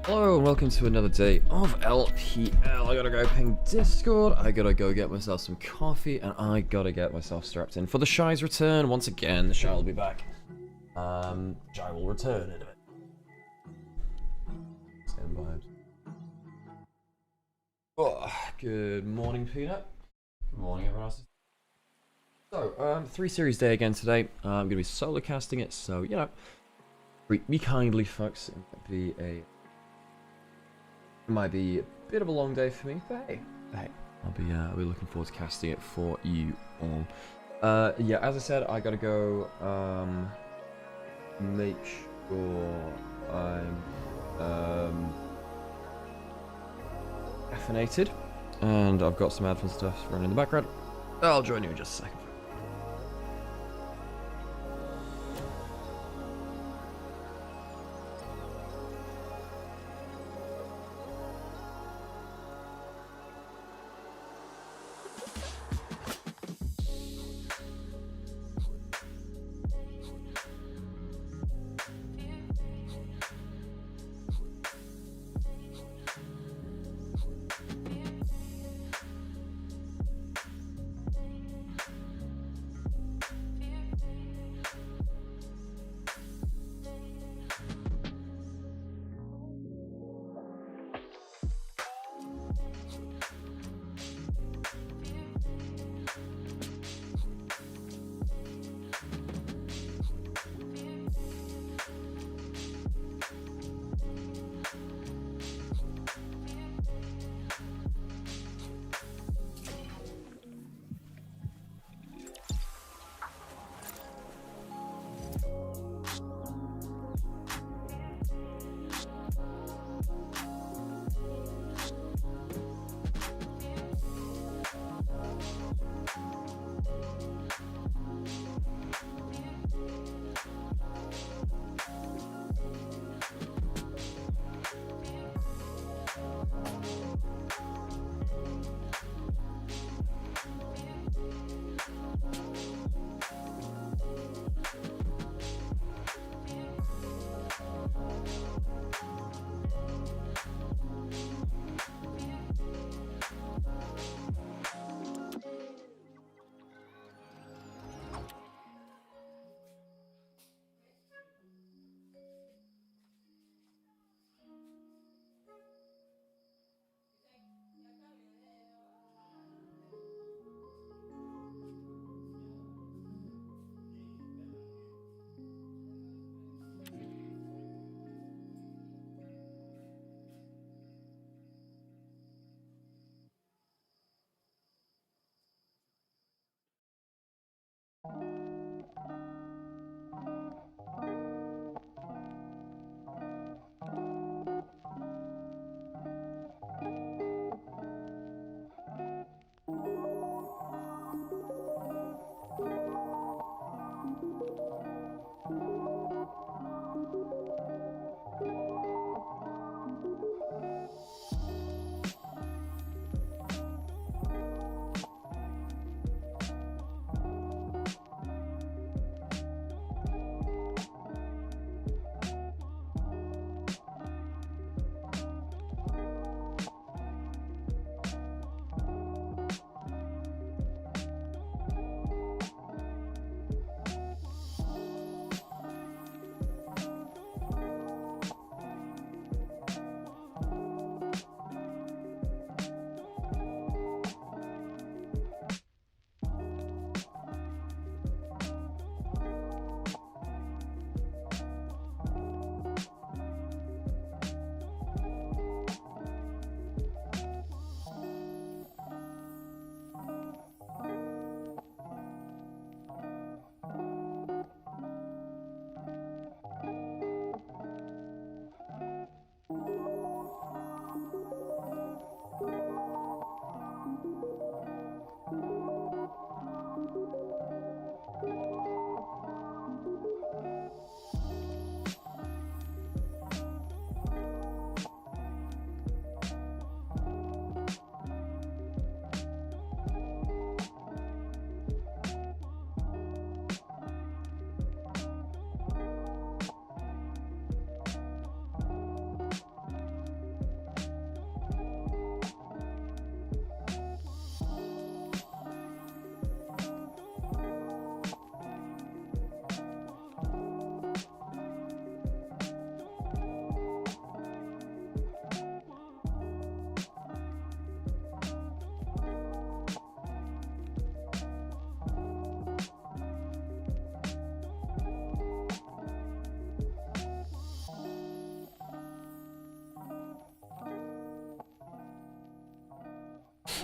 Hello and welcome to another day of LPL. I gotta go ping Discord, I gotta go get myself some coffee, and I gotta get myself strapped in for the Shy's return. Once again, the Shy will be back. Shy will return in a bit. Stand by. Oh, good morning, Peanut. Good morning, everyone else. So, 3 series day again today. I'm gonna be solo casting it, so, you know, treat me kindly, folks. It might be a bit of a long day for me, but hey, I'll be looking forward to casting it for you all. Yeah, as I said, I gotta go make sure I'm caffeinated, and I've got some admin stuff running in the background. I'll join you in just a second.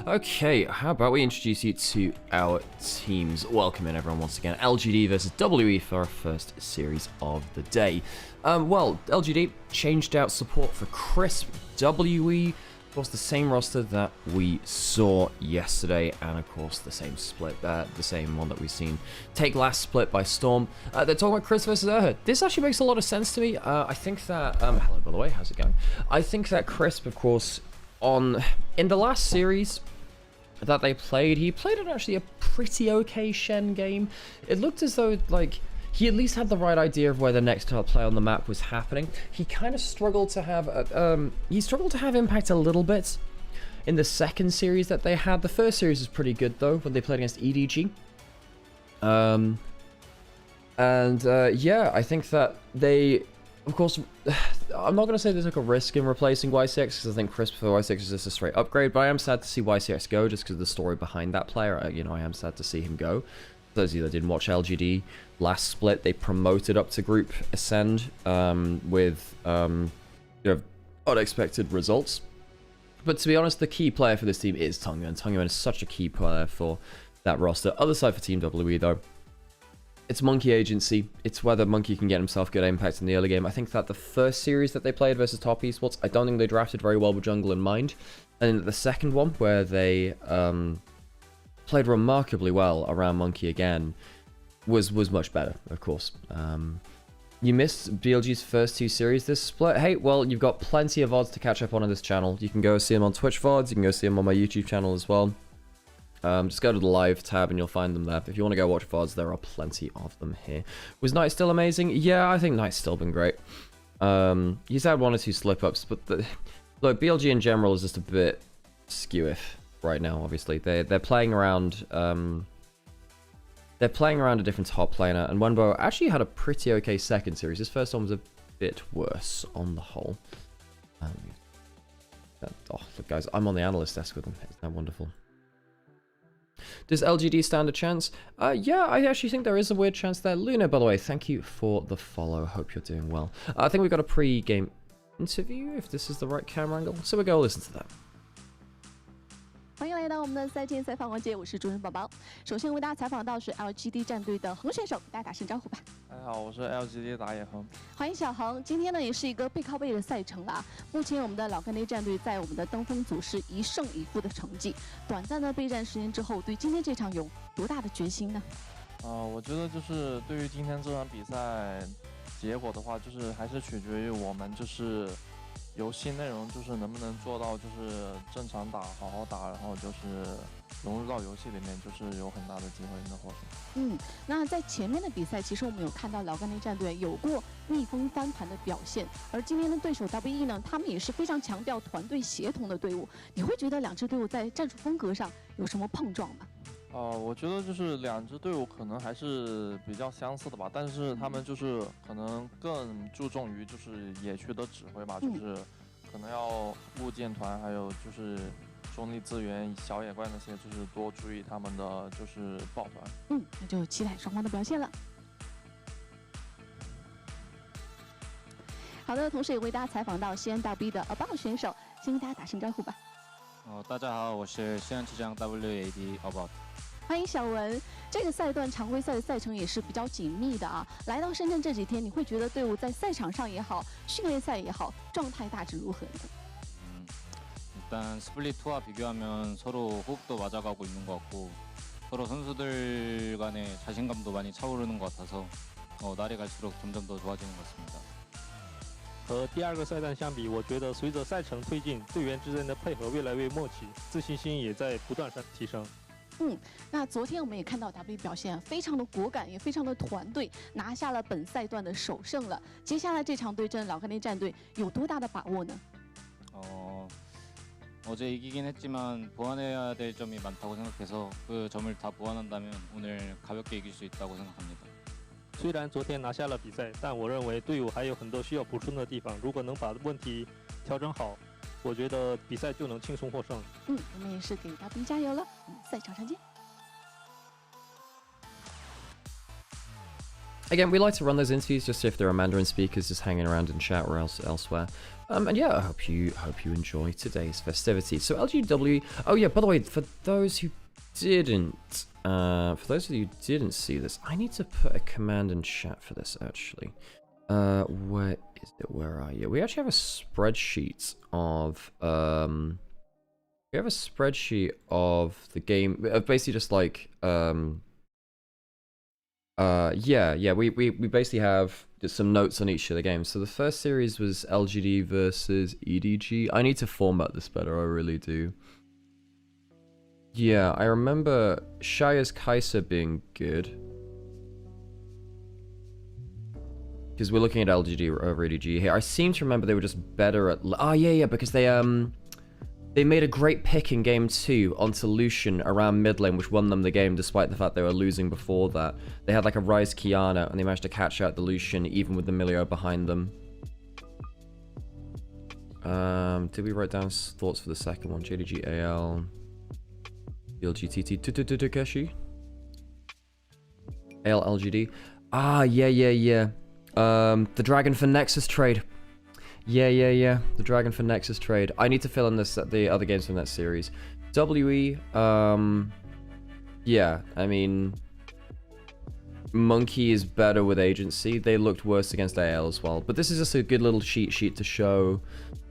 Okay, how about we introduce you to our teams? Welcome in everyone once again. LGD versus WE for our first series of the day. Well, LGD changed out support for Crisp. WE was the same roster that we saw yesterday, and of course the same split, the same one that we've seen take last split by Storm. They're talking about Chris versus Erhard. This actually makes a lot of sense to me. I think that, hello by the way, how's it going? I think that Crisp, of course, in the last series that they played, he played in actually a pretty okay Shen game. It looked as though, like, he at least had the right idea of where the next play on the map was happening. He kind of struggled to have impact a little bit in the second series that they had. The first series was pretty good though, when they played against EDG. Yeah, I think that they, of course, I'm not going to say there's like a risk in replacing YCX, because I think Crisp for YCX is just a straight upgrade, but I am sad to see YCX go just because of the story behind that player. You know, I am sad to see him go. Those of you that didn't watch LGD last split, they promoted up to Group Ascend with unexpected results. But to be honest, the key player for this team is Tongyuan. Tongyuan is such a key player for that roster. Other side for Team WE though, it's Monkey Agency. It's whether Monkey can get himself good impact in the early game. I think that the first series that they played versus Top Esports, I don't think they drafted very well with jungle in mind. And the second one, where they played remarkably well around Monkey again, was much better, of course. You missed BLG's first two series this split. Hey, well, you've got plenty of VODs to catch up on this channel. You can go see them on Twitch VODs, you can go see them on my YouTube channel as well. Just go to the live tab and you'll find them there. If you want to go watch VODs, there are plenty of them here. Was Knight still amazing? Yeah, I think Knight's still been great. He's had one or two slip-ups, but look, BLG in general is just a bit skew-if right now, obviously. They're playing around a different top laner, and Wenbo actually had a pretty okay second series. His first one was a bit worse on the whole. Oh, look guys, I'm on the analyst desk with them. Isn't that wonderful? Does LGD stand a chance? Yeah, I actually think there is a weird chance there. Luna, by the way, thank you for the follow. Hope you're doing well. I think we've got a pre-game interview, if this is the right camera angle. So we'll go listen to that. 欢迎来到我们的赛前采访环节，我是主持人宝宝。首先为大家采访到是 LGD 战队的恒选手，大家打声招呼吧。大家好，我是 LGD 打野恒。欢迎小恒，今天呢也是一个背靠背的赛程啦。目前我们的老干爹战队在我们的登峰组是1胜1负的成绩，短暂的备战时间之后，对今天这场有多大的决心呢？我觉得就是对于今天这场比赛结果的话，就是还是取决于我们就是游戏内容就是能不能做到就是正常打，好好打，然后就是融入到游戏里面，就是有很大的机会能获胜。那在前面的比赛，其实我们有看到老干爹战队有过逆风翻盘的表现，而今天的对手 WE 呢，他们也是非常强调团队协同的队伍。你会觉得两支队伍在战术风格上有什么碰撞吗？我觉得就是两支队伍可能还是比较相似的吧，但是他们就是可能更注重于就是野区的指挥吧，就是可能要物件团，还有就是中立资源、小野怪那些，就是多注意他们的就是抱团。那就期待双方的表现了。好的，同时也为大家采访到西安 WB 的About 选手，先跟大家打声招呼吧。大家好，我是西安之江 WAD About。欢迎小文，这个赛段常规赛的赛程也是比较紧密的啊。来到深圳这几天，你会觉得队伍在赛场上也好，训练赛也好，状态大致如何呢？ 일단 스플릿 2와 비교하면 서로 호흡도 맞아가고 있는 것 같고 서로 선수들 간의 자신감도 많이 차오르는 것 같아서 날이 갈수록 점점 더 좋아지는 것 같습니다. 和第二个赛段相比，我觉得随着赛程推进，队员之间的配合越来越默契，自信心也在不断提升。那昨天我们也看到 W 表现非常的果敢，也非常的团队，拿下了本赛段的首胜了。接下来这场对阵老干爹战队有多大的把握呢？ 어제 이기긴 했지만 보완해야 될 점이 많다고 생각해서 그 점을 다 보완한다면 오늘 가볍게 이길 수 있다고 생각합니다. 虽然昨天拿下了比赛，但我认为队伍还有很多需要补充的地方。如果能把问题调整好，我觉得比赛就能轻松获胜。我们也是给 W 加油了。赛场上见。 Again, we like to run those interviews just if there are Mandarin speakers just hanging around in chat or elsewhere. And yeah, I hope you enjoy today's festivities. So LGW. Oh yeah, by the way, for those who didn't see this, I need to put a command in chat for this actually. Where is it? Where are you? We actually have a spreadsheet of we have a spreadsheet of the game, basically just like yeah, we basically have just some notes on each of the games. So the first series was LGD versus EDG. I need to format this better, I really do. Yeah, I remember Shire's Kaiser being good. Because we're looking at LGD over EDG here. I seem to remember they were just better at... Oh, yeah, because they made a great pick in game 2 onto Lucian around mid lane, which won them the game despite the fact they were losing before that. They had like a Ryze Kiana, and they managed to catch out the Lucian even with the Milio behind them. Did we write down thoughts for the second one? JDG AL... LGTT Takeshi? AL LGD? Ah, yeah. The Dragon for Nexus trade. Yeah. The Dragon for Nexus trade. I need to fill in the other games from that series. WE, yeah, I mean, Monkey is better with agency. They looked worse against AL as well. But this is just a good little cheat sheet to show.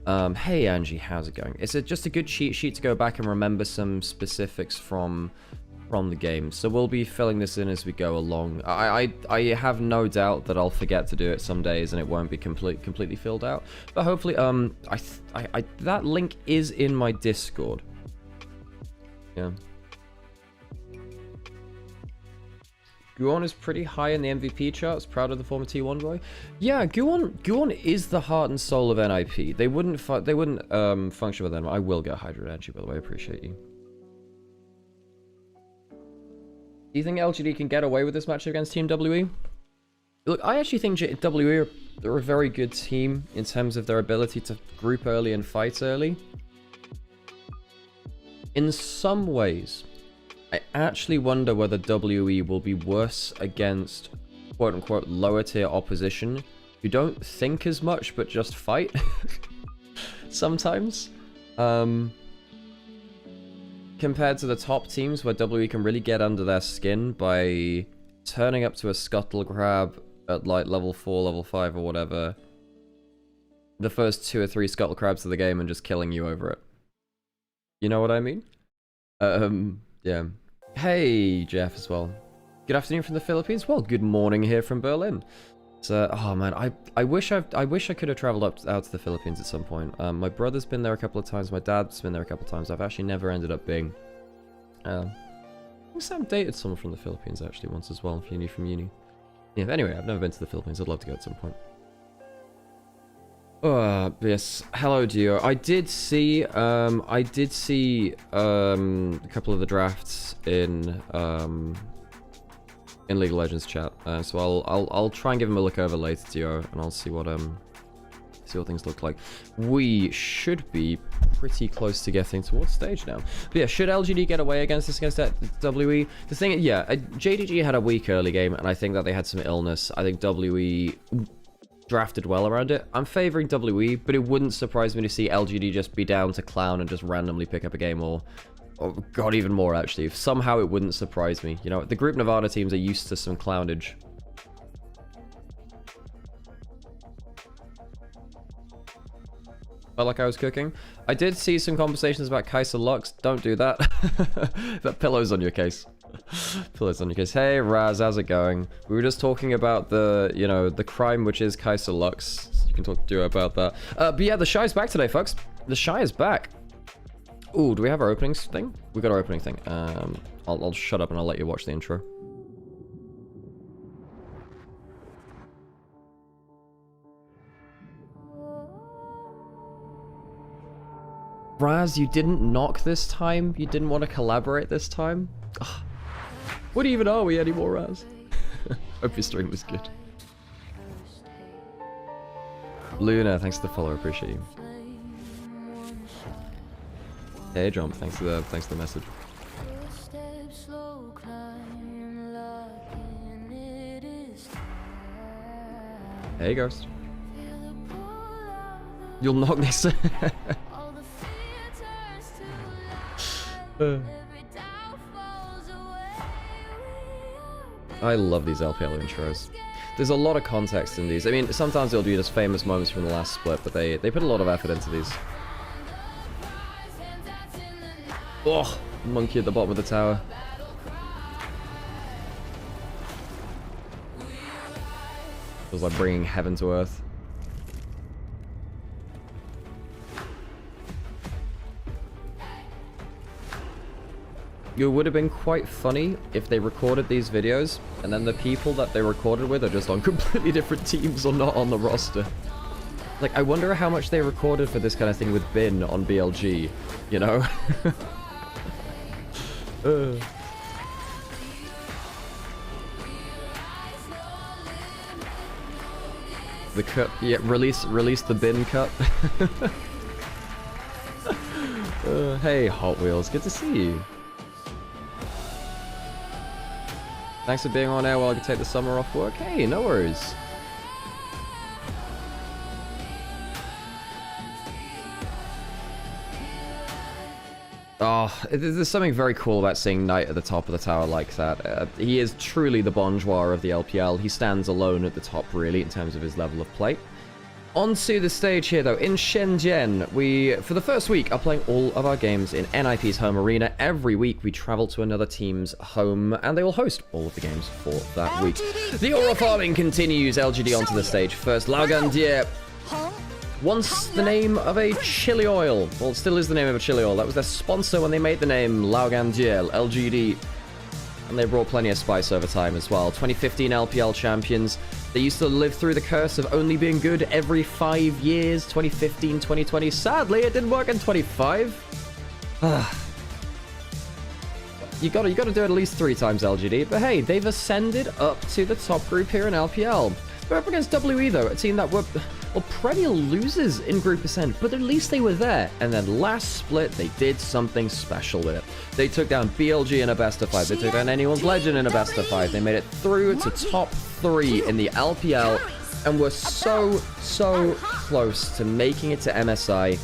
Hey Angie, how's it going? It's just a good cheat sheet to go back and remember some specifics from the game. So we'll be filling this in as we go along. I have no doubt that I'll forget to do it some days and it won't be completely filled out. But hopefully, that link is in my Discord. Yeah. Guon is pretty high in the MVP charts. Proud of the former T1 boy. Yeah, Guon is the heart and soul of NIP. They wouldn't function with them. I will get Hydra Energy, by the way. I appreciate you. Do you think LGD can get away with this match against Team WE? Look, I actually think WE are a very good team in terms of their ability to group early and fight early. In some ways, I actually wonder whether WE will be worse against quote-unquote lower-tier opposition who don't think as much but just fight sometimes. Compared to the top teams where WE can really get under their skin by turning up to a Scuttle Crab at like level 4, level 5 or whatever. The first 2 or 3 Scuttle Crabs of the game and just killing you over it. You know what I mean? Yeah. Hey, Jeff as well. Good afternoon from the Philippines. Well, good morning here from Berlin. So, oh man, I wish I could have traveled out to the Philippines at some point. My brother's been there a couple of times. My dad's been there a couple of times. I've actually never ended up being. I think Sam dated someone from the Philippines actually once as well. From uni. Yeah. Anyway, I've never been to the Philippines. I'd love to go at some point. Yes. Hello, Dio. I did see a couple of the drafts in League of Legends chat. So I'll try and give him a look over later, Dio, and I'll see what things look like. We should be pretty close to getting towards stage now. But yeah, should LGD get away against WE? The thing, yeah, JDG had a weak early game, and I think that they had some illness. I think WE drafted well around it. I'm favoring WE, but it wouldn't surprise me to see LGD just be down to Clown and just randomly pick up a game, or God, even more actually. If somehow it wouldn't surprise me. You know, the Group Nevada teams are used to some clownage. Felt like I was cooking. I did see some conversations about Kaiser Lux. Don't do that. That pillow's on your case. Pillow's on your case. Hey Raz, how's it going? We were just talking about the, you know, the crime which is Kaiser Lux. You can talk to Duo about that. But yeah, TheShy's back today, folks. TheShy is back. Ooh, do we have our openings thing? We got our opening thing. I'll shut up and I'll let you watch the intro. Raz, you didn't knock this time? You didn't want to collaborate this time? Ugh. What even are we anymore, Raz? Hope your stream was good. Luna, thanks for the follow, appreciate you. Hey Jump, thanks for the message. Hey Ghost. You'll knock this. I love these LPL intros. There's a lot of context in these. I mean, sometimes they'll do just famous moments from the last split, but they put a lot of effort into these. Oh, monkey at the bottom of the tower. Feels like bringing heaven to earth. It would have been quite funny if they recorded these videos and then the people that they recorded with are just on completely different teams or not on the roster. Like, I wonder how much they recorded for this kind of thing with Bin on BLG, you know? The cut, yeah, release the Bin cut. Hey, Hot Wheels, good to see you. Thanks for being on air while I can take the summer off work. Hey, no worries. Oh, there's something very cool about seeing Knight at the top of the tower like that. He is truly the bonjour of the LPL. He stands alone at the top, really, in terms of his level of play. Onto the stage here, though. In Shenzhen, we, for the first week, are playing all of our games in NIP's home arena. Every week, we travel to another team's home, and they will host all of the games for that week. The aura farming continues. LGD onto the stage first. Laogandier, once the name of a chili oil. Well, it still is the name of a chili oil. That was their sponsor when they made the name Laogandier, LGD. And they brought plenty of spice over time as well. 2015 LPL champions. They used to live through the curse of only being good every 5 years. 2015, 2020. Sadly, it didn't work in 25. You gotta do it at least 3 times, LGD. But hey, they've ascended up to the top group here in LPL. They're up against WE, though, a team that were, well, perennial losers in Group Ascent, but at least they were there. And then last split, they did something special with it. They took down BLG in a best of 5. They took down Anyone's Legend in a best of 5. They made it through to top 3 in the LPL and were so close to making it to MSI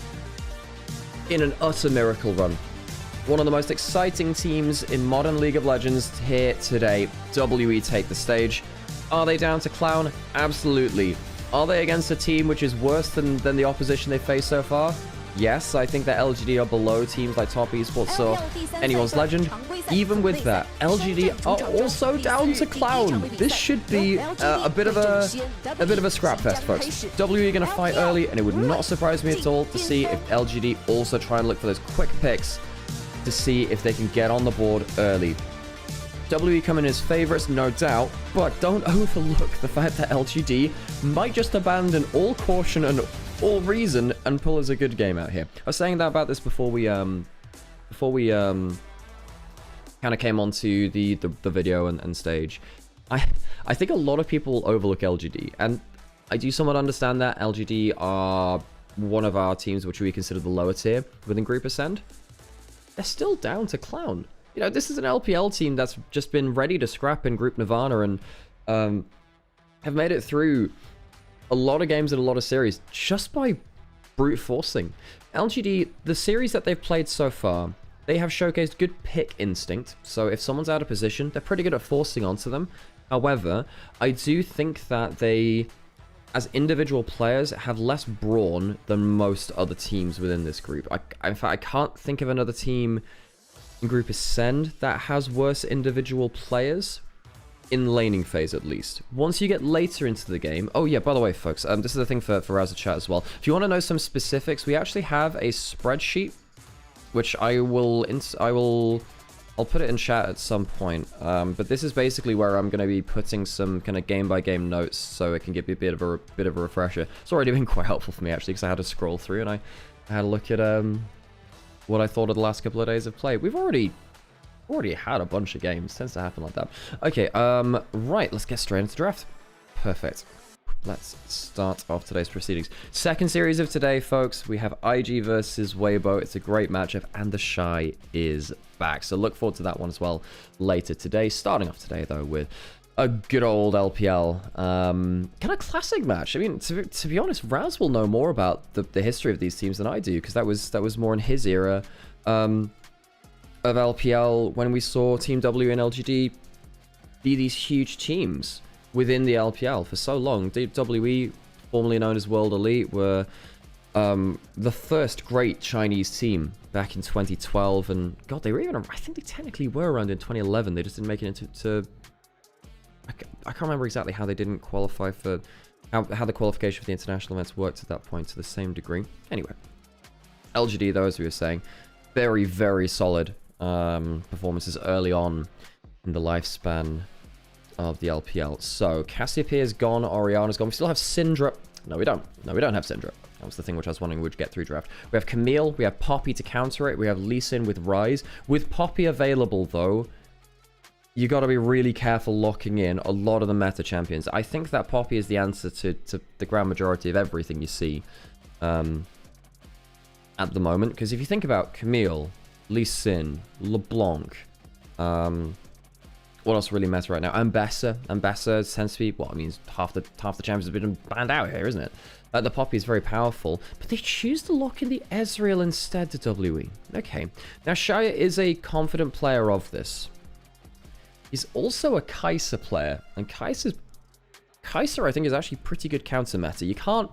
in an utter miracle run. One of the most exciting teams in modern League of Legends here today. WE take the stage. Are they down to clown? Absolutely. Are they against a team which is worse than the opposition they've faced so far? Yes, I think that LGD are below teams like Top Esports, so Anyone's Legend. Even with that, LGD are also down to clown. This should be a bit of a scrap fest, folks. WE are going to fight early, and it would not surprise me at all to see if LGD also try and look for those quick picks to see if they can get on the board early. WE come in as favorites, no doubt, but don't overlook the fact that LGD might just abandon all caution and all reason and pull us a good game out here. I was saying that about this before we kind of came onto the video and stage. I think a lot of people overlook LGD, and I do somewhat understand that. LGD are one of our teams which we consider the lower tier within Group Ascend. They're still down to clown. You know, this is an LPL team that's just been ready to scrap in Group Nirvana and have made it through a lot of games and a lot of series just by brute forcing. LGD, the series that they've played so far, they have showcased good pick instinct. So if someone's out of position, they're pretty good at forcing onto them. However, I do think that they, as individual players, have less brawn than most other teams within this group. In fact, I can't think of another team in Group Ascend that has worse individual players in laning phase, at least. Once you get later into the game, oh yeah, by the way, folks, this is the thing for Razor Chat as well. If you want to know some specifics, we actually have a spreadsheet, which I'll put it in chat at some point. But this is basically where I'm going to be putting some kind of game-by-game notes, so it can give you a bit of a refresher. It's already been quite helpful for me actually, because I had to scroll through and I had a look at what I thought of the last couple of days of play. We've already had a bunch of games. Tends to happen like that. Okay, right, let's get straight into the draft. Perfect. Let's start off today's proceedings. Second series of today, folks. We have IG versus Weibo. It's a great matchup, and TheShy is back. So look forward to that one as well later today. Starting off today, though, with a good old LPL kind of classic match. I mean, to be honest, Raz will know more about the history of these teams than I do, because that was more in his era of LPL, when we saw Team W and LGD be these huge teams within the LPL for so long. WWE, formerly known as World Elite, were the first great Chinese team back in 2012, and God, they were even, I think they technically were around in 2011. They just didn't make it into I can't remember exactly how they didn't qualify for how the qualification for the international events worked at that point to the same degree. Anyway, LGD, though, as we were saying, very, very solid performances early on in the lifespan of the LPL. So Cassiopeia's gone, Oriana's gone. We still have Syndra. No, we don't. No, we don't have Syndra. That was the thing which I was wondering would get through draft. We have Camille, we have Poppy to counter it, we have Lee Sin with Rise. With Poppy available, though, you got to be really careful locking in a lot of the meta champions. I think that Poppy is the answer to the grand majority of everything you see at the moment. Because if you think about Camille, Lee Sin, LeBlanc, what else really matters right now? Ambessa tends to be, well, I mean, half the champions have been banned out here, isn't it? The Poppy is very powerful, but they choose to lock in the Ezreal instead to WE. Okay, now Shia is a confident player of this. He's also a Kai'Sa player, and Kai'Sa, I think, is actually pretty good counter meta. You can't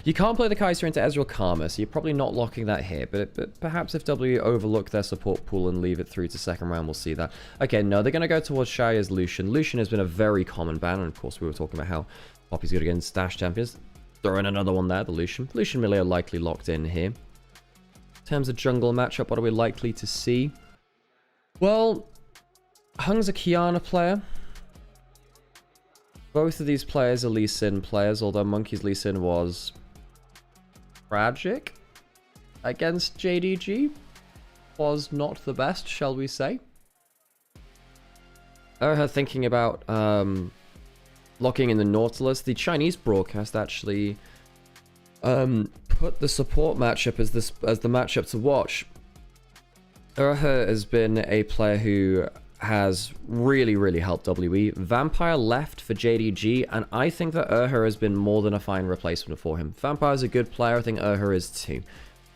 play the Kai'Sa into Ezreal Karma, so you're probably not locking that here. But perhaps if W overlook their support pool and leave it through to second round, we'll see that. Okay, no, they're going to go towards Shia's Lucian. Lucian has been a very common ban, and of course we were talking about how Poppy's good against Dash champions. Throw in another one there, the Lucian. Lucian Melee are likely locked in here. In terms of jungle matchup, what are we likely to see? Well, Hung's a Kiana player. Both of these players are Lee Sin players, although Monkey's Lee Sin was tragic against JDG. Was not the best, shall we say. Her thinking about locking in the Nautilus. The Chinese broadcast actually put the support matchup as the matchup to watch. Urha has been a player who has really, really helped WE. Vampire left for JDG, and I think that Urha has been more than a fine replacement for him. Vampire's a good player, I think Urha is too.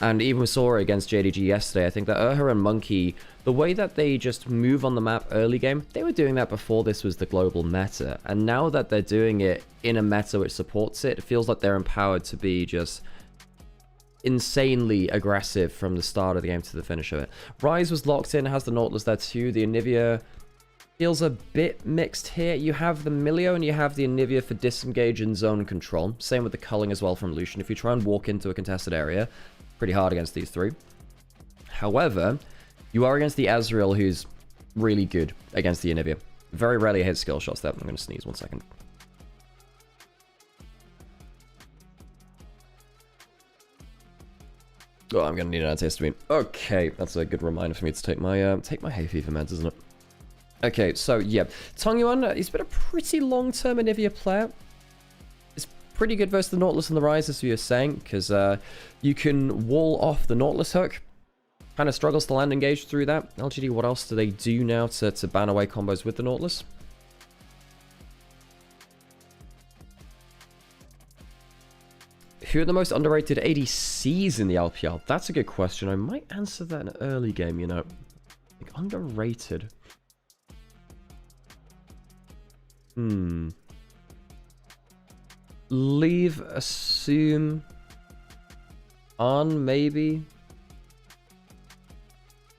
And even we saw it against JDG yesterday. I think that Urha and Monkey, the way that they just move on the map early game, they were doing that before this was the global meta. And now that they're doing it in a meta which supports it, it feels like they're empowered to be just insanely aggressive from the start of the game to the finish of it. Rise was locked in, has the Nautilus there too. The Anivia feels a bit mixed here. You have the Milio and you have the Anivia for disengage and zone control. Same with the culling as well from Lucian. If you try and walk into a contested area, pretty hard against these three. However, you are against the Ezreal, who's really good against the Anivia. Very rarely hit skill shots there. I'm going to sneeze 1 second. Oh, I'm going to need an antihistamine. Okay, that's a good reminder for me to take my hay fever meds, isn't it? Okay, so yeah, Tongyuan, he's been a pretty long-term Anivia player. It's pretty good versus the Nautilus and the Rise, as you were saying, because you can wall off the Nautilus hook. Kind of struggles to land engage through that. LGD, what else do they do now to ban away combos with the Nautilus? Who are the most underrated ADCs in the LPL? That's a good question. I might answer that in an early game, you know. Like, underrated. Leave, assume. On, maybe.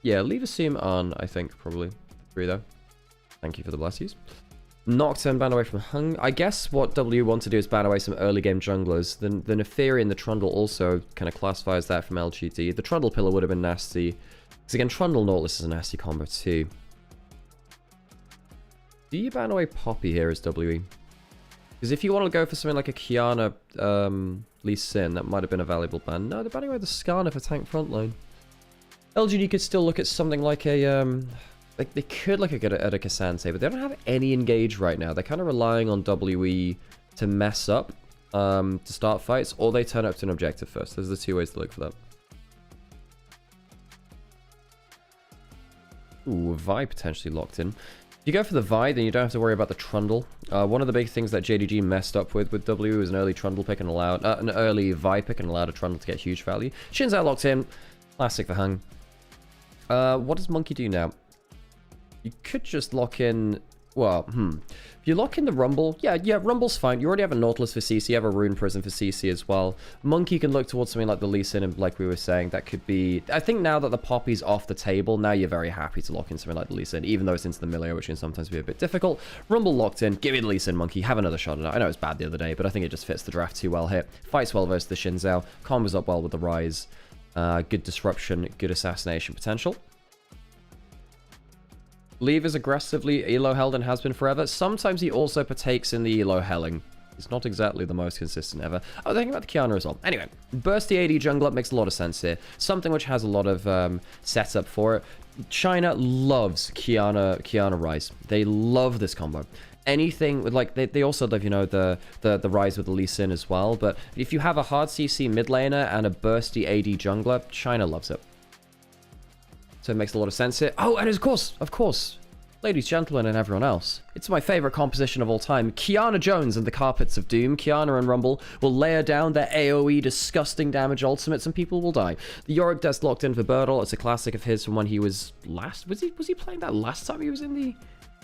Yeah, leave, assume, on, I think, probably. Three, though. Thank you for the blessies. Nocturne ban away from Hung. I guess what W want to do is ban away some early game junglers. The Neferi and the Trundle also kind of classifies that from LGD. The Trundle pillar would have been nasty. Because again, Trundle Nautilus is a nasty combo too. Do you ban away Poppy here as WE? Because if you want to go for something like a Kiana Lee Sin, that might have been a valuable ban. No, they're banning away the Skarner for tank frontline. LGD could still look at something like a like they could look at a Cassante, but they don't have any engage right now. They're kind of relying on WE to mess up to start fights, or they turn up to an objective first. Those are the two ways to look for that. Ooh, Vi potentially locked in. you go for the Vi, then you don't have to worry about the Trundle. One of the big things that JDG messed up with W was an early Trundle pick and allowed an early Vi pick and allowed a Trundle to get huge value. Shin's out locked in. Classic for Hung. What does Monkey do now? You could just lock in... Well, If you lock in the Rumble, yeah, Rumble's fine. You already have a Nautilus for CC, you have a Rune Prison for CC as well. Monkey can look towards something like the Lee Sin, and like we were saying, that could be... I think now that the Poppy's off the table, now you're very happy to lock in something like the Lee Sin, even though it's into the Milio, which can sometimes be a bit difficult. Rumble locked in, give me the Lee Sin, Monkey, have another shot at it. I know it was bad the other day, but I think it just fits the draft too well here. Fights well versus the Xin Zhao, combos up well with the Rise. Good disruption, good assassination potential. Leave is aggressively elo held and has been forever. Sometimes he also partakes in the elo helling. He's not exactly the most consistent ever. Oh, thinking about the Kiana as well. Anyway, bursty AD jungler makes a lot of sense here. Something which has a lot of setup for it. China loves Kiana Rise. They love this combo. Anything with, like, they also love, you know, the Rise with the Lee Sin as well. But if you have a hard CC mid laner and a bursty AD jungler, China loves it. So it makes a lot of sense here. Oh, and of course, ladies, gentlemen, and everyone else, it's my favorite composition of all time. Kiana Jones and the Carpets of Doom. Kiana and Rumble will layer down their AoE disgusting damage ultimates and people will die. The Yorick Death locked in for Birdle. It's a classic of his from when he was last... Was he playing that last time he was in the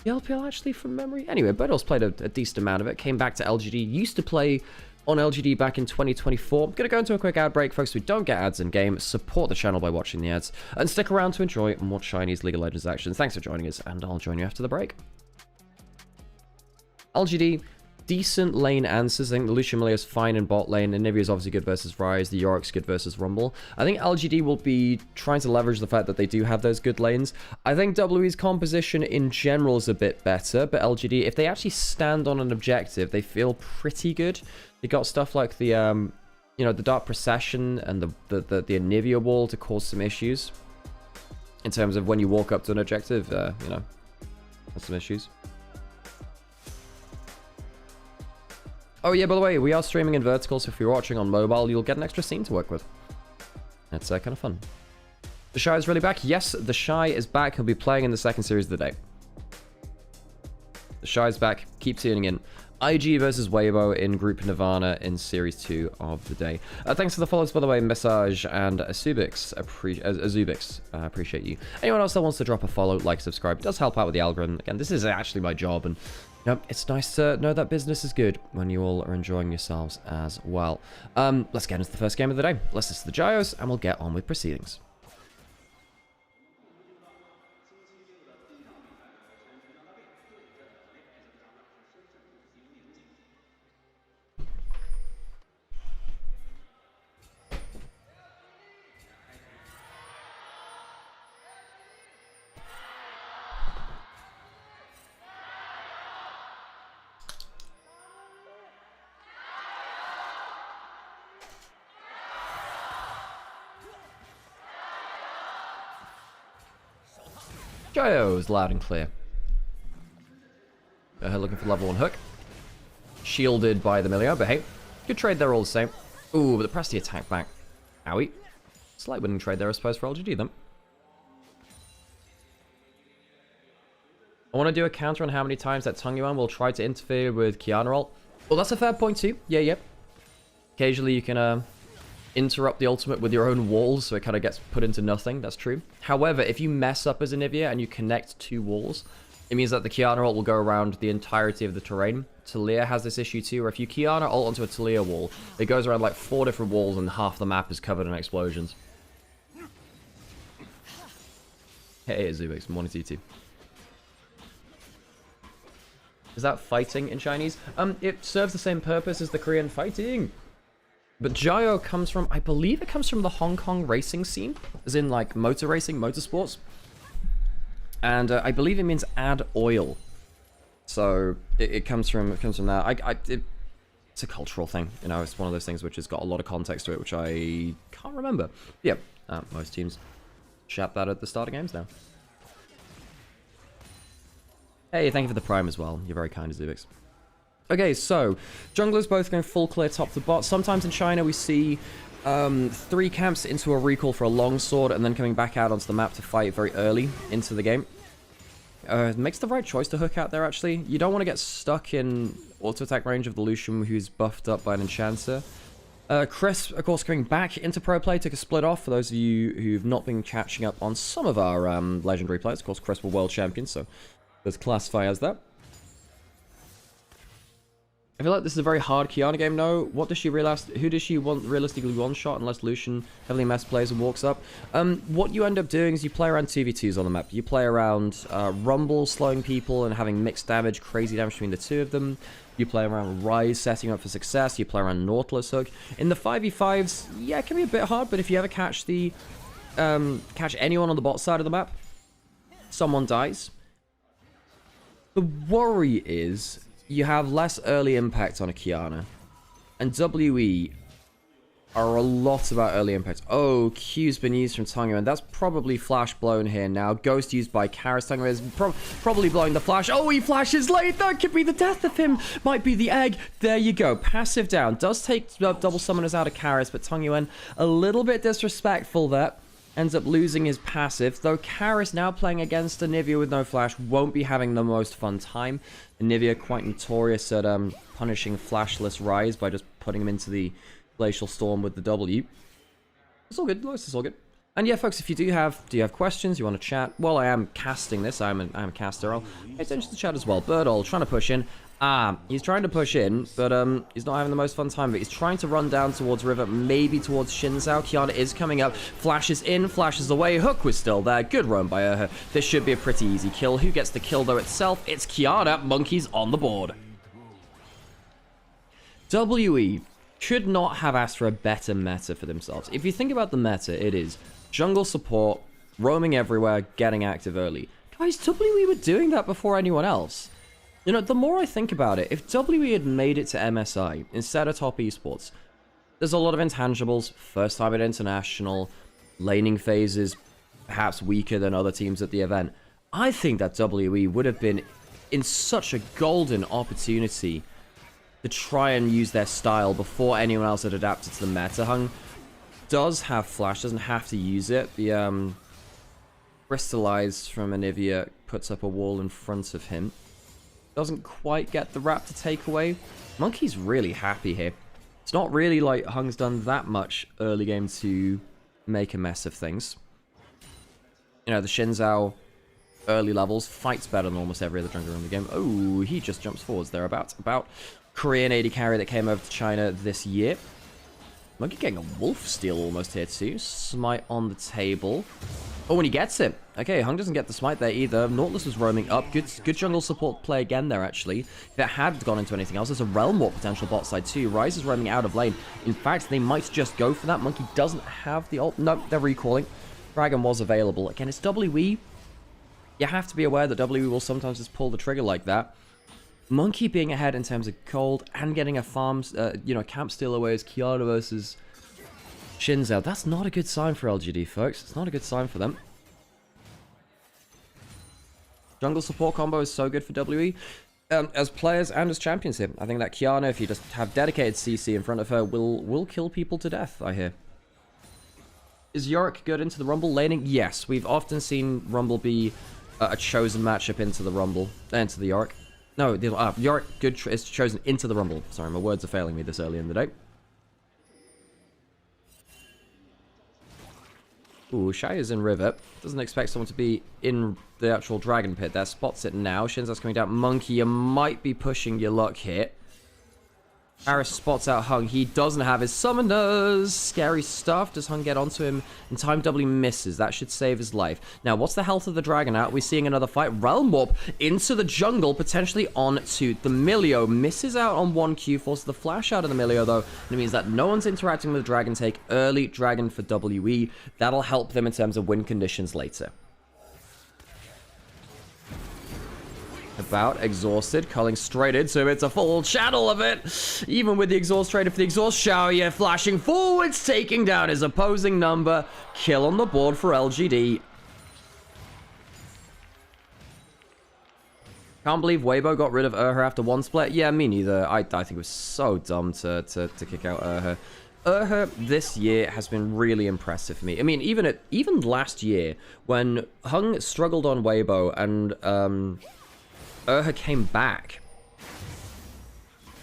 LPL, actually, from memory? Anyway, Birdle's played a decent amount of it. Came back to LGD. Used to play on LGD back in 2024. I'm going to go into a quick ad break, folks. We don't get ads in-game. Support the channel by watching the ads. And stick around to enjoy more Chinese League of Legends action. Thanks for joining us, and I'll join you after the break. LGD, decent lane answers. I think the Lucian Melee is fine in bot lane. Anivia is obviously good versus Rise. The Yorick's good versus Rumble. I think LGD will be trying to leverage the fact that they do have those good lanes. I think WE's composition in general is a bit better, but LGD, if they actually stand on an objective, they feel pretty good. You got stuff like the, you know, the Dark Procession and the Anivia wall to cause some issues. In terms of when you walk up to an objective, you know, that's some issues. Oh yeah, by the way, we are streaming in vertical, so if you're watching on mobile, you'll get an extra scene to work with. It's kind of fun. TheShy is really back. Yes, TheShy is back. He'll be playing in the second series of the day. TheShy is back. Keep tuning in. IG versus Weibo in Group Nirvana in Series 2 of the day. Thanks for the follows, by the way, Message and Azubix. Appreciate you. Anyone else that wants to drop a follow, like, subscribe, does help out with the algorithm. Again, this is actually my job, and you know, it's nice to know that business is good when you all are enjoying yourselves as well. Let's get into the first game of the day. Let's listen to the Gyos, and we'll get on with proceedings. Gyos, loud and clear. Looking for level 1 hook. Shielded by the Milio, but hey, good trade there all the same. Ooh, but the press the attack back. Owie. Slight winning trade there, I suppose, for LGD then. I want to do a counter on how many times that Tung Yuan will try to interfere with Kiana ult. Well, that's a fair point too. Yeah. Occasionally you can interrupt the ultimate with your own walls, so it kind of gets put into nothing. That's true. However, if you mess up as Anivia and you connect 2 walls, it means that the Kiana ult will go around the entirety of the terrain. Talia has this issue too, where if you Kiana ult onto a Talia wall, it goes around like 4 different walls and half the map is covered in explosions. Hey, Zubix, morning to you too. Is that fighting in Chinese? It serves the same purpose as the Korean fighting. But Gyro comes from, I believe it comes from the Hong Kong racing scene, as in like motor racing, motorsports. And I believe it means add oil. So it comes from that. It's a cultural thing, you know, it's one of those things which has got a lot of context to it, which I can't remember. Yeah, most teams shout that at the start of games now. Hey, thank you for the prime as well. You're very kind, Zubix. Okay, so junglers both going full clear top to bot. Sometimes in China we see 3 camps into a recall for a longsword and then coming back out onto the map to fight very early into the game. makes the right choice to hook out there, actually. You don't want to get stuck in auto-attack range of the Lucian who's buffed up by an Enchanter. Chris, of course, coming back into pro play, took a split off. For those of you who've not been catching up on some of our legendary players, of course, Chris were world champion, so let's classify as that. I feel like this is a very hard Qiyana game, no. What does she realize? Who does she want realistically one-shot unless Lucian heavily mess plays and walks up? What you end up doing is you play around 2v2s on the map. You play around Rumble slowing people and having mixed damage, crazy damage between the two of them. You play around Rise setting up for success. You play around Nautilus Hook. In the 5v5s, yeah, it can be a bit hard, but if you ever catch the catch anyone on the bot side of the map, someone dies. The worry is you have less early impact on a Qiyana. And WE are a lot about early impact. Oh, Q's been used from Tonga, and that's probably flash blown here now. Ghost used by Karis. Tonga is probably blowing the flash. Oh, he flashes late. That could be the death of him. Might be the egg. There you go. Passive down. Does take double summoners out of Karis, but Tongyuan a little bit disrespectful there. Ends up losing his passive, though Karis now playing against a Nivea with no flash won't be having the most fun time. Nivea quite notorious at punishing flashless Rise by just putting him into the Glacial Storm with the W. It's all good, it's all good. And yeah, folks, if you do you have questions, you want to chat, while I am casting this, I'm a caster, I'll pay attention to the chat as well. Birdall trying to push in. He's trying to push in, but he's not having the most fun time. But he's trying to run down towards River, maybe towards Shinzao. Qiyana is coming up, flashes in, flashes away. Hook was still there. Good roam by her. This should be a pretty easy kill. Who gets the kill though itself? It's Qiyana. Monkeys on the board. WE should not have asked for a better meta for themselves. If you think about the meta, it is jungle support, roaming everywhere, getting active early. Guys, WE were doing that before anyone else. You know, the more I think about it, if WE had made it to MSI instead of top esports, there's a lot of intangibles, first time at international, laning phases, perhaps weaker than other teams at the event. I think that WE would have been in such a golden opportunity to try and use their style before anyone else had adapted to the meta. Hung does have flash, doesn't have to use it. The Crystallize from Anivia puts up a wall in front of him. Doesn't quite get the wrap to take away. Monkey's really happy here. It's not really like Hung's done that much early game to make a mess of things. You know, the Shinzao early levels fights better than almost every other jungler in the game. Oh, he just jumps forwards thereabouts. About Korean AD carry that came over to China this year. Monkey getting a wolf steal almost here too. Smite on the table. Oh, and he gets it. Okay, Hung doesn't get the smite there either. Nautilus was roaming up. Good jungle support play again there, actually. If it had gone into anything else, there's a Realm Warp potential bot side too. Rise is roaming out of lane. In fact, they might just go for that. Monkey doesn't have the ult. No, they're recalling. Dragon was available. Again, it's WE. You have to be aware that WE will sometimes just pull the trigger like that. Monkey being ahead in terms of gold and getting a farm, camp steal away as Qiyana versus Shinzao. That's not a good sign for LGD, folks. It's not a good sign for them. Jungle support combo is so good for WE. As players and as champions here. I think that Qiyana, if you just have dedicated CC in front of her, will kill people to death, I hear. Is Yorick good into the Rumble laning? Yes, we've often seen Rumble be a chosen matchup into the Rumble. Into the Yorick. No, Yorick good is chosen into the Rumble. Sorry, my words are failing me this early in the day. Ooh, TheShy is in River. Doesn't expect someone to be in the actual Dragon Pit there. Spots it now. Shinzao's coming down. Monkey, you might be pushing your luck here. Harris spots out Hung. He doesn't have his summoners. Scary stuff. Does Hung get onto him in time? W misses. That should save his life. Now, what's the health of the dragon at? We're seeing another fight. Realm Warp into the jungle, potentially onto the Milio. Misses out on 1Q. Forces the flash out of the Milio, though. And it means that no one's interacting with the dragon. Take early dragon for WE. That'll help them in terms of win conditions later. About exhausted, culling straight into him. It's a full channel of it. Even with the exhaust trader for the exhaust shower, yeah, flashing forwards, taking down his opposing number. Kill on the board for LGD. Can't believe Weibo got rid of Urha after one split. Yeah, me neither. I think it was so dumb to kick out Urha. this year has been really impressive for me. I mean, even last year when Hung struggled on Weibo and came back.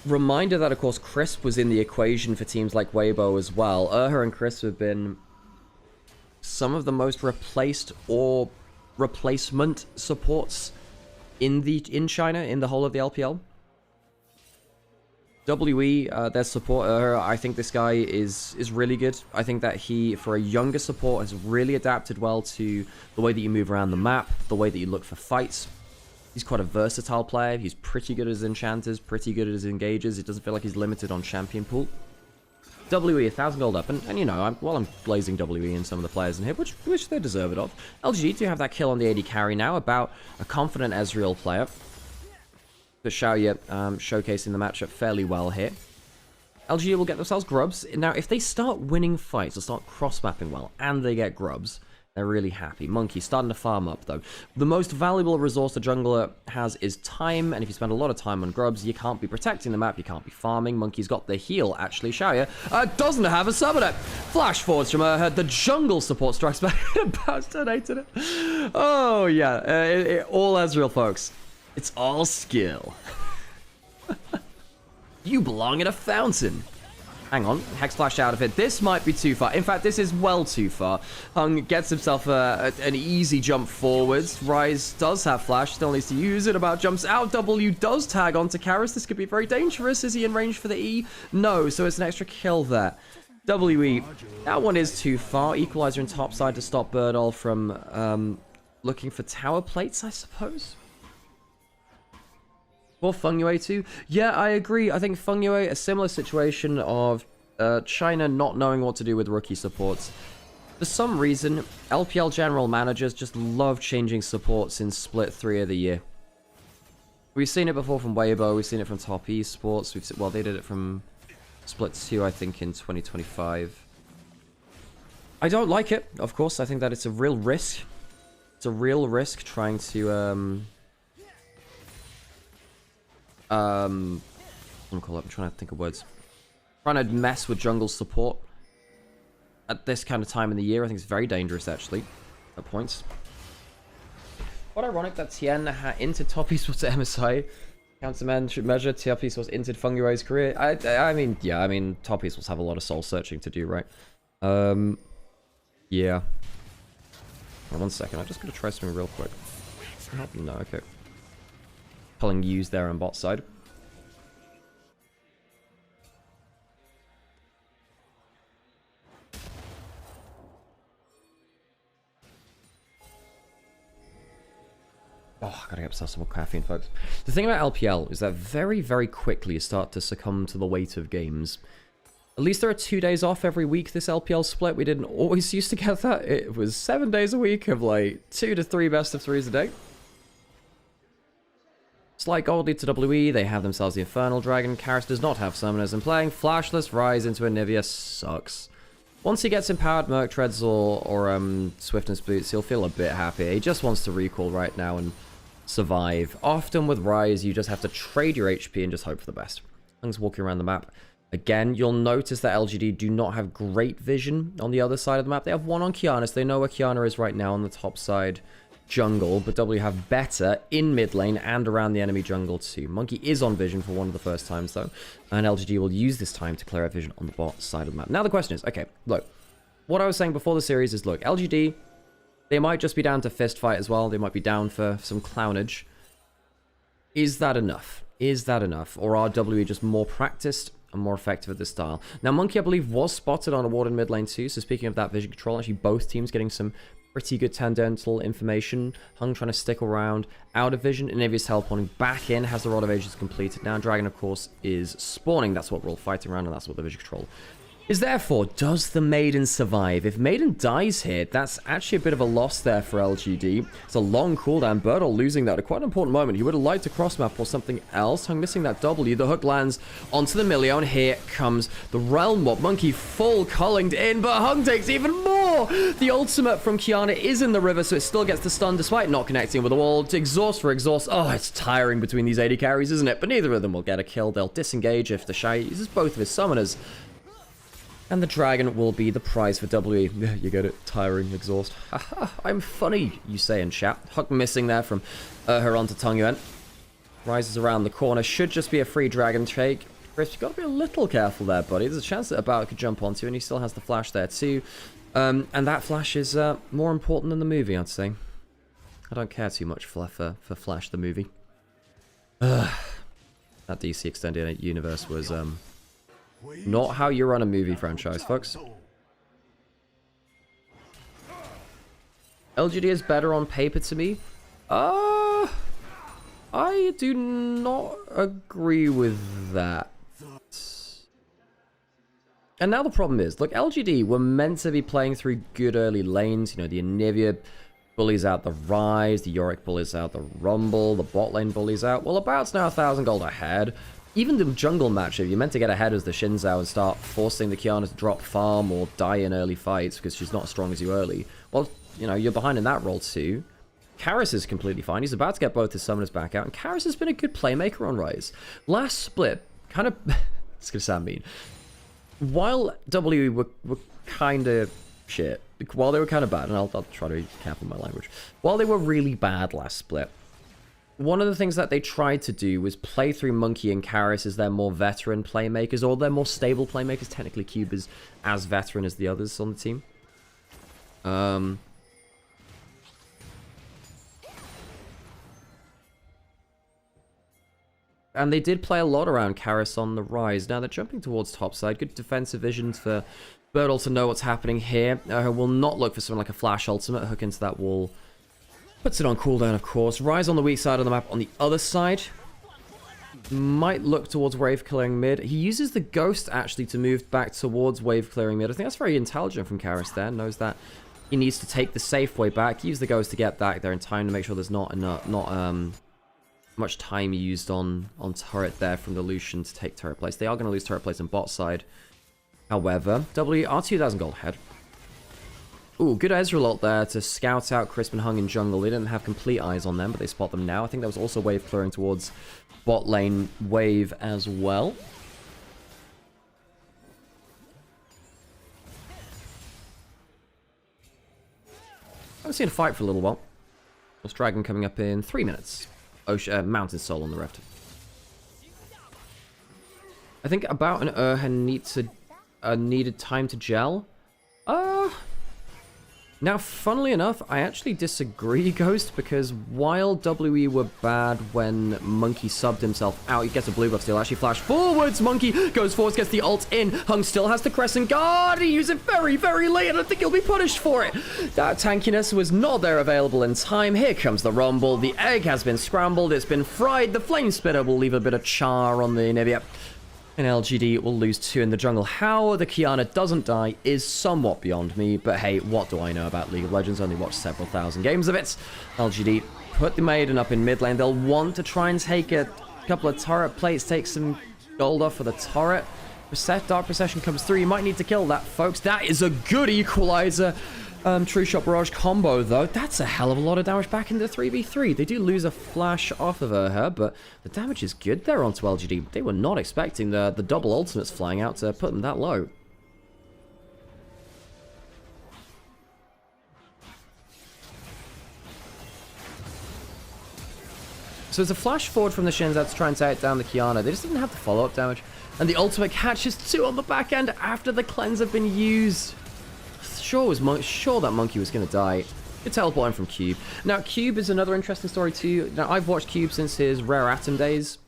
Reminder that, of course, Crisp was in the equation for teams like Weibo as well. And Crisp have been some of the most replaced or replacement supports in China, in the whole of the LPL. WE, their support, I think this guy is really good. I think that he, for a younger support, has really adapted well to the way that you move around the map, the way that you look for fights. He's quite a versatile player. He's pretty good at his enchanters, pretty good at his engages. It doesn't feel like he's limited on champion pool. WE, 1,000 gold up, and you know, while I'm blazing WE and some of the players in here, which they deserve it of. LGD do have that kill on the AD carry now, about a confident Ezreal player. But Xiaoye showcasing the matchup fairly well here. LGD will get themselves grubs. Now, if they start winning fights or start cross-mapping well, and they get grubs, they're really happy. Monkey starting to farm up, though. The most valuable resource the jungler has is time, and if you spend a lot of time on grubs, you can't be protecting the map, you can't be farming. Monkey's got the heal, actually. Xiaoye doesn't have a summoner. Flash forwards from the jungle support strikes back. About detonated it. Oh, yeah. All Ezreal, folks. It's all skill. You belong in a fountain. Hang on, Hex Flash out of it. This might be too far. In fact, this is well too far. Hung gets himself an easy jump forwards. Rise does have Flash, still needs to use it. About jumps out. W does tag onto Karis. This could be very dangerous. Is he in range for the E? No, so it's an extra kill there. WE, that one is too far. Equalizer in top side to stop Birdall from looking for tower plates, I suppose. Or Fengyue too? Yeah, I agree. I think Fengyue, a similar situation of China not knowing what to do with rookie supports. For some reason, LPL general managers just love changing supports in Split 3 of the year. We've seen it before from Weibo, we've seen it from Top Esports, well, they did it from Split 2, I think, in 2025. I don't like it, of course. I think that it's a real risk. It's a real risk trying to, I'm trying to think of words. Trying to mess with jungle support at this kind of time in the year, I think it's very dangerous, actually, at points. What ironic that Tien entered Top Esports at MSI. Countermeasure, Top Esports entered Fengyue's career. I mean, yeah, I mean, Top Esports have a lot of soul searching to do, right? Yeah. One second, I'm just going to try something real quick. No, okay. Pulling U's there on bot side. Oh, I gotta get myself some more caffeine, folks. The thing about LPL is that very, very quickly you start to succumb to the weight of games. At least there are 2 days off every week this LPL split. We didn't always used to get that. It was 7 days a week of like 2 to 3 best of 3s a day. Slight gold lead to WE, they have themselves the Infernal Dragon. Karis does not have summoners, and playing Flashless Rise into Anivia sucks. Once he gets empowered Merc Treads or Swiftness Boots, he'll feel a bit happier. He just wants to recall right now and survive. Often with Rise, you just have to trade your HP and just hope for the best. Things walking around the map. Again, you'll notice that LGD do not have great vision on the other side of the map. They have one on Kiana, so they know where Kiana is right now on the top side jungle, but W have better in mid lane and around the enemy jungle too. Monkey is on vision for one of the first times though, and LGD will use this time to clear out vision on the bot side of the map. Now the question is, okay, look, what I was saying before the series is, look, LGD, they might just be down to fist fight as well. They might be down for some clownage. Is that enough? Is that enough? Or are WE just more practiced and more effective at this style? Now, Monkey, I believe, was spotted on a ward in mid lane too, so speaking of that vision control, actually both teams getting some pretty good tangential information. Hung trying to stick around out of vision. Anivia's teleporting back in, has the Rod of Ages completed. Now Dragon, of course, is spawning. That's what we're all fighting around, and that's what the vision control is there for. Does the Maiden survive? If Maiden dies here, that's actually a bit of a loss there for LGD. It's a long cooldown. Birdall losing that at quite an important moment. He would have liked to cross map or something else. Hung missing that W. The hook lands onto the Million. Here comes the Realm Warp. Monkey full cullinged in, but Hung takes even more. The ultimate from Kiana is in the river, so it still gets the stun despite not connecting with the wall. Exhaust for exhaust. Oh, it's tiring between these AD carries, isn't it? But neither of them will get a kill. They'll disengage if TheShy uses both of his summoners. And the dragon will be the prize for WE. You get it. Tiring, exhaust. I'm funny, you say in chat. Huck missing there from her onto Tongyuan. Rises around the corner. Should just be a free dragon take. Chris, you've got to be a little careful there, buddy. There's a chance that About could jump onto, and he still has the flash there too. And that flash is more important than the movie, I'd say. I don't care too much for Flash, the movie. That DC Extended Universe was not how you run a movie franchise, folks. LGD is better on paper to me. I do not agree with that. And now the problem is, look, LGD were meant to be playing through good early lanes. You know, the Anivia bullies out the Rise, the Yorick bullies out the Rumble, the bot lane bullies out. Well, About's now 1,000 gold ahead. Even the jungle matchup, you're meant to get ahead as the Shinzao and start forcing the Qiyana to drop farm or die in early fights because she's not as strong as you early. Well, you know, you're behind in that role too. Karras is completely fine. He's about to get both his summoners back out, and Karras has been a good playmaker on Rise. Last split, kind of... it's going to sound mean. While W were kind of shit, while they were kind of bad, and I'll try to be careful with my language, while they were really bad last split, one of the things that they tried to do was play through Monkey and Karras as their more veteran playmakers, or their more stable playmakers. Technically, Cube is as veteran as the others on the team. And they did play a lot around Karras on the Rise. Now they're jumping towards topside. Good defensive vision for Birdle to know what's happening here. Will not look for something like a flash ultimate. Hook into that wall. Puts it on cooldown, of course. Rise on the weak side of the map. On the other side, might look towards wave clearing mid. He uses the ghost actually to move back towards wave clearing mid. I think that's very intelligent from Karras there. Knows that he needs to take the safe way back. Use the ghost to get back there in time to make sure there's not much time used on turret there from the Lucian to take turret place. They are going to lose turret place on bot side. However, W are 2,000 gold ahead. Ooh, good Ezreal ult there to scout out Crisp and Hung in jungle. They didn't have complete eyes on them, but they spot them now. I think that was also wave clearing towards bot lane wave as well. I haven't seen a fight for a little while. There's Dragon coming up in 3 minutes. Mountain Soul on the Rift. I think About and Urha needed time to gel. Now, funnily enough, I actually disagree, Ghost, because while WE were bad when Monkey subbed himself out, he gets a blue buff still. Actually, flash forwards. Monkey goes forwards, gets the ult in. Hung still has the Crescent Guard. He used it very, very late, and I think he'll be punished for it. That tankiness was not there available in time. Here comes the Rumble. The egg has been scrambled. It's been fried. The Flame Spitter will leave a bit of char on the Nivea. And LGD will lose 2 in the jungle. How the Qiyana doesn't die is somewhat beyond me, but hey, what do I know about League of Legends? Only watched several thousand games of it. LGD put the Maiden up in mid lane. They'll want to try and take a couple of turret plates, take some gold off for the turret. Dark Procession comes through. You might need to kill that, folks. That is a good equalizer. True Shot Barrage combo, though. That's a hell of a lot of damage back into 3v3. They do lose a flash off of her, but the damage is good there onto LGD. They were not expecting the double ultimates flying out to put them that low. So it's a flash forward from the Shinzao to try and take down the Qiyana. They just didn't have the follow-up damage. And the ultimate catches 2 on the back end after the cleanse have been used. Sure that Monkey was going to die. Good teleporting from Cube. Now, Cube is another interesting story too. Now, I've watched Cube since his Rare Atom days,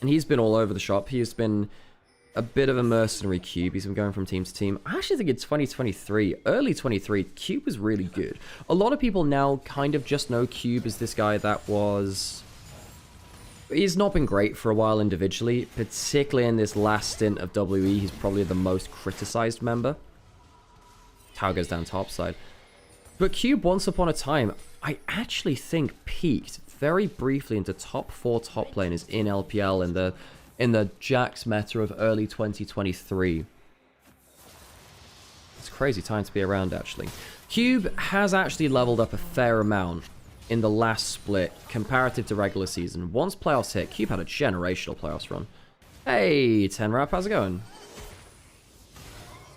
and he's been all over the shop. He has been a bit of a mercenary Cube. He's been going from team to team. I actually think in 2023, early 23, Cube was really good. A lot of people now kind of just know Cube as this guy that was... He's not been great for a while individually, particularly in this last stint of WE. He's probably the most criticized member. Tower goes down topside. But Cube, once upon a time, I actually think peaked very briefly into top 4 top laners in LPL in the Jax meta of early 2023. It's a crazy time to be around, actually. Cube has actually leveled up a fair amount in the last split comparative to regular season. Once playoffs hit, Cube had a generational playoffs run. Hey, Tenrap, how's it going?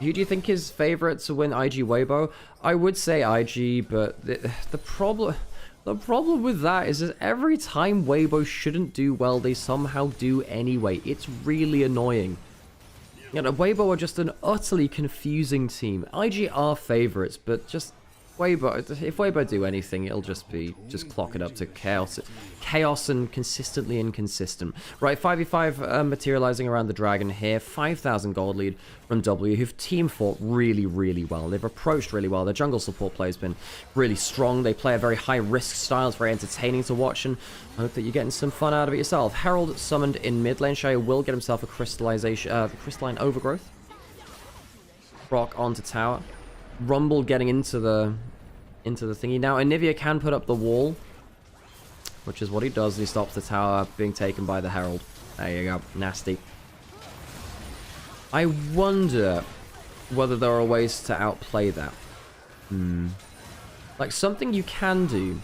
Who do you think is favorite to win IG Weibo? I would say IG, but the problem with that is that every time Weibo shouldn't do well, they somehow do anyway. It's really annoying. You know, Weibo are just an utterly confusing team. IG are favorites, but just Weibo, if Weibo do anything, it'll just be clock it up to chaos and consistently inconsistent. Right, 5v5 materializing around the dragon here. 5,000 gold lead from W, who've team fought really, really well. They've approached really well. Their jungle support play has been really strong. They play a very high risk style. It's very entertaining to watch, and I hope that you're getting some fun out of it yourself. Herald summoned in mid lane. TheShy will get himself a crystalline overgrowth. Rock onto tower. Rumble getting into the thingy. Now Anivia can put up the wall, which is what he does, and he stops the tower being taken by the Herald. There you go. Nasty. I wonder whether there are ways to outplay that. Like, something you can do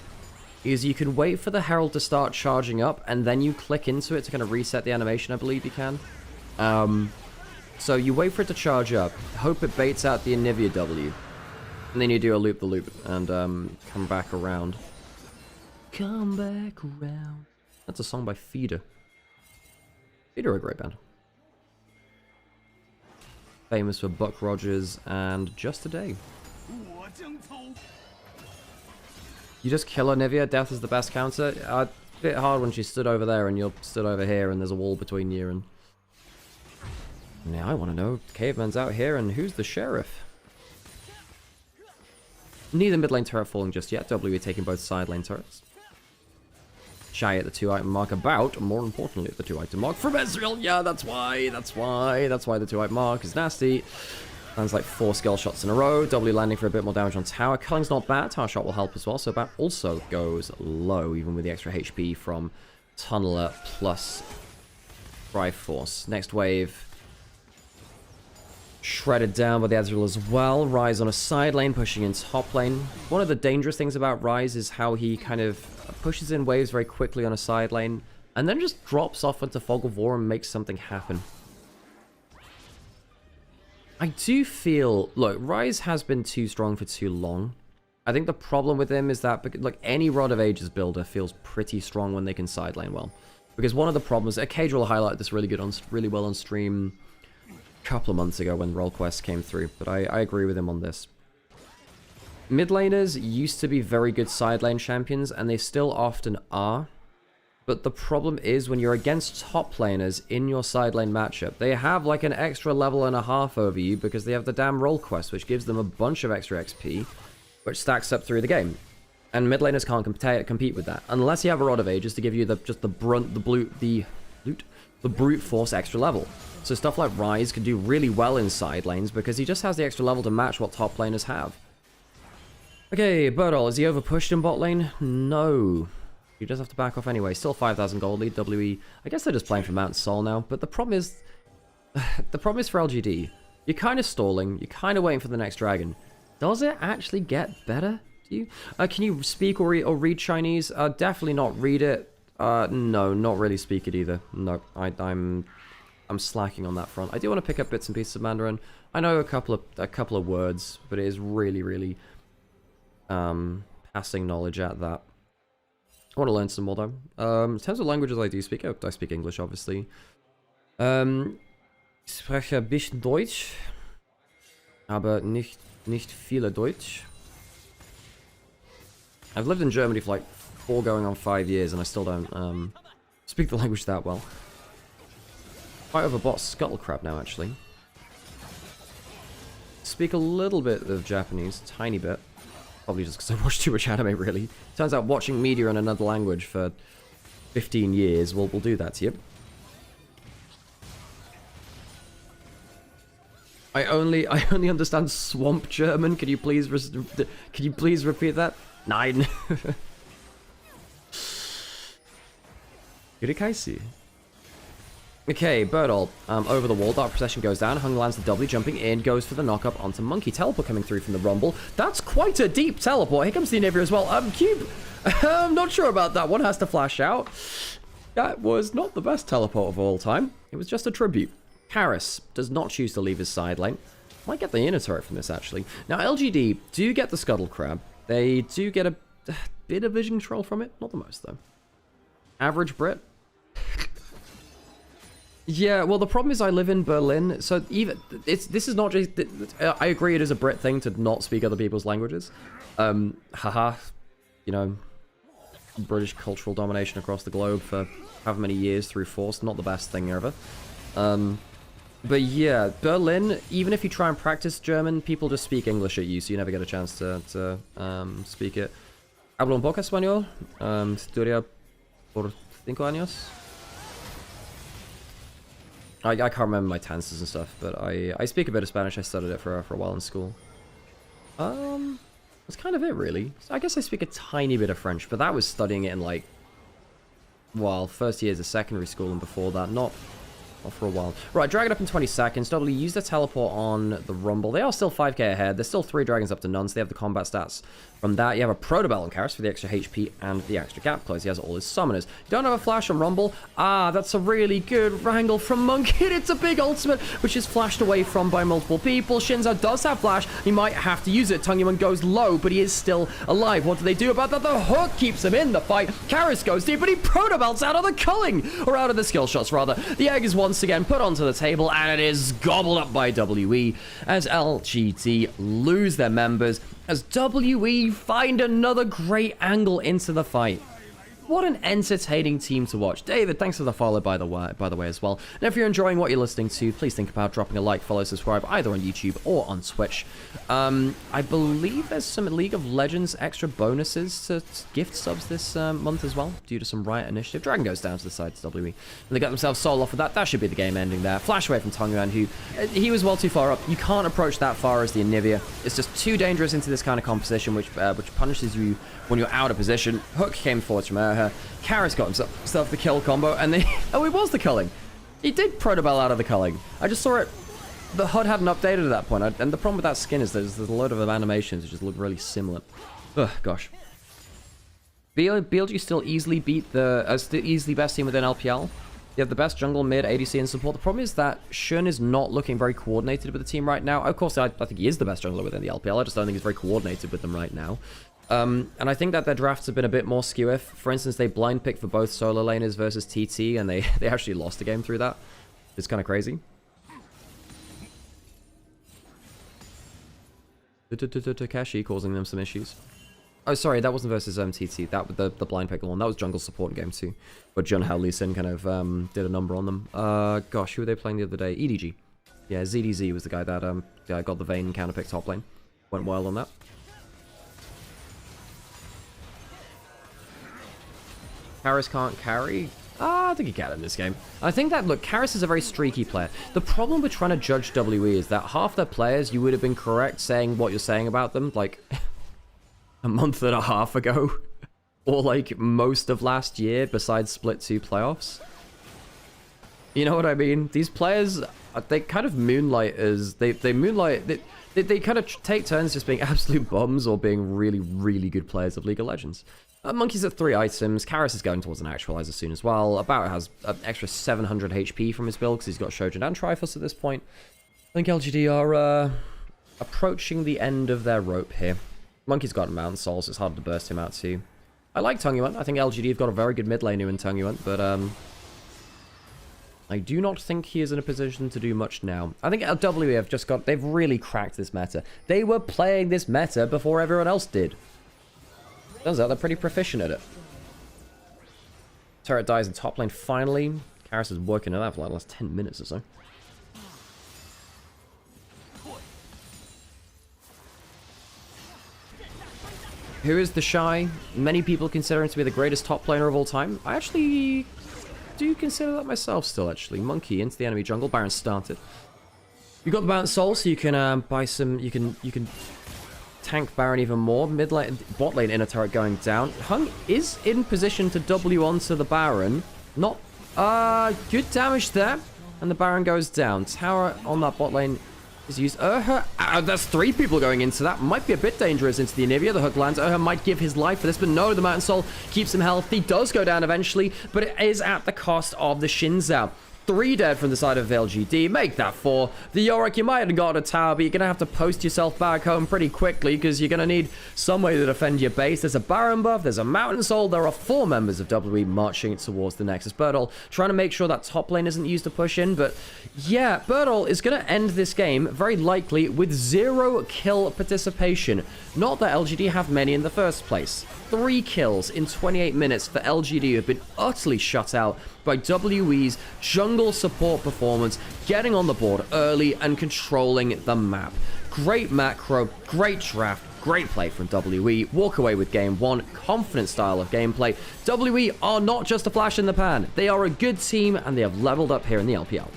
is you can wait for the Herald to start charging up, and then you click into it to kind of reset the animation, I believe you can. So you wait for it to charge up, hope it baits out the Anivia W, and then you do a loop-the-loop and come back around. Come back around. That's a song by Feeder. Feeder are a great band. Famous for Buck Rogers and Just a Day. You just kill Anivia, death is the best counter. A bit hard when she stood over there and you're stood over here and there's a wall between you and... Now I want to know, Caveman's out here and who's the sheriff? Neither mid lane turret falling just yet. W taking both side lane turrets. TheShy at the 2-item mark, about, more importantly, at the 2-item mark from Ezreal. Yeah, that's why the 2-item mark is nasty. Lands like 4 skill shots in a row. W landing for a bit more damage on tower. Culling's not bad. Tower shot will help as well. So that also goes low, even with the extra HP from Tunneler plus Triforce. Next wave. Shredded down by the Ezreal as well. Ryze on a side lane, pushing in top lane. One of the dangerous things about Ryze is how he kind of pushes in waves very quickly on a side lane, and then just drops off into Fog of War and makes something happen. I do feel... Look, Ryze has been too strong for too long. I think the problem with him is that, like, any Rod of Ages builder feels pretty strong when they can side lane well. Because one of the problems... Cage will highlight this really well on stream couple of months ago when Roll Quest came through, but I agree with him on this. Mid laners used to be very good side lane champions, and they still often are, but the problem is when you're against top laners in your side lane matchup, they have like an extra level and a half over you because they have the damn Roll Quest, which gives them a bunch of extra XP, which stacks up through the game. And mid laners can't compete with that, unless you have a Rod of Ages to give you the brute force extra level. So stuff like Ryze can do really well in side lanes because he just has the extra level to match what top laners have. Okay, Birdall, is he overpushed in bot lane? No. He does have to back off anyway. Still 5,000 gold lead, WE. I guess they're just playing for Mount Sol now, but the problem is... the problem is for LGD. You're kind of stalling, you're kind of waiting for the next dragon. Does it actually get better to you? Can you speak or read Chinese? Definitely not read it. No, not really speak it either. No, I'm slacking on that front. I do want to pick up bits and pieces of Mandarin. I know a couple of words, but it is really passing knowledge at that. I want to learn some more though. In terms of languages I do speak, I speak English obviously. Ich spreche ein bisschen Deutsch, aber nicht viele Deutsch. I've lived in Germany for like 4 going on 5 years, and I still don't speak the language that well. Fight over bot Scuttle Crab now, actually. Speak a little bit of Japanese, tiny bit. Probably just because I watch too much anime, really. Turns out watching media in another language for 15 years will do that to you. I only understand swamp German. Can you please repeat that? Nein. Irikaisi. Okay, Birdall, over the wall, Dark Procession goes down, Hunger lands the W, jumping in, goes for the knock-up onto Monkey. Teleport coming through from the Rumble. That's quite a deep teleport. Here comes the Anivia as well. Cube, I'm not sure about that one, has to flash out. That was not the best teleport of all time. It was just a tribute. Harris does not choose to leave his side lane. Might get the inner turret from this, actually. Now, LGD do get the Scuttle Crab. They do get a bit of vision control from it. Not the most, though. Average Brit. Yeah, well, the problem is I live in Berlin, so even this is not just... I agree it is a Brit thing to not speak other people's languages. Haha. You know, British cultural domination across the globe for however many years through force. Not the best thing ever. But yeah, Berlin, even if you try and practice German, people just speak English at you, so you never get a chance to speak it. Hablo un poco español. Estudia por 5 años. I can't remember my tenses and stuff, but I speak a bit of Spanish. I studied it for a while in school. That's kind of it, really. So I guess I speak a tiny bit of French, but that was studying it in, like, well, first years of secondary school, and before that, not for a while. Right, Dragon up in 20 seconds. W use the teleport on the Rumble. They are still 5k ahead. There's still 3 dragons up to none, so they have the combat stats. From that, you have a Protobell on Karis for the extra HP and the extra gap close. He has all his summoners. You don't have a flash on Rumble. Ah, that's a really good wrangle from Monkey. It's a big ultimate, which is flashed away from by multiple people. Shinzo does have flash. He might have to use it. Tungyuan goes low, but he is still alive. What do they do about that? The hook keeps him in the fight. Karis goes deep, but he Protobells out of the culling, or out of the skill shots, rather. The egg is once again put onto the table, and it is gobbled up by WE as LGD lose their members, as WE find another great angle into the fight. What an entertaining team to watch. David, thanks for the follow, by the way, as well. And if you're enjoying what you're listening to, please think about dropping a like, follow, subscribe, either on YouTube or on Twitch. I believe there's some League of Legends extra bonuses to gift subs this month as well, due to some Riot initiative. Dragon goes down to the side to WE. And they got themselves soul off of that. That should be the game ending there. Flash away from Tungyuan, who, he was well too far up. You can't approach that far as the Anivia. It's just too dangerous into this kind of composition, which punishes you when you're out of position. Hook came forward from her. Karis got himself the kill combo, and oh, it was the culling. He did Protobell out of the culling. I just saw it. The HUD hadn't updated at that point, and the problem with that skin is there's a load of animations that just look really similar. Ugh, gosh. BLG still easily beat easily best team within LPL. You have the best jungle, mid, ADC, and support. The problem is that Shun is not looking very coordinated with the team right now. Of course, I think he is the best jungler within the LPL. I just don't think he's very coordinated with them right now. And I think that their drafts have been a bit more skew. If, for instance, they blind picked for both solo laners versus TT, and they actually lost the game through that. It's kind of crazy. Takashi causing them some issues. Oh, sorry, that wasn't versus TT. That was the blind pick one. That was jungle support game too, but Jun Hao Lee Sin kind of did a number on them. Gosh, who were they playing the other day? EDG. Yeah, ZDZ was the guy that got the Vayne counter pick top lane. Went wild on that. Karis can't carry? I think he can in this game. I think that, look, Karis is a very streaky player. The problem with trying to judge WE is that half their players, you would have been correct saying what you're saying about them, like, a month and a half ago. Or, like, most of last year, besides Split 2 playoffs. You know what I mean? These players, they kind of moonlight as... They moonlight... They kind of take turns just being absolute bums or being really, really good players of League of Legends. Monkey's at 3 items. Karis is going towards an actualizer soon as well. About has an extra 700 HP from his build because he's got Shojin and Triforce at this point. I think LGD are approaching the end of their rope here. Monkey's got Mountain Souls. It's hard to burst him out too. I like Tungyuan. I think LGD have got a very good mid laner in Tungyuan, but I do not think he is in a position to do much now. I think LW have just got... They've really cracked this meta. They were playing this meta before everyone else did. Turns out they're pretty proficient at it. Turret dies in top lane finally. Karis is working on that for like the last 10 minutes or so. Who is TheShy? Many people consider him to be the greatest top laner of all time. I actually do consider that myself still, actually. Monkey into the enemy jungle. Baron started. You got the Mountain Soul, so you can buy some... You can tank Baron even more. Mid lane, bot lane inner turret going down. Hung is in position to W onto the Baron. Not good damage there, and the Baron goes down. Tower on that bot lane is used. That's 3 people going into that. Might be a bit dangerous into the Anivia. The hook lands. Might give his life for this, but no, the Mountain Soul keeps him healthy. Does go down eventually, but it is at the cost of the Shinzao. 3 dead from the side of LGD. Make that 4. The Yorick, you might have got a tower, but you're going to have to post yourself back home pretty quickly because you're going to need some way to defend your base. There's a Baron buff. There's a Mountain Soul. There are 4 members of WWE marching towards the Nexus. Birdle trying to make sure that top lane isn't used to push in. But yeah, Birdle is going to end this game very likely with 0 kill participation. Not that LGD have many in the first place. 3 kills in 28 minutes for LGD, who have been utterly shut out by WE's jungle support performance, getting on the board early and controlling the map. Great macro, great draft, great play from WE. Walk away with game 1, confident style of gameplay. WE are not just a flash in the pan. They are a good team, and they have leveled up here in the LPL.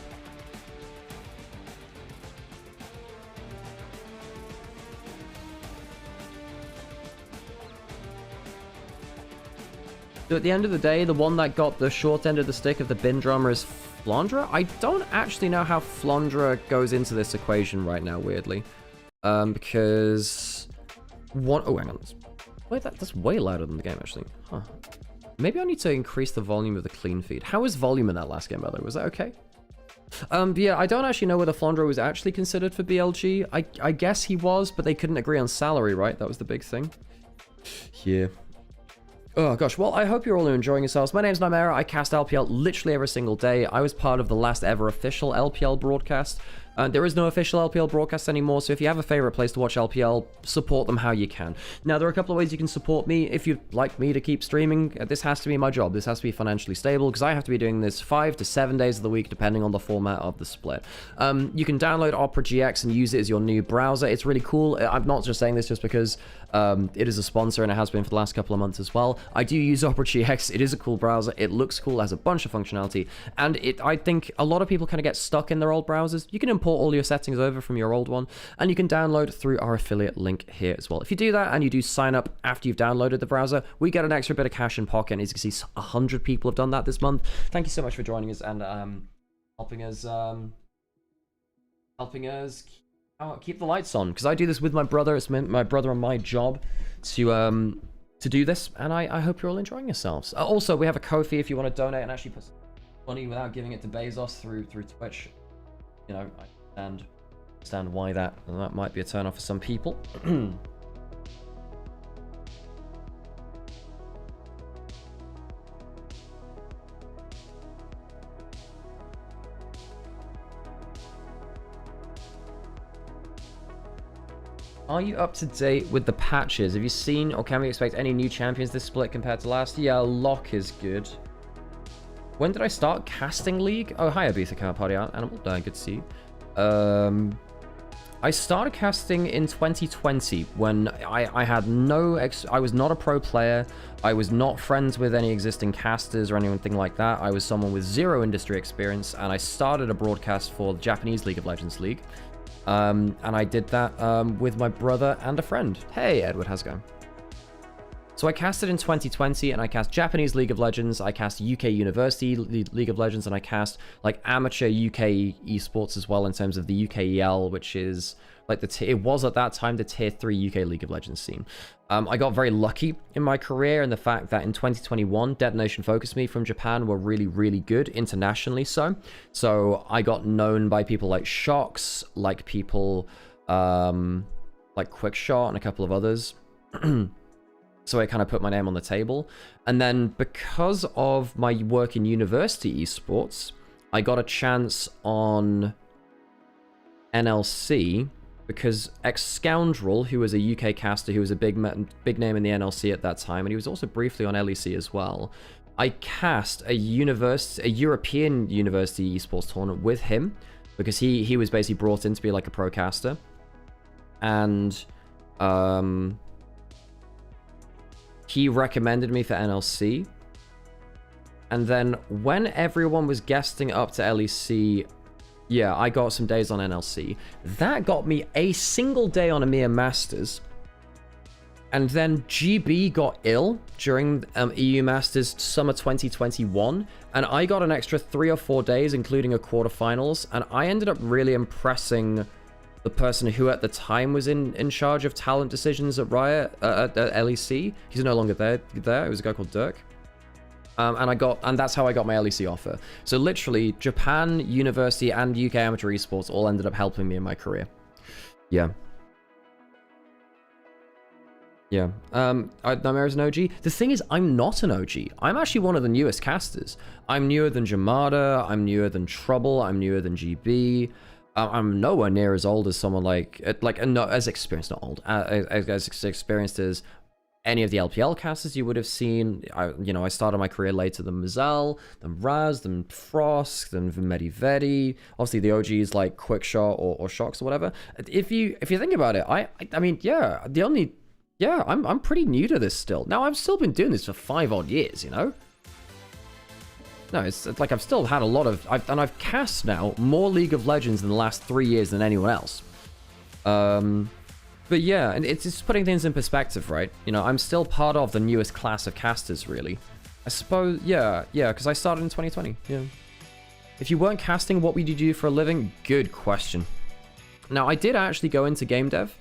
So at the end of the day, the one that got the short end of the stick of the bin drama is Flandra. I don't actually know how Flandra goes into this equation right now, weirdly. Because... Oh, hang on. Wait, that's way louder than the game, actually. Huh. Maybe I need to increase the volume of the clean feed. How was volume in that last game, by the way? Was that okay? But yeah, I don't actually know whether Flandra was actually considered for BLG. I guess he was, but they couldn't agree on salary, right? That was the big thing. Yeah. Oh gosh, well, I hope you're all enjoying yourselves. My name's Nymaera. I cast LPL literally every single day. I was part of the last ever official LPL broadcast. There is no official LPL broadcast anymore, so if you have a favorite place to watch LPL, support them how you can. Now, there are a couple of ways you can support me. If you'd like me to keep streaming, this has to be my job. This has to be financially stable, because I have to be doing this 5 to 7 days of the week, depending on the format of the split. You can download Opera GX and use it as your new browser. It's really cool. I'm not just saying this just because it is a sponsor, and it has been for the last couple of months as well. I do use Opera GX. It is a cool browser. It looks cool, has a bunch of functionality, and I think a lot of people kind of get stuck in their old browsers. You can import all your settings over from your old one, and you can download through our affiliate link here as well. If you do that and you do sign up after you've downloaded the browser, we get an extra bit of cash in pocket, and as you can see, 100 people have done that this month. Thank you so much for joining us and helping us keep the lights on, because I do this with my brother. It's my brother and my job to do this, and I hope you're all enjoying yourselves. Also, we have a Ko-fi if you want to donate and actually put money without giving it to Bezos through Twitch. You know, I understand why that might be a turn off for some people. Are you up to date with the patches? Have you seen or can we expect any new champions this split compared to last? Yeah, Locke is good. When did I start casting League? Oh, hi, Ibiza Car Party Animal. Good to see you. I started casting in 2020 when I had I was not a pro player. I was not friends with any existing casters or anything like that. I was someone with 0 industry experience, and I started a broadcast for the Japanese League of Legends League. And I did that with my brother and a friend. Hey, Edward, how's it going? So I casted in 2020, and I cast Japanese League of Legends, I cast UK University League of Legends, and I cast like amateur UK esports as well in terms of the UKEL, which is like it was at that time the tier 3 UK League of Legends scene. I got very lucky in my career in the fact that in 2021, Detonation Focus Me from Japan were really, really good internationally. So I got known by people like Shox, like people like Quickshot and a couple of others. So I kind of put my name on the table. And then because of my work in university esports, I got a chance on NLC because Ex-Scoundrel, who was a UK caster, who was a big name in the NLC at that time, and he was also briefly on LEC as well. I cast a European university esports tournament with him because he was basically brought in to be like a pro caster. And he recommended me for NLC. And then when everyone was guesting up to LEC, yeah, I got some days on NLC. That got me a single day on EMEA Masters. And then GB got ill during EU Masters Summer 2021. And I got an extra 3 or 4 days, including a quarterfinals. And I ended up really impressing the person who at the time was in charge of talent decisions at Riot, at LEC. He's no longer there. It was a guy called Dirk. And that's how I got my LEC offer. So literally, Japan, university, and UK amateur esports all ended up helping me in my career. Yeah. Yeah. Nymaera's an OG. The thing is, I'm not an OG. I'm actually one of the newest casters. I'm newer than Jamada. I'm newer than Trouble. I'm newer than GB. I'm nowhere near as old as someone like not as experienced, not old, as experienced as any of the LPL casters you would have seen. I started my career later than Mazel, then Raz, then Frost, then Medivedi. Obviously, the OGs like Quickshot or Shocks or whatever. If you think about it, I mean, yeah, I'm pretty new to this still. Now, I've still been doing this for 5 odd years, you know? No, it's like I've still had a lot of... I've cast now more League of Legends in the last 3 years than anyone else. But yeah, and it's just putting things in perspective, right? You know, I'm still part of the newest class of casters, really. I suppose, yeah, because I started in 2020, yeah. If you weren't casting, what would you do for a living? Good question. Now, I did actually go into game dev.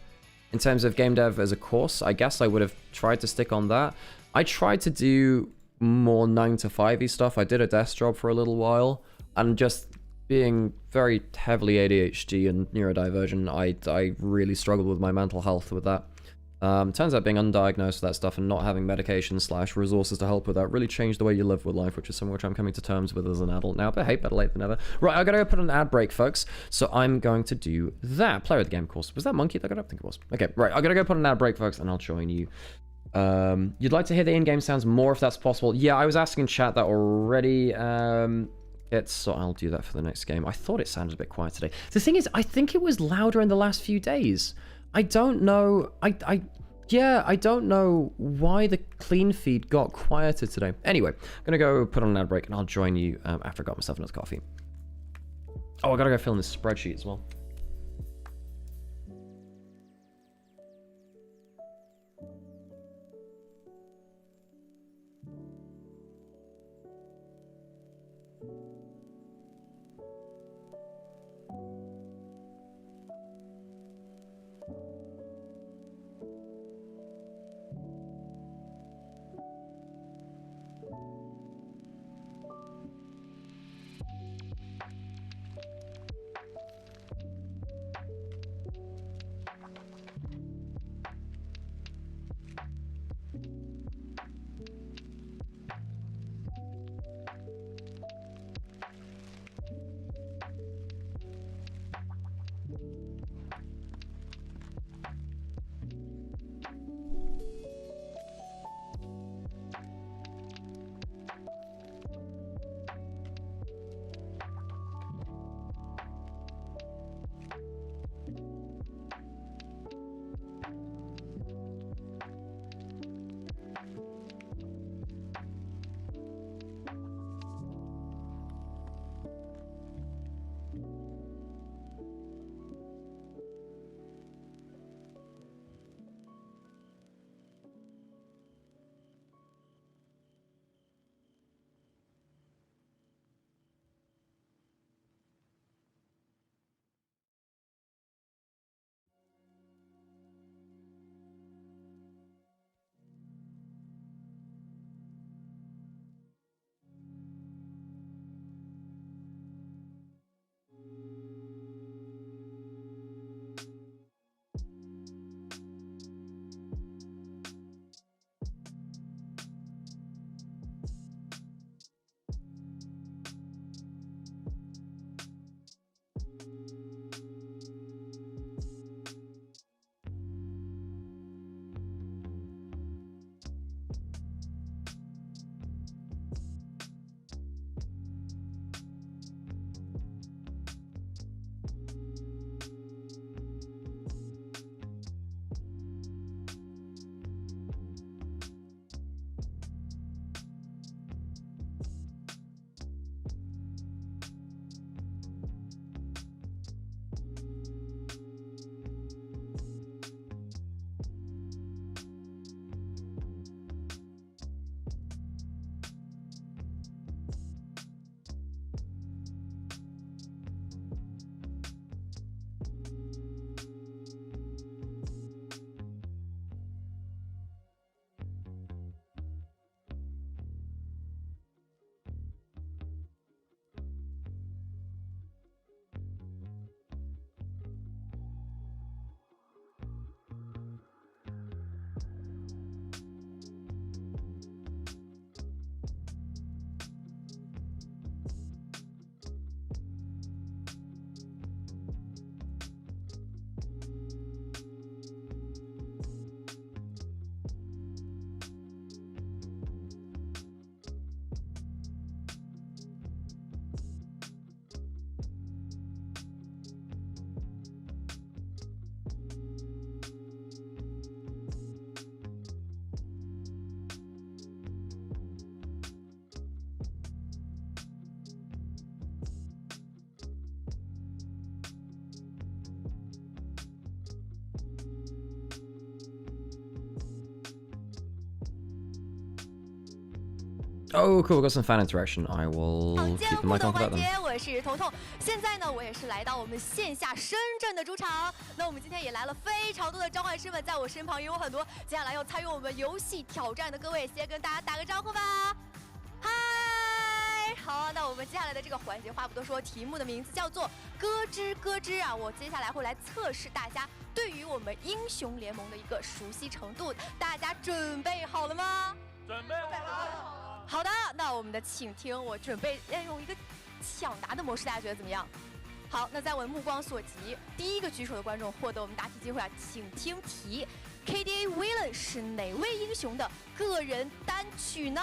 In terms of game dev as a course, I guess I would have tried to stick on that. I tried to do more 9 to 5-y stuff. I did a desk job for a little while, and just being very heavily ADHD and neurodivergent, I really struggled with my mental health with that. Turns out being undiagnosed with that stuff and not having medication / resources to help with that really changed the way you live with life, which is something which I'm coming to terms with as an adult now, but hey, better late than never. Right, I gotta go put an ad break, folks, so I'm going to do that. Player of the game, of course. Was that Monkey that got up? I think it was. Okay, right, I gotta go put an ad break, folks, and I'll join you. You'd like to hear the in-game sounds more if that's possible? Yeah, I was asking in chat that already. So I'll do that for the next game. I thought it sounded a bit quiet today. The thing is, I think it was louder in the last few days. I don't know. I don't know why the clean feed got quieter today. Anyway, I'm gonna go put on an ad break and I'll join you after I got myself another coffee. Oh, I gotta go fill in this spreadsheet as well. Oh, cool. We got some fan interaction. I will 好， keep 节 the 目 mic 的 on for 环 that then. 节，我是彤彤。现在呢，我也是来到我们线下深圳的主场。那我们今天也来了非常多的召唤师们，在我身旁也有很多接下来要参与我们游戏挑战的各位，先跟大家打个招呼吧。嗨，好，那我们接下来的这个环节话不多说，题目的名字叫做咯吱咯吱啊。我接下来会来测试大家对于我们英雄联盟的一个熟悉程度，大家准备好了吗？准备好了。 好的，那我们的请听，我准备用一个抢答的模式，大家觉得怎么样？好，那在我的目光所及，第一个举手的观众获得我们答题机会啊，请听题 ：KDA Villain 是哪位英雄的个人单曲呢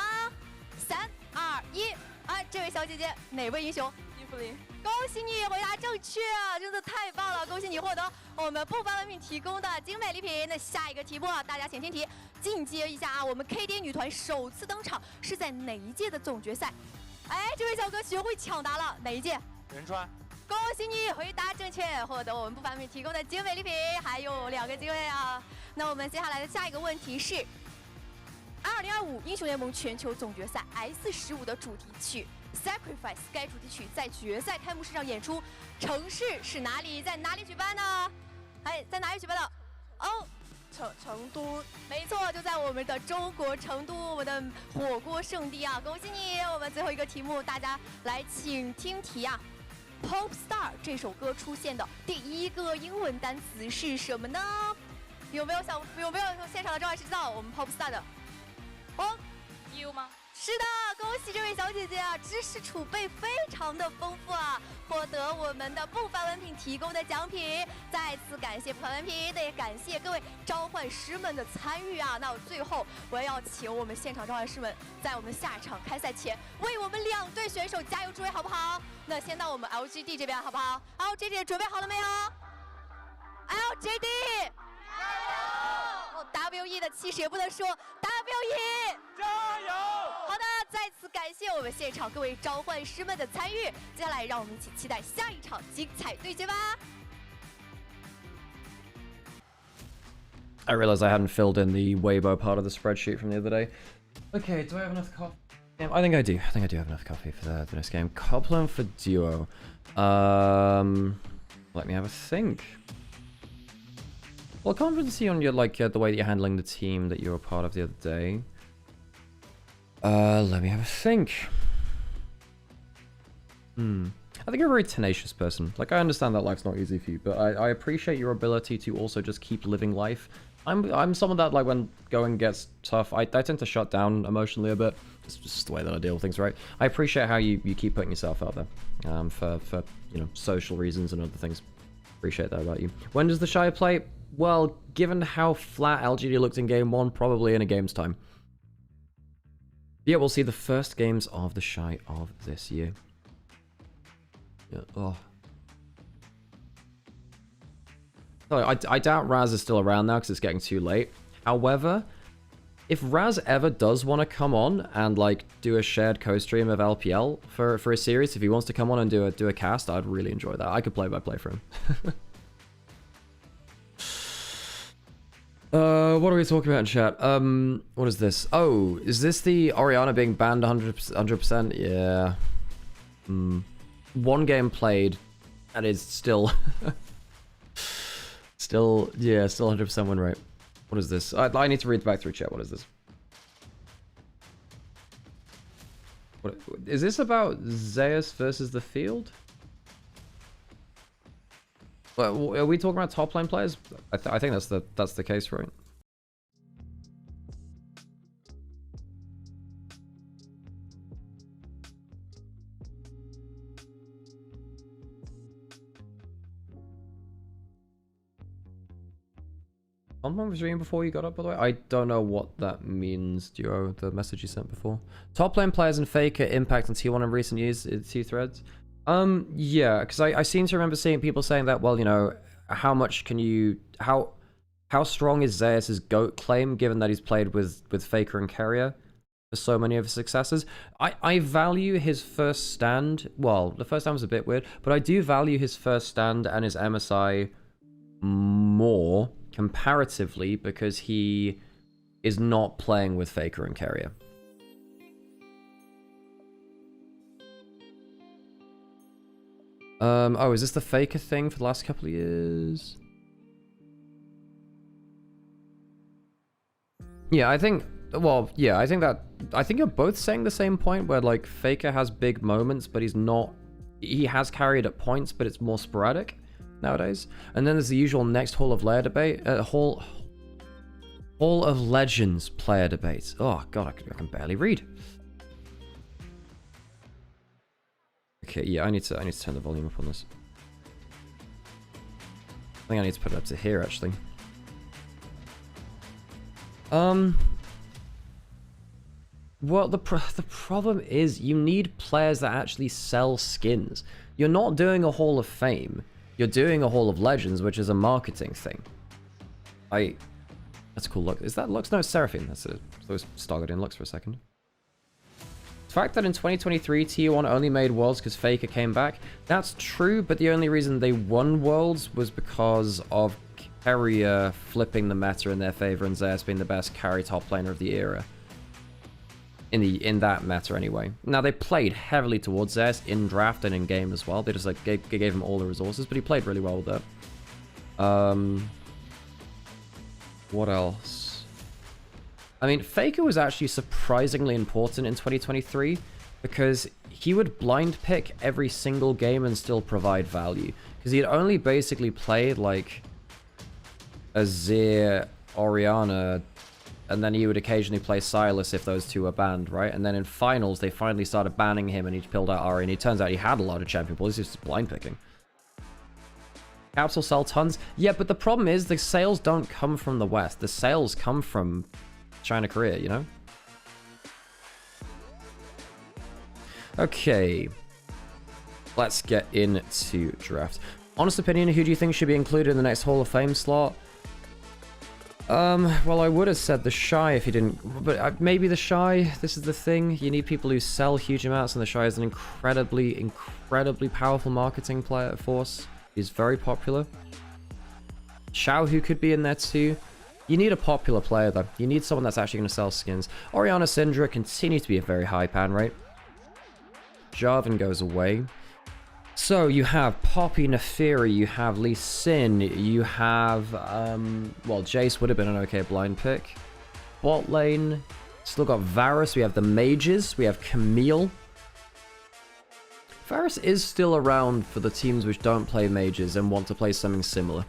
？3、2、1，啊，这位小姐姐，哪位英雄？伊芙琳。恭喜你回答正确啊，真的太棒了！恭喜你获得我们不凡文明提供的精美礼品。那下一个题目啊，大家请听题，进阶一下啊，我们 KDA 女团首次登场是在哪一届的总决赛？哎，这位小哥学会抢答了，哪一届？仁川。恭喜你回答正确，获得我们不凡文明提供的精美礼品，还有2个机会啊。那我们接下来的下一个问题是，2025英雄联盟全球总决赛 S15的主题曲。 Sacrifice 该主题曲在决赛开幕式上演出，城市是哪里？在哪里举办呢？哎，在哪里举办的？哦，成都，没错，就在我们的中国成都，我们的火锅圣地啊！恭喜你！我们最后一个题目，大家来请听题啊。Pop Star 这首歌出现的第一个英文单词是什么呢？有没有现场的召唤师知道我们 Pop Star 的？哦 ，U 吗？ 是的，恭喜这位小姐姐啊，知识储备非常的丰富啊，获得我们的不凡文凭提供的奖品。再次感谢不凡文凭，也感谢各位召唤师们的参与啊。那最后我也要请我们现场召唤师们，在我们下场开赛前，为我们2队选手加油助威，好不好？那先到我们 LGD 这边，好不好 ？LGD 准备好了没有 ？LGD。 WE 的气势也不能说 WE 加油！好的，再次感谢我们现场各位召唤师们的参与。接下来，让我们一起期待下一场精彩对决吧。 I realized I hadn't filled in the Weibo part of the spreadsheet from the other day. Okay, do I have enough coffee? I think I do. I think I do have enough coffee for the next game. Coupling for duo. Let me have a think. Well, competency on your the way that you're handling the team that you were part of the other day. Let me have a think. I think you're a very tenacious person. Like, I understand that life's not easy for you, but I appreciate your ability to also just keep living life. I'm someone that, like, when going gets tough, I tend to shut down emotionally a bit. It's just the way that I deal with things, right? I appreciate how you keep putting yourself out there, for you know, social reasons and other things. Appreciate that about you. When does TheShy play? Well, given how flat LGD looked in Game 1, probably in a game's time. Yeah, we'll see the first games of TheShy of this year. Yeah, oh. I doubt Raz is still around now because it's getting too late. However, if Raz ever does want to come on and, like, do a shared co-stream of LPL for a series, if he wants to come on and do a cast, I'd really enjoy that. I could play-by-play for him. What are we talking about in chat? What is this? Oh, is this the Orianna being banned 100%? Yeah. One game played, and it's still... still 100% win rate. What is this? I need to read back through chat. What is this? What, is this about Zeus versus the field? Well, are we talking about top lane players? I think that's the case, right? Someone was reading before you got up, by the way. I don't know what that means, Duo, the message you sent before. Top lane players and Faker impact on T1 in recent years, T threads. Yeah, because I seem to remember seeing people saying that, well, you know, how much can you... How strong is Zeus's GOAT claim, given that he's played with Faker and Carrier for so many of his successes? I value his first stand... Well, the first stand was a bit weird, but I do value his first stand and his MSI more comparatively because he is not playing with Faker and Carrier. Oh, is this the Faker thing for the last couple of years? Yeah, I think... Well, yeah, I think you're both saying the same point, where, like, Faker has big moments, but he's not... He has carried at points, but it's more sporadic nowadays. And then there's the usual next Hall of Lair debate. Hall of Legends player debate. Oh, God, I can barely read. Okay, yeah, I need to turn the volume up on this. I think I need to put it up to here, actually. Well, the problem is you need players that actually sell skins. You're not doing a Hall of Fame. You're doing a Hall of Legends, which is a marketing thing. That's a cool look. Is that Lux? No, it's Seraphine. That's it. So it's Starguardian Lux for a second. The fact that in 2023 T1 only made Worlds because Faker came back, that's true, but the only reason they won Worlds was because of Carrier flipping the meta in their favor and Zeus being the best carry top laner of the era. In that meta anyway. Now they played heavily towards Zeus in draft and in game as well. They just like gave him all the resources, but he played really well with that. What else? I mean, Faker was actually surprisingly important in 2023 because he would blind pick every single game and still provide value. Because he'd only basically played like Azir, Orianna, and then he would occasionally play Sylas if those two were banned, right? And then in finals, they finally started banning him and he pilled out Ari, and it turns out he had a lot of champion pulls, he's just blind picking. Caps will sell tons. Yeah, but the problem is the sales don't come from the West. The sales come from China, Korea, you know? Okay. Let's get into draft. Honest opinion, who do you think should be included in the next Hall of Fame slot? Well, I would have said TheShy if he didn't, but maybe TheShy. This is the thing. You need people who sell huge amounts, and TheShy is an incredibly powerful marketing force. He's very popular. Xiao, who could be in there too. You need a popular player, though. You need someone that's actually going to sell skins. Orianna Syndra continues to be a very high pan rate. Jarvan goes away. So, you have Poppy, Neferi, you have Lee Sin, you have, well, Jace would have been an okay blind pick. Bot lane, still got Varus, we have the mages, we have Camille. Varus is still around for the teams which don't play mages and want to play something similar.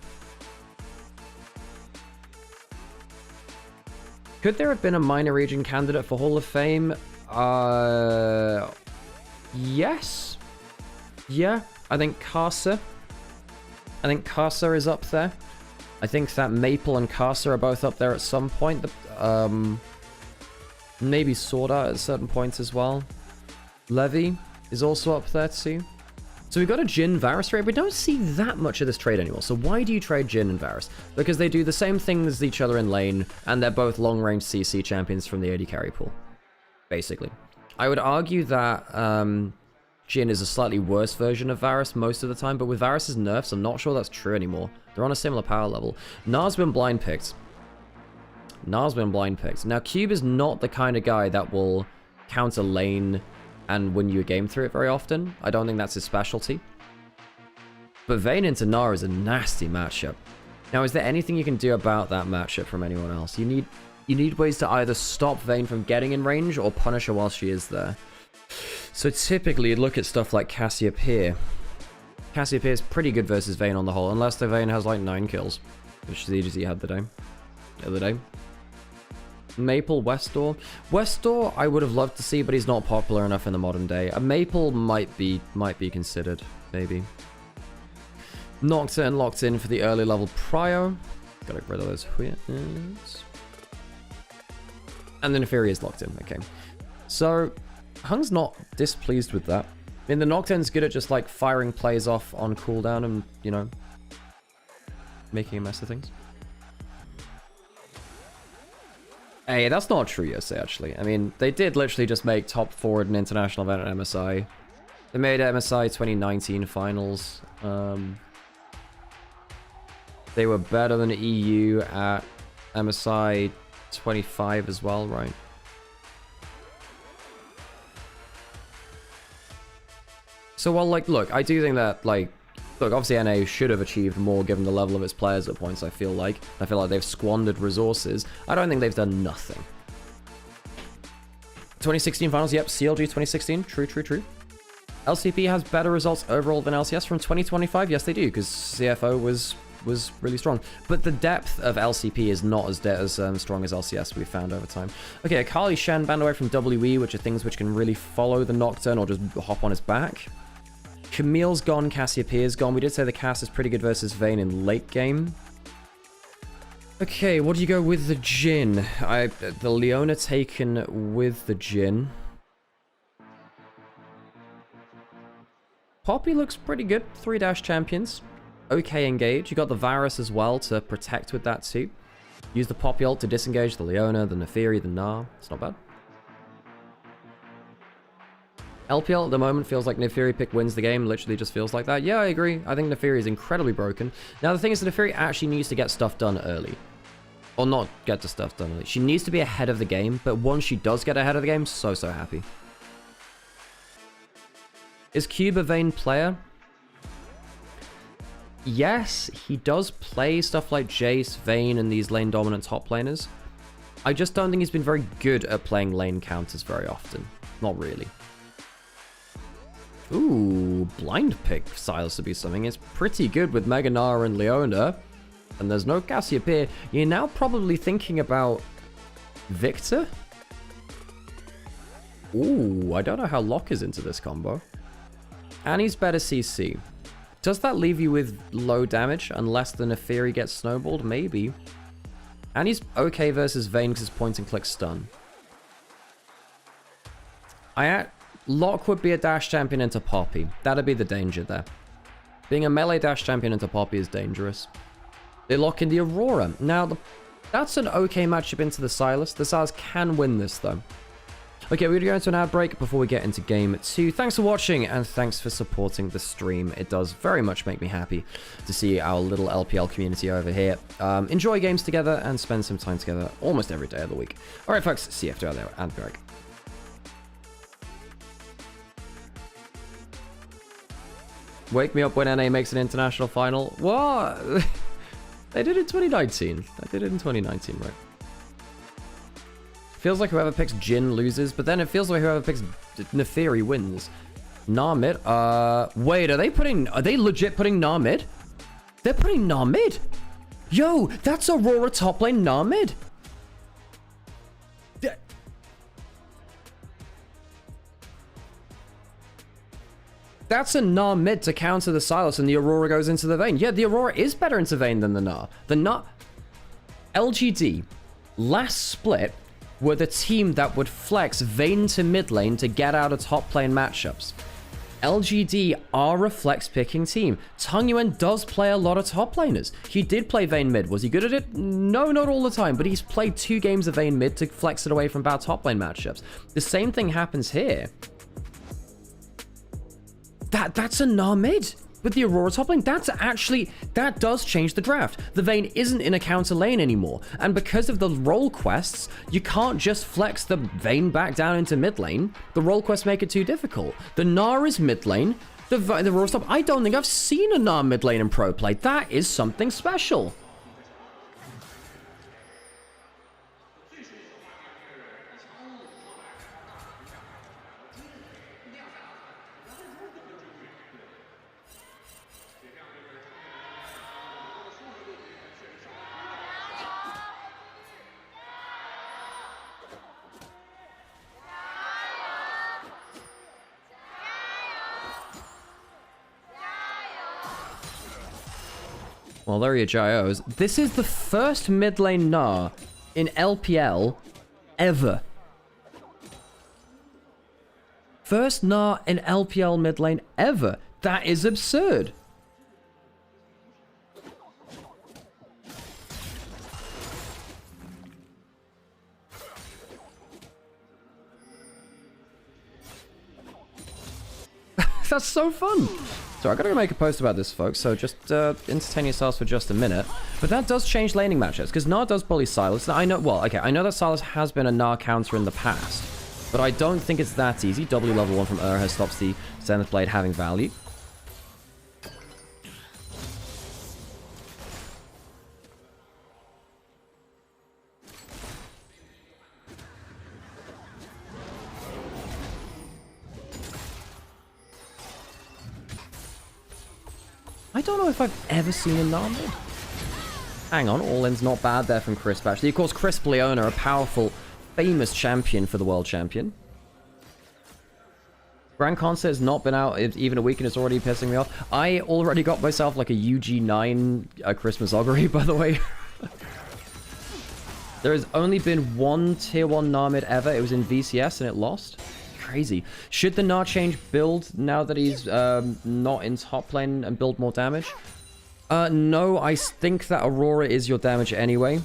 Could there have been a minor region candidate for Hall of Fame? Yes. Yeah, I think Karsa. I think Karsa is up there. I think that Maple and Karsa are both up there at some point. Maybe Sword Art at certain points as well. Levy is also up there too. So we've got a Jhin Varus trade. We don't see that much of this trade anymore. So why do you trade Jhin and Varus? Because they do the same thing as each other in lane, and they're both long-range CC champions from the AD carry pool. Basically. I would argue that Jhin is a slightly worse version of Varus most of the time, but with Varus's nerfs, I'm not sure that's true anymore. They're on a similar power level. Nar's been blind picked. Now, Cube is not the kind of guy that will counter lane and win you a game through it very often. I don't think that's his specialty. But Vayne into Gnar is a nasty matchup. Now, is there anything you can do about that matchup from anyone else? You need ways to either stop Vayne from getting in range or punish her while she is there. So typically, you'd look at stuff like Cassiopeia. Cassiopeia is pretty good versus Vayne on the whole, unless the Vayne has like 9 kills, which is the EGC had the other day. Maple, Westdoor. Westdoor, I would have loved to see, but he's not popular enough in the modern day. A Maple might be considered, maybe. Nocturne locked in for the early level prio. Gotta get rid of those hoods. And then Neferi is locked in, okay. So, Hung's not displeased with that. I mean, the Nocturne's good at just, like, firing plays off on cooldown and, you know, making a mess of things. Hey, that's not true, Yosei, actually. I mean, they did literally just make top 4 at an international event at MSI. They made MSI 2019 finals. They were better than EU at MSI 25 as well, right? So, well, like, look, I do think that, like, look, obviously NA should have achieved more given the level of its players at points, I feel like. I feel like they've squandered resources. I don't think they've done nothing. 2016 finals, yep, CLG 2016, true, true, true. LCP has better results overall than LCS from 2025, yes they do, because CFO was really strong. But the depth of LCP is not as strong as LCS we've found over time. Okay, Akali Shen banned away from WE, which are things which can really follow the Nocturne or just hop on his back. Camille's gone, Cassiopeia's gone. We did say the Cass is pretty good versus Vayne in late game. Okay, what do you go with the Jhin? The Leona taken with the Jhin. Poppy looks pretty good. 3-dash champions. Okay engage. You got the Varus as well to protect with that too. Use the Poppy ult to disengage the Leona, the Neferi, the Gnar. It's not bad. LPL at the moment feels like Neferi pick wins the game. Literally just feels like that. Yeah, I agree. I think Neferi is incredibly broken. Now the thing is that Neferi actually needs to get stuff done early. Or not get the stuff done early. She needs to be ahead of the game, but once she does get ahead of the game, so happy. Is Cube a Vayne player? Yes, he does play stuff like Jace, Vayne, and these lane dominant top laners. I just don't think he's been very good at playing lane counters very often. Not really. Ooh, blind pick Silas to be something. It's pretty good with Mega Gnar and Leona. And there's no Cassiopeia. You're now probably thinking about Victor? Ooh, I don't know how Locke is into this combo. And he's better CC. Does that leave you with low damage unless the Neferi gets snowballed? Maybe. And he's okay versus Vayne because it's point and click stun. Locke would be a dash champion into Poppy. That'd be the danger there. Being a melee dash champion into Poppy is dangerous. They lock in the Aurora. Now, that's an okay matchup into the Sylas. The Sylas can win this, though. Okay, we're going to go into an ad break before we get into game 2. Thanks for watching, and thanks for supporting the stream. It does very much make me happy to see our little LPL community over here enjoy games together and spend some time together almost every day of the week. All right, folks, see you after our ad break. Wake me up when NA makes an international final. What? They did it in 2019. I did it in 2019, right? Feels like whoever picks Jhin loses, but then it feels like whoever picks Neferi wins. Gnar mid? Wait, are they legit putting Gnar mid? They're putting Gnar mid? Yo, that's Aurora top lane Gnar mid. That's a Gnar mid to counter the Sylas and the Aurora goes into the Vayne. Yeah, the Aurora is better into Vayne than the Gnar. The Gnar... LGD, last split, were the team that would flex Vayne to mid lane to get out of top lane matchups. LGD are a flex picking team. Tung Yuan does play a lot of top laners. He did play Vayne mid. Was he good at it? No, not all the time, but he's played 2 games of Vayne mid to flex it away from bad top lane matchups. The same thing happens here. That's a Gnar mid with the Aurora top lane. That does change the draft. The Vayne isn't in a counter lane anymore. And because of the role quests, you can't just flex the Vayne back down into mid lane. The role quests make it too difficult. The Gnar is mid lane. The Aurora top. I don't think I've seen a Gnar mid lane in pro play. That is something special. Well, there are your Gyos. This is the first mid lane Gnar in LPL ever. First Gnar in LPL mid lane ever. That is absurd. That's so fun. So I gotta go make a post about this, folks, so just entertain yourselves for just a minute. But that does change laning matchups, because Gnar does bully Sylas. Now, I know, well, okay, I know that Sylas has been a Gnar counter in the past. but I don't think it's that easy. W level 1 from Urha stops the Zenith Blade having value. I don't know if I've ever seen a Narmid. Hang on, all-in's not bad there from Crisp, actually. Of course, Crisp Leona, a powerful, famous champion for the world champion. Grand Concert has not been out even a week and it's already pissing me off. I already got myself like a UG9 Christmas augury, by the way. There has only been one tier 1 Narmid ever. It was in VCS and it lost. Crazy. Should the Gnar change build now that he's not in top lane and build more damage? No, I think that Aurora is your damage anyway.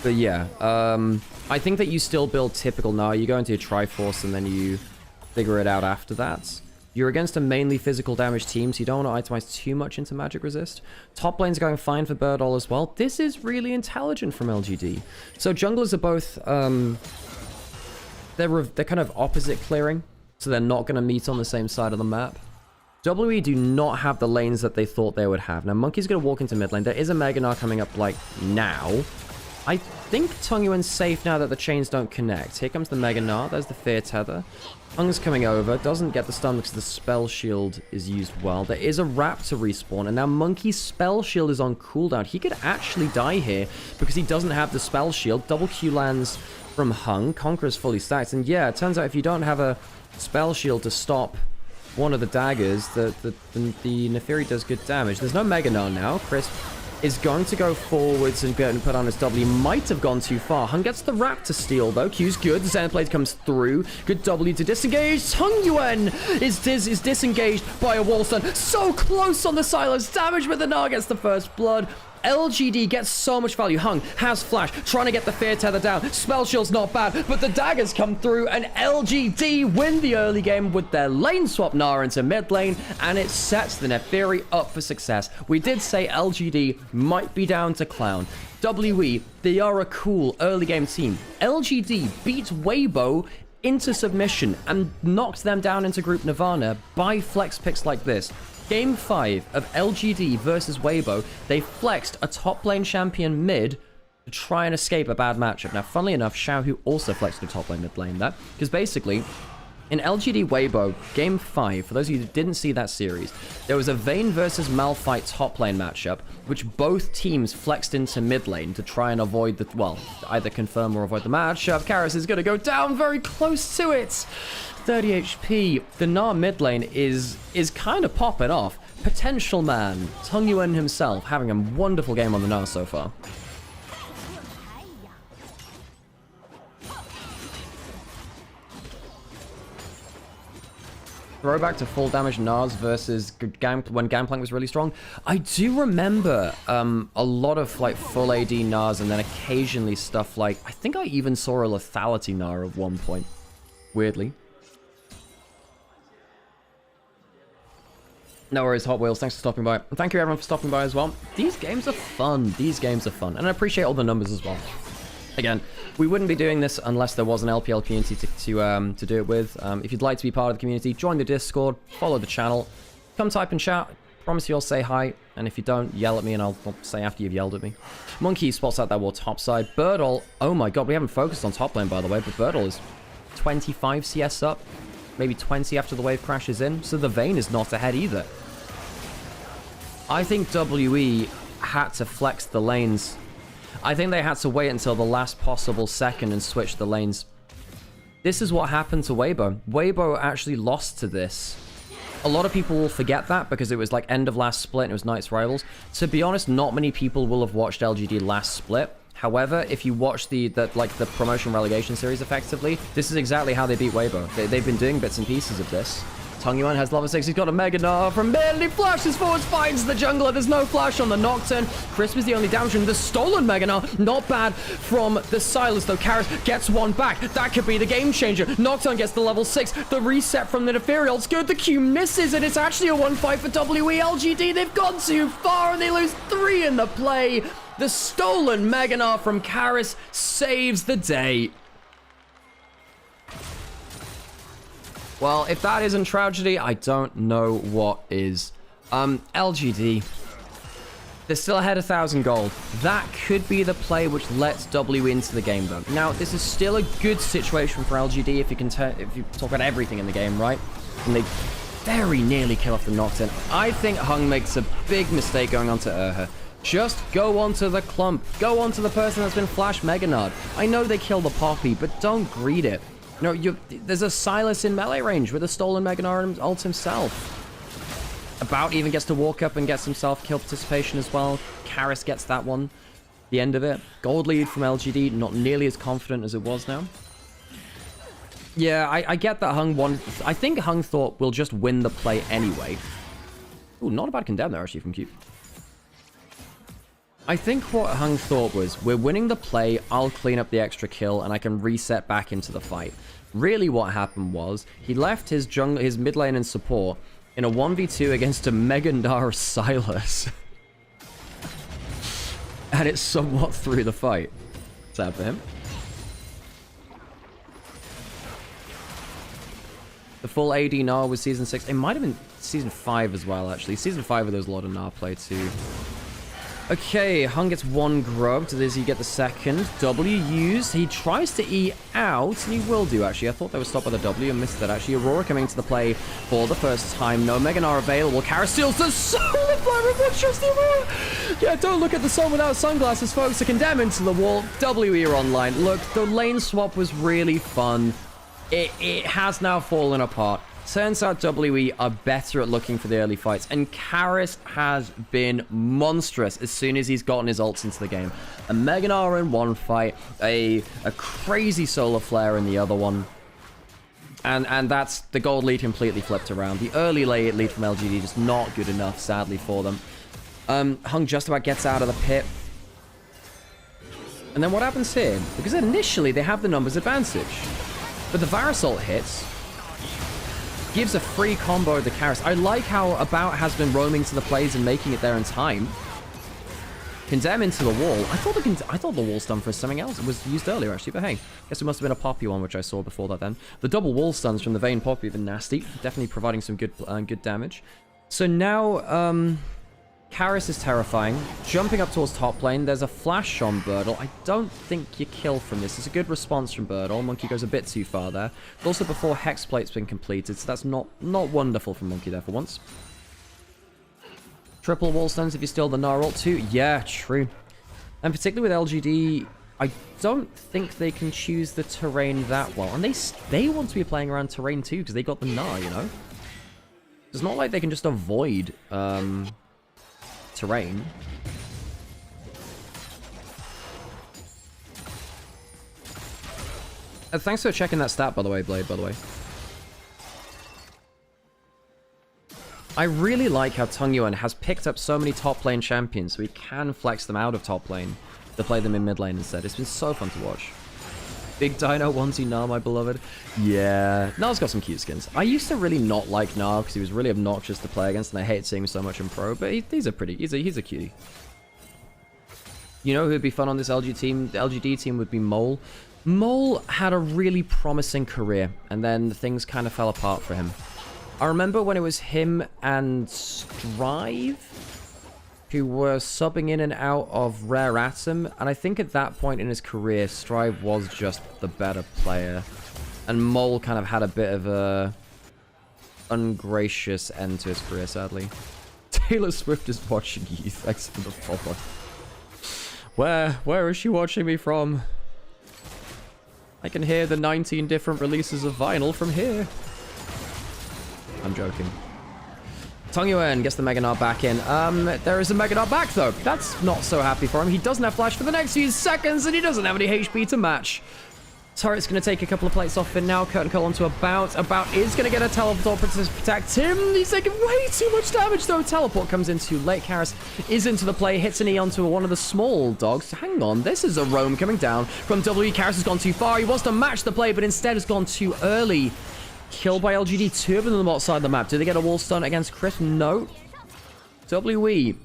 But yeah, I think that you still build typical Gnar. You go into your Triforce and then you figure it out after that. You're against a mainly physical damage team, so you don't want to itemize too much into magic resist. Top lane's going fine for Birdall as well. This is really intelligent from LGD. So junglers are both, they're kind of opposite clearing, so they're not going to meet on the same side of the map. WE do not have the lanes that they thought they would have. Now, Monkey's going to walk into mid lane. There is a Mega Gnar coming up, like, now. I think Tungyuan's safe now that the chains don't connect. Here comes the Mega Gnar. There's the Fear Tether. Hung's coming over. Doesn't get the stun because the Spell Shield is used well. There is a Wrap to respawn. And now Monkey's Spell Shield is on cooldown. He could actually die here because he doesn't have the Spell Shield. Double Q lands from Hung. Conqueror's fully stacked. And yeah, it turns out if you don't have a Spell Shield to stop one of the daggers, the Neferi does good damage. There's no Mega Gnar now. Crisp is going to go forwards and put on his W. Might have gone too far. Hung gets the Wrap to steal, though. Q's good. The Zenith Blade comes through. Good W to disengage. Tungyuan is disengaged by a wall stun. So close on the silence damage, but the Gnar gets the first blood. LGD gets so much value. Hung has flash, trying to get the Fear Tether down. Spell Shield's not bad, but the daggers come through, and LGD win the early game with their lane swap Gnar into mid lane, and it sets the Neferi up for success. We did say LGD might be down to Clown. WE, they are a cool early game team. LGD beat Weibo into submission and knocked them down into Group Nirvana by flex picks like this. Game 5 of LGD versus Weibo, they flexed a top lane champion mid to try and escape a bad matchup. Now, funnily enough, Xiaohu also flexed a top lane mid lane there, because basically, in LGD Weibo, Game 5, for those of you who didn't see that series, there was a Vayne versus Malphite top lane matchup, which both teams flexed into mid lane to try and avoid the, well, either confirm or avoid the matchup. Karis is going to go down very close to it. 30 HP. The Gnar mid lane is kind of popping off. Potential man, Tungyuan himself, having a wonderful game on the Gnar so far. Throwback to full damage Gnars versus when Gangplank was really strong. I do remember a lot of like full AD Gnars and then occasionally stuff like, I think I even saw a lethality Gnar at one point. Weirdly. No worries, Hot Wheels. Thanks for stopping by. And thank you everyone for stopping by as well. These games are fun. These games are fun. And I appreciate all the numbers as well. Again, we wouldn't be doing this unless there was an LPL community to do it with. If you'd like to be part of the community, join the Discord, follow the channel, come type and chat. Promise you I'll say hi. And if you don't, yell at me and I'll say after you've yelled at me. Monkey spots out that wall top side. Birdall, oh my god, we haven't focused on top lane by the way, but Birdall is 25 CS up. Maybe 20 after the wave crashes in. So the Vayne is not ahead either. I think WE had to flex the lanes. I think they had to wait until the last possible second and switch the lanes. This is what happened to Weibo. Weibo actually lost to this. A lot of people will forget that because it was like end of last split and it was Knights Rivals. To be honest, not many people will have watched LGD last split. However, if you watch the promotion relegation series effectively, this is exactly how they beat Weibo. They've been doing bits and pieces of this. Tungyuan has level 6, he's got a Mega Gnar from mid, he flashes forwards, finds the jungler, there's no flash on the Nocturne. Crisp is the only damage from the stolen Mega Gnar, not bad from the Silas though. Karis gets one back, that could be the game changer. Nocturne gets the level 6, the reset from the Neferial's good, the Q misses, and it's actually a 1-5 for WE. LGD, they've gone too far and they lose 3 in the play. The stolen Mega Gnar from Karis saves the day. Well, if that isn't tragedy, I don't know what is. LGD. They're still ahead 1,000 gold. That could be the play which lets W into the game, though. Now, this is still a good situation for LGD if you talk about everything in the game, right? And they very nearly kill off the Nocturne. I think Hung makes a big mistake going onto Urha. Just go onto the clump. Go onto the person that's been flashed Mega Gnar. I know they kill the Poppy, but don't greed it. You know, there's a Silas in melee range with a stolen Mega Gnar and ult himself. About even gets to walk up and gets himself kill participation as well. Karis gets that one. The end of it. Gold lead from LGD, not nearly as confident as it was now. Yeah, I get that Hung won. I think Hung thought we'll just win the play anyway. Ooh, not a bad condemn there actually from Cube. I think what Hung thought was, we're winning the play, I'll clean up the extra kill, and I can reset back into the fight. Really what happened was, he left his mid lane and support in a 1v2 against a Mega Gnar Silas. And it somewhat threw the fight. Sad for him. The full AD Gnar was Season 6. It might have been Season 5 as well, actually. Season 5 there was a lot of Gnar play too. Okay, Hung gets one grubbed. Does he get the second? W used. He tries to E out, and he will do, actually. I thought they would stop by the W and missed that, actually. Aurora coming to the play for the first time. No Mega Gnar available. Karis steals the solar flare. Everyone trusts the Aurora. Yeah, don't look at the sun without sunglasses, folks. To condemn into the wall. WE are online. Look, the lane swap was really fun. It has now fallen apart. Turns out WE are better at looking for the early fights, and Karis has been monstrous as soon as he's gotten his ults into the game. A Mega Gnar in one fight, a crazy solar flare in the other one, and that's the gold lead completely flipped around. The early late lead from LGD just not good enough, sadly, for them. Hung just about gets out of the pit. And then what happens here? Because initially they have the numbers advantage, but the Varus ult hits, gives a free combo to Karis. I like how About has been roaming to the plays and making it there in time. Condemn into the wall. I thought the wall stun for something else. It was used earlier, actually, but hey. Guess it must have been a Poppy one, which I saw before that then. The double wall stuns from the Vayne Poppy have been nasty. Definitely providing some good damage. So now, Karis is terrifying. Jumping up towards top lane. There's a flash on Birdle. I don't think you kill from this. It's a good response from Birdle. Monkey goes a bit too far there. But also before Hexplate's been completed, so that's not wonderful from Monkey there for once. Triple wall stuns if you steal the Gnar ult too. Yeah, true. And particularly with LGD, I don't think they can choose the terrain that well. And they want to be playing around terrain too, because they got the Gnar, you know? It's not like they can just avoid terrain. Thanks for checking that stat, by the way, Blade, by the way. I really like how Tungyuan has picked up so many top lane champions, so he can flex them out of top lane to play them in mid lane instead. It's been so fun to watch. Big Dino, onesie Gnar, my beloved. Yeah, Gnar's got some cute skins. I used to really not like Gnar because he was really obnoxious to play against, and I hate seeing him so much in pro, but he's a cutie. You know who would be fun on this LG team? The LGD team would be Mole. Mole had a really promising career, and then things kind of fell apart for him. I remember when it was him and Strive who were subbing in and out of Rare Atom, and I think at that point in his career, Strive was just the better player, and Mole kind of had a bit of a ungracious end to his career, sadly. Taylor Swift is watching you, thanks for the follow. Where is she watching me from? I can hear the 19 different releases of vinyl from here. I'm joking. Tungyuan gets the Mega Gnar back in. There is a Mega Gnar back, though. That's not so happy for him. He doesn't have flash for the next few seconds, and he doesn't have any HP to match. Turret's going to take a couple of plates off him now. Curtain call onto About. About is going to get a teleport to protect him. He's taking way too much damage, though. Teleport comes in too late. Karis is into the play. Hits an E onto one of the small dogs. Hang on. This is a roam coming down from WE. Karis has gone too far. He wants to match the play, but instead has gone too early. Killed by LGD. Two of them on the outside of the map. Do they get a wall stun against Chris? No. WE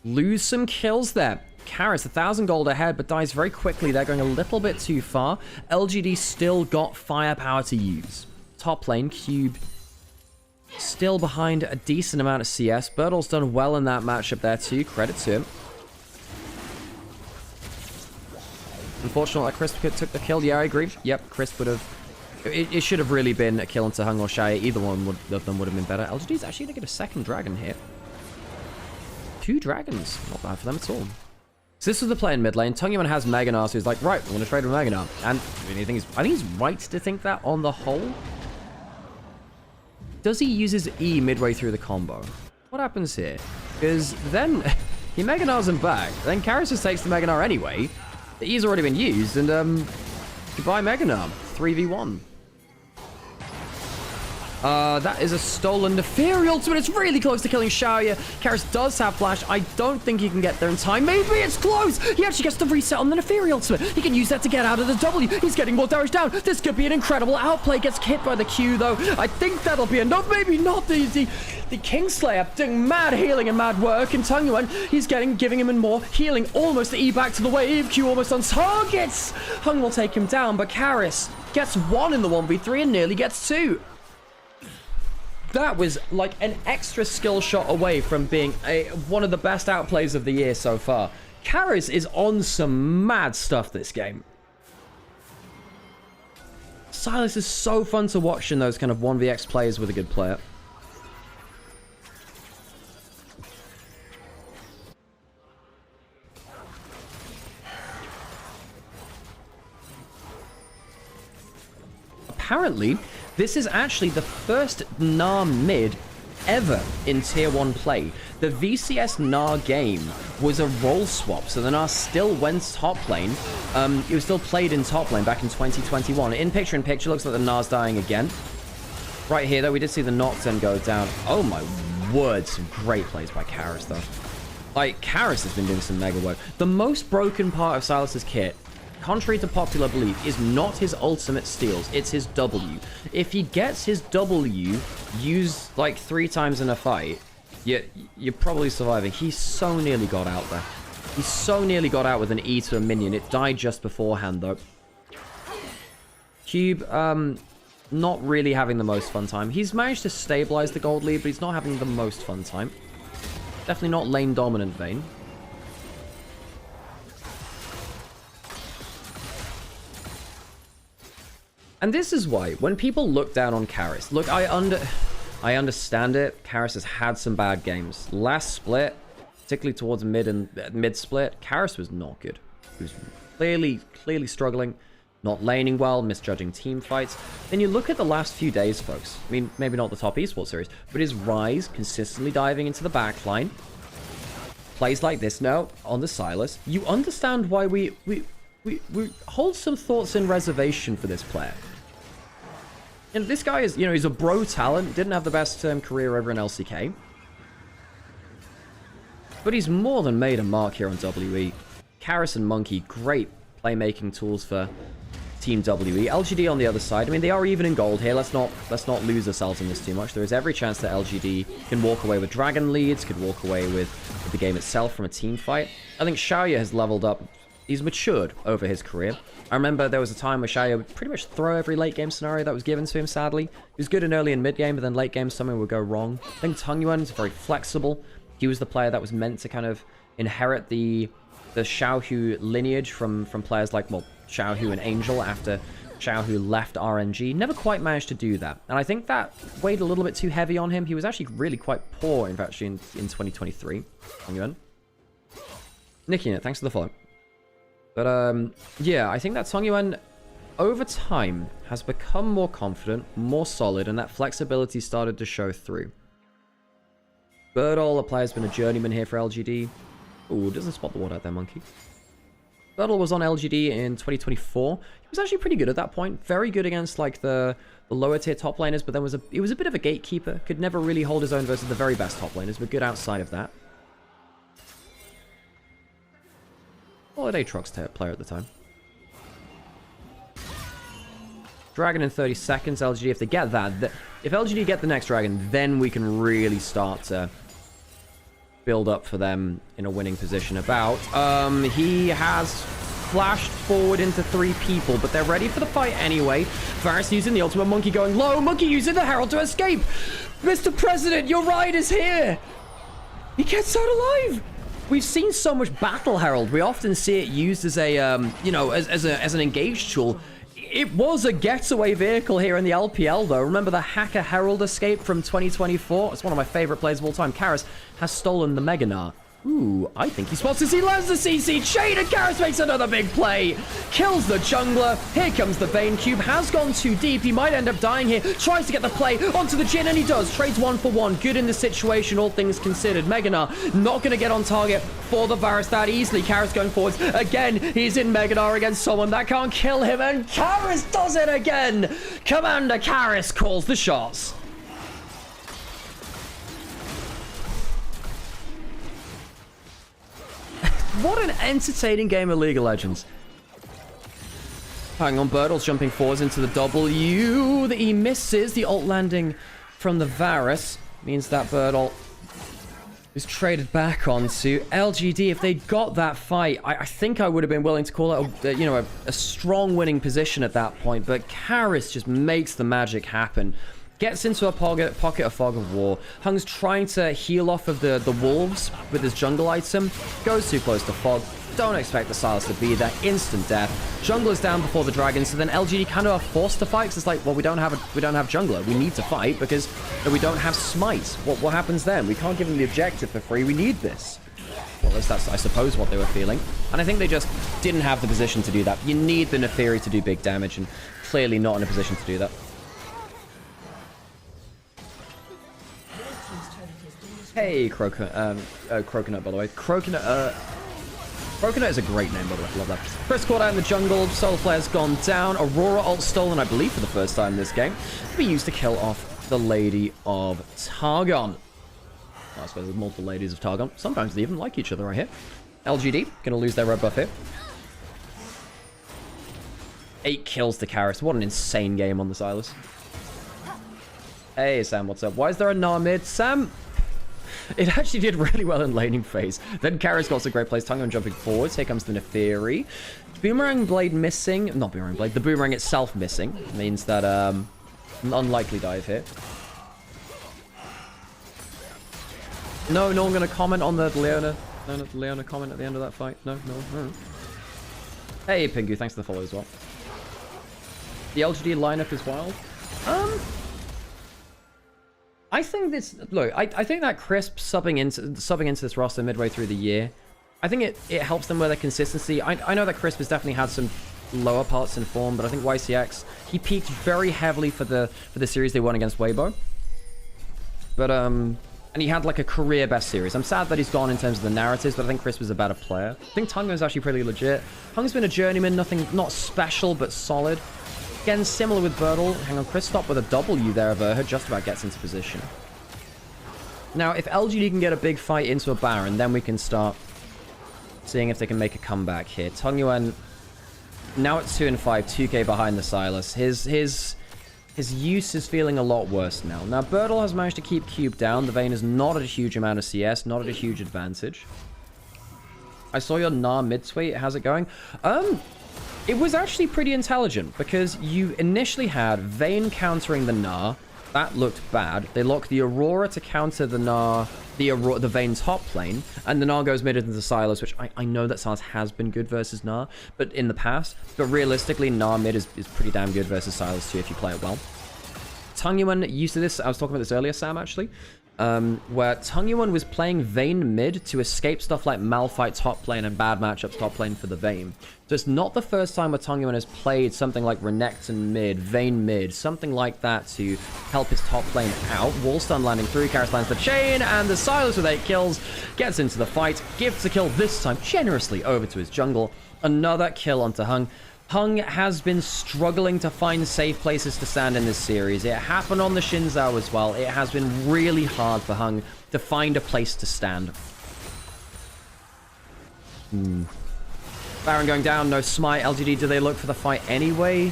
lose some kills there. Karis, 1,000 gold ahead, but dies very quickly. They're going a little bit too far. LGD still got firepower to use. Top lane, Cube still behind a decent amount of CS. Bertle's done well in that matchup there too. Credit to him. Unfortunately, Crisp took the kill. Yeah, I agree. Yep, Crisp would have... It should have really been a kill into Hung or Xayah. Either one of them would have been better. LGD's actually going to get a second dragon here. 2 dragons. Not bad for them at all. So this was the play in mid lane. Tungyuan has Meganar, so he's like, right, I'm going to trade with Meganar. And I think he's right to think that on the whole. Does he use his E midway through the combo? What happens here? Because then he Meganars him back. Then Karis just takes the Meganar anyway. The E's already been used, and goodbye Meganar. 3v1. That is a stolen Neferi ultimate. It's really close to killing Xayah. Karis does have flash. I don't think he can get there in time. Maybe it's close. He actually gets the reset on the Neferi ultimate. He can use that to get out of the W. He's getting more damage down. This could be an incredible outplay. Gets hit by the Q, though. I think that'll be enough. Maybe not. The Kingslayer doing mad healing and mad work. And Tungyuan, he's giving him more healing. Almost the E back to the wave. Q almost on targets. Hung will take him down, but Karis gets 1 in the 1v3 and nearly gets 2. That was like an extra skill shot away from being one of the best outplays of the year so far. Karis is on some mad stuff this game. Sylas is so fun to watch in those kind of 1vx players with a good player. Apparently, this is actually the first Gnar mid ever in Tier 1 play. The VCS Gnar game was a role swap, so the Gnar still went top lane. It was still played in top lane back in 2021. In picture-in-picture, looks like the Gnar's dying again. Right here, though, we did see the Nocturne go down. Oh my word, some great plays by Karis, though. Like, Karis has been doing some mega work. The most broken part of Sylas's kit, contrary to popular belief, is not his ultimate steals, it's his W. If he gets his W used like 3 times in a fight, you're probably surviving. He so nearly got out there. He so nearly got out with an E to a minion. It died just beforehand, though. Cube, not really having the most fun time. He's managed to stabilize the gold lead, but he's not having the most fun time. Definitely not lane dominant vein. And this is why, when people look down on Karis, look, I understand it. Karis has had some bad games. Last split, particularly towards mid split, Karis was not good. He was clearly struggling, not laning well, misjudging team fights. Then you look at the last few days, folks. I mean, maybe not the top esports series, but his rise, consistently diving into the backline, plays like this now on the Sylas. You understand why we hold some thoughts in reservation for this player. And this guy is, he's a bro talent. Didn't have the best career over in LCK. But he's more than made a mark here on WE. Karis and Monkey, great playmaking tools for Team WE. LGD on the other side. I mean, they are even in gold here. Let's not lose ourselves in this too much. There is every chance that LGD can walk away with dragon leads, could walk away with the game itself from a team fight. I think Xayah has leveled up. He's matured over his career. I remember there was a time where Xayah would pretty much throw every late game scenario that was given to him, sadly. He was good in early and mid game, but then late game something would go wrong. I think Tungyuan is very flexible. He was the player that was meant to kind of inherit the Xiaohu lineage from players like, well, Xiaohu and Angel after Xiaohu left RNG. Never quite managed to do that. And I think that weighed a little bit too heavy on him. He was actually really quite poor, in fact, in 2023. Tungyuan. Nicking it, thanks for the follow. But, yeah, I think that Tungyuan, over time, has become more confident, more solid, and that flexibility started to show through. Birdall, the player's been a journeyman here for LGD. Ooh, doesn't spot the ward out there, Monkey. Birdall was on LGD in 2024. He was actually pretty good at that point. Very good against, like, the lower tier top laners, but then he was a bit of a gatekeeper. Could never really hold his own versus the very best top laners, but good outside of that. Holiday Truck's player at the time. Dragon in 30 seconds. LGD, if they get that, if LGD get the next dragon, then we can really start to build up for them in a winning position about. He has flashed forward into 3 people, but they're ready for the fight anyway. Varus using the ultimate, Monkey going low, Monkey using the Herald to escape. Mr. President, your ride is here. He gets out alive. We've seen so much Battle Herald. We often see it used as a, you know, as an engaged tool. It was a getaway vehicle here in the LPL, though. Remember the Hacker Herald escape from 2024? It's one of my favorite plays of all time. Karis has stolen the Meganar. Ooh, I think he spots this. He lands the CC chain, and Karis makes another big play. Kills the jungler. Here comes the Vayne Cube. Has gone too deep. He might end up dying here. Tries to get the play onto the Jhin, and he does. Trades 1 for 1. Good in the situation, all things considered. Meganar not going to get on target for the Varus that easily. Karis going forwards. Again, he's in Meganar against someone that can't kill him, and Karis does it again. Commander Karis calls the shots. What an entertaining game of League of Legends. Hang on, Birdle's jumping forwards into the W. He misses the ult landing from the Varus. Means that Birdle is traded back onto LGD. If they'd got that fight, I think I would have been willing to call it, you know, a strong winning position at that point. But Karis just makes the magic happen. Gets into a pocket of Fog of War. Hung's trying to heal off of the wolves with his jungle item. Goes too close to Fog. Don't expect the Silas to be there. Instant death. Jungler's down before the dragon, so then LGD kind of are forced to fight. Cause it's like, well, we don't have jungler. We need to fight because we don't have smite. What happens then? We can't give them the objective for free. We need this. Well, that's I suppose what they were feeling. And I think they just didn't have the position to do that. You need the Neferi to do big damage, and clearly not in a position to do that. Hey, Croconut, by the way. Croconut is a great name, by the way. Love that. Chris caught out in the jungle. Solar Flare's gone down. Aurora ult stolen, I believe, for the first time in this game. To be used to kill off the Lady of Targon. I suppose there's multiple Ladies of Targon. Sometimes they even like each other right here. LGD, gonna lose their red buff here. 8 kills to Karis. What an insane game on the Silas. Hey, Sam, what's up? Why is there a Gnar mid? Sam... It actually did really well in laning phase. Then Karis got some great plays. Tungon jumping forwards. Here comes the Neferi. Boomerang Blade missing. Not Boomerang Blade. The Boomerang itself missing. Means that, an unlikely dive here. No one going to comment on the Leona. No, not the Leona comment at the end of that fight. No. Hey, Pingu. Thanks for the follow as well. The LGD lineup is wild. I think this... Look, I think that Crisp subbing into this roster midway through the year, I think it helps them with their consistency. I know that Crisp has definitely had some lower parts in form, but I think YCX, he peaked very heavily for the series they won against Weibo. But, and he had like a career best series. I'm sad that he's gone in terms of the narratives, but I think Crisp is a better player. I think Tungo's actually pretty legit. Hung's been a journeyman, not special, but solid. Again, similar with Birdle. Hang on, Chris stopped with a W there of her. Just about gets into position. Now, if LGD can get a big fight into a Baron, then we can start seeing if they can make a comeback here. Tongyuan now at 2 and 5, 2k behind the Silas. His use is feeling a lot worse now. Now, Birdle has managed to keep Cube down. The Vayne is not at a huge amount of CS, not at a huge advantage. I saw your Gnar mid-tweet. How's it going? It was actually pretty intelligent because you initially had Vayne countering the Gnar. That looked bad. They lock the Aurora to counter the Gnar, the Vayne top lane, and the Gnar goes mid into the Silas, which I know that Silas has been good versus Gnar, but in the past. But realistically, Gnar mid is pretty damn good versus Silas too if you play it well. Tungyuan used to this. I was talking about this earlier, Sam, actually. Where Tungyuan was playing Vayne mid to escape stuff like Malphite top lane and bad matchups top lane for the Vayne. So it's not the first time where Tungyuan has played something like Renekton mid, Vayne mid, something like that to help his top lane out. Wallstun landing through, Karis lands the chain, and the Silas with 8 kills gets into the fight. Gives a kill this time generously over to his jungle. Another kill onto Hung. Hung has been struggling to find safe places to stand in this series. It happened on the Shinzao as well. It has been really hard for Hung to find a place to stand. Baron going down, no smite. LGD, do they look for the fight anyway?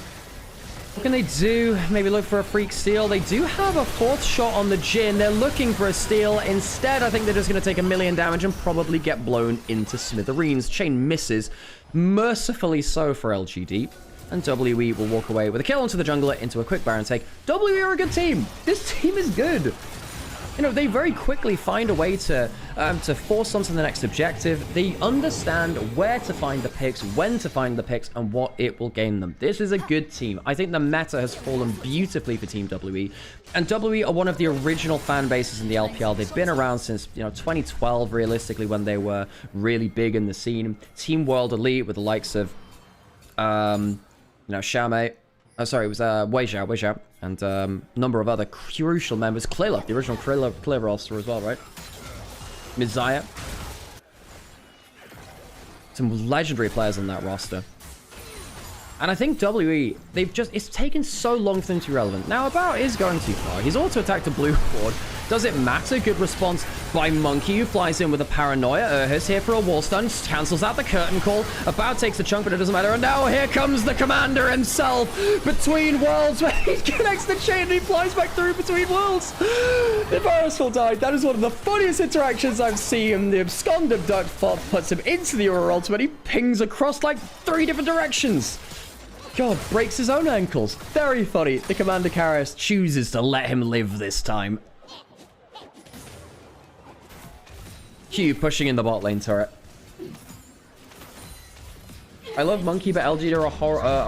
What can they do? Maybe look for a freak steal. They do have a 4th shot on the Jhin. They're looking for a steal. Instead, I think they're just going to take 1 million damage and probably get blown into smithereens. Chain misses, mercifully so for LGD. And WE will walk away with a kill onto the jungler into a quick Baron take. WE are a good team. This team is good. You know, they very quickly find a way to force on to the next objective. They understand where to find the picks, when to find the picks, and what it will gain them. This is a good team. I think the meta has fallen beautifully for Team WE. And WE are one of the original fan bases in the LPL. They've been around since, you know, 2012, realistically, when they were really big in the scene. Team World Elite with the likes of, you know, Xiaomei. Oh, sorry, it was Wei Xiao, and a number of other crucial members. Clayla, the original Clayla roster as well, right? Mizaya. Some legendary players on that roster. And I think WE, it's taken so long for them to be relevant. Now, About is going too far. He's auto-attacked a blue ward. Does it matter? Good response by Monkey, who flies in with a paranoia. Urhus here for a wall stun, cancels out the curtain call. About takes the chunk, but it doesn't matter. And now here comes the commander himself between worlds, where he connects the chain and he flies back through between worlds. The Varus will die. That is one of the funniest interactions I've seen. The absconded Duck puts him into the Aurora ultimate. He pings across like 3 different directions. God, breaks his own ankles. Very funny. The Commander Karras chooses to let him live this time. Q pushing in the bot lane turret. I love Monkey, but LGD are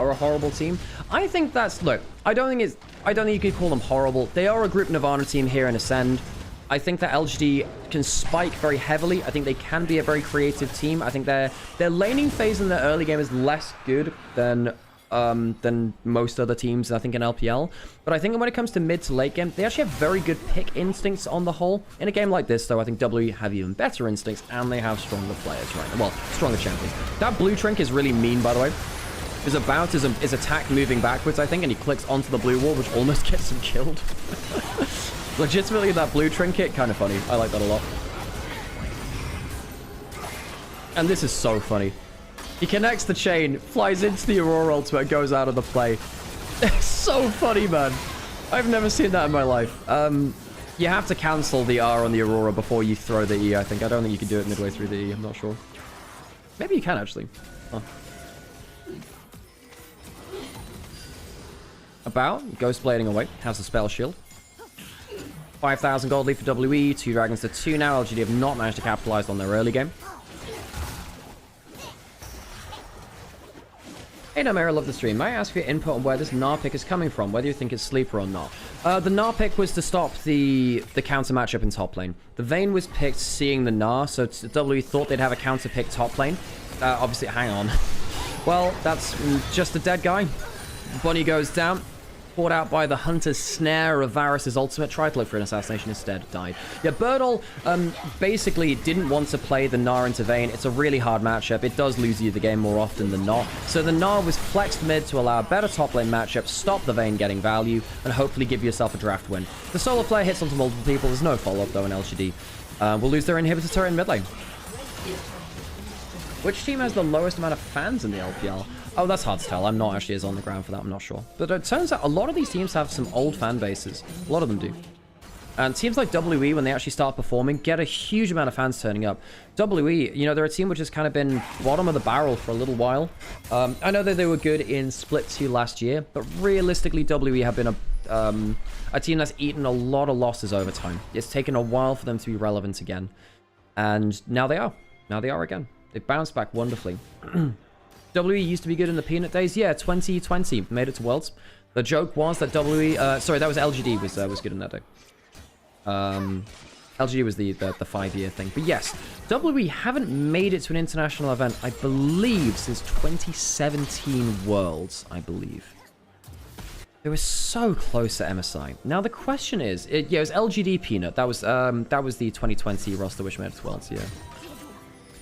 a horrible team. I think that's... Look, I don't think you could call them horrible. They are a Group Nirvana team here in Ascend. I think that LGD can spike very heavily. I think they can be a very creative team. I think their laning phase in the early game is less good than most other teams, I think, in LPL. But I think when it comes to mid to late game, they actually have very good pick instincts on the whole. In a game like this, though, I think WE have even better instincts, and they have stronger players right now. Well, stronger champions. That blue trinket is really mean, by the way. His About is attack moving backwards, I think, and he clicks onto the blue wall, which almost gets him killed. Legitimately, that blue trinket, kind of funny. I like that a lot. And this is so funny. He connects the chain, flies into the Aurora ultimate, goes out of the play. It's so funny, man. I've never seen that in my life. You have to cancel the R on the Aurora before you throw the E, I think. I don't think you can do it midway through the E. I'm not sure. Maybe you can, actually. Huh. About, Ghost Blading away. Has the spell shield. 5,000 gold lead for WE. 2 dragons to 2 now. LGD have not managed to capitalize on their early game. Hey Nymaera, love the stream. May I ask for your input on where this Gnar pick is coming from? Whether you think it's sleeper or not? The Gnar pick was to stop the counter matchup in top lane. The Vayne was picked seeing the Gnar, so WE thought they'd have a counter pick top lane. Obviously, hang on. Well, that's just a dead guy. Bunny goes down. Caught out by the Hunter's Snare of Varus' ultimate. Tried to look for an assassination, instead died. Yeah, Birdall basically didn't want to play the Gnar into Vayne. It's a really hard matchup. It does lose you the game more often than not. So the Gnar was flexed mid to allow a better top lane matchup, stop the Vayne getting value, and hopefully give yourself a draft win. The solo player hits onto multiple people. There's no follow-up though in LGD. Will lose their inhibitor turret in mid lane. Which team has the lowest amount of fans in the LPL? Oh, that's hard to tell. I'm not actually as on the ground for that. I'm not sure. But it turns out a lot of these teams have some old fan bases. A lot of them do. And teams like WE, when they actually start performing, get a huge amount of fans turning up. WE, you know, they're a team which has kind of been bottom of the barrel for a little while. I know that they were good in Split 2 last year, but realistically, WE have been a team that's eaten a lot of losses over time. It's taken a while for them to be relevant again. And now they are. Now they are again. They bounced back wonderfully. WE used to be good in the Peanut days. Yeah, 2020 made it to Worlds. The joke was that sorry, that was LGD was good in that day. LGD was the 5-year thing. But yes, WE haven't made it to an international event, I believe, since 2017 Worlds, I believe. They were so close at MSI. Now the question is, yeah, it was LGD Peanut. That was the 2020 roster which made it to Worlds, yeah.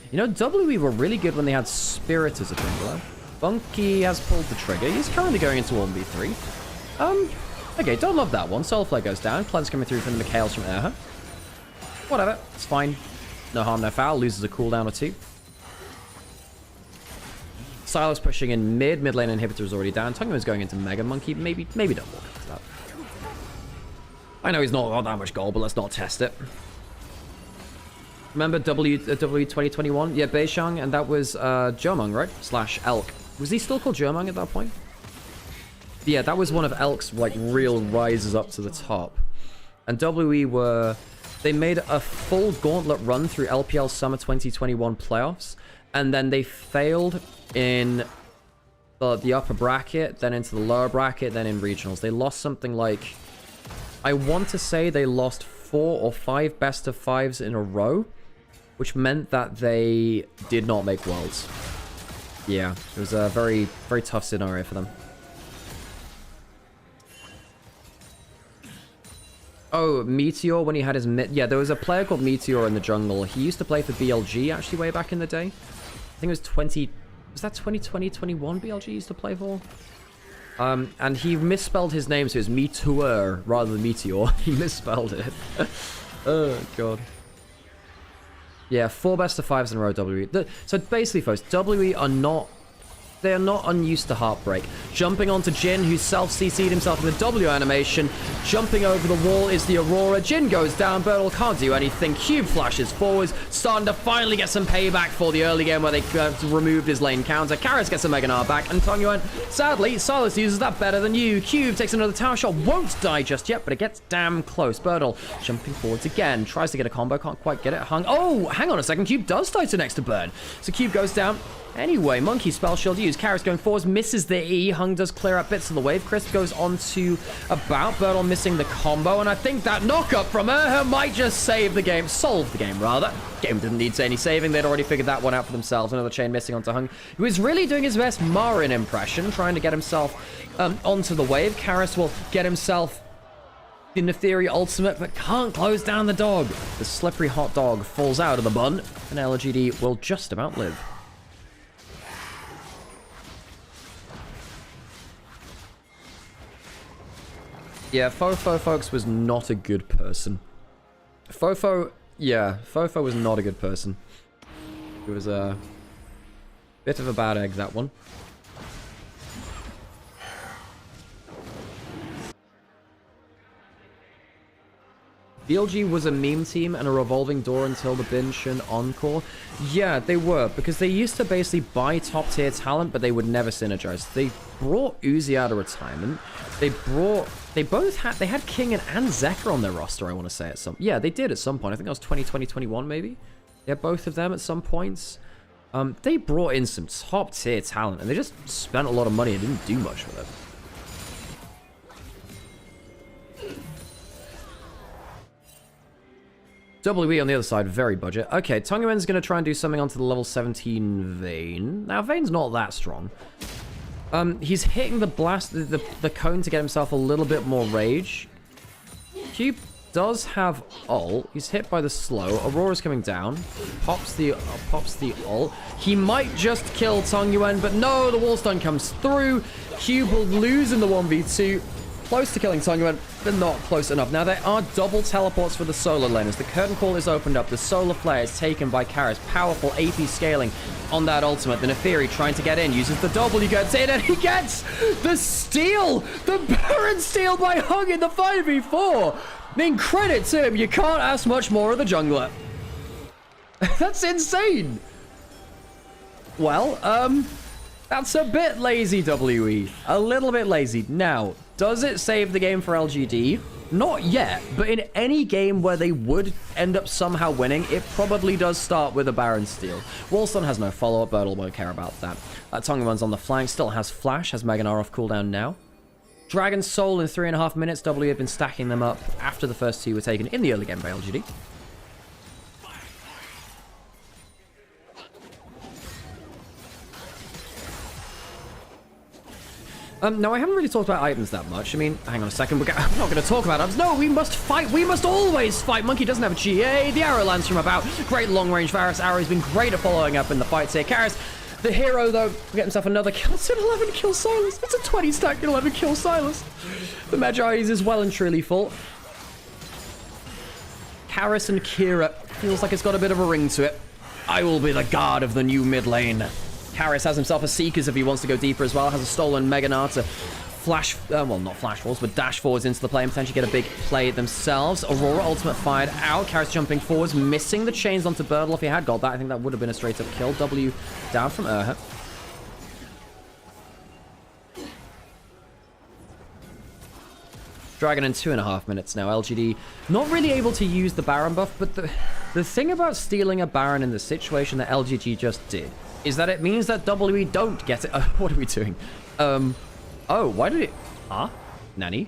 You know, WE were really good when they had Spirit as a jungler. Bunky has pulled the trigger. He's currently going into 1v3. Okay, don't love that one. Soulflare goes down. Cleanse coming through from the Mikhails from Erha. Whatever, it's fine. No harm, no foul. Loses a cooldown or 2. Silas pushing in mid lane inhibitor is already down. Tungman's going into Mega Monkey. Maybe don't walk into that. I know he's not got that much gold, but let's not test it. Remember W 2021? Yeah, Beishang, and that was Jomung, right? / Elk. Was he still called Jomung at that point? Yeah, that was one of Elk's like real rises up to the top. And WE they made a full gauntlet run through LPL Summer 2021 playoffs, and then they failed in the upper bracket, then into the lower bracket, then in regionals. They lost something like, I want to say they lost 4 or 5 best of 5s in a row, which meant that they did not make Worlds. Yeah, it was a very, very tough scenario for them. Oh, Meteor, when he had his yeah, there was a player called Meteor in the jungle. He used to play for BLG, actually, way back in the day. I think it was 2020, 21 BLG he used to play for? And he misspelled his name, so it was Meteor rather than Meteor. He misspelled it. Oh, God. Yeah, 4 best of 5s in a row, WE. So basically, folks, WE are not... They're not unused to heartbreak. Jumping onto Jin, who self-CC'd himself in the W animation. Jumping over the wall is the Aurora. Jin goes down, Bertel can't do anything. Cube flashes forwards, starting to finally get some payback for the early game where they removed his lane counter. Karras gets a Mega Gnar back, and Tongue Yuan, sadly, Silas uses that better than you. Cube takes another tower shot, won't die just yet, but it gets damn close. Bertel jumping forwards again, tries to get a combo, can't quite get it. Hung. Oh, hang on a second, Cube does die to next to burn. So Cube goes down. Anyway, Monkey spell shield used. Karras going forwards, misses the E. Hung does clear up bits of the wave. Crisp goes on to about. Bertel missing the combo, and I think that knock-up from her might just save the game. Solve the game, rather. Game didn't need any saving. They'd already figured that one out for themselves. Another chain missing onto Hung, who is really doing his best Marin impression, trying to get himself onto the wave. Karras will get himself the Netheria ultimate, but can't close down the dog. The slippery hot dog falls out of the bun, and LGD will just about live. Yeah, Fofo, folks, was not a good person. Fofo was not a good person. It was a bit of a bad egg, that one. BLG was a meme team and a revolving door until the Binshin Encore. Yeah, they were, because they used to basically buy top tier talent, but they would never synergize. They brought Uzi out of retirement. They had King and Zeka on their roster, I want to say, at some... Yeah, they did at some point. I think that was 2020, 21, maybe? Yeah, both of them at some points. They brought in some top tier talent, and they just spent a lot of money and didn't do much with it. WE on the other side, very budget. Okay, Tongue Yuan's going to try and do something onto the level 17 Vayne. Now, Vayne's not that strong. He's hitting the blast, the cone to get himself a little bit more rage. Cube does have ult. He's hit by the slow. Aurora's coming down. Pops the ult. He might just kill Tongue Yuan, but no, the wall stun comes through. Cube will lose in the 1v2. Close to killing Tongue Yuan, but not close enough. Now, there are double teleports for the solar lane. As the curtain call is opened up, the solar flare is taken by Karras. Powerful AP scaling on that ultimate. The Neferi trying to get in, uses the W, gets in, and he gets the steal! The Baron steal by Hung in the 5v4! I mean, credit to him, you can't ask much more of the jungler. That's insane! Well, that's a bit lazy, WE. A little bit lazy. Now, does it save the game for LGD? Not yet, but in any game where they would end up somehow winning, it probably does start with a Baron steal. Wallstone has no follow-up, Bertel won't care about that. Tongue Yuan's on the flank, still has Flash, has Mega Gnar off cooldown now. Dragon's Soul in 3.5 minutes, W have been stacking them up after the first 2 were taken in the early game by LGD. Now, I haven't really talked about items that much. I mean, hang on a second. We're not going to talk about items. No, we must fight. We must always fight. Monkey doesn't have a GA. The arrow lands from about. Great long-range Varus arrow has been great at following up in the fights here. Karras, the hero, though, get himself another kill. It's an 11 kill Silas. It's a 20-stack 11 kill Silas. The Magi's is well and truly full. Karras and Kira feels like it's got a bit of a ring to it. I will be the guard of the new mid lane. Karis has himself a Seekers if he wants to go deeper as well. Has a stolen Mega Nart to flash, well, not flash forwards, but dash forwards into the play and potentially get a big play themselves. Aurora ultimate fired out. Karis jumping forwards, missing the chains onto Birdle. If he had got that, I think that would have been a straight up kill. W down from Urha. Dragon in 2.5 minutes now. LGD not really able to use the Baron buff, but the thing about stealing a Baron in the situation that LGD just did is that it means that WE don't get it. What are we doing? Oh, why did it... Huh? Nanny?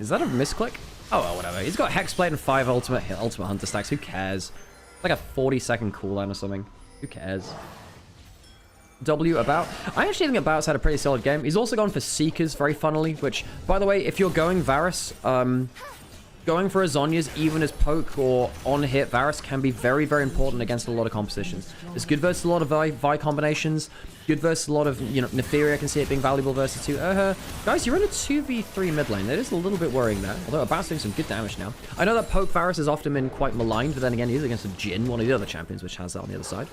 Is that a misclick? Oh, well, whatever. He's got Hexblade and 5 ultimate Hunter stacks. Who cares? Like a 40-second cooldown or something. Who cares? W about. I actually think About's had a pretty solid game. He's also gone for Seekers, very funnily, which, by the way, if you're going Varus, going for a Zhonya's, even as poke or on-hit Varus, can be very, very important against a lot of compositions. It's good versus a lot of Vi combinations, good versus a lot of, you know, Netheria. I can see it being valuable versus too. Guys, you're in a 2v3 mid lane. That is a little bit worrying there, although About's doing some good damage now. I know that poke Varus has often been quite maligned, but then again, he is against a Jhin, one of the other champions, which has that on the other side.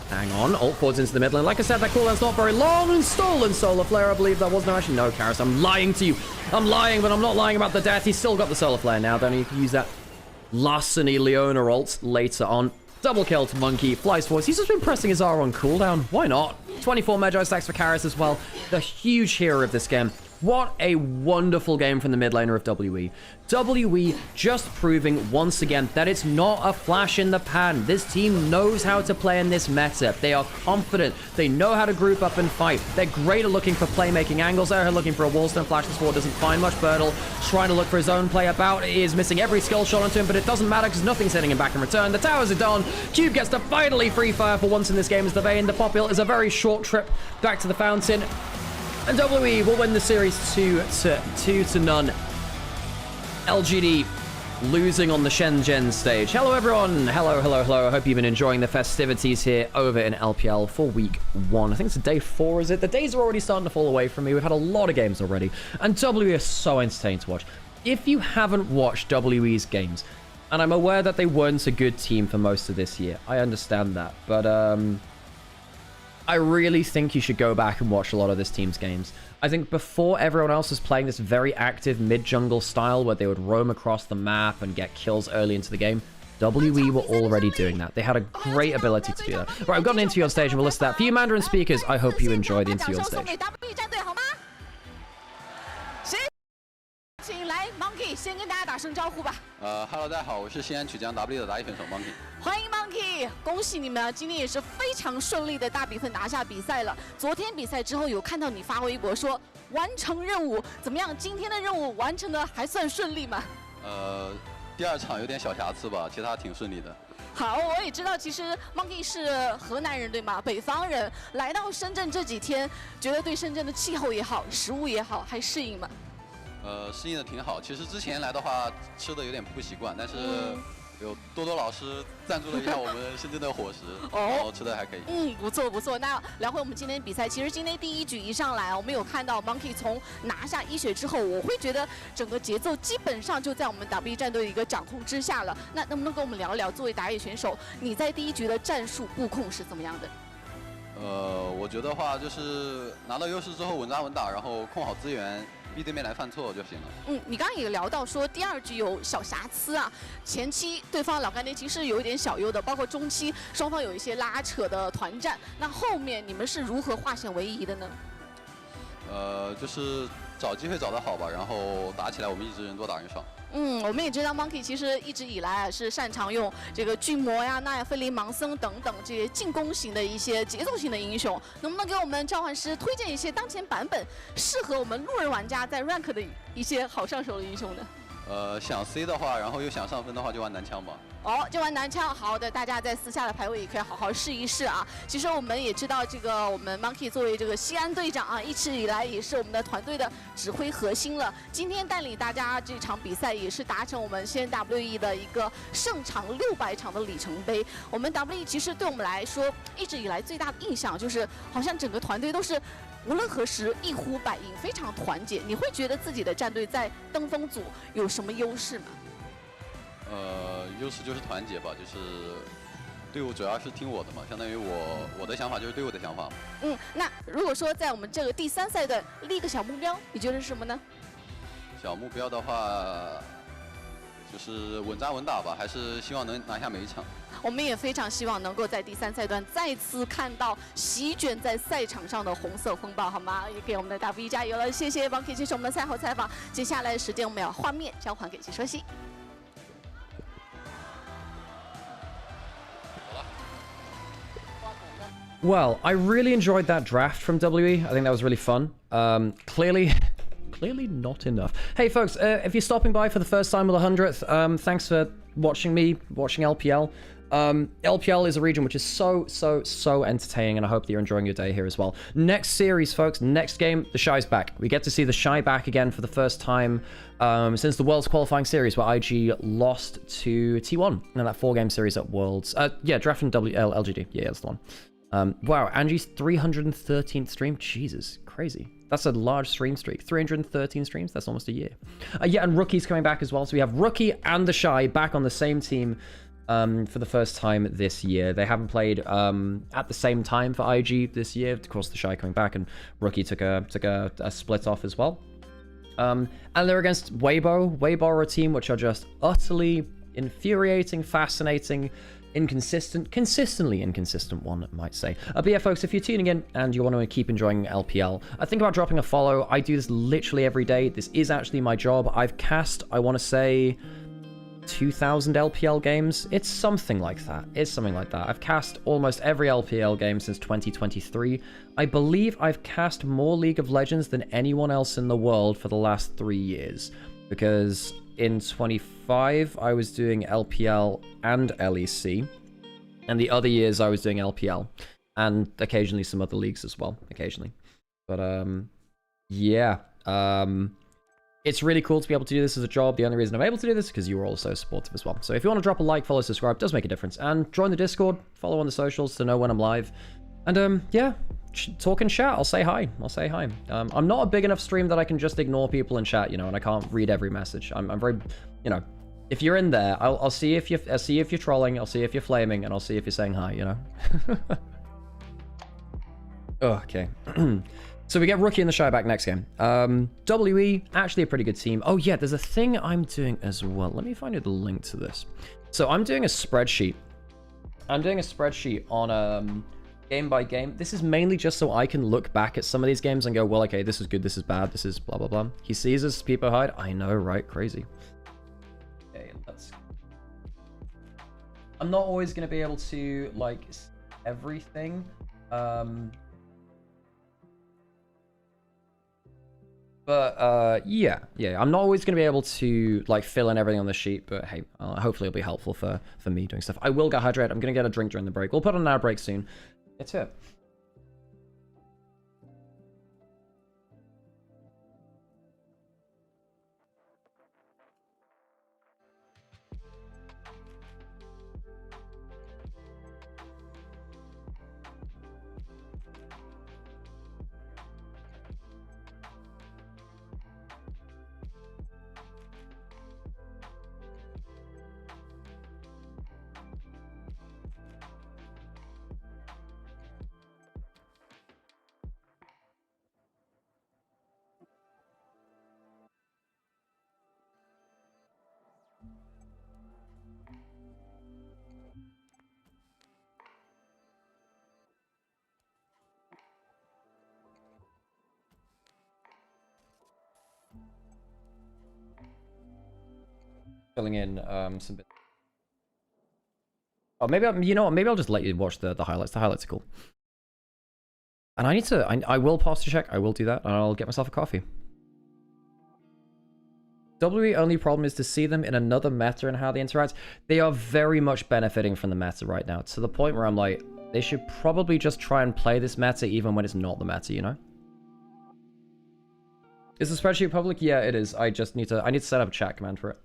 Hang on, ult forwards into the mid lane. Like I said, that cooldown's not very long. And stolen Solar Flare, I believe that was. No, actually, no, Karis, I'm lying to you. I'm lying, but I'm not lying about the death. He's still got the Solar Flare now. Don't need to use that Larceny Leona ult later on. Double kill to Monkey. Flies forwards. He's just been pressing his R on cooldown. Why not? 24 Magi stacks for Karis as well. The huge hero of this game. What a wonderful game from the mid laner of WE. WE just proving once again that it's not a flash in the pan. This team knows how to play in this meta. They are confident. They know how to group up and fight. They're great at looking for playmaking angles. They're looking for a wallstone flash. This forward doesn't find much. Birdle trying to look for his own play. About is missing every skill shot onto him, but it doesn't matter because nothing's hitting him back in return. The towers are done. Cube gets to finally free fire for once in this game as the Vayne. The Popul is a very short trip back to the fountain. And WE will win the series 2-0. LGD losing on the Shenzhen stage. Hello, everyone. Hello, hello, hello. I hope you've been enjoying the festivities here over in LPL for week 1. I think it's day 4, is it? The days are already starting to fall away from me. We've had a lot of games already. And WE is so entertaining to watch. If you haven't watched WE's games, and I'm aware that they weren't a good team for most of this year. I understand that. But, I really think you should go back and watch a lot of this team's games. I think before everyone else was playing this very active mid-jungle style where they would roam across the map and get kills early into the game, WE were already doing that. They had a great ability to do that. Right, I've got an interview on stage and we'll listen to that. For you Mandarin speakers, I hope you enjoy the interview on stage. 请来 Monkey 先跟大家打声招呼吧。Hello， 大家好，我是西安曲江 W 的打野选手 Monkey。欢迎 Monkey， 恭喜你们啊！今天也是非常顺利的大比分拿下比赛了。昨天比赛之后有看到你发微博说完成任务，怎么样？今天的任务完成的还算顺利吗？第2场有点小瑕疵吧，其他挺顺利的。 好，我也知道，其实 Monkey 是河南人对吗？北方人，来到深圳这几天，觉得对深圳的气候也好，食物也好，还适应吗？适应的挺好。其实之前来的话，吃的有点不习惯，但是有多多老师赞助了一下我们深圳的伙食，然后吃的还可以。不错不错。那聊回我们今天比赛，其实今天第一局一上来，我们有看到 Monkey 从拿下1血之后，我会觉得整个节奏基本上就在我们 WE 战队的一个掌控之下了。那能不能跟我们聊一聊，作为打野选手，你在第一局的战术布控是怎么样的？ 我觉得话就是拿到优势之后稳扎稳打，然后控好资源，逼对面来犯错就行了。你刚刚也聊到说第2局有小瑕疵啊，前期对方老干爹其实有一点小优的，包括中期双方有一些拉扯的团战，那后面你们是如何化险为夷的呢？就是找机会找得好吧，然后打起来我们一直人多打人少。 我们也知道 Monkey 其实一直以来啊是擅长用这个巨魔呀、纳亚菲林、盲僧等等这些进攻型的一些节奏型的英雄，能不能给我们召唤师推荐一些当前版本适合我们路人玩家在 rank 的一些好上手的英雄呢？想 C 的话，然后又想上分的话，就玩男枪吧。就玩男枪，好的，大家在私下的排位也可以好好试一试啊。其实我们也知道，这个我们 Monkey 作为这个西安队长啊，一直以来也是我们的团队的指挥核心了。今天带领大家这场比赛，也是达成我们西安 WE 的一个胜场600场的里程碑。我们 WE 其实对我们来说，一直以来最大的印象就是，好像整个团队都是 无论何时一呼百应，非常团结。你会觉得自己的战队在登峰组有什么优势吗？优势就是团结吧，就是队伍主要是听我的嘛，相当于我的想法就是队伍的想法嘛。那如果说在我们这个第3赛段立个小目标，你觉得是什么呢？小目标的话，就是稳扎稳打吧，还是希望能拿下每一场。我们也非常希望能够在第3赛段再次看到席卷在赛场上的红色风暴，好吗？也给我们的 WBG 加油了，谢谢 Bonky 接受我们的赛后采访。接下来的时间，我们要画面交还给解说席。Well, I really enjoyed that draft from WE. I think that was really fun. Clearly not enough. Hey, folks, if you're stopping by for the first time or the 100th, thanks for watching LPL. LPL is a region which is so entertaining, and I hope that you're enjoying your day here as well. Next series, folks, next game, TheShy's back. We get to see TheShy back again for the first time since the Worlds qualifying series, where IG lost to T1 in that 4-game series at Worlds. Yeah, draft from LGD. Yeah, that's the one. Wow, Angie's 313th stream. Jesus, crazy. That's a large stream streak. 313 streams, that's almost a year. Yeah, and Rookie's coming back as well. So we have Rookie and TheShy back on the same team for the first time this year. They haven't played at the same time for IG this year. Of course, TheShy coming back, and Rookie took a split off as well. And they're against Weibo. Weibo are a team which are just utterly infuriating, fascinating, consistently inconsistent, one might say. But yeah, folks, if you're tuning in and you want to keep enjoying LPL, I think about dropping a follow. I do this literally every day. This is actually my job. I've cast, I want to say, 2,000 LPL games. It's something like that. I've cast almost every LPL game since 2023. I believe I've cast more League of Legends than anyone else in the world for the last 3 years, because in 25, I was doing LPL and LEC. And the other years, I was doing LPL. And occasionally some other leagues as well. Occasionally. But, yeah. It's really cool to be able to do this as a job. The only reason I'm able to do this is because you are all so supportive as well. So if you want to drop a like, follow, subscribe, it does make a difference. And join the Discord. Follow on the socials to know when I'm live. And, yeah. Talk and chat. I'll say hi. I'm not a big enough stream that I can just ignore people and chat, you know, and I can't read every message. I'm very, you know, if you're in there, I'll see if you're trolling, I'll see if you're flaming, and I'll see if you're saying hi, you know. Okay. So we get Rookie and TheShy back next game. WE, actually a pretty good team. Oh yeah, there's a thing I'm doing as well. Let me find you the link to this. So I'm doing a spreadsheet. On game by game. This is mainly just so I can look back at some of these games and go, well, okay, this is good, this is bad, this is blah, blah, blah. He sees us, people hide. I know, right? Crazy. Okay, I'm not always going to be able to, like, see everything. Yeah, I'm not always going to be able to, like, fill in everything on the sheet, but hey, hopefully it'll be helpful for me doing stuff. I will get hydrated. I'm going to get a drink during the break. We'll put on our break soon. It's it. Filling in some bits. Oh, maybe you know what? Maybe I'll just let you watch the highlights. The highlights are cool. And I will pause to check. I will do that, and I'll get myself a coffee. WE only problem is to see them in another meta and how they interact. They are very much benefiting from the meta right now, to the point where I'm like, they should probably just try and play this meta even when it's not the meta, you know? Is the spreadsheet public? Yeah, it is. I need to set up a chat command for it.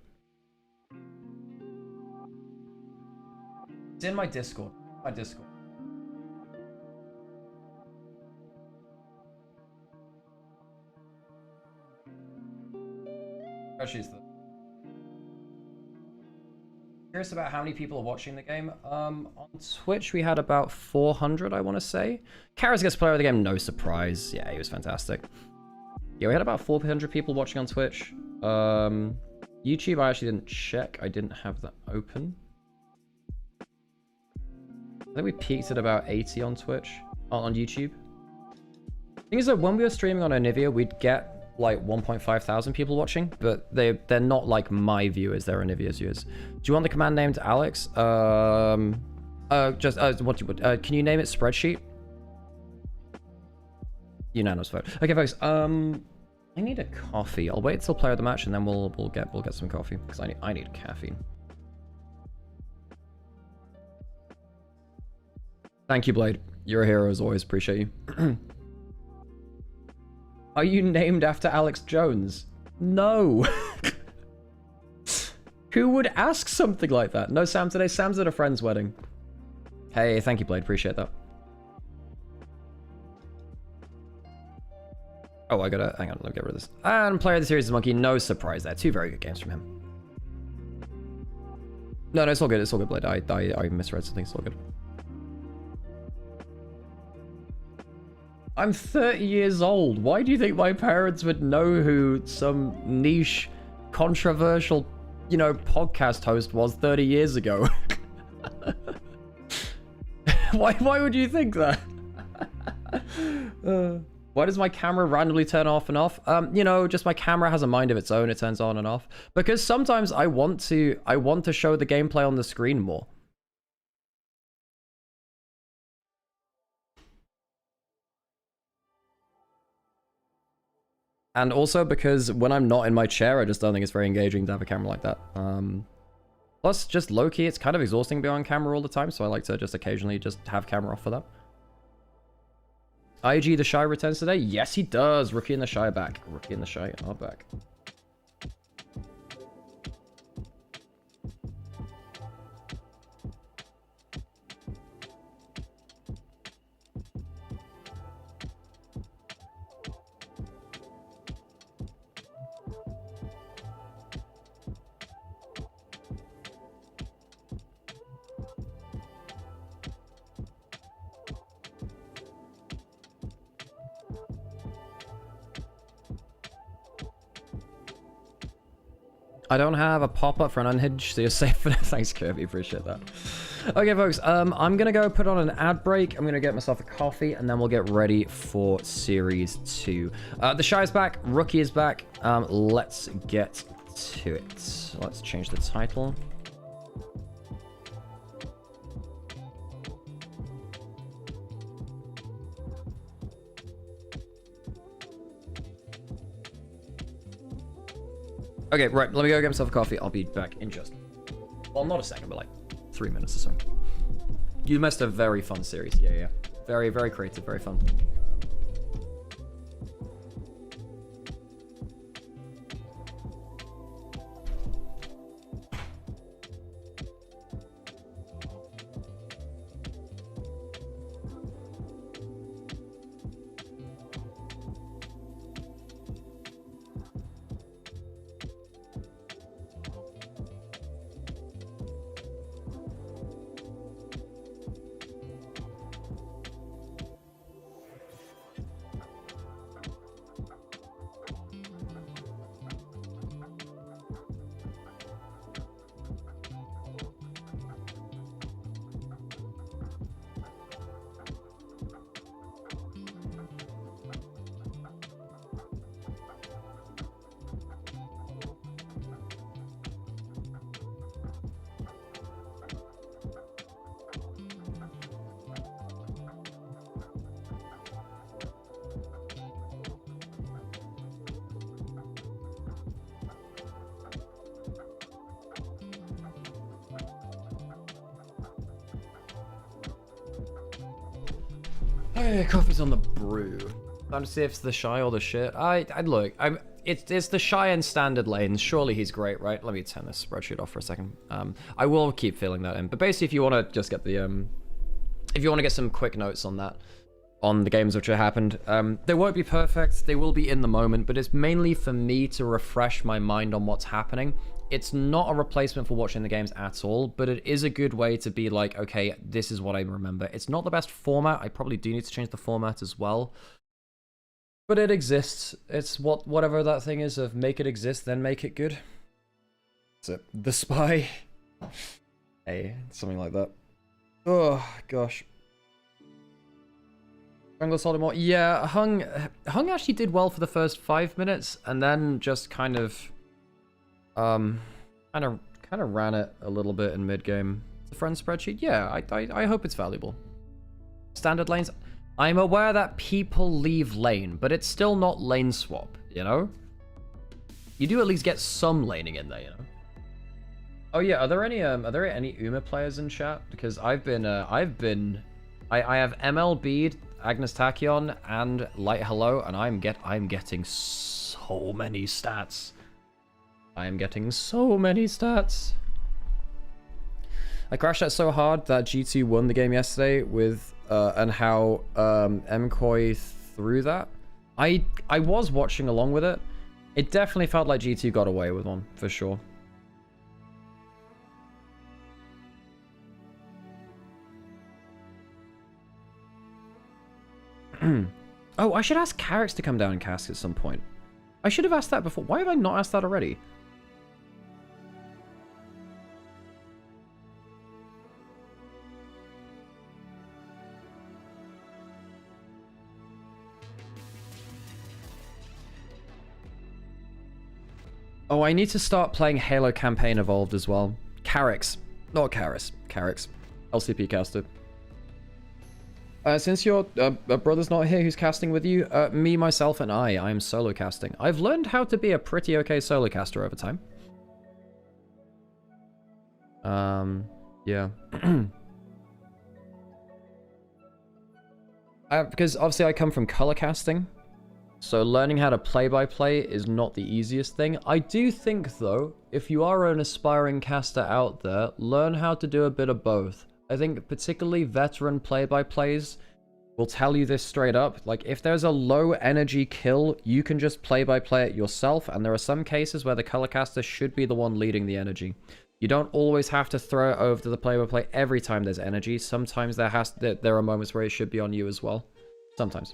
It's in my Discord. Spreadsheet's the... Curious about how many people are watching the game. On Twitch, we had about 400, I want to say. Karras gets player of the game, no surprise. Yeah, he was fantastic. Yeah, we had about 400 people watching on Twitch. YouTube, I actually didn't check. I didn't have that open. I think we peaked at about 80 on Twitch, on YouTube. Thing is that when we were streaming on Onivia, we'd get like 1.5 thousand people watching, but they're not like my viewers, they're Onivia's viewers. Do you want the command named Alex? Can you name it spreadsheet? Unanimous vote. Okay, folks. I need a coffee. I'll wait till player of the match, and then we'll get some coffee because I need caffeine. Thank you, Blade. You're a hero as always. Appreciate you. Are you named after Alex Jones? No. Who would ask something like that? No, Sam today. Sam's at a friend's wedding. Hey, thank you, Blade. Appreciate that. Oh, I gotta... Hang on, let me get rid of this. And player of the series is Monkey. No surprise there. 2 very good games from him. No, it's all good. It's all good, Blade. I misread something. It's all good. I'm 30 years old. Why do you think my parents would know who some niche, controversial, you know, podcast host was 30 years ago? Why would you think that? Why does my camera randomly turn off and off? You know, just my camera has a mind of its own. It turns on and off. Because sometimes I want to show the gameplay on the screen more. And also because when I'm not in my chair, I just don't think it's very engaging to have a camera like that. Plus, just low-key, it's kind of exhausting being on camera all the time, so I like to just occasionally just have camera off for that. IG TheShy returns today? Yes, he does. Rookie and TheShy are back. Rookie and TheShy are back. I don't have a pop-up for an unhinged, so you're safe for now. Thanks, Kirby. Appreciate that. Okay, folks. I'm going to go put on an ad break. I'm going to get myself a coffee, and then we'll get ready for Series 2. TheShy is back. Rookie is back. Let's get to it. Let's change the title. Okay, right, let me go get myself a coffee. I'll be back in just... Well, not a second, but like 3 minutes or so. You missed a very fun series. Yeah. Very, very creative, very fun. Okay, coffee's on the brew. Time to see if it's TheShy or the shit. Look, it's TheShy in standard lanes. Surely he's great, right? Let me turn this spreadsheet off for a second. I will keep filling that in. But basically, if you want to just get the if you want to get some quick notes on that, on the games which have happened, they won't be perfect. They will be in the moment, but it's mainly for me to refresh my mind on what's happening it's not a replacement for watching the games at all, but it is a good way to be like, okay, this is what I remember. It's not the best format. I probably do need to change the format as well. But it exists. It's whatever that thing is of make it exist, then make it good. That's it. The Spy. Hey, something like that. Oh, gosh. Jungle Solid more. Yeah, Hung actually did well for the first 5 minutes, and then just kind of ran it a little bit in mid game. The friend spreadsheet, yeah, I hope it's valuable. Standard lanes, I'm aware that people leave lane, but it's still not lane swap, you know? You do at least get some laning in there, you know? Oh yeah, are there any Uma players in chat? Because I have ML Bead, Agnes Tachyon, and Light Hello, and I'm getting so many stats. I am getting so many stats. I crashed that so hard that G2 won the game yesterday with and how MKOI threw that. I was watching along with it. It definitely felt like G2 got away with one, for sure. Oh, I should ask Carrix to come down and cast at some point. I should have asked that before. Why have I not asked that already? Oh, I need to start playing Halo Campaign Evolved as well. Carrix. Not Karis. Carrix. LCP caster. Since your brother's not here who's casting with you, me, myself, and I am solo casting. I've learned how to be a pretty okay solo caster over time. Yeah. Because obviously I come from color casting, so learning how to play-by-play is not the easiest thing. I do think, though, if you are an aspiring caster out there, learn how to do a bit of both. I think particularly veteran play-by-plays will tell you this straight up. Like, if there's a low energy kill, you can just play-by-play it yourself, and there are some cases where the color caster should be the one leading the energy. You don't always have to throw it over to the play-by-play every time there's energy. Sometimes there are moments where it should be on you as well. Sometimes.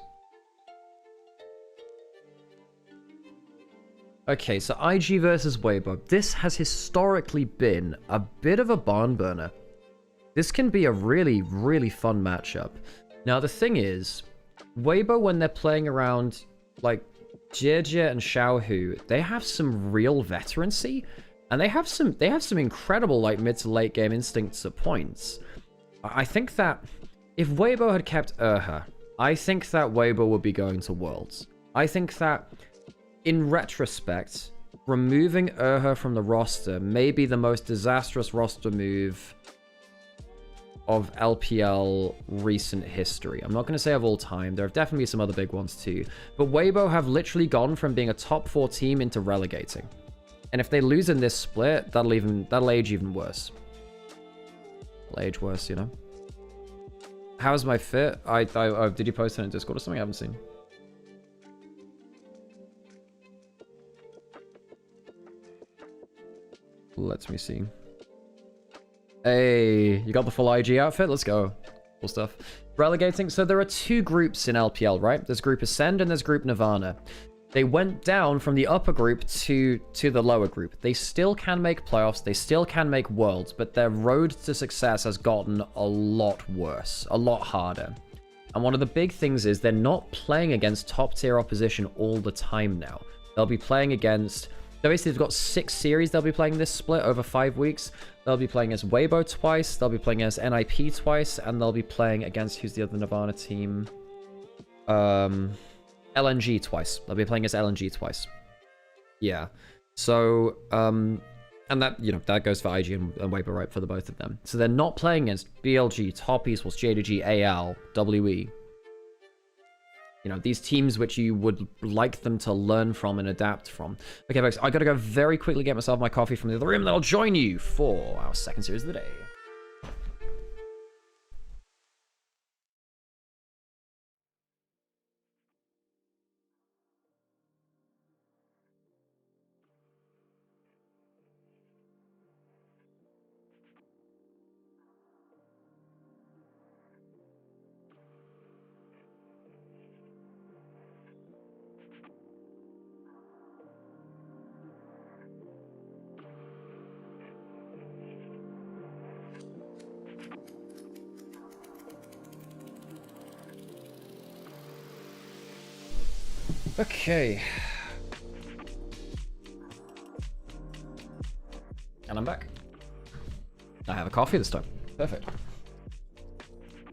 Okay, so IG versus Weibo. This has historically been a bit of a barn burner. This can be a really, really fun matchup. Now, the thing is, Weibo, when they're playing around, like, Jie and Xiaohu, they have some real veterancy, and they have some incredible, like, mid to late game instincts at points. I think that if Weibo had kept Erha, I think that Weibo would be going to Worlds. I think that, in retrospect, removing Erha from the roster may be the most disastrous roster move of LPL recent history. I'm not going to say of all time. There have definitely some other big ones too. But Weibo have literally gone from being a top 4 team into relegating. And if they lose in this split, that'll age even worse. It'll age worse, you know? How's my fit? Did you post it in Discord or something? I haven't seen. Let me see. Hey, you got the full IG outfit? Let's go. Cool stuff. Relegating. So there are 2 groups in LPL, right? There's Group Ascend and there's Group Nirvana. They went down from the upper group to the lower group. They still can make playoffs. They still can make worlds, but their road to success has gotten a lot worse, a lot harder. And one of the big things is they're not playing against top tier opposition all the time now. They'll be playing against... So basically, they've got 6 series they'll be playing this split over 5 weeks. They'll be playing as Weibo twice, they'll be playing as NIP twice, and they'll be playing against, who's the other Nirvana team? LNG twice. They'll be playing as LNG twice. Yeah. So, and that, you know, that goes for IG and Weibo, right, for the both of them. So they're not playing against BLG, Top Esports, JDG, AL, WE. You know, these teams which you would like them to learn from and adapt from. Okay, folks, I gotta go very quickly get myself my coffee from the other room, and then I'll join you for our second series of the day. Okay. And I'm back. I have a coffee this time. Perfect.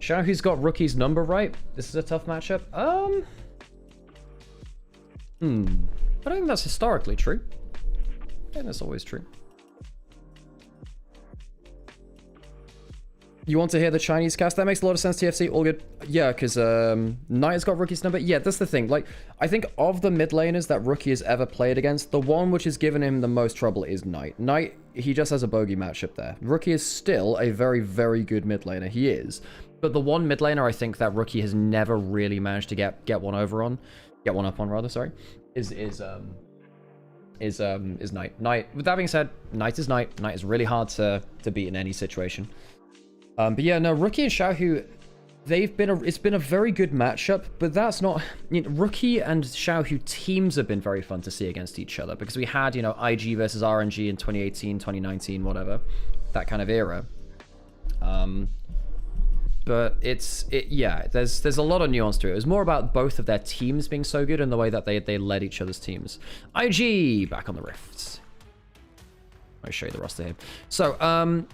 Xiaohu's got Rookie's number right. This is a tough matchup. I don't think that's historically true. I think that's always true. You want to hear the Chinese cast? That makes a lot of sense, TFC. All good. Yeah, because Knight has got Rookie's number. Yeah, that's the thing. Like, I think of the mid laners that Rookie has ever played against, the one which has given him the most trouble is Knight. Knight, he just has a bogey matchup there. Rookie is still a very, very good mid laner. He is. But the one mid laner I think that Rookie has never really managed to get one up on rather, sorry, is Knight. Knight, with that being said, Knight is Knight. Knight is really hard to beat in any situation. But yeah, no, Rookie and Xiaohu, it's been a very good matchup, but that's not, Rookie and Xiaohu teams have been very fun to see against each other, because we had, IG versus RNG in 2018, 2019, whatever, that kind of era. But yeah, there's a lot of nuance to it. It was more about both of their teams being so good and the way that they led each other's teams. IG, back on the Rifts. I'll show you the roster here. So,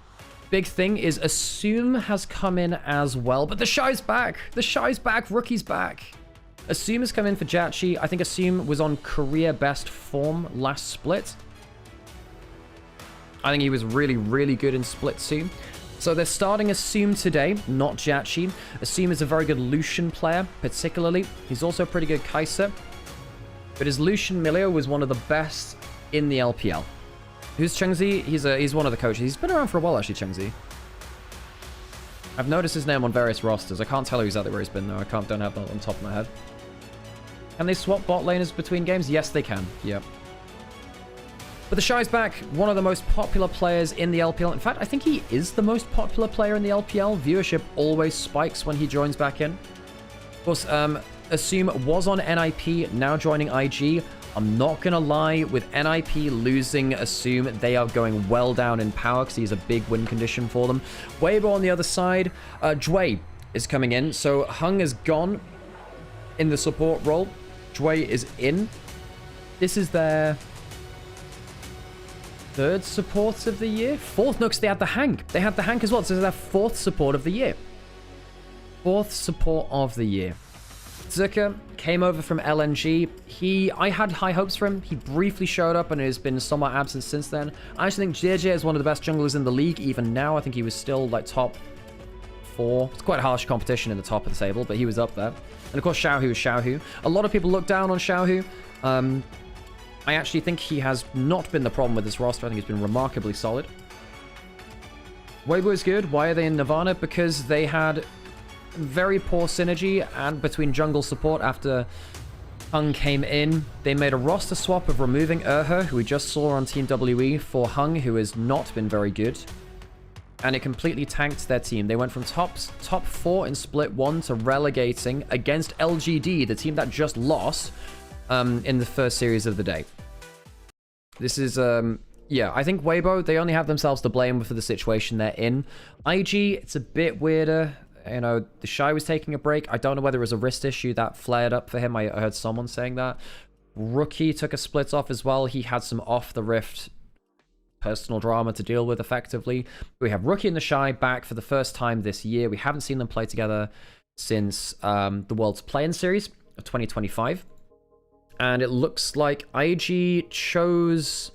big thing is Assume has come in as well, but TheShy's back. TheShy's back. Rookie's back. Assume has come in for Jachi. I think Assume was on career best form last split. I think he was really, really good in split 2. So they're starting Assume today, not Jachi. Assume is a very good Lucian player, particularly. He's also a pretty good Kai'Sa. But his Lucian Milio was one of the best in the LPL. Who's Chengzi? He's one of the coaches. He's been around for a while, actually, Chengzi. I've noticed his name on various rosters. I can't tell you exactly where he's been, though. Don't have that on top of my head. Can they swap bot laners between games? Yes, they can. Yep. But TheShy's back. One of the most popular players in the LPL. In fact, I think he is the most popular player in the LPL. Viewership always spikes when he joins back in. Of course, Assume was on NIP, now joining IG. I'm not going to lie, with NIP losing Assume, they are going well down in power because he's a big win condition for them. Weibo on the other side, Jue is coming in. So Hung is gone in the support role. Jue is in. This is their 3rd support of the year? 4th? No, because they had the Hank. They had the Hank as well. So this is their 4th support of the year. 4th support of the year. Zucker came over from LNG. I had high hopes for him. He briefly showed up and has been somewhat absent since then. I actually think JJ is one of the best junglers in the league even now. I think he was still like top 4. It's quite harsh competition in the top of the table, but he was up there. And of course, Xiaohu is Xiaohu. A lot of people look down on Xiaohu. I actually think he has not been the problem with this roster. I think he's been remarkably solid. Weibo is good. Why are they in Nirvana? Because they had very poor synergy and between jungle support after Hung came in. They made a roster swap of removing Erher, who we just saw on Team WE, for Hung, who has not been very good. And it completely tanked their team. They went from top 4 in split 1 to relegating against LGD, the team that just lost in the first series of the day. This is, yeah, I think Weibo, they only have themselves to blame for the situation they're in. IG, it's a bit weirder. TheShy was taking a break. I don't know whether it was a wrist issue that flared up for him. I heard someone saying that. Rookie took a split off as well. He had some off the rift personal drama to deal with effectively. We have Rookie and TheShy back for the first time this year. We haven't seen them play together since the World's Play-In Series of 2025. And it looks like IG chose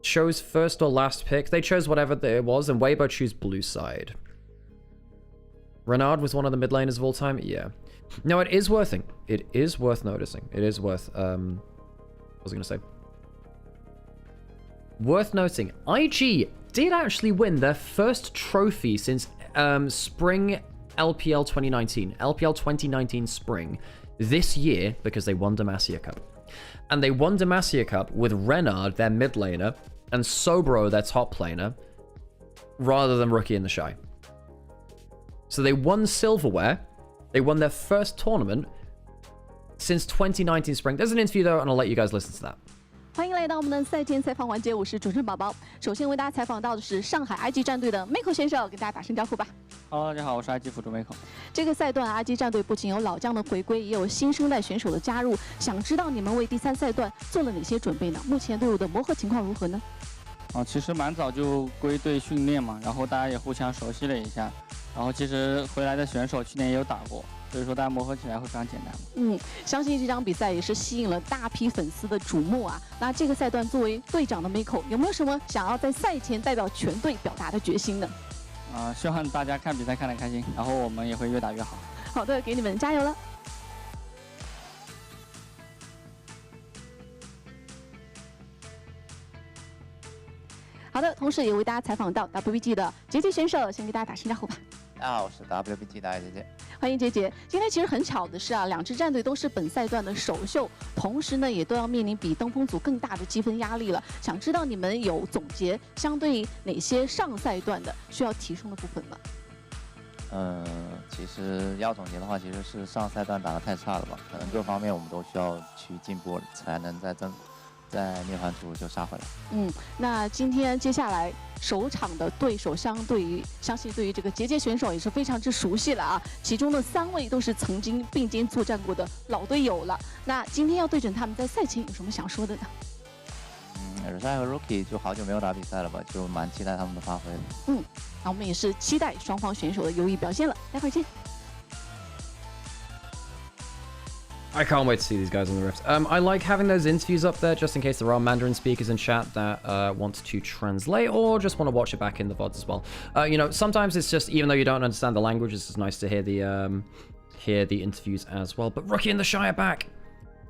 first or last pick. They chose whatever it was, and Weibo chose blue side. Renard was one of the mid laners of all time. Yeah. No, it is worth noticing. It is worth, what was I going to say? Worth noting, IG did actually win their first trophy since spring LPL 2019. LPL 2019 spring. This year, because they won Demacia Cup. And they won Demacia Cup with Renard, their mid laner, and Sobro, their top laner, rather than Rookie and TheShy. So they won silverware. They won their first tournament since 2019 spring. There's an interview though, and I'll let you guys listen to that. 欢迎来到我们的赛前采访环节，我是主持人宝宝。首先为大家采访到的是上海 IG 战队的 Miko 选手，跟大家打声招呼吧。Hello，大家好，我是IG辅助梅口。这个赛段RG战队不仅有老将的回归，也有新生代选手的加入。想知道你们为第3赛段做了哪些准备呢？目前队伍的磨合情况如何呢？其实蛮早就归队训练嘛，然后大家也互相熟悉了一下。然后其实回来的选手去年也有打过，所以说大家磨合起来会非常简单。相信这场比赛也是吸引了大批粉丝的瞩目啊。那这个赛段作为队长的梅口，有没有什么想要在赛前代表全队表达的决心呢？希望大家看比赛看得开心，然后我们也会越打越好。好的，给你们加油了。好的，同时也为大家采访到 WBG 的杰杰选手，先给大家打声招呼吧。大家好，我是 WBG 的杰杰。欢迎杰杰。今天其实很巧的是啊，2支战队都是本赛段的首秀，同时呢也都要面临比登峰组更大的积分压力了。想知道你们有总结相对哪些上赛段的需要提升的部分吗？其实要总结的话，其实是上赛段打得太差了吧，可能各方面我们都需要去进步，才能在涅槃组就杀回来。那今天接下来首场的对手，相信对于这个杰杰选手也是非常之熟悉了啊。其中的3位都是曾经并肩作战过的老队友了。那今天要对准他们，在赛前有什么想说的呢TheShy和 Rookie 就好久没有打比赛了吧，就蛮期待他们的发挥的。那我们也是期待双方选手的优异表现了。待会儿见。I can't wait to see these guys on the Rift. I like having those interviews up there just in case there are Mandarin speakers in chat that want to translate or just want to watch it back in the VODs as well. You know, sometimes it's just, even though you don't understand the language, it's just nice to hear the interviews as well. But Rookie and TheShy are back.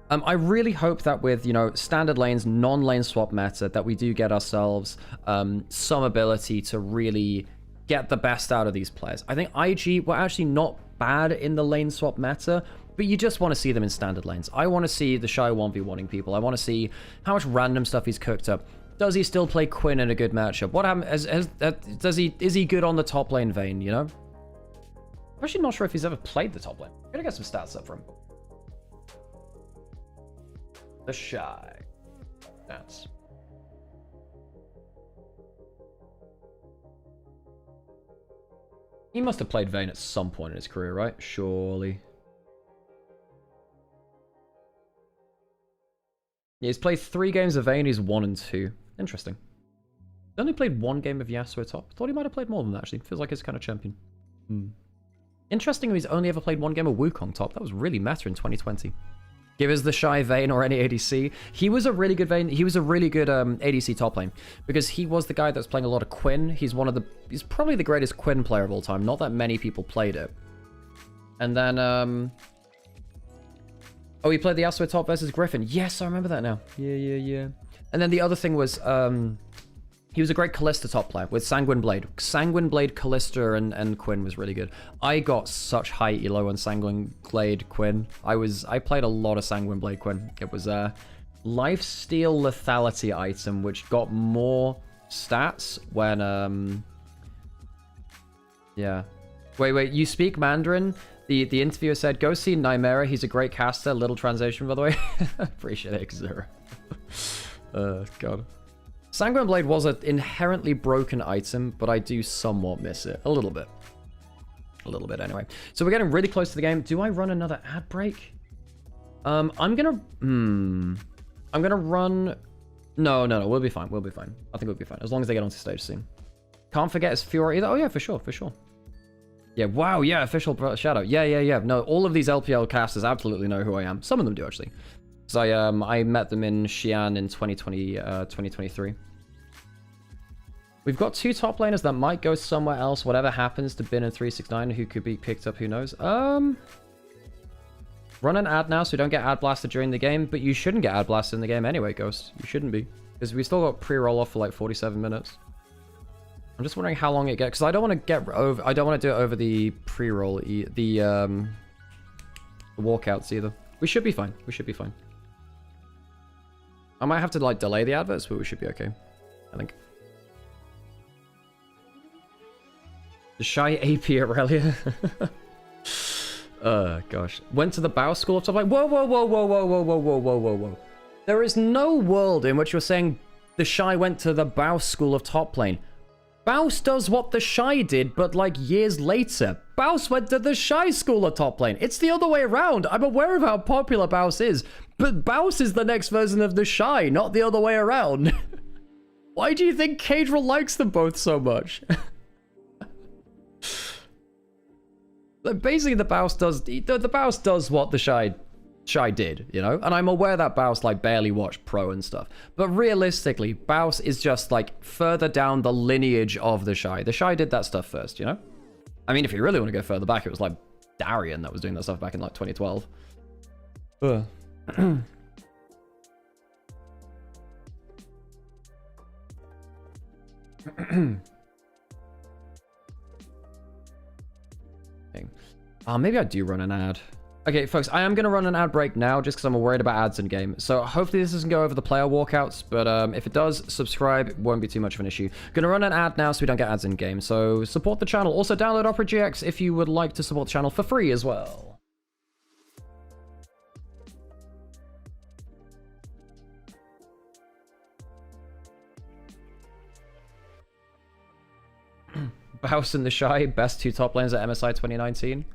I really hope that with, you know, standard lanes, non-lane swap meta, that we do get ourselves some ability to really get the best out of these players. I think IG were actually not bad in the lane swap meta, but you just want to see them in standard lanes. I want to see TheShy 1v1ing people. I want to see how much random stuff he's cooked up. Does he still play Quinn in a good matchup? What happens? Is he good on the top lane Vayne, you know? I'm actually not sure if he's ever played the top lane. I'm gonna get some stats up for him. TheShy. That's... He must have played Vayne at some point in his career, right? Surely. Yeah, he's played 3 games of Vayne, he's 1 and 2. Interesting. He only played 1 game of Yasuo top. Thought he might have played more than that, actually. Feels like he's kind of champion. Interesting, he's only ever played 1 game of Wukong top. That was really meta in 2020. Give us TheShy Vayne or any ADC. He was a really good Vayne. He was a really good ADC top lane because he was the guy that was playing a lot of Quinn. He's probably the greatest Quinn player of all time. Not that many people played it. And then oh, he played the Yasuo top versus Griffin. Yes, I remember that now. Yeah. And then the other thing was he was a great Kalista top player with Sanguine Blade. Sanguine Blade, Kalista, and Quinn was really good. I got such high elo on Sanguine Blade Quinn. I played a lot of Sanguine Blade Quinn. It was a lifesteal lethality item which got more stats when yeah. Wait, you speak Mandarin? The interviewer said, go see Nymaera, he's a great caster. Little translation, by the way. Appreciate it, Xero. God. Sanguine Blade was an inherently broken item, but I do somewhat miss it. A little bit. A little bit, anyway. So we're getting really close to the game. Do I run another ad break? I'm gonna run... No, we'll be fine. We'll be fine. I think we'll be fine. As long as they get onto stage soon. Can't forget his Fiora either. Oh, yeah, for sure. Yeah, wow, yeah, official Shadow. Yeah. No, all of these LPL casters absolutely know who I am. Some of them do, actually. Because I met them in Xi'an in 2023. We've got 2 top laners that might go somewhere else. Whatever happens to Bin and 369, who could be picked up, who knows. Run an ad now so we don't get ad blasted during the game. But you shouldn't get ad blasted in the game anyway, Ghost. You shouldn't be. Because we still got pre-roll off for like 47 minutes. I'm just wondering how long it gets, because I don't want to do it over the pre-roll, the walkouts either. We should be fine. I might have to like delay the adverts, but we should be okay, I think. TheShy AP Aurelia. Gosh. Went to the Bow School of Top Lane. Whoa. There is no world in which you're saying TheShy went to the Bow School of Top Lane. Baus does what TheShy did, but like years later. Baus went to TheShy school at top lane. It's the other way around. I'm aware of how popular Baus is, but Baus is the next version of TheShy, not the other way around. Why do you think Kadril likes them both so much? Like, basically, the Baus does what TheShy did, you know? And I'm aware that Baus, like, barely watched Pro and stuff. But realistically, Baus is just, like, further down the lineage of TheShy. TheShy did that stuff first, you know? I mean, if you really want to go further back, it was, like, Darian that was doing that stuff back in, like, 2012. Maybe I do run an ad. Okay, folks, I am going to run an ad break now just because I'm worried about ads in game. So hopefully this doesn't go over the player walkouts, but if it does, subscribe. It won't be too much of an issue. Going to run an ad now so we don't get ads in game. So support the channel. Also download Opera GX if you would like to support the channel for free as well. Baus and TheShy, best two top lanes at MSI 2019.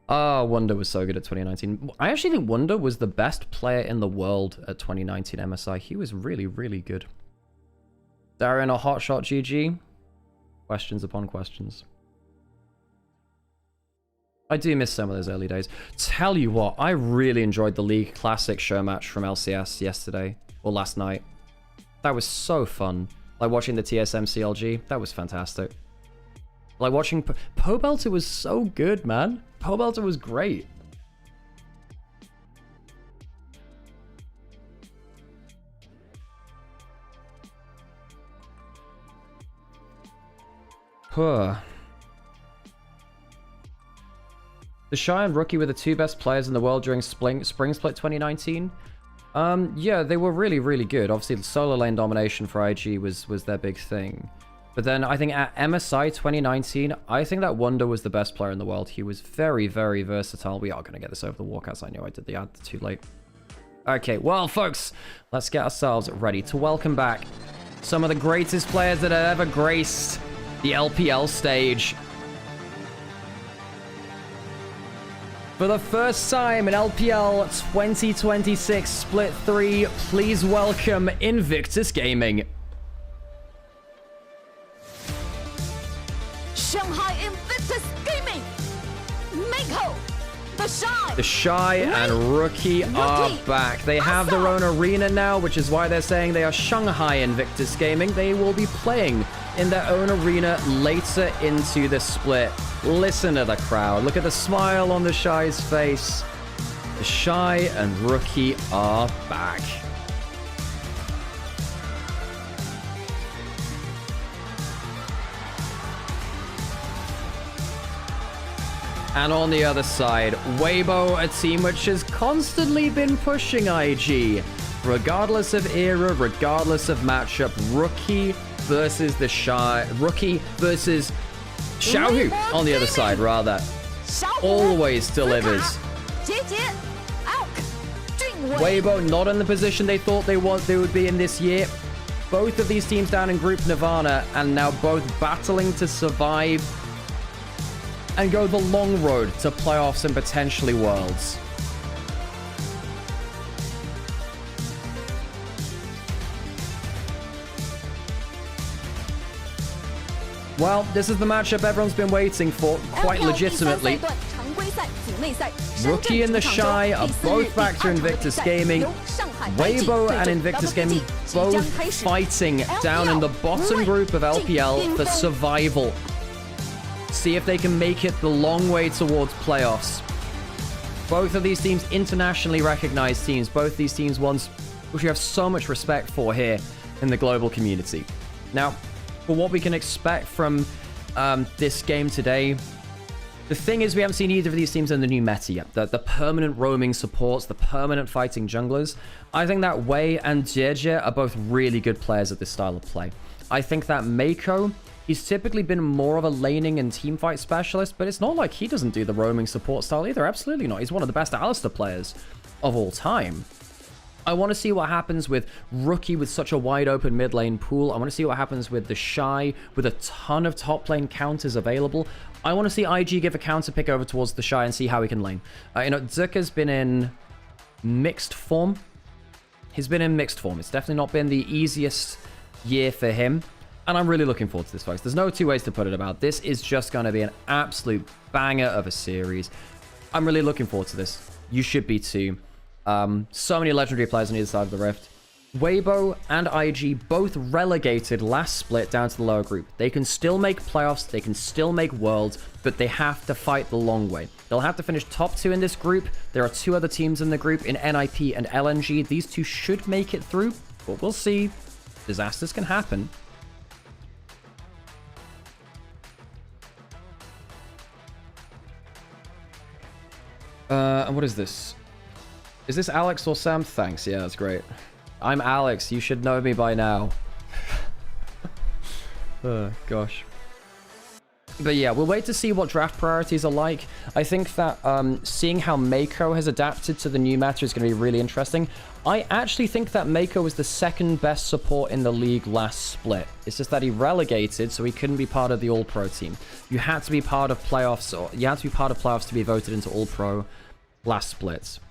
Wonder was so good at 2019. I actually think Wonder was the best player in the world at 2019 MSI. He was really, really good. Darian a hot shot GG? Questions upon questions. I do miss some of those early days. Tell you what, I really enjoyed the League Classic show match from LCS yesterday, or last night. That was so fun. Like watching the TSM CLG, that was fantastic. Like watching Pobelter was so good, man. Pobelter was great. TheShy and Rookie were the two best players in the world during Spring Split 2019. Yeah, they were really, really good. Obviously, the solo lane domination for IG was their big thing. But then I think at MSI 2019, I think that Wonder was the best player in the world. He was very, very versatile. We are going to get this over the walkouts. I know I did the ad too late. Okay, well, folks, let's get ourselves ready to welcome back some of the greatest players that have ever graced the LPL stage. For the first time in LPL 2026 Split 3, please welcome Invictus Gaming. Shanghai Invictus Gaming, Mako, TheShy and Rookie are back. They have their own arena now, which is why they're saying they are Shanghai Invictus Gaming. They will be playing in their own arena later into the split. Listen to the crowd. Look at the smile on TheShy's face. TheShy and Rookie are back. And on the other side, Weibo, a team which has constantly been pushing IG. Regardless of era, regardless of matchup, Rookie versus TheShy. Rookie versus Xiaohu on the other side, rather. Always delivers. Weibo not in the position they thought they would be in this year. Both of these teams down in Group Nirvana, and now both battling to survive and go the long road to playoffs and potentially worlds. Well, this is the matchup everyone's been waiting for, quite legitimately. Rookie and TheShy are both back to Invictus Gaming. Weibo and Invictus Gaming both fighting down in the bottom group of LPL for survival. See if they can make it the long way towards playoffs. Both of these teams internationally recognized teams. Both these teams ones which we have so much respect for here in the global community. Now, for what we can expect from this game today, the thing is we haven't seen either of these teams in the new meta yet. The permanent roaming supports, the permanent fighting junglers. I think that Wei and Jeje are both really good players at this style of play. I think that Mako, he's typically been more of a laning and teamfight specialist, but it's not like he doesn't do the roaming support style either. Absolutely not. He's one of the best Alistar players of all time. I want to see what happens with Rookie with such a wide open mid lane pool. I want to see what happens with TheShy with a ton of top lane counters available. I want to see IG give a counter pick over towards TheShy and see how he can lane. You know, Zucker's been in mixed form. He's been in mixed form. It's definitely not been the easiest year for him. And I'm really looking forward to this, folks. There's no two ways to put it about. This is just going to be an absolute banger of a series. I'm really looking forward to this. You should be too. So many legendary players on either side of the Rift. Weibo and IG both relegated last split down to the lower group. They can still make playoffs, they can still make worlds, but they have to fight the long way. They'll have to finish top 2 in this group. There are 2 other teams in the group in NIP and LNG. These 2 should make it through, but we'll see. Disasters can happen. And what is this? Is this Alex or Sam? Thanks. Yeah, that's great. I'm Alex. You should know me by now. Oh, gosh. But yeah, we'll wait to see what draft priorities are like. I think that seeing how Mako has adapted to the new meta is going to be really interesting. I actually think that Mako was the second best support in the league last split. It's just that he relegated, so he couldn't be part of the All-Pro team. You had to be part of playoffs, or you had to be part of playoffs to be voted into All-Pro last splits.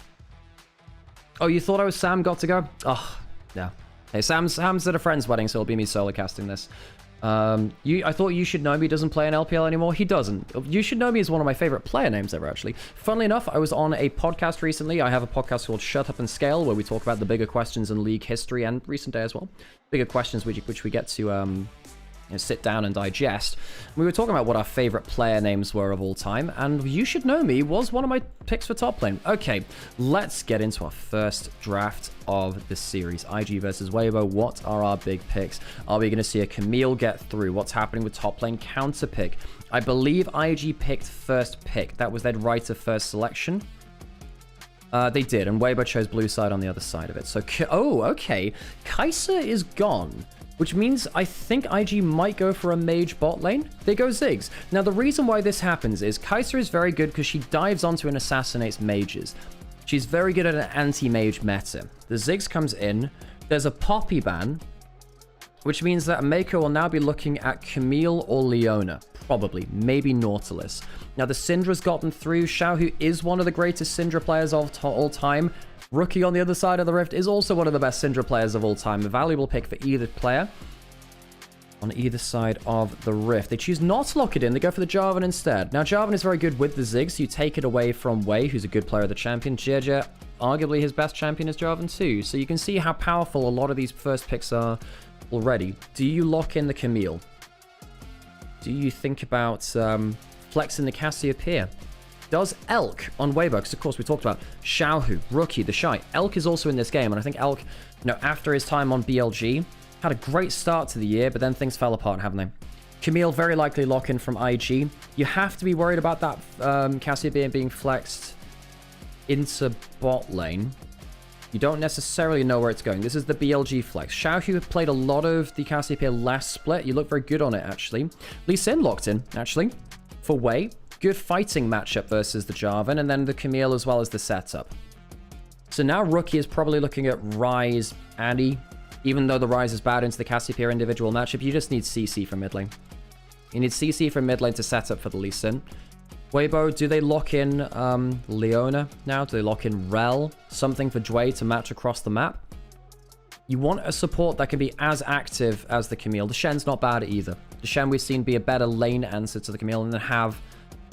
Oh, you thought I was Sam got to go? Oh, yeah. Hey, Sam's at a friend's wedding, so it'll be me solo casting this. I thought You Should Know Me doesn't play in LPL anymore. He doesn't. You Should Know Me is one of my favorite player names ever, actually. Funnily enough, I was on a podcast recently. I have a podcast called Shut Up and Scale, where we talk about the bigger questions in league history and recent day as well. Bigger questions which we get to sit down and digest. We were talking about what our favorite player names were of all time, and You Should Know Me was one of my picks for top lane. Okay, let's get into our first draft of the series. IG versus Weibo. What are our big picks? Are we going to see a Camille get through? What's happening with top lane counter pick? I believe IG picked first pick. That was their right of first selection. They did, and Weibo chose blue side on the other side of it. So, oh, okay. Kai'Sa is gone, which means I think IG might go for a mage bot lane. They go Ziggs. Now, the reason why this happens is Kai'Sa is very good because she dives onto and assassinates mages. She's very good at an anti-mage meta. The Ziggs comes in. There's a Poppy ban, which means that Mako will now be looking at Camille or Leona. Probably. Maybe Nautilus. Now, the Syndra's gotten through. Xiaohu is one of the greatest Syndra players of all time. Rookie on the other side of the Rift is also one of the best Syndra players of all time. A valuable pick for either player on either side of the Rift. They choose not to lock it in. They go for the Jarvan instead. Now, Jarvan is very good with the Ziggs. So you take it away from Wei, who's a good player of the champion. Jeje, arguably his best champion is Jarvan too. So you can see how powerful a lot of these first picks are already. Do you lock in the Camille? Do you think about flexing the Cassiopeia? Does Elk on Weibo, because of course we talked about Xiaohu, Rookie, TheShy. Elk is also in this game, and I think Elk, after his time on BLG, had a great start to the year, but then things fell apart, haven't they? Camille very likely lock in from IG. You have to be worried about that Cassiopeia being flexed into bot lane. You don't necessarily know where it's going. This is the BLG flex. Xiaohu played a lot of the Cassiopeia last split. You look very good on it, actually. Lee Sin locked in, actually, for Wei. Good fighting matchup versus the Jarvan, and then the Camille as well as the setup. So now Rookie is probably looking at Ryze, Addy. Even though the Ryze is bad into the Cassiopeia individual matchup, you just need CC from mid lane. You need CC from mid lane to set up for the Lee Sin. Weibo, do they lock in Leona now? Do they lock in Rel? Something for Dway to match across the map? You want a support that can be as active as the Camille. The Shen's not bad either. The Shen we've seen be a better lane answer to the Camille and then have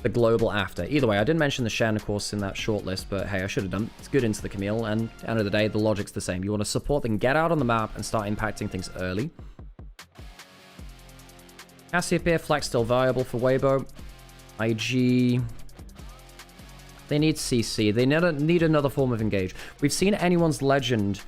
the global after. Either way, I didn't mention the Shen, of course, in that short list, but hey, I should have done. It's good into the Camille, and at the end of the day, the logic's the same. You want to support that can get out on the map and start impacting things early. Cassiopeia flex still viable for Weibo. IG... They need CC. They need another form of engage. We've seen anyone's legend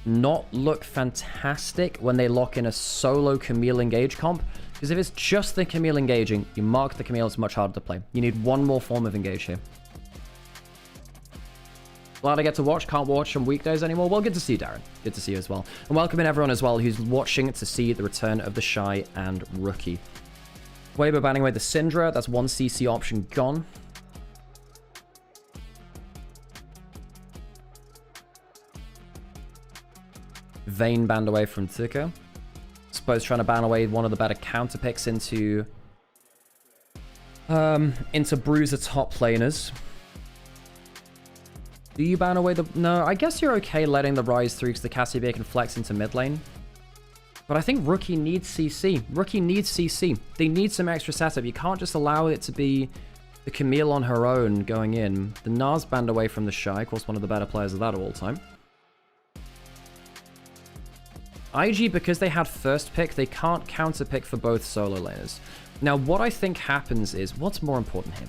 not look fantastic when they lock in a solo Camille engage comp. Because if it's just the Camille engaging, you mark the Camille, it's much harder to play. You need one more form of engage here. Glad I get to watch. Can't watch on weekdays anymore. Well, good to see you, Darren. Good to see you as well. And welcome in everyone as well who's watching to see the return of TheShy and Rookie. Weibo banning away the Syndra. That's one CC option gone. Vayne banned away from TES. Suppose trying to ban away one of the better counter picks into Bruiser top laners. Do you ban away the... No, I guess you're okay letting the Rise through because the Cassiopeia can flex into mid lane. But I think Rookie needs CC. Rookie needs CC. They need some extra setup. You can't just allow it to be the Camille on her own going in. The Nars banned away from TheShy. Of course, one of the better players of that of all time. IG, because they had first pick, they can't counter pick for both solo laners. Now, what I think happens is... What's more important here?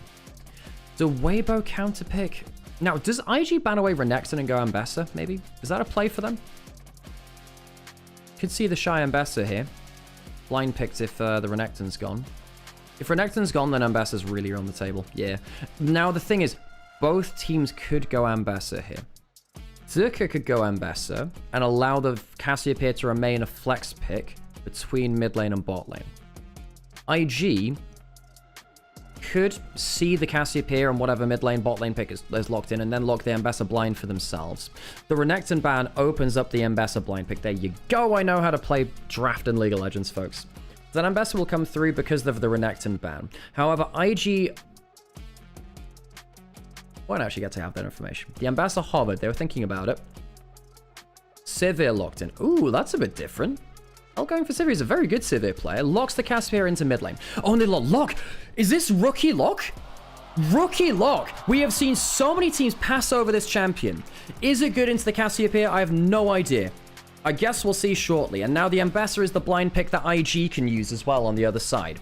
Do Weibo counter pick... Now, does IG ban away Renekton and go Ambessa, maybe? Is that a play for them? Could see TheShy Ambessa here. Blind picked if the Renekton's gone. If Renekton's gone, then Ambessa's really on the table. Yeah. Now, the thing is, both teams could go Ambessa here. Zerka could go Ambessa and allow the Cassiopeia to remain a flex pick between mid lane and bot lane. IG could see the Cassiopeia and whatever mid lane, bot lane pick is locked in and then lock the Ambessa blind for themselves. The Renekton ban opens up the Ambessa blind pick. There you go. I know how to play draft in League of Legends, folks. Then Ambessa will come through because of the Renekton ban. However, IG won't actually get to have that information. The Ambessa hovered. They were thinking about it. Sivir locked in. Ooh, that's a bit different. Going for Sivir is a very good Sivir player. Locks the Cassiopeia into mid lane. Oh, and they lock. Is this rookie lock? Rookie lock. We have seen so many teams pass over this champion. Is it good into the Cassiopeia? I have no idea. I guess we'll see shortly. And now the Ambessa is the blind pick that IG can use as well on the other side.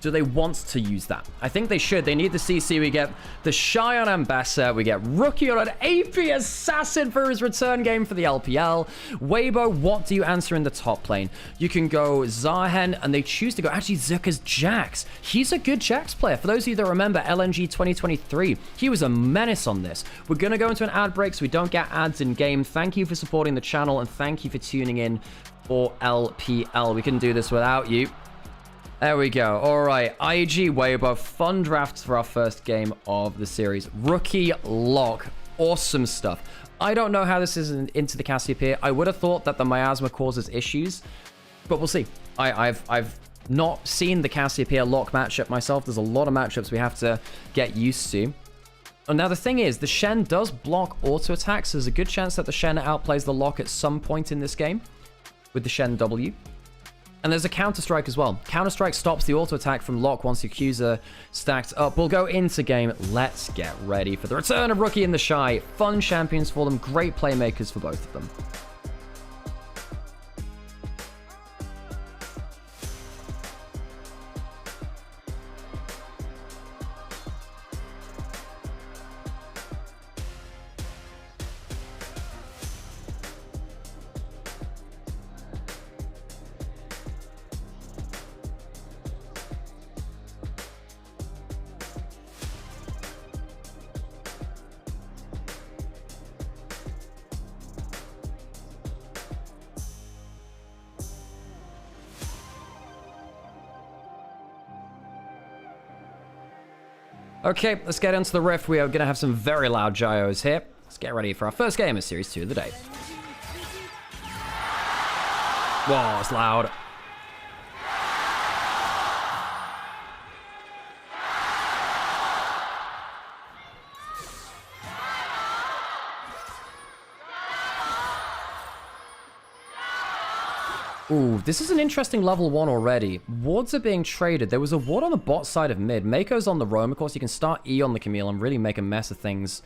Do they want to use that? I think they should. They need the CC. We get TheShy on Ambessa. We get Rookie on an AP Assassin for his return game for the LPL. Weibo, what do you answer in the top lane? You can go Zahen, and they choose to go... Actually, Zuka's Jax. He's a good Jax player. For those of you that remember LNG 2023, he was a menace on this. We're going to go into an ad break so we don't get ads in-game. Thank you for supporting the channel, and thank you for tuning in for LPL. We couldn't do this without you. There we go. All right. IG Weibo. Fun drafts for our first game of the series. Rookie lock. Awesome stuff. I don't know how this is into the Cassiopeia. I would have thought that the miasma causes issues, but we'll see. I've not seen the Cassiopeia lock matchup myself. There's a lot of matchups we have to get used to. And now the thing is, the Shen does block auto attacks. So there's a good chance that the Shen outplays the lock at some point in this game with the Shen W. And there's a Counter-Strike as well. Counter-Strike stops the auto-attack from lock once your Qs are stacked up. We'll go into game. Let's get ready for the return of Rookie and TheShy. Fun champions for them. Great playmakers for both of them. Okay, let's get into the rift. We are going to have some very loud gyros here. Let's get ready for our first game of Series 2 of the day. Whoa, it's loud. Ooh, this is an interesting level 1 already. Wards are being traded. There was a ward on the bot side of mid. Mako's on the roam. Of course, you can start E on the Camille and really make a mess of things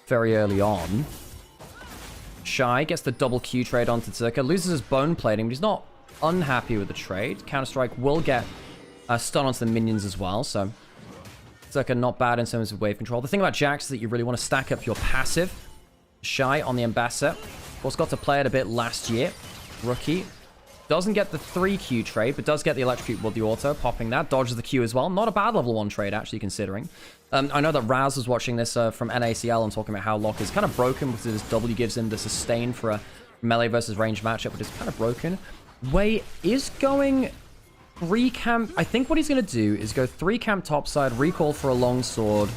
very early on. Shy gets the double Q trade onto Zerka. Loses his bone plating, but he's not unhappy with the trade. Counter-Strike will get a stun onto the minions as well, so Zerka not bad in terms of wave control. The thing about Jax is that you really want to stack up your passive. Shy on the Ambassador. Of course, got to play it a bit last year. Rookie. Doesn't get the 3Q trade, but does get the electrocute with the auto, popping that. Dodges the Q as well. Not a bad level 1 trade, actually, considering. I know that Raz was watching this from NACL and talking about how Lock is kind of broken because his W gives him the sustain for a melee versus range matchup, but it's kind of broken. Wei is going 3 camp. I think what he's going to do is go 3 camp topside, recall for a longsword,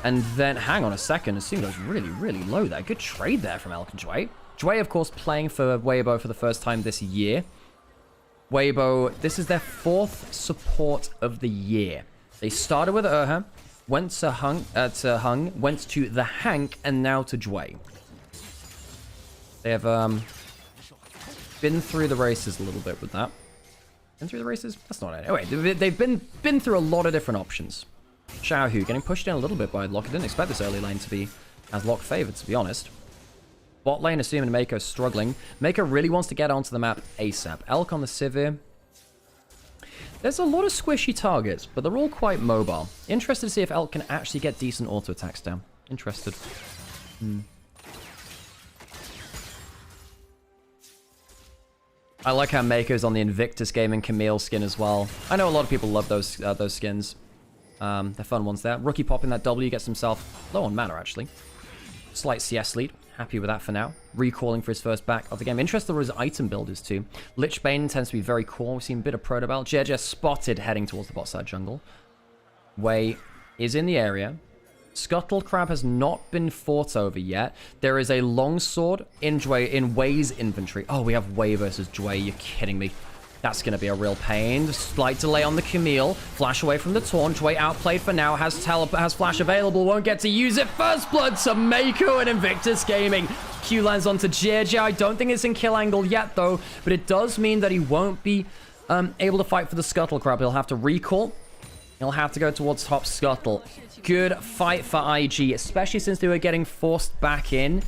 and then hang on a second. It seems like really, really low there. Good trade there from Elkinjway. Jway, of course, playing for Weibo for the first time this year. Weibo, this is their 4th support of the year. They started with Erha, went to Hung, went to the Hank, and now to Jway. They have been through the races a little bit with that. Been through the races? That's not it. Anyway, they've been through a lot of different options. Xiaohu getting pushed in a little bit by Lock. I didn't expect this early lane to be as Lock favored, to be honest. Bot lane, assuming Mako's struggling. Mako really wants to get onto the map ASAP. Elk on the Sivir. There's a lot of squishy targets, but they're all quite mobile. Interested to see if Elk can actually get decent auto attacks down. Interested. I like how Mako's on the Invictus Gaming Camille skin as well. I know a lot of people love those skins. They're fun ones there. Rookie popping that W, gets himself low on mana, actually. Slight CS lead. Happy with that for now. Recalling for his first back of the game. Interested what his item build is too. Lich Bane tends to be very cool. We've seen a bit of Protobell. JJ spotted heading towards the bot side jungle. Wei is in the area. Scuttle Crab has not been fought over yet. There is a longsword in Wei's inventory. Oh, we have Wei versus Jway. You're kidding me. That's going to be a real pain. Slight delay on the Camille. Flash away from the taunt. Jway outplayed for now. Has flash available. Won't get to use it. First blood to Mako and Invictus Gaming. Q lands onto JJ. I don't think it's in kill angle yet, though. But it does mean that he won't be able to fight for the Scuttle Crab. He'll have to recall. He'll have to go towards top Scuttle. Good fight for IG, especially since they were getting forced back in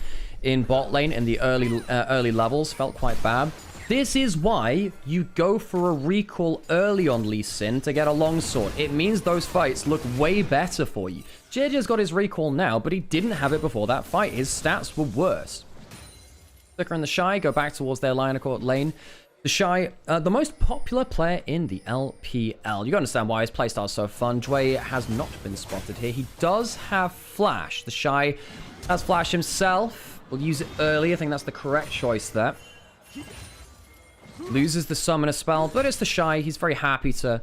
bot lane in the early levels. Felt quite bad. This is why you go for a recall early on Lee Sin to get a longsword. It means those fights look way better for you. JJ's got his recall now, but he didn't have it before that fight. His stats were worse. TheShy and TheShy go back towards their line of court lane. TheShy, the most popular player in the LPL. You understand why his playstyle is so fun. Jway has not been spotted here. He does have flash. TheShy has flash himself. Will use it early. I think that's the correct choice there. Loses the summoner spell, but it's TheShy. He's very happy to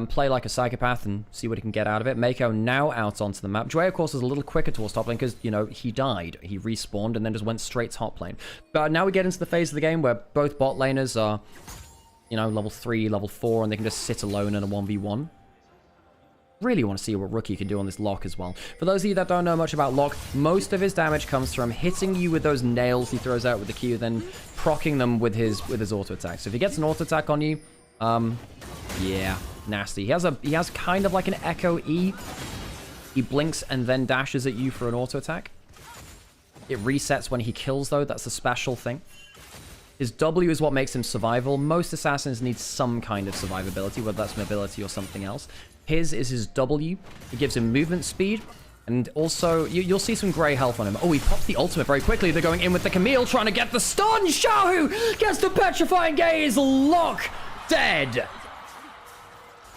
play like a psychopath and see what he can get out of it. Mako now out onto the map. Jway, of course, is a little quicker towards top lane because, you know, he died. He respawned and then just went straight top lane. But now we get into the phase of the game where both bot laners are, you know, level 3, level 4, and they can just sit alone in a 1v1. Really want to see what Rookie can do on this Lock as well. For those of you that don't know much about Lock, most of his damage comes from hitting you with those nails he throws out with the Q, then proccing them with his auto attack. So if he gets an auto attack on you, yeah, nasty. He has kind of like an Echo E. He blinks and then dashes at you for an auto attack. It resets when he kills, though. That's a special thing. His W is what makes him survival. Most assassins need some kind of survivability, whether that's mobility or something else. His is his W. It gives him movement speed. And also, you'll see some grey health on him. Oh, he pops the ultimate very quickly. They're going in with the Camille, trying to get the stun. Xiaohu gets the petrifying gaze. Lock dead.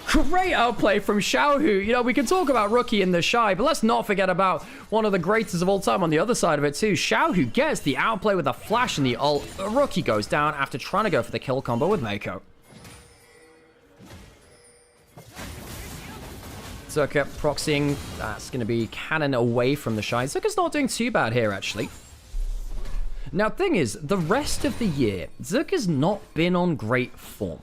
Great outplay from Xiaohu. You know, we can talk about Rookie and TheShy, but let's not forget about one of the greatest of all time on the other side of it, too. Xiaohu gets the outplay with a flash and the ult. Rookie goes down after trying to go for the kill combo with Mako. Zerka proxying. That's going to be cannon away from TheShy. Zerka's not doing too bad here, actually. Now, thing is, the rest of the year, Zerka's not been on great form.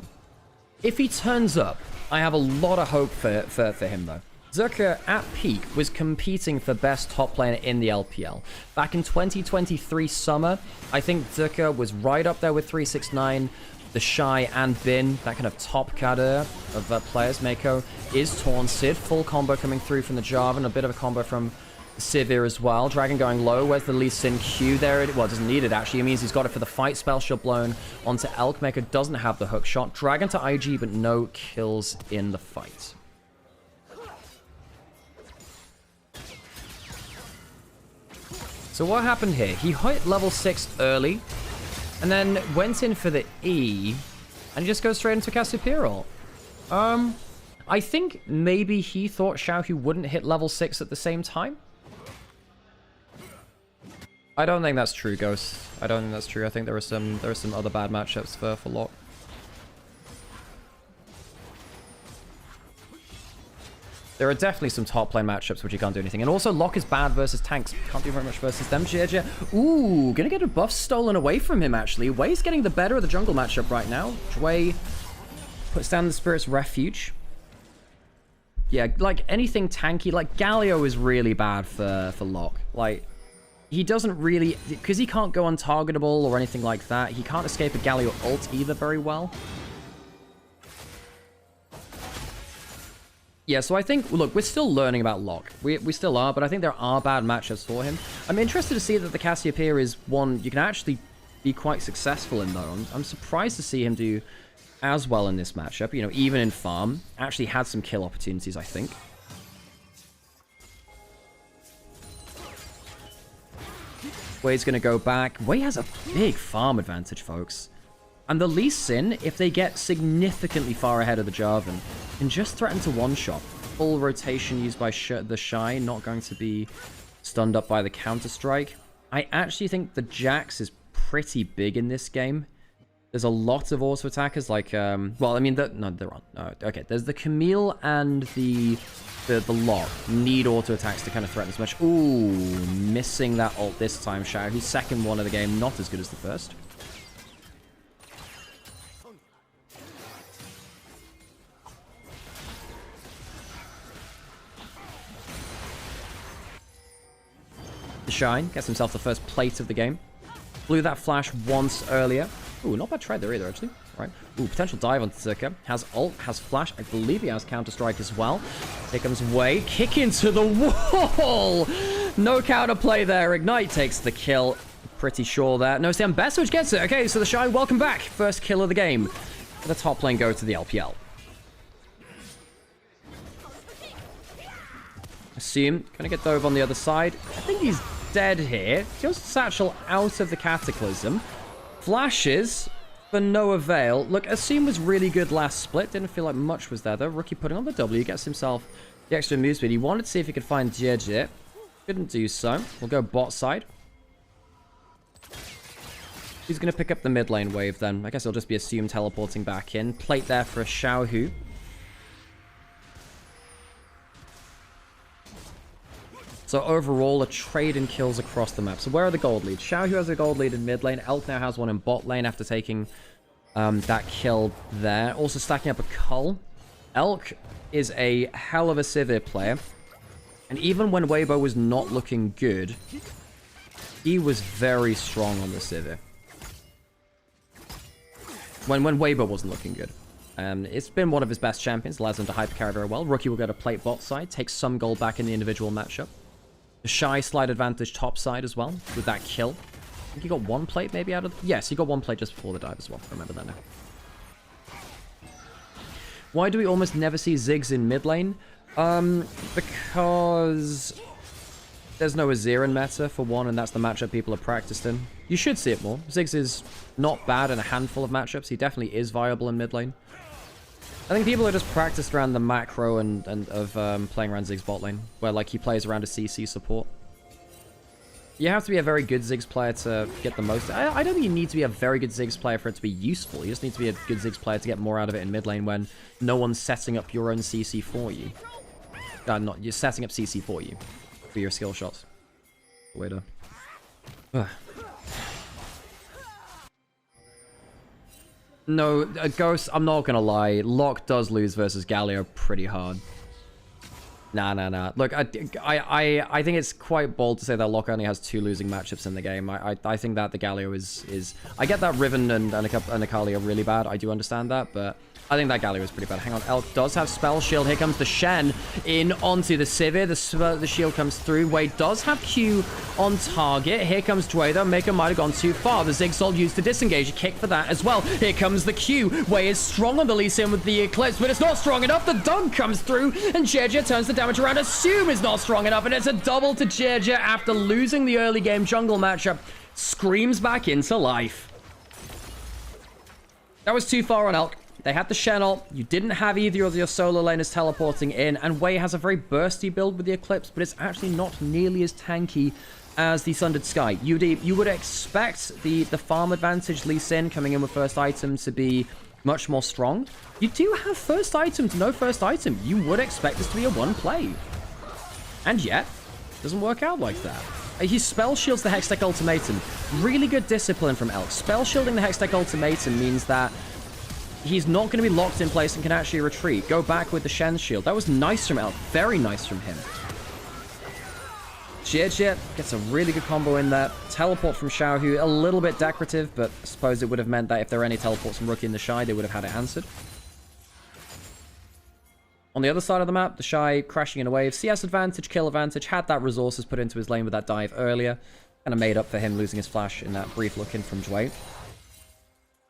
If he turns up, I have a lot of hope for him, though. Zerka, at peak, was competing for best top laner in the LPL. Back in 2023 summer, I think Zerka was right up there with 369, TheShy, and Bin, that kind of top cadre of players. Mako is taunted. Full combo coming through from the Jarvan, a bit of a combo from Sivir as well. Dragon going low. Where's the Lee Sin Q there? Well, it doesn't need it, actually. It means he's got it for the fight. Spell shot blown onto Elk. Mako doesn't have the hook shot. Dragon to IG, but no kills in the fight. So what happened here? He hit level 6 early, and then went in for the E, and he just goes straight into Cassiopeia. I think maybe he thought Xiaohu wouldn't hit level 6 at the same time. I don't think that's true, Ghost. I don't think that's true. I think there are some other bad matchups for Lock. There are definitely some top lane matchups which you can't do anything. And also, Locke is bad versus tanks. Can't do very much versus them. GG. Ooh, gonna get a buff stolen away from him, actually. Wei's getting the better of the jungle matchup right now. Wei puts down the Spirit's Refuge. Yeah, like, anything tanky. Like, Galio is really bad for Locke. Like, he doesn't really... Because he can't go untargetable or anything like that. He can't escape a Galio ult either very well. Yeah, so I think, look, we're still learning about Locke. We still are, but I think there are bad matchups for him. I'm interested to see that the Cassiopeia is one you can actually be quite successful in, though. I'm surprised to see him do as well in this matchup. You know, even in farm. Actually had some kill opportunities, I think. Wei's going to go back. Wei has a big farm advantage, folks. And the Lee Sin, if they get significantly far ahead of the Jarvan, can just threaten to one-shot. Full rotation used by TheShy, not going to be stunned up by the counter-strike. I actually think the Jax is pretty big in this game. There's a lot of auto-attackers, like, well, I mean, no, there aren't. No, okay, there's the Camille and the Locke need auto-attacks to kind of threaten as much. Ooh, missing that ult this time, Xiaohu's second one of the game, not as good as the first. TheShy gets himself the first plate of the game. Blew that flash once earlier. Ooh, not bad trade there either, actually. Right. Ooh, potential dive onto Zerka. Has ult, has flash. I believe he has counter-strike as well. Here comes Wei. Kick into the wall! No counterplay there. Ignite takes the kill. Pretty sure there. No, Sam Beswich gets it. Okay, so TheShy, welcome back. First kill of the game. The top lane go to the LPL. Assume. Gonna get dove on the other side. I think he's dead here. Just Satchel out of the Cataclysm. Flashes for no avail. Look, Assume was really good last split. Didn't feel like much was there, though. Rookie putting on the W. Gets himself the extra move speed. He wanted to see if he could find GEG. Couldn't do so. We'll go bot side. He's going to pick up the mid lane wave, then. I guess it'll just be Assume teleporting back in. Plate there for a Xiaohu. So overall, a trade in kills across the map. So where are the gold leads? Xiaohu has a gold lead in mid lane. Elk now has one in bot lane after taking that kill there. Also stacking up a Cull. Elk is a hell of a Sivir player. And even when Weibo was not looking good, he was very strong on the Sivir. When Weibo wasn't looking good. It's been one of his best champions. Allows him to hypercarry very well. Rookie will go to plate bot side. Takes some gold back in the individual matchup. TheShy slide advantage top side as well with that kill. I think he got one plate maybe out of... Yes, he got one plate just before the dive as well. Remember that now. Why do we almost never see Ziggs in mid lane? Because there's no Aziran meta for one, and that's the matchup people have practiced in. You should see it more. Ziggs is not bad in a handful of matchups. He definitely is viable in mid lane. I think people are just practiced around the macro and of playing around Ziggs bot lane, where like he plays around a CC support. You have to be a very good Ziggs player to get the most. I don't think you need to be a very good Ziggs player for it to be useful. You just need to be a good Ziggs player to get more out of it in mid lane when no one's setting up your own CC for you. You're setting up CC for you for your skill shots. Later. No, Ghost, I'm not gonna lie. Locke does lose versus Galio pretty hard. Nah. Look, I think it's quite bold to say that Locke only has 2 losing matchups in the game. I think that the Galio is... I get that Riven and Akali are really bad. I do understand that, but... I think that Galio is pretty bad. Hang on, Elk does have Spell Shield. Here comes the Shen in onto the Sivir. The shield comes through. Wei does have Q on target. Here comes Dway, though. Maker might have gone too far. The Zigzag used to disengage. A kick for that as well. Here comes the Q. Wei is strong on the Lee Sin with the Eclipse, but it's not strong enough. The dunk comes through, and GEG turns the damage around. Assume is not strong enough, and it's a double to GEG after losing the early game jungle matchup. Screams back into life. That was too far on Elk. They had the Shen ult. You didn't have either of your solo laners teleporting in. And Wei has a very bursty build with the Eclipse, but it's actually not nearly as tanky as the Sundered Sky. You would expect the farm advantage Lee Sin coming in with first item to be much more strong. You do have first item to no first item. You would expect this to be a one play. And yet, it doesn't work out like that. He spell shields the Hextech Ultimatum. Really good discipline from Elk. Spell shielding the Hextech Ultimatum means that he's not going to be locked in place and can actually retreat. Go back with the Shen's shield. That was nice from Elk. Very nice from him. Jie gets a really good combo in there. Teleport from Xiaohu, a little bit decorative, but I suppose it would have meant that if there were any teleports from Rookie and TheShy, they would have had it answered. On the other side of the map, TheShy crashing in a wave. CS advantage, kill advantage, had that resources put into his lane with that dive earlier. Kind of made up for him losing his flash in that brief look-in from Jue.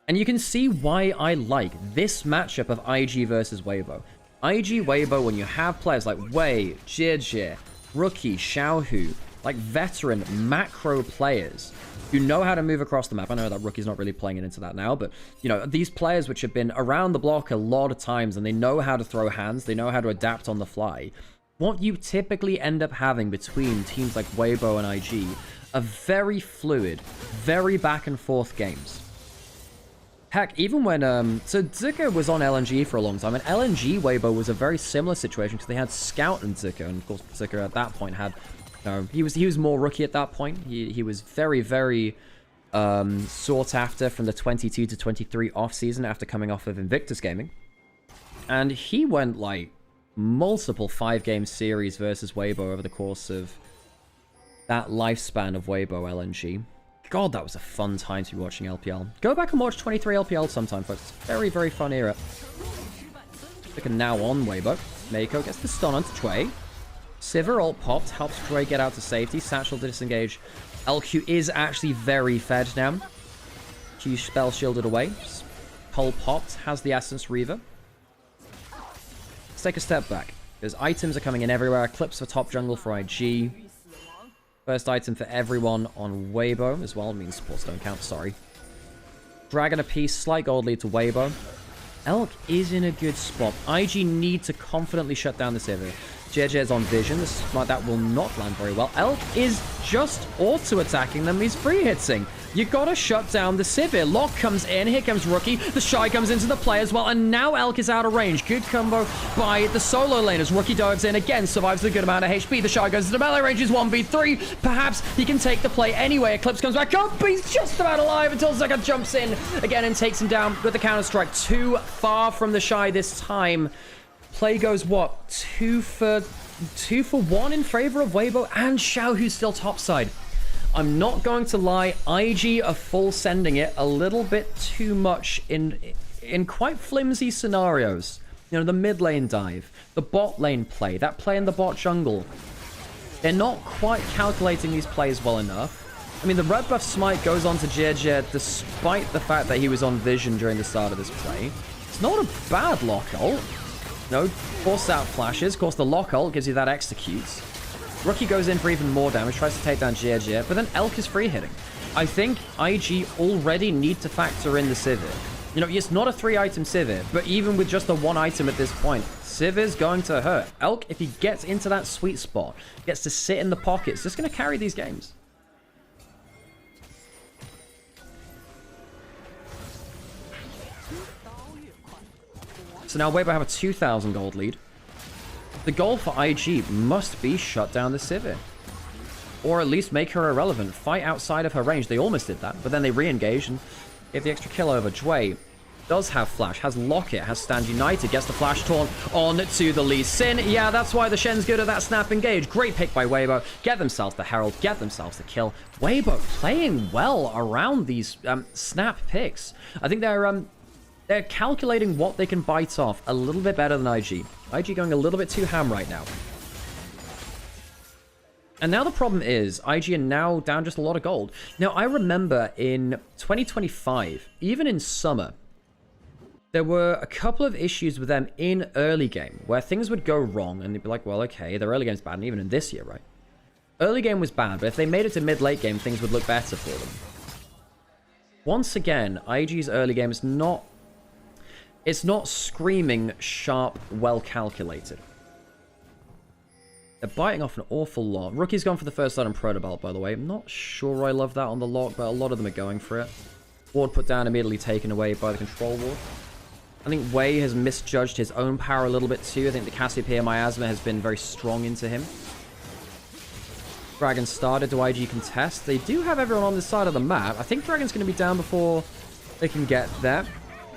And you can see why I like this matchup of IG versus Weibo. IG Weibo, when you have players like Wei, Jie, Rookie, Xiaohu, like veteran macro players who know how to move across the map. I know that Rookie's not really playing it into that now, but, you know, these players which have been around the block a lot of times and they know how to throw hands, they know how to adapt on the fly. What you typically end up having between teams like Weibo and IG are very fluid, very back and forth games. Heck, even when, so Zuko was on LNG for a long time, and LNG Weibo was a very similar situation because they had Scout and Zuko, and of course Zuko at that point had, you know, he was more Rookie at that point. He was very, very sought after from the 22 to 23 off season after coming off of Invictus Gaming. And he went like multiple 5-game series versus Weibo over the course of that lifespan of Weibo LNG. God, that was a fun time to be watching LPL. Go back and watch 23 LPL sometime, folks. It's a very, very fun era. Look at now on Weibo. Mako gets the stun onto Jue. Sivir ult popped, helps Jue get out to safety. Satchel to disengage. LQ is actually very fed now. Q spell shielded away. Pole popped, has the Essence Reaver. Let's take a step back. Because items are coming in everywhere. Clips for top jungle for IG. First item for everyone on Weibo as well. Means supports don't count, sorry. Dragon a piece, slight gold lead to Weibo. Elk is in a good spot. IG need to confidently shut down the Sivir. JJ's on vision. That will not land very well. Elk is just auto-attacking them. He's free-hitting. You gotta shut down the Sivir. Lock comes in. Here comes Rookie. TheShy comes into the play as well. And now Elk is out of range. Good combo by the solo laners. Rookie dives in again. Survives a good amount of HP. TheShy goes to the melee range. He's 1v3. Perhaps he can take the play anyway. Eclipse comes back up. But he's just about alive until Zeka jumps in again and takes him down with the counter-strike. Too far from TheShy this time. Play goes, what? 2 for 1 in favor of Weibo, and Xiaohu's still topside. I'm not going to lie, IG are full sending it a little bit too much in quite flimsy scenarios. You know, the mid lane dive, the bot lane play, that play in the bot jungle. They're not quite calculating these plays well enough. I mean, the red buff smite goes on to Jie despite the fact that he was on vision during the start of this play. It's not a bad lock ult. No, force out flashes. Of course, the lock ult gives you that executes. Rookie goes in for even more damage, tries to take down Jie, but then Elk is free hitting. I think IG already need to factor in the Sivir. You know, it's not a 3-item Sivir, but even with just the 1 item at this point, Sivir's going to hurt. Elk, if he gets into that sweet spot, gets to sit in the pockets, just going to carry these games. So now Weibo have a 2,000 gold lead. The goal for IG must be shut down the Sivir. Or at least make her irrelevant. Fight outside of her range. They almost did that, but then they re-engage and gave the extra kill over. Jue does have flash, has locket, has stand united, gets the flash torn on to the Lee Sin. Yeah, that's why the Shen's good at that snap engage. Great pick by Weibo. Get themselves the Herald, get themselves the kill. Weibo playing well around these snap picks. I think they're calculating what they can bite off a little bit better than IG. IG going a little bit too ham right now. And now the problem is, IG are now down just a lot of gold. Now, I remember in 2025, even in summer, there were a couple of issues with them in early game where things would go wrong and they'd be like, well, okay, their early game's bad, and even in this year, right? Early game was bad, but if they made it to mid-late game, things would look better for them. Once again, IG's early game is not... It's not screaming sharp, well calculated. They're biting off an awful lot. Rookie's gone for the first item Protobelt, by the way. I'm not sure I love that on the lock, but a lot of them are going for it. Ward put down, immediately taken away by the control ward. I think Wei has misjudged his own power a little bit too. I think the Cassiopeia Miasma has been very strong into him. Dragon started to IG contest. They do have everyone on this side of the map. I think Dragon's going to be down before they can get there.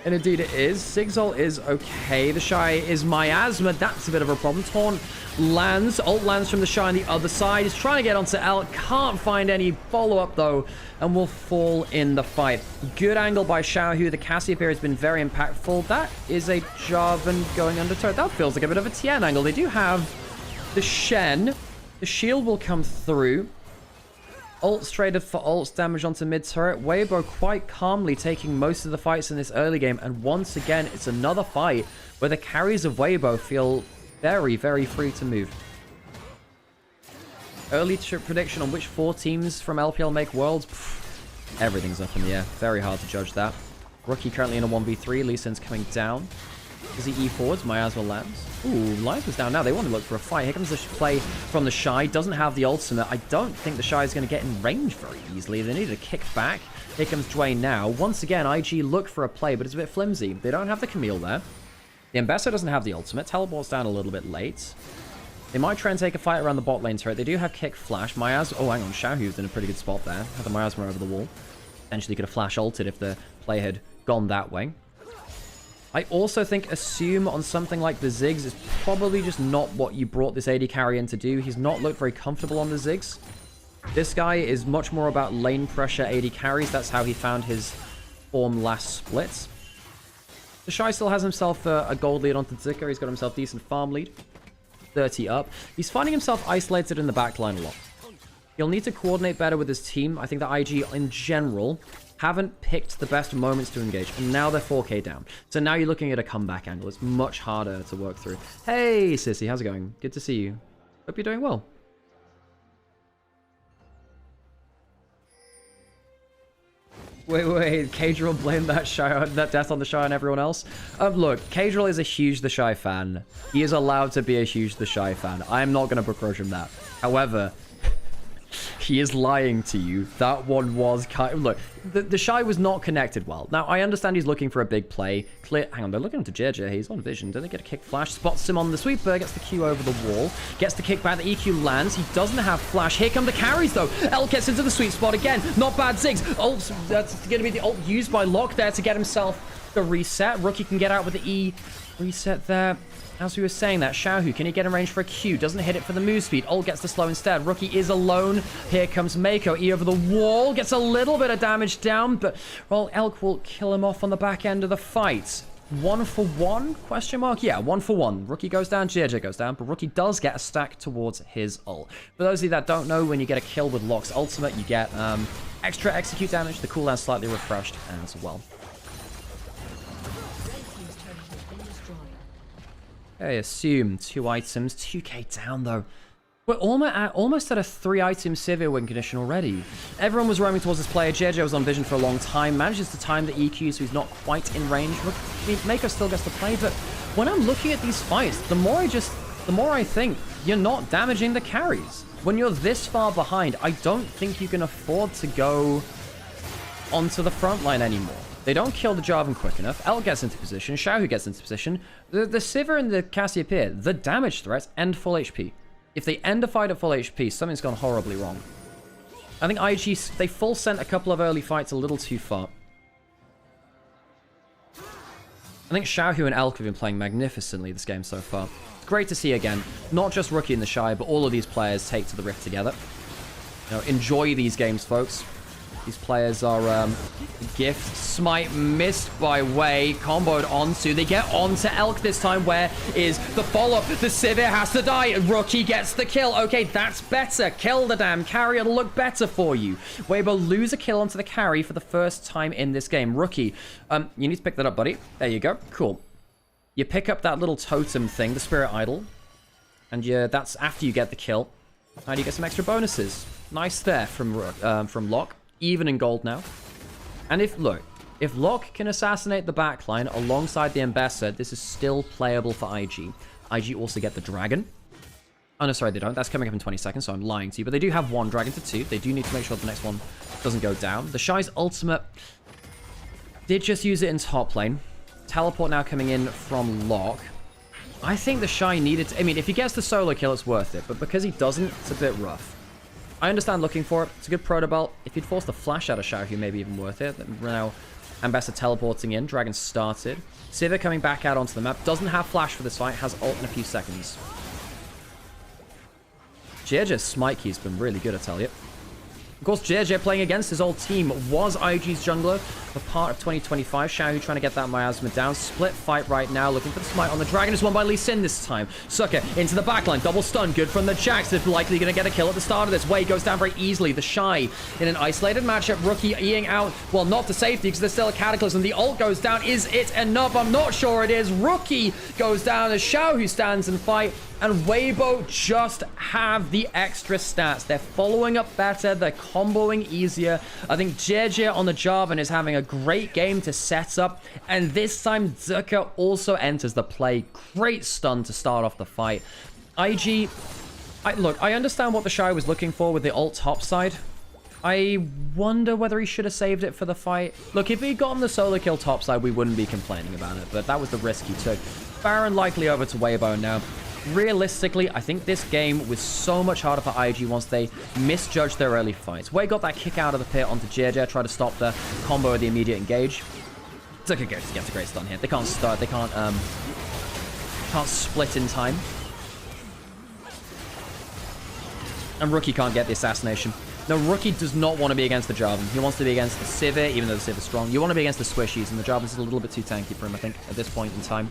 And indeed it is. Sigzol is okay. TheShy is Miasma. That's a bit of a problem. Taunt lands. Ult lands from TheShy on the other side. He's trying to get onto Elk. Can't find any follow-up though. And will fall in the fight. Good angle by Xiaohu. The Cassiopeia has been very impactful. That is a Jarvan going under turret. That feels like a bit of a Tien angle. They do have the Shen. The shield will come through. Ults traded for ults, damage onto mid-turret. Weibo quite calmly taking most of the fights in this early game. And once again, it's another fight where the carries of Weibo feel very, very free to move. Early prediction on which 4 teams from LPL make Worlds. Everything's up in the air. Very hard to judge that. Rookie currently in a 1v3. Lee Sin's coming down. As he E-forwards, Miasma lands. Ooh, Life was down now. They want to look for a fight. Here comes the play from TheShy. Doesn't have the ultimate. I don't think TheShy is going to get in range very easily. They need to kick back. Here comes Dwayne now. Once again, IG look for a play, but it's a bit flimsy. They don't have the Camille there. The Ambassador doesn't have the ultimate. Teleports down a little bit late. They might try and take a fight around the bot lane turret. They do have kick flash. Miasma... Oh, hang on. Xiaohu's in a pretty good spot there. Had the Miasma over the wall. Potentially could have flash ulted if the play had gone that way. I also think Assume on something like the Ziggs is probably just not what you brought this AD carry in to do. He's not looked very comfortable on the Ziggs. This guy is much more about lane pressure AD carries. That's how he found his form last split. TheShy still has himself a gold lead onto Zika. He's got himself decent farm lead. 30 up. He's finding himself isolated in the backline a lot. He'll need to coordinate better with his team. I think that IG in general haven't picked the best moments to engage, and now they're 4k down. So now you're looking at a comeback angle. It's much harder to work through. Hey, Sissy, how's it going? Good to see you. Hope you're doing well. Wait, Cadril blamed that death on TheShy and everyone else? Look, Cadril is a huge TheShy fan. He is allowed to be a huge TheShy fan. I'm not going to begrudge him that. However, he is lying to you. That one was look, TheShy was not connected well. Now, I understand he's looking for a big play. Hang on, they're looking into JJ. He's on vision. Doesn't get a kick flash. Spots him on the sweeper. Gets the Q over the wall. Gets the kick back. The EQ lands. He doesn't have flash. Here come the carries, though. L gets into the sweet spot again. Not bad Ziggs. Ult, that's going to be the ult used by Locke there to get himself the reset. Rookie can get out with the E. Reset there. As we were saying that, Xiaohu, can he get in range for a Q? Doesn't hit it for the move speed. Ult gets the slow instead. Rookie is alone. Here comes Mako. E over the wall. Gets a little bit of damage down, but, well, Elk will kill him off on the back end of the fight. 1 for 1? Question mark? Yeah, 1 for 1. Rookie goes down, JJ goes down, but Rookie does get a stack towards his ult. For those of you that don't know, when you get a kill with Locke's ultimate, you get extra execute damage. The cooldown slightly refreshed as well. Okay, Assume 2 items, 2k down though. We're almost at a 3-item severe win condition already. Everyone was roaming towards this player. JJ was on vision for a long time, manages to time the EQ so he's not quite in range. I mean, Mako still gets to play, but when I'm looking at these fights, the more I think you're not damaging the carries. When you're this far behind, I don't think you can afford to go onto the front line anymore. They don't kill the Jarvan quick enough. El gets into position. Xiaohu gets into position. The Sivir and the Cassiopeia, the damage threats, end full HP. If they end a fight at full HP, something's gone horribly wrong. I think IG, they full sent a couple of early fights a little too far. I think Xiaohu and Elk have been playing magnificently this game so far. Great to see again. Not just Rookie and TheShy, but all of these players take to the Rift together. You know, enjoy these games, folks. These players are a gift. Smite missed by Wei. Comboed onto. They get onto Elk this time. Where is the follow-up? The Sivir has to die. Rookie gets the kill. Okay, that's better. Kill the damn carry. It'll look better for you. Weibo lose a kill onto the carry for the first time in this game. Rookie, you need to pick that up, buddy. There you go. Cool. You pick up that little totem thing, the Spirit Idol. And that's after you get the kill. And you get some extra bonuses. Nice there from Locke. Even in gold now. And if Locke can assassinate the backline alongside the Ambassador, this is still playable for IG. IG also get the Dragon. Oh, no, sorry, they don't. That's coming up in 20 seconds, so I'm lying to you. But they do have 1 Dragon to 2. They do need to make sure the next one doesn't go down. TheShy's ultimate did just use it in top lane. Teleport now coming in from Locke. I think TheShy needed to, I mean, if he gets the solo kill, it's worth it. But because he doesn't, it's a bit rough. I understand looking for it. It's a good proto belt. If he'd forced the flash out of Xiaohu, maybe even worth it. Now, Ambassador teleporting in. Dragon started. Sivir coming back out onto the map. Doesn't have flash for this fight. Has ult in a few seconds. JJ's smite key's been really good, I tell you. Of course, JJ playing against his old team was IG's jungler for part of 2025. Xiaohu trying to get that miasma down. Split fight right now, looking for the smite on the dragon. Is won by Lee Sin this time. Sucker into the backline. Double stun. Good from the Jax. They're likely going to get a kill at the start of this. Wei goes down very easily. TheShy in an isolated matchup. Rookie eating out. Well, not to safety because there's still a cataclysm. The ult goes down. Is it enough? I'm not sure it is. Rookie goes down as Xiaohu stands and fight. And Weibo just have the extra stats. They're following up better. They're comboing easier. I think JJ on the Jarvan is having a great game to set up. And this time, Zucker also enters the play. Great stun to start off the fight. IG... Look, I understand what TheShy was looking for with the ult topside. I wonder whether he should have saved it for the fight. Look, if he'd gotten the solo kill topside, we wouldn't be complaining about it. But that was the risk he took. Baron likely over to Weibo now. Realistically, I think this game was so much harder for IG once they misjudged their early fights. Wei got that kick out of the pit onto JJ, tried to stop the combo of the immediate engage. Zucker gets a great stun here. They can't start, they can't split in time. And Rookie can't get the assassination. No, Rookie does not want to be against the Jarvan. He wants to be against the Sivir, even though the Sivir's strong. You want to be against the Squishies, and the Jarvan's a little bit too tanky for him, I think, at this point in time.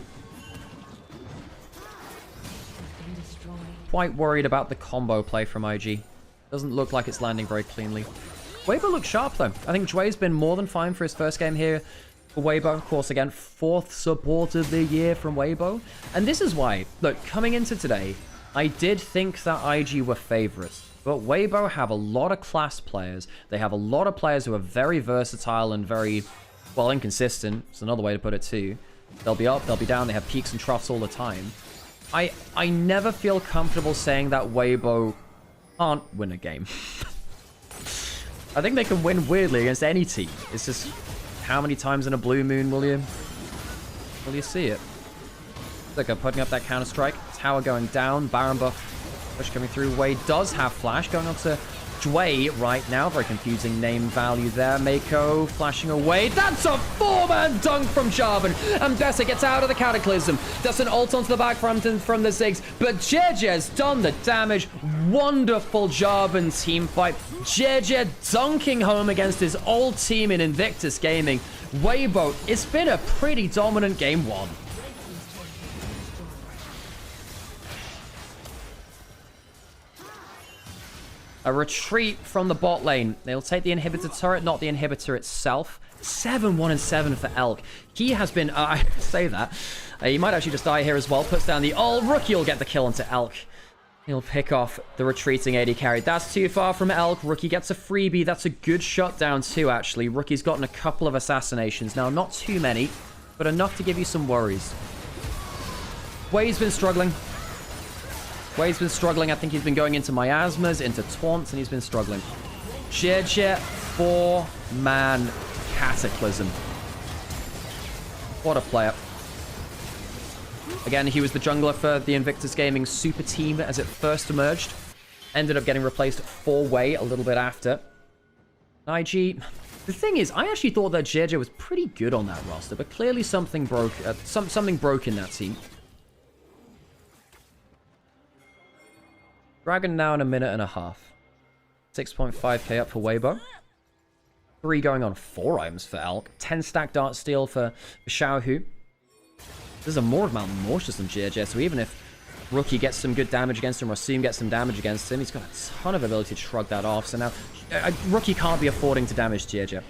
Quite worried about the combo play from IG. Doesn't look like it's landing very cleanly. Weibo looks sharp, though. I think Jue's been more than fine for his first game here for Weibo. Of course, again, 4th support of the year from Weibo. And this is why, look, coming into today, I did think that IG were favorites. But Weibo have a lot of class players. They have a lot of players who are very versatile and very, well, inconsistent. It's another way to put it, too. They'll be up, they'll be down. They have peaks and troughs all the time. I never feel comfortable saying that Weibo can't win a game. I think they can win weirdly against any team. It's just how many times in a blue moon will you see it? Look, I'm putting up that counter strike. Tower going down. Baron buff push coming through. Wei does have flash going on to Jue right now. Very confusing name value there. Mako flashing away. That's a 4-man dunk from Jarvan. And Bessa gets out of the Cataclysm. Does an ult onto the back from the Ziggs. But JJ's done the damage. Wonderful Jarvan team fight. JJ dunking home against his old team in Invictus Gaming. Weibo, it's been a pretty dominant game one. A retreat from the bot lane. They'll take the inhibitor turret, not the inhibitor itself. 7-1-7 for Elk. He has been, I say that. He might actually just die here as well. Puts down the ult. Rookie will get the kill onto Elk. He'll pick off the retreating AD carry. That's too far from Elk. Rookie gets a freebie. That's a good shutdown too, actually. Rookie's gotten a couple of assassinations. Now, not too many, but enough to give you some worries. Wei's been struggling. Wei's been struggling. I think he's been going into miasmas, into taunts, and he's been struggling. JJ, 4-man Cataclysm. What a player. Again, he was the jungler for the Invictus Gaming super team as it first emerged. Ended up getting replaced for Wei a little bit after. IG... The thing is, I actually thought that JJ was pretty good on that roster, but clearly something broke, something broke in that team. Dragon now in 1.5 minutes. 6.5k up for Weibo. 3 going on 4 items for Elk. 10 stack Dart Steel for Xiaohu. There's a more amount of Mortius than JJ, so even if Rookie gets some good damage against him, or Soom gets some damage against him, he's got a ton of ability to shrug that off. So now, Rookie can't be affording to damage JJ.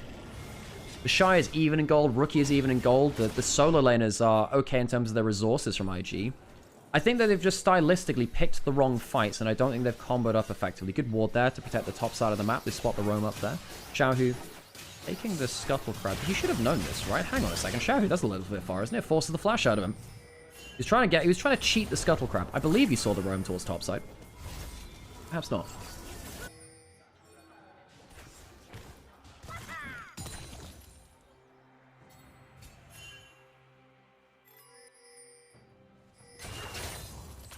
TheShy is even in gold. Rookie is even in gold. The solo laners are okay in terms of their resources from IG. I think that they've just stylistically picked the wrong fights, and I don't think they've comboed up effectively. Good ward there to protect the top side of the map. They spot the roam up there. Xiaohu taking the Scuttle Crab. He should have known this, right? Hang on a second. Xiaohu does a little bit far, isn't it? Forces the flash out of him. He was trying to cheat the Scuttle Crab. I believe he saw the roam towards top side. Perhaps not.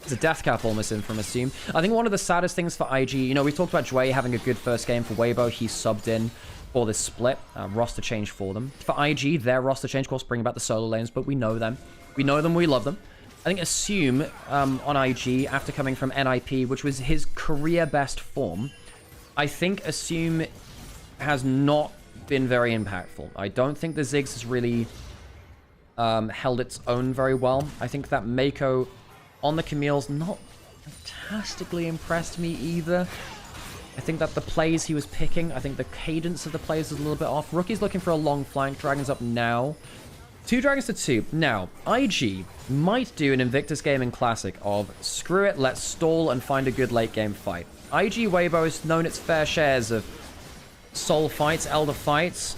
It's a death cap almost in from Assume. I think one of the saddest things for IG, you know, we talked about Dway having a good first game for Weibo. He subbed in for this split. Roster change for them. For IG, their roster change, of course, bringing back the solo lanes, but we know them. We know them, we love them. I think Assume on IG, after coming from NIP, which was his career best form, I think Assume has not been very impactful. I don't think the Ziggs has really held its own very well. I think that Mako on the Camille's not fantastically impressed me either. I think that the plays he was picking, I think the cadence of the plays is a little bit off. Rookie's looking for a long flank. Dragon's up now. 2 Dragons to 2. Now, IG might do an Invictus Gaming classic of screw it, let's stall and find a good late game fight. IG Weibo has known its fair shares of soul fights, elder fights.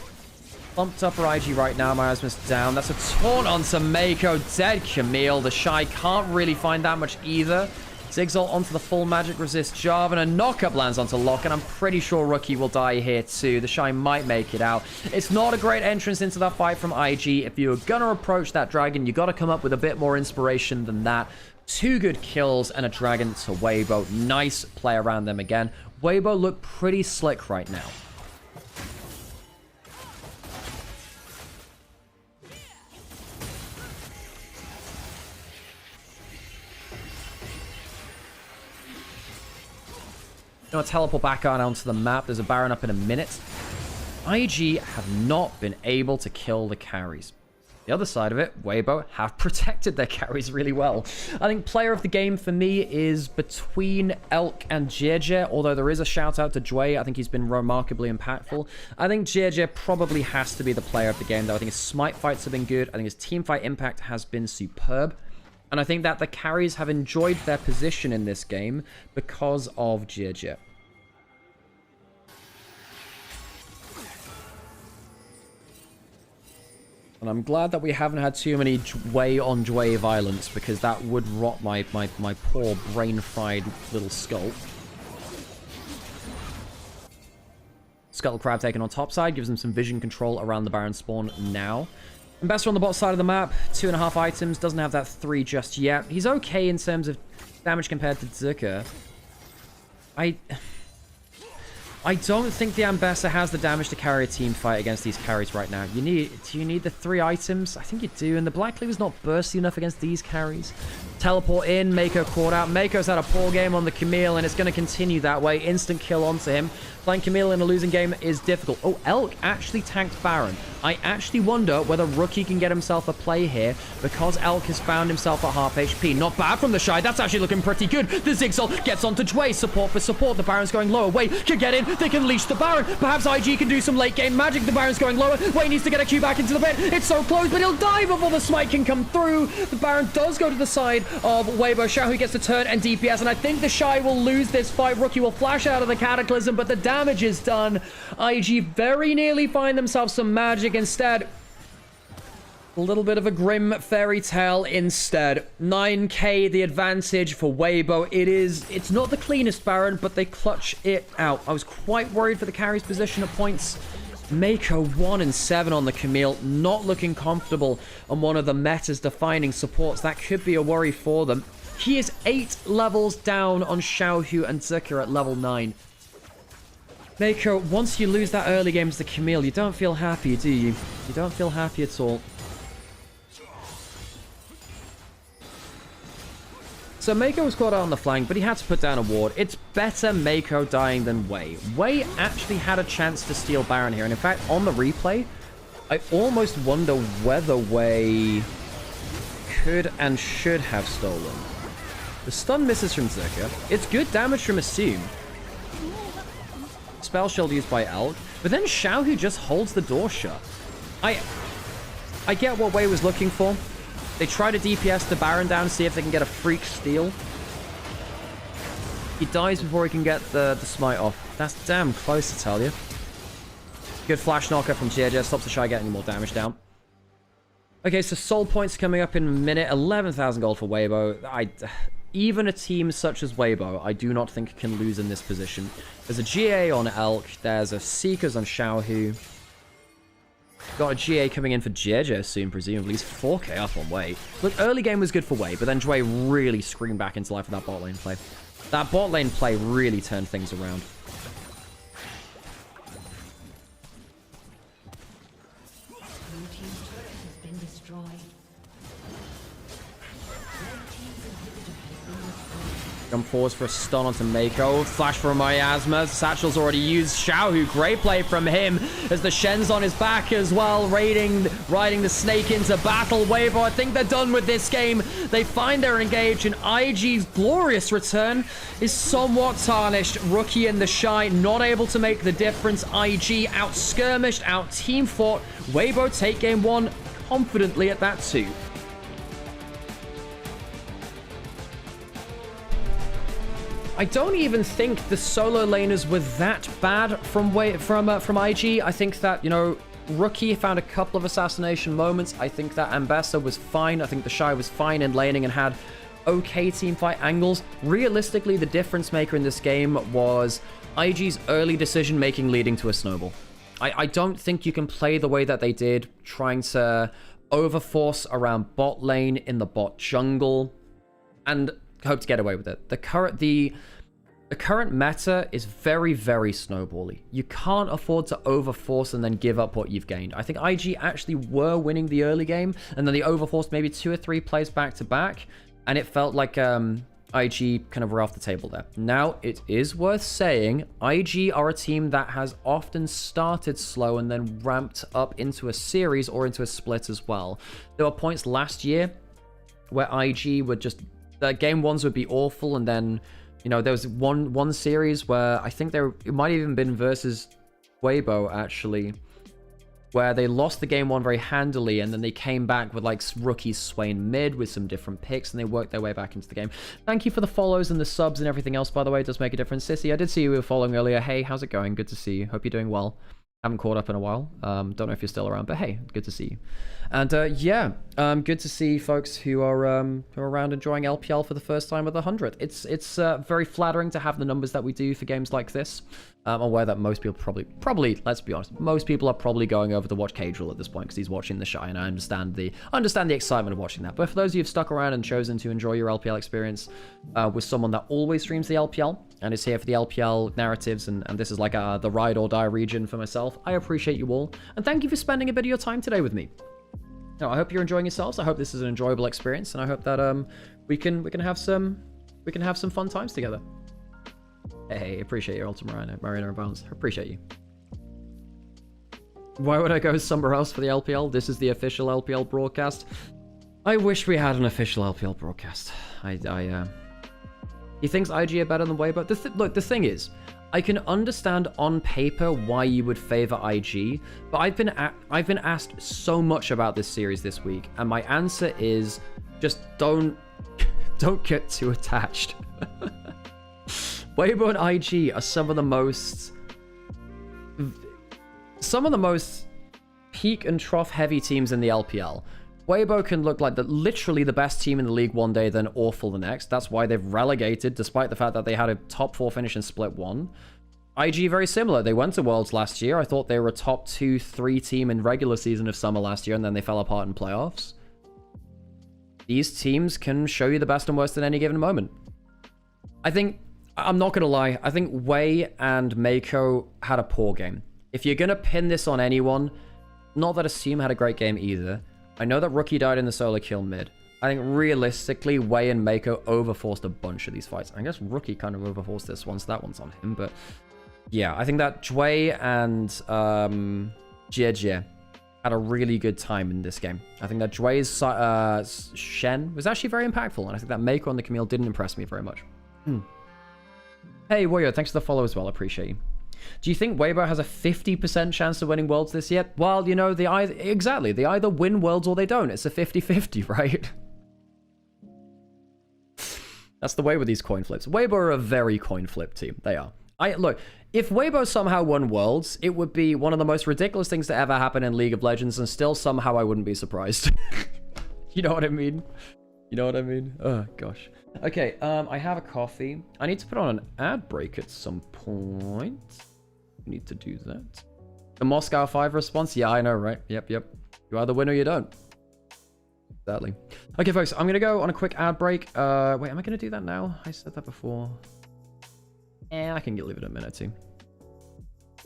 Bumped upper IG right now. Miasma's down. That's a taunt onto Mako. Dead Camille. TheShy can't really find that much either. Zigzal onto the full magic resist Jarvan. A knockup lands onto Locke, and I'm pretty sure Rookie will die here too. TheShy might make it out. It's not a great entrance into that fight from IG. If you're gonna approach that dragon, you gotta come up with a bit more inspiration than that. 2 good kills and a dragon to Weibo. Nice play around them again. Weibo look pretty slick right now. You know, teleport back on onto the map. There's a Baron up in a minute. IG have not been able to kill the carries. The other side of it, Weibo have protected their carries really well. I think player of the game for me is between Elk and GENG, although there is a shout out to Dway. I think he's been remarkably impactful. I think GENG probably has to be the player of the game, though. I think his smite fights have been good. I think his team fight impact has been superb. And I think that the carries have enjoyed their position in this game because of GENG. And I'm glad that we haven't had too many Dway on Dway violence, because that would rot my poor brain-fried little skull. Scuttle Crab taken on top side, gives him some vision control around the Baron spawn now. Ambassador on the bot side of the map, 2.5 items, doesn't have that 3 just yet. He's okay in terms of damage compared to Zucker. I don't think the Ambassador has the damage to carry a team fight against these carries right now. Do you need the 3 items? I think you do, and the Black Cleaver's not bursty enough against these carries. Teleport in, Mako caught out. Mako's had a poor game on the Camille, and it's going to continue that way. Instant kill onto him. Playing Camille in a losing game is difficult. Oh, Elk actually tanked Baron. I actually wonder whether Rookie can get himself a play here, because Elk has found himself at half HP. Not bad from TheShy. That's actually looking pretty good. The Zigzal gets onto Dway. Support for support. The Baron's going lower. Wei can get in. They can leash the Baron. Perhaps IG can do some late game magic. The Baron's going lower. Wei needs to get a Q back into the pit. It's so close, but he'll die before the smite can come through. The Baron does go to the side of Weibo. Xiaohu gets the turn and DPS, and I think TheShy will lose this fight. Rookie will flash out of the Cataclysm, but the damage is done. IG very nearly find themselves some magic instead. A little bit of a grim fairy tale instead. 9k the advantage for Weibo. It's not the cleanest Baron, but they clutch it out. I was quite worried for the carry's position at points. Mako 1 and 7 on the Camille, not looking comfortable on one of the meta's defining supports. That could be a worry for them. He is 8 levels down on Xiaohu and Zucker at level 9. Mako, once you lose that early game as the Camille, you don't feel happy, do you? You don't feel happy at all. So Mako was caught out on the flank, but he had to put down a ward. It's better Mako dying than Wei. Wei actually had a chance to steal Baron here, and in fact, on the replay, I almost wonder whether Wei could and should have stolen. The stun misses from Zucker. It's good damage from Assume. Spell shield used by Elk, but then Xiaohu just holds the door shut. I get what Wei was looking for. They try to DPS the Baron down, see if they can get a freak steal. He dies before he can get the smite off. That's damn close, I tell you. Good flash knocker from GENG, stops TheShy getting more damage down. Okay, so soul points coming up in a minute. 11,000 gold for Weibo. Even a team such as Weibo, I do not think can lose in this position. There's a GA on Elk. There's a Seekers on Xiaohu. Got a GA coming in for JJ soon, presumably. He's 4k up on Wei. Look, early game was good for Wei, but then Dway really screamed back into life with that bot lane play. That bot lane play really turned things around. Jump forwards for a stun onto Mako. Flash from Miasma. Satchel's already used. Xiaohu, great play from him as the Shen's on his back as well, riding the snake into battle. Weibo, I think they're done with this game. They find they're engaged, and IG's glorious return is somewhat tarnished. Rookie and TheShy not able to make the difference. IG out-skirmished, out-team fought. Weibo take game 1 confidently at that too. I don't even think the solo laners were that bad from IG. I think that, you know, Rookie found a couple of assassination moments. I think that Ambessa was fine. I think TheShy was fine in laning and had okay teamfight angles. Realistically, the difference maker in this game was IG's early decision making leading to a snowball. I don't think you can play the way that they did, trying to overforce around bot lane in the bot jungle and hope to get away with it. The current meta is very, very snowbally. You can't afford to overforce and then give up what you've gained. I think IG actually were winning the early game, and then they overforced maybe 2 or 3 plays back to back, and it felt like IG kind of were off the table there. Now, it is worth saying, IG are a team that has often started slow and then ramped up into a series or into a split as well. There were points last year where IG would just... game 1s would be awful, and then, you know, there was one series where I think it might have even been versus Weibo, actually, where they lost the game 1 very handily, and then they came back with, like, rookies swaying mid with some different picks, and they worked their way back into the game. Thank you for the follows and the subs and everything else, by the way. It does make a difference. Sissy, I did see you were following earlier. Hey, how's it going? Good to see you. Hope you're doing well. Haven't caught up in a while. Don't know if you're still around, but hey, good to see you. And yeah, good to see folks who are around enjoying LPL for the first time at the 100th. It's very flattering to have the numbers that we do for games like this. I'm aware that most people probably, let's be honest, most people are probably going over to watch Cadril at this point because he's watching TheShy, and I understand the excitement of watching that. But for those of you who've stuck around and chosen to enjoy your LPL experience with someone that always streams the LPL and is here for the LPL narratives, and this is like the ride or die region for myself, I appreciate you all, and thank you for spending a bit of your time today with me. Now, I hope you're enjoying yourselves. I hope this is an enjoyable experience, and I hope that we can have some fun times together. Hey, appreciate your Ultra Marina and Bounce. Appreciate you. Why would I go somewhere else for the LPL? This is the official LPL broadcast. I wish we had an official LPL broadcast. He thinks IG are better than Weibo. Look, the thing is, I can understand on paper why you would favor IG, but I've been asked so much about this series this week, and my answer is just don't get too attached. Weibo and IG are some of the most peak and trough heavy teams in the LPL. Weibo can look like literally the best team in the league one day, then awful the next. That's why they've relegated, despite the fact that they had a top 4 finish in Split 1. IG very similar. They went to Worlds last year. I thought they were a top 2-3 team in regular season of Summer last year, and then they fell apart in playoffs. These teams can show you the best and worst at any given moment. I'm not going to lie, I think Wei and Mako had a poor game. If you're going to pin this on anyone, not that Assume had a great game either. I know that Rookie died in the solo kill mid. I think realistically, Wei and Mako overforced a bunch of these fights. I guess Rookie kind of overforced this one, so that one's on him. But yeah, I think that Dway and Jie had a really good time in this game. I think that Dway's Shen was actually very impactful, and I think that Mako and the Camille didn't impress me very much. Hey, Warrior, thanks for the follow as well. I appreciate you. Do you think Weibo has a 50% chance of winning Worlds this year? Well, you know, they either win Worlds or they don't. It's a 50-50, right? That's the way with these coin flips. Weibo are a very coin flip team. They are. Look, if Weibo somehow won Worlds, it would be one of the most ridiculous things to ever happen in League of Legends, and still somehow I wouldn't be surprised. You know what I mean? You know what I mean? Oh, gosh. Okay, I have a coffee. I need to put on an ad break at some point. I need to do that. The Moscow 5 response? Yeah, I know, right? Yep. You either win or you don't. Sadly. Okay, folks, I'm going to go on a quick ad break. Wait, am I going to do that now? I said that before. I can leave it a minute too.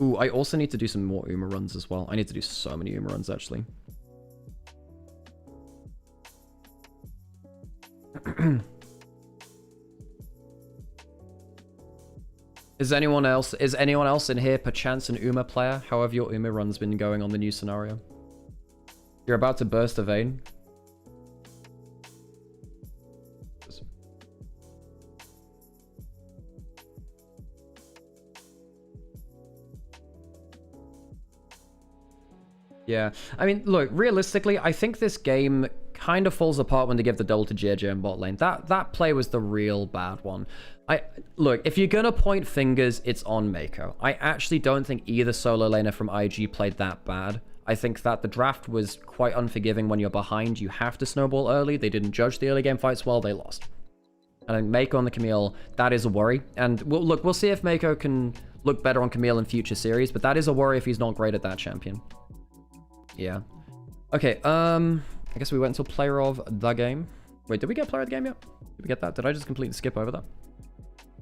Ooh, I also need to do some more Uma runs as well. I need to do so many Uma runs, actually. Is anyone else in here perchance an Uma player? How have your Uma runs been going on the new scenario? You're about to burst a vein. Yeah, I mean, look, realistically, I think this game kind of falls apart when they give the double to JJ in bot lane. That play was the real bad one. Look, if you're gonna point fingers, it's on Mako. I actually don't think either solo laner from IG played that bad. I think that the draft was quite unforgiving. When you're behind, you have to snowball early. They didn't judge the early game fights well, they lost. And I think Mako on the Camille, that is a worry. And we'll see if Mako can look better on Camille in future series, but that is a worry if he's not great at that champion. Yeah. Okay, I guess we went until player of the game. Wait, did we get player of the game yet? Did we get that? Did I just completely skip over that?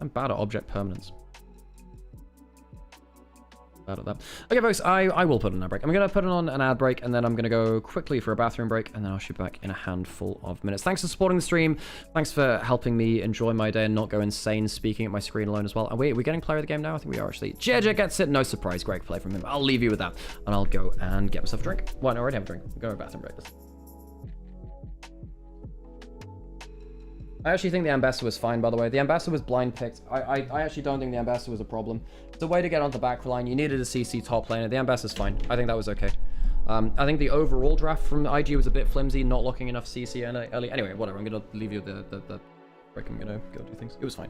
I'm bad at object permanence. Bad at that. Okay, folks, I will put on an ad break. I'm going to put on an ad break, and then I'm going to go quickly for a bathroom break, and then I'll shoot back in a handful of minutes. Thanks for supporting the stream. Thanks for helping me enjoy my day and not go insane speaking at my screen alone as well. And wait, are we getting player of the game now? I think we are, actually. JJ gets it. No surprise. Great play from him. I'll leave you with that, and I'll go and get myself a drink. Well, I already have a drink. I'm going to a bathroom break. I actually think the Ambassador was fine, by the way. The Ambassador was blind picked. I actually don't think the Ambassador was a problem. It's a way to get onto the back line. You needed a CC top laner. The Ambassador's fine. I think that was okay. I think the overall draft from IG was a bit flimsy, not looking enough CC early. Anyway, whatever. I'm going to leave you the break. I'm going to go do things. It was fine.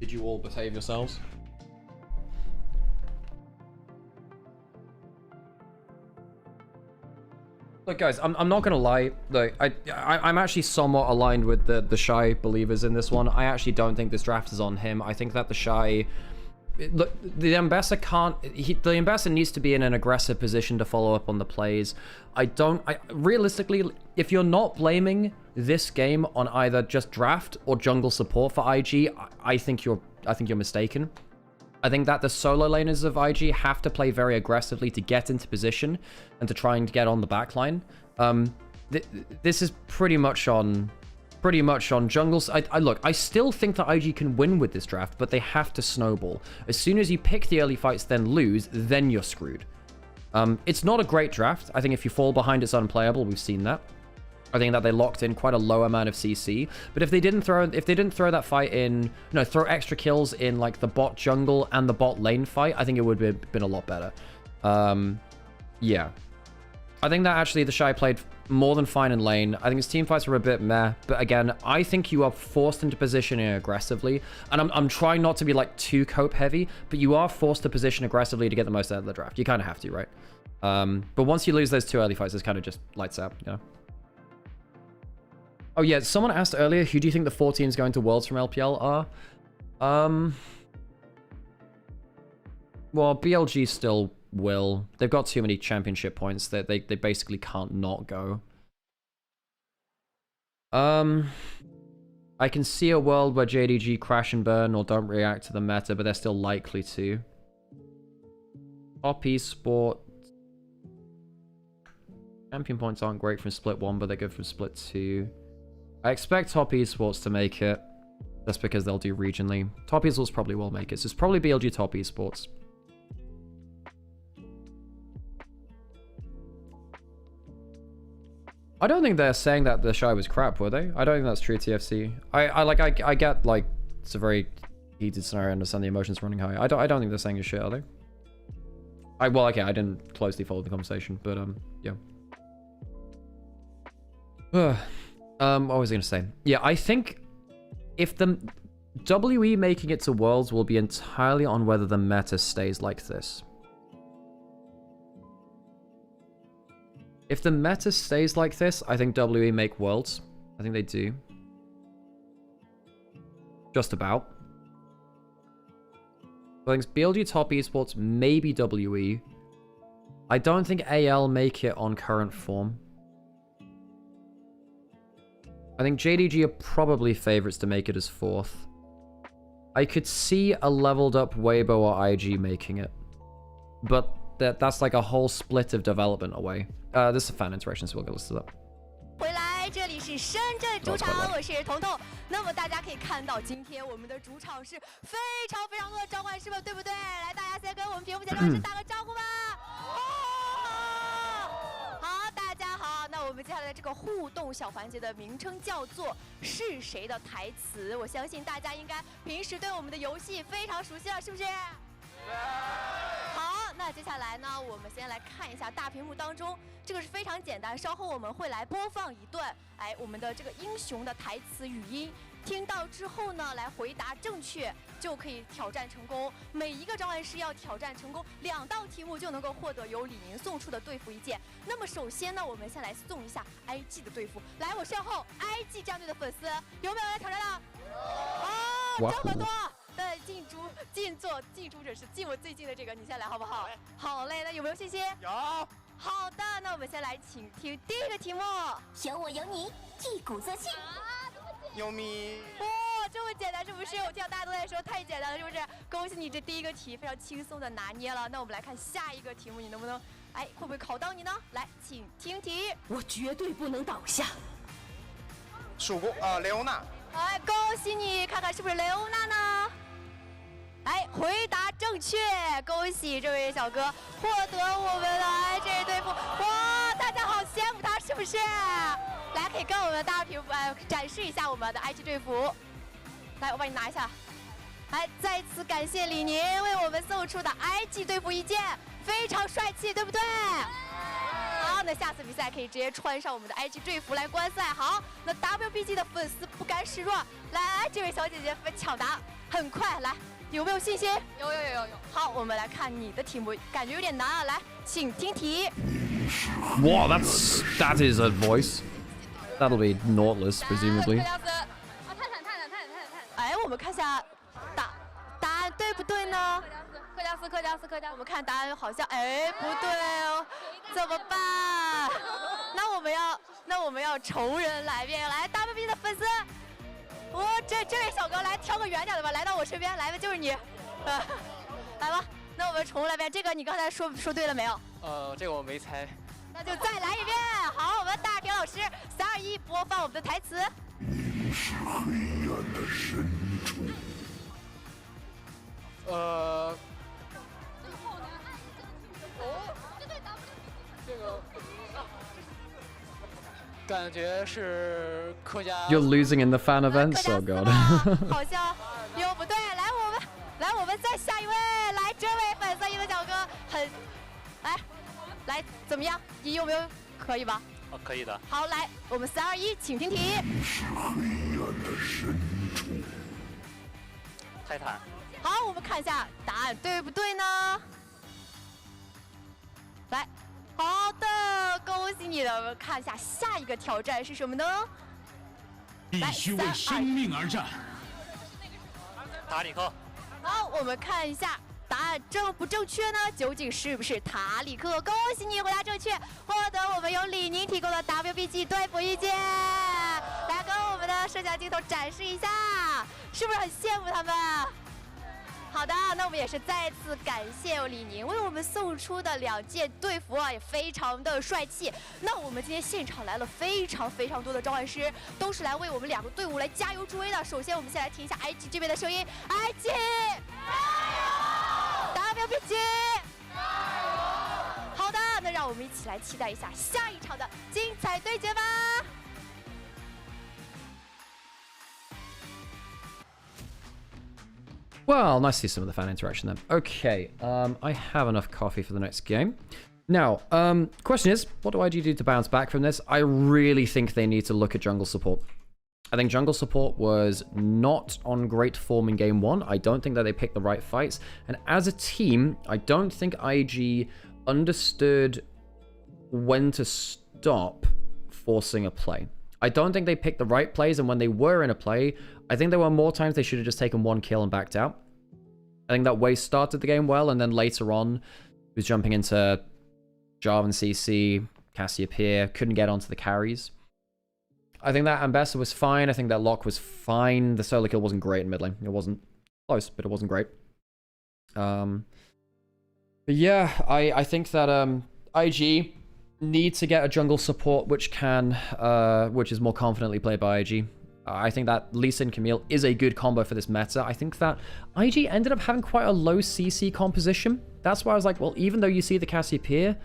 Did you all behave yourselves? Look, guys, I'm not gonna lie. Look, I'm actually somewhat aligned with the TheShy believers in this one. I actually don't think this draft is on him. I think that TheShy, look, the Ambassador can't. The Ambassador needs to be in an aggressive position to follow up on the plays. Realistically, if you're not blaming this game on either just draft or jungle support for IG, I think you're mistaken. I think that the solo laners of IG have to play very aggressively to get into position and to try and get on the backline. This is pretty much on jungles. Look, I still think that IG can win with this draft, but they have to snowball. As soon as you pick the early fights, then lose, then you're screwed. It's not a great draft. I think if you fall behind, it's unplayable. We've seen that. I think that they locked in quite a low amount of CC. But if they didn't throw that fight in, throw extra kills in like the bot jungle and the bot lane fight, I think it would have been a lot better. Yeah. I think that actually TheShy played more than fine in lane. I think his team fights are a bit meh, but again, I think you are forced into positioning aggressively. And I'm trying not to be like too cope heavy, but you are forced to position aggressively to get the most out of the draft. You kind of have to, right? But once you lose those 2 early fights, it's kind of just lights out, you know? Oh yeah, someone asked earlier, who do you think the 4 teams going to Worlds from LPL are? Well, BLG still will. They've got too many championship points that they basically can't not go. I can see a world where JDG crash and burn or don't react to the meta, but they're still likely to. Top Esports. Champion points aren't great from Split 1, but they're good from Split 2. I expect Top Esports to make it, just because they'll do regionally. Top Esports probably will make it, so it's probably BLG Top Esports. I don't think they're saying that TheShy was crap, were they? I don't think that's true, TFC. I get, like, it's a very heated scenario, I understand the emotions running high. I don't think they're saying a shit, are they? Well, okay, I didn't closely follow the conversation, but, yeah. What was I gonna say? Yeah, I think if the WE making it to Worlds will be entirely on whether the meta stays like this. If the meta stays like this, I think WE make Worlds. I think they do. Just about. I think BLG Top Esports, maybe WE. I don't think AL make it on current form. I think JDG are probably favorites to make it as 4th. I could see a leveled up Weibo or IG making it. But that's like a whole split of development away. This is a fan interaction, so we'll go listen to that. 回来，这里是深圳主场，我是彤彤。那么大家可以看到，今天我们的主场是非常非常多的召唤师们，对不对？来，大家先跟我们屏幕前召唤师打个招呼吧。好，大家好。那我们接下来的这个互动小环节的名称叫做“是谁的台词”。我相信大家应该平时对我们的游戏非常熟悉了，是不是？好，那接下来呢，我们先来看一下大屏幕当中，这个是非常简单，稍后我们会来播放一段，我们的这个英雄的台词语音，听到之后呢，来回答正确就可以挑战成功。每一个召唤师要挑战成功2道题目就能够获得由李宁送出的队服一件。那么首先呢，我们先来送一下 IG 的队服。来，我身后 IG 战队的粉丝有没有来挑战的？哦，这么多。对，近朱者赤，近我最近的这个，你先来好不好？好嘞，那有没有信心？有。好的，那我们先来请听第一个题目。有我有你，一鼓作气。牛咪。哇，这么简单是不是？我听到大家都在说太简单了，是不是？恭喜你，这第一个题非常轻松的拿捏了。那我们来看下一个题目，你能不能，会不会考到你呢？来，请听题。我绝对不能倒下。数过雷欧娜。恭喜你，看看是不是雷欧娜呢？回答正确，恭喜这位小哥获得我们的这队服。哇，大家好羡慕他，是不是？来，可以跟我们大屏幕展示一下我们的 IG 队服。来，我帮你拿一下。再次感谢李宁为我们送出的 IG 队服一件，非常帅气，对不对？好，那下次比赛可以直接穿上我们的 IG 队服来观赛。好，那 WBG 的粉丝不甘示弱，来，这位小姐姐抢答很快，来。有没有信心？有。好，我们来看你的题目，感觉有点难啊。来，请听题。Wow, that is a voice. That'll be Nautilus, presumably. 我们看一下答案对不对呢？克加斯。我们看答案好像不对哦，怎么办？那我们要重人来一遍。来 ，WB 的粉丝。这位小哥来挑个远点的吧，来到我身边，来吧，就是你，来吧，那我们重来遍。这个你刚才说对了没有？这个我没猜。那就再来一遍。好，我们大田老师3、2、1，播放我们的台词。你是黑暗的深处。这个。感觉是客家。You're losing in the fan events, oh god. 好像又不对，来我们再下一位，来这位粉丝一个小哥来怎么样？你有没有可以吧？可以的。好，来，我们3、2、1，请听题。是黑暗的深处。泰坦。好，我们看一下答案对不对呢？来，好的，恭喜你了。我们看一下下一个挑战是什么呢？必须为生命而战。塔里克。好，我们看一下答案正不正确呢？究竟是不是塔里克？恭喜你回答正确，获得我们由李宁提供的 WBG 队服一件。来跟我们的摄像镜头展示一下，是不是很羡慕他们？好的，那我们也是再次感谢李宁为我们送出的2件队服啊，也非常的帅气。那我们今天现场来了非常多的召唤师，都是来为我们2个队伍来加油助威的。首先，我们先来听一下 IG 这边的声音 ，IG， 加油 ！WBG， 加油！好的，那让我们一起来期待一下下一场的精彩对决吧。Well, nice to see some of the fan interaction then. Okay, I have enough coffee for the next game. Now, question is, what do IG do to bounce back from this? I really think they need to look at jungle support. I think jungle support was not on great form in game 1. I don't think that they picked the right fights. And as a team, I don't think IG understood when to stop forcing a play. I don't think they picked the right plays, and when they were in a play, I think there were more times they should have just taken 1 kill and backed out. I think that Wei started the game well, and then later on, he was jumping into Jarvan CC, Cassiopeia, couldn't get onto the carries. I think that Ambessa was fine. I think that Locke was fine. The solo kill wasn't great in mid lane. It wasn't close, but it wasn't great. But yeah, I think that IG need to get a jungle support which is more confidently played by IG. I think that Lee Sin Camille is a good combo for this meta. I think that IG ended up having quite a low CC composition. That's why I was like, well, even though you see the Cassiopeia,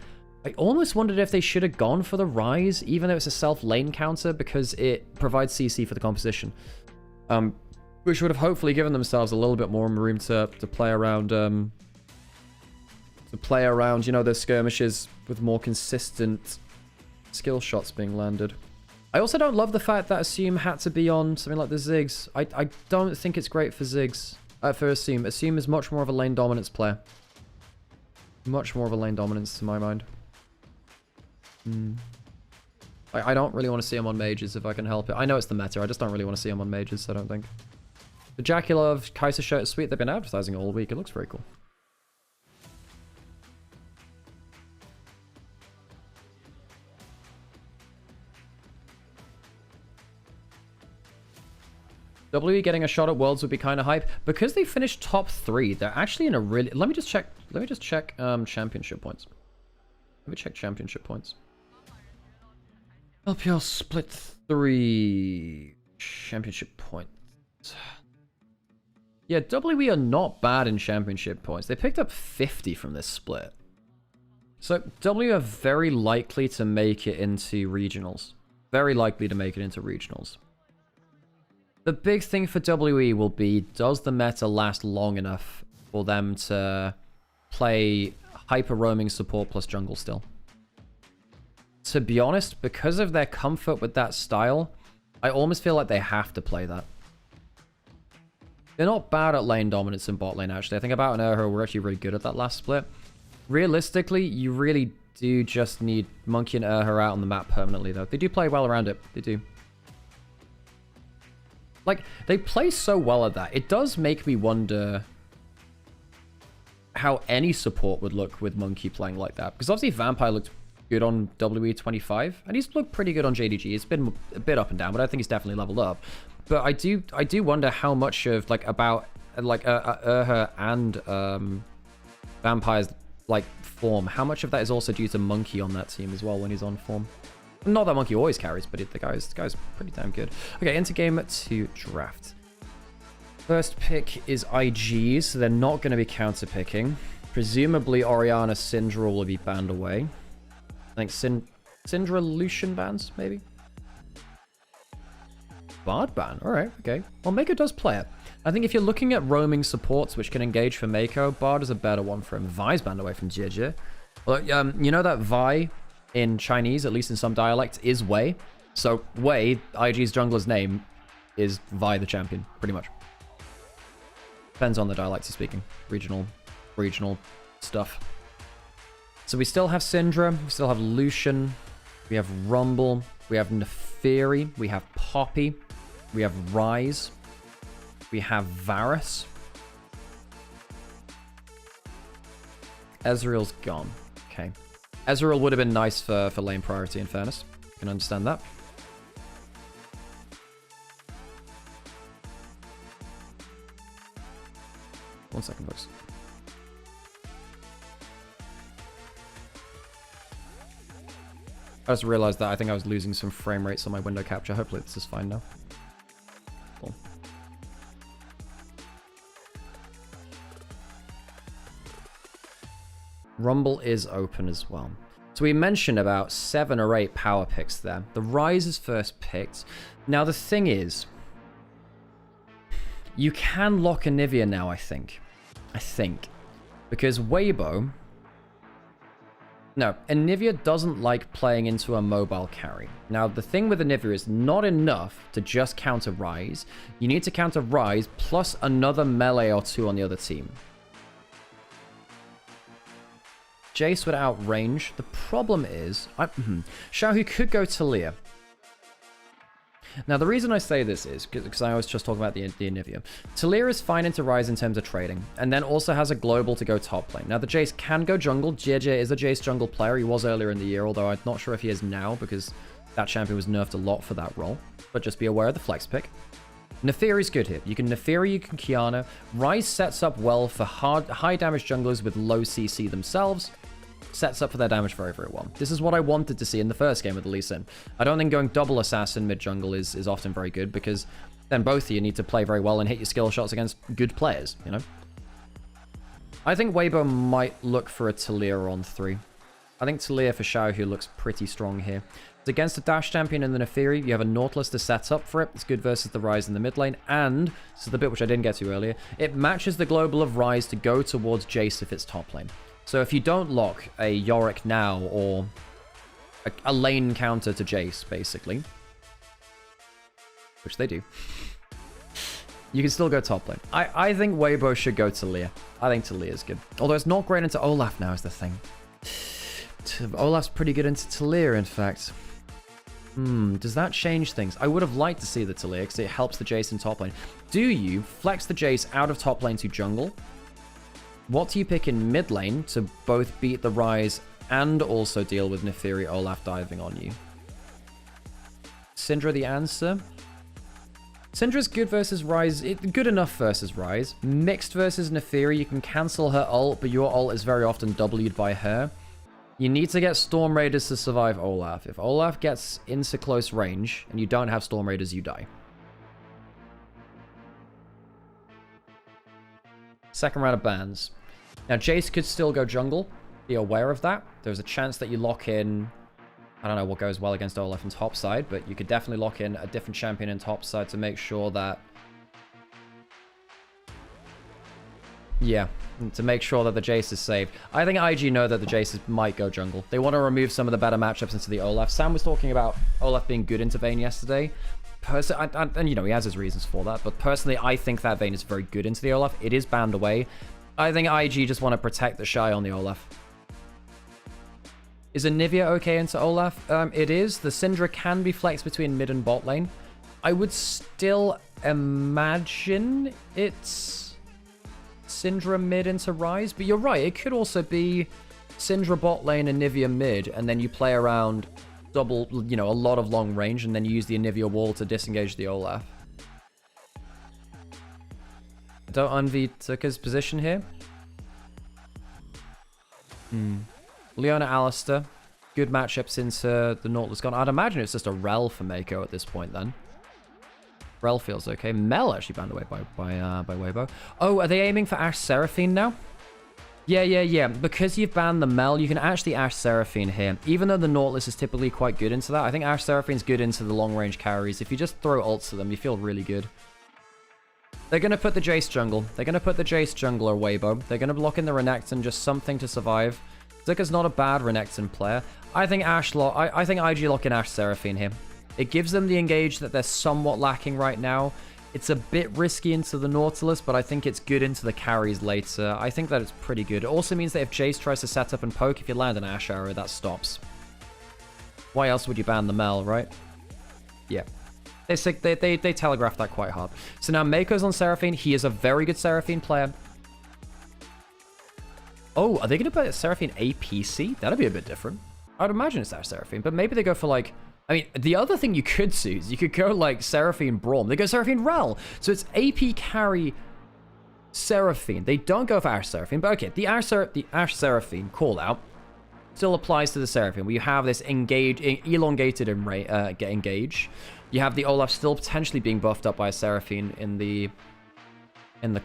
I almost wondered if they should have gone for the Rise, even though it's a self-lane counter, because it provides CC for the composition. Which would have hopefully given themselves a little bit more room to play around, you know, those skirmishes with more consistent skill shots being landed. I also don't love the fact that Assume had to be on something like the Ziggs. I don't think it's great for Ziggs. For Assume. Assume is much more of a lane dominance player. Much more of a lane dominance to my mind. I don't really want to see him on mages if I can help it. I know it's the meta. I just don't really want to see him on mages, I don't think. The Jaculov Kaiser shirt is sweet. They've been advertising it all week. It looks very cool. WE getting a shot at Worlds would be kind of hype. Because they finished top 3, they're actually in a really... Let me just check championship points. Let me check championship points. LPL split 3 championship points. Yeah, WE are not bad in championship points. They picked up 50 from this split. So W are very likely to make it into regionals. Very likely to make it into regionals. The big thing for WE will be, does the meta last long enough for them to play hyper roaming support plus jungle still? To be honest, because of their comfort with that style, I almost feel like they have to play that. They're not bad at lane dominance in bot lane, actually. I think About and Erho were actually really good at that last split. Realistically, you really do just need Monkey and Erho out on the map permanently, though. They do play well around it. They do. Like, they play so well at that. It does make me wonder how any support would look with Monkey playing like that. Because obviously Vampire looked good on WE25, and he's looked pretty good on JDG. It's been a bit up and down, but I think he's definitely leveled up. But I do wonder how much of, like, About, like, Erha and Vampire's, like, form, how much of that is also due to Monkey on that team as well when he's on form. Not that Monkey always carries, but the guy's pretty damn good. Okay, into game 2 draft. First pick is IG, so they're not going to be counter-picking. Presumably Orianna Syndra will be banned away. I think Syndra Lucian bans, maybe? Bard ban, alright, okay. Well, Mako does play it. I think if you're looking at roaming supports which can engage for Mako, Bard is a better one for him. Vi's banned away from Jieje. Well, you know that Vi in Chinese, at least in some dialects, is Wei. So Wei, IG's jungler's name, is Vi the champion, pretty much. Depends on the dialects you're speaking. Regional stuff. So we still have Syndra, we still have Lucian, we have Rumble, we have Neferi, we have Poppy, we have Ryze, we have Varus. Ezreal's gone. Okay. Ezreal would have been nice for lane priority, in fairness. I can understand that. One second, folks. I just realized that I think I was losing some frame rates on my window capture. Hopefully this is fine now. Cool. Rumble is open as well. So we mentioned about 7 or 8 power picks there. The Ryze is first picked. Now the thing is, you can lock Anivia now, I think. Because Weibo... No, Anivia doesn't like playing into a mobile carry. Now, the thing with Anivia is not enough to just counter Ryze. You need to counter Ryze plus another melee or 2 on the other team. Jace would outrange. The problem is... Xiaohu could go Talia. Now, the reason I say this is because I was just talking about the Anivia. Talia is fine into Ryze in terms of trading, and then also has a global to go top lane. Now, the Jace can go jungle. JJ is a Jace jungle player. He was earlier in the year, although I'm not sure if he is now, because that champion was nerfed a lot for that role. But just be aware of the flex pick. Neferi's good here. You can Neferi, you can Kiana. Ryze sets up well for high damage junglers with low CC themselves. Sets up for their damage very, very well. This is what I wanted to see in the first game with the Lee Sin. I don't think going double assassin mid-jungle is often very good, because then both of you need to play very well and hit your skill shots against good players, you know? I think Weibo might look for a Talia on 3. I think Talia for Xiaohu looks pretty strong here. It's against a dash champion in the Neferi. You have a Nautilus to set up for it. It's good versus the Ryze in the mid lane. And, this is the bit which I didn't get to earlier, it matches the global of Ryze to go towards Jace if it's top lane. So if you don't lock a Yorick now, or a lane counter to Jace, basically, which they do, you can still go top lane. I think Weibo should go Talia. I think Talia is good. Although it's not great into Olaf now is the thing. Olaf's pretty good into Talia, in fact. Does that change things? I would have liked to see the Talia, because it helps the Jace in top lane. Do you flex the Jace out of top lane to jungle? What do you pick in mid lane to both beat the Ryze and also deal with Neferi Olaf diving on you? Syndra the answer? Syndra's good versus Ryze. Good enough versus Ryze. Mixed versus Neferi. You can cancel her ult, but your ult is very often W'd by her. You need to get Storm Raiders to survive Olaf. If Olaf gets into close range and you don't have Storm Raiders, you die. Second round of bans. Now, Jace could still go jungle. Be aware of that. There's a chance that you lock in... I don't know what goes well against Olaf in top side, but you could definitely lock in a different champion in top side to make sure that... Yeah, to make sure that the Jace is saved. I think IG know that the Jace might go jungle. They want to remove some of the better matchups into the Olaf. Sam was talking about Olaf being good into Vayne yesterday. And, you know, he has his reasons for that. But personally, I think that Vayne is very good into the Olaf. It is banned away. I think IG just want to protect the TheShy on the Olaf. Is Anivia okay into Olaf? It is. The Syndra can be flexed between mid and bot lane. I would still imagine it's Syndra mid into Ryze. But you're right. It could also be Syndra bot lane, Anivia mid. And then you play around double, you know, a lot of long range. And then you use the Anivia wall to disengage the Olaf. Don't envy Tuka's position here. Leona Alistair. Good matchups into the Nautilus gone. I'd imagine it's just a Rel for Mako at this point then. Rel feels okay. Mel actually banned away by Weibo. Oh, are they aiming for Ashe Seraphine now? Yeah. Because you've banned the Mel, you can actually Ashe Seraphine here. Even though the Nautilus is typically quite good into that, I think Ashe Seraphine's good into the long range carries. If you just throw ults to them, you feel really good. They're going to put the Jace jungle. They're going to put the Jace jungle or Weibo. They're going to block in the Renekton, just something to survive. Sticker's not a bad Renekton player. I think I think IG lock in Ashe Seraphine here. It gives them the engage that they're somewhat lacking right now. It's a bit risky into the Nautilus, but I think it's good into the carries later. I think that it's pretty good. It also means that if Jace tries to set up and poke, if you land an Ashe arrow, that stops. Why else would you ban the Mel, right? Yeah. They telegraphed that quite hard. So now Mako's on Seraphine. He is a very good Seraphine player. Oh, are they going to put Seraphine APC? That'd be a bit different. I'd imagine it's Ashe Seraphine, but maybe they go for like... I mean, the other thing you could do is you could go like Seraphine Braum. They go Seraphine Rel. So it's AP carry Seraphine. They don't go for Ashe Seraphine, but okay, the Ashe Seraphine call out still applies to the Seraphine, where you have this elongated engage. You have the Olaf still potentially being buffed up by a Seraphine in the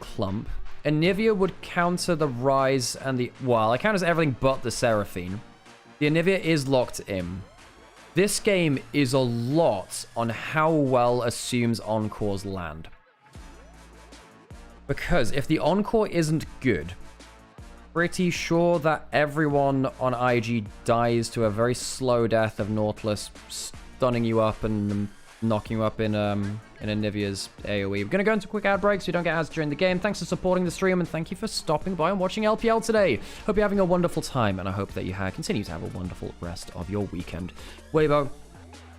clump. Anivia would counter the Rise and the... Well, it counters everything but the Seraphine. The Anivia is locked in. This game is a lot on how well assumes Encores land. Because if the Encore isn't good, pretty sure that everyone on IG dies to a very slow death of Nautilus stunning you up and knocking you up in Anivia's AoE. We're going to go into a quick ad break so you don't get ads during the game. Thanks for supporting the stream, and thank you for stopping by and watching LPL today. Hope you're having a wonderful time, and I hope that you continue to have a wonderful rest of your weekend. Weibo,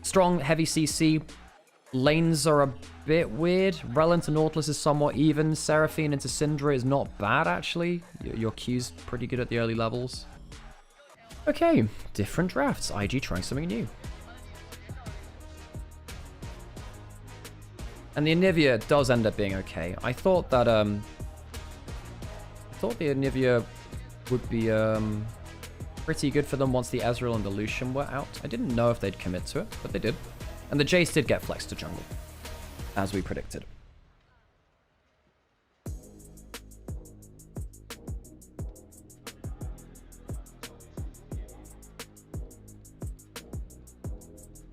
strong, heavy CC. Lanes are a bit weird. Rel into Nautilus is somewhat even. Seraphine into Syndra is not bad, actually. Your Q's pretty good at the early levels. Okay, different drafts. IG trying something new. And the Anivia does end up being okay. I thought that the Anivia would be pretty good for them once the Ezreal and the Lucian were out. I didn't know if they'd commit to it, but they did. And the Jace did get flexed to jungle, as we predicted.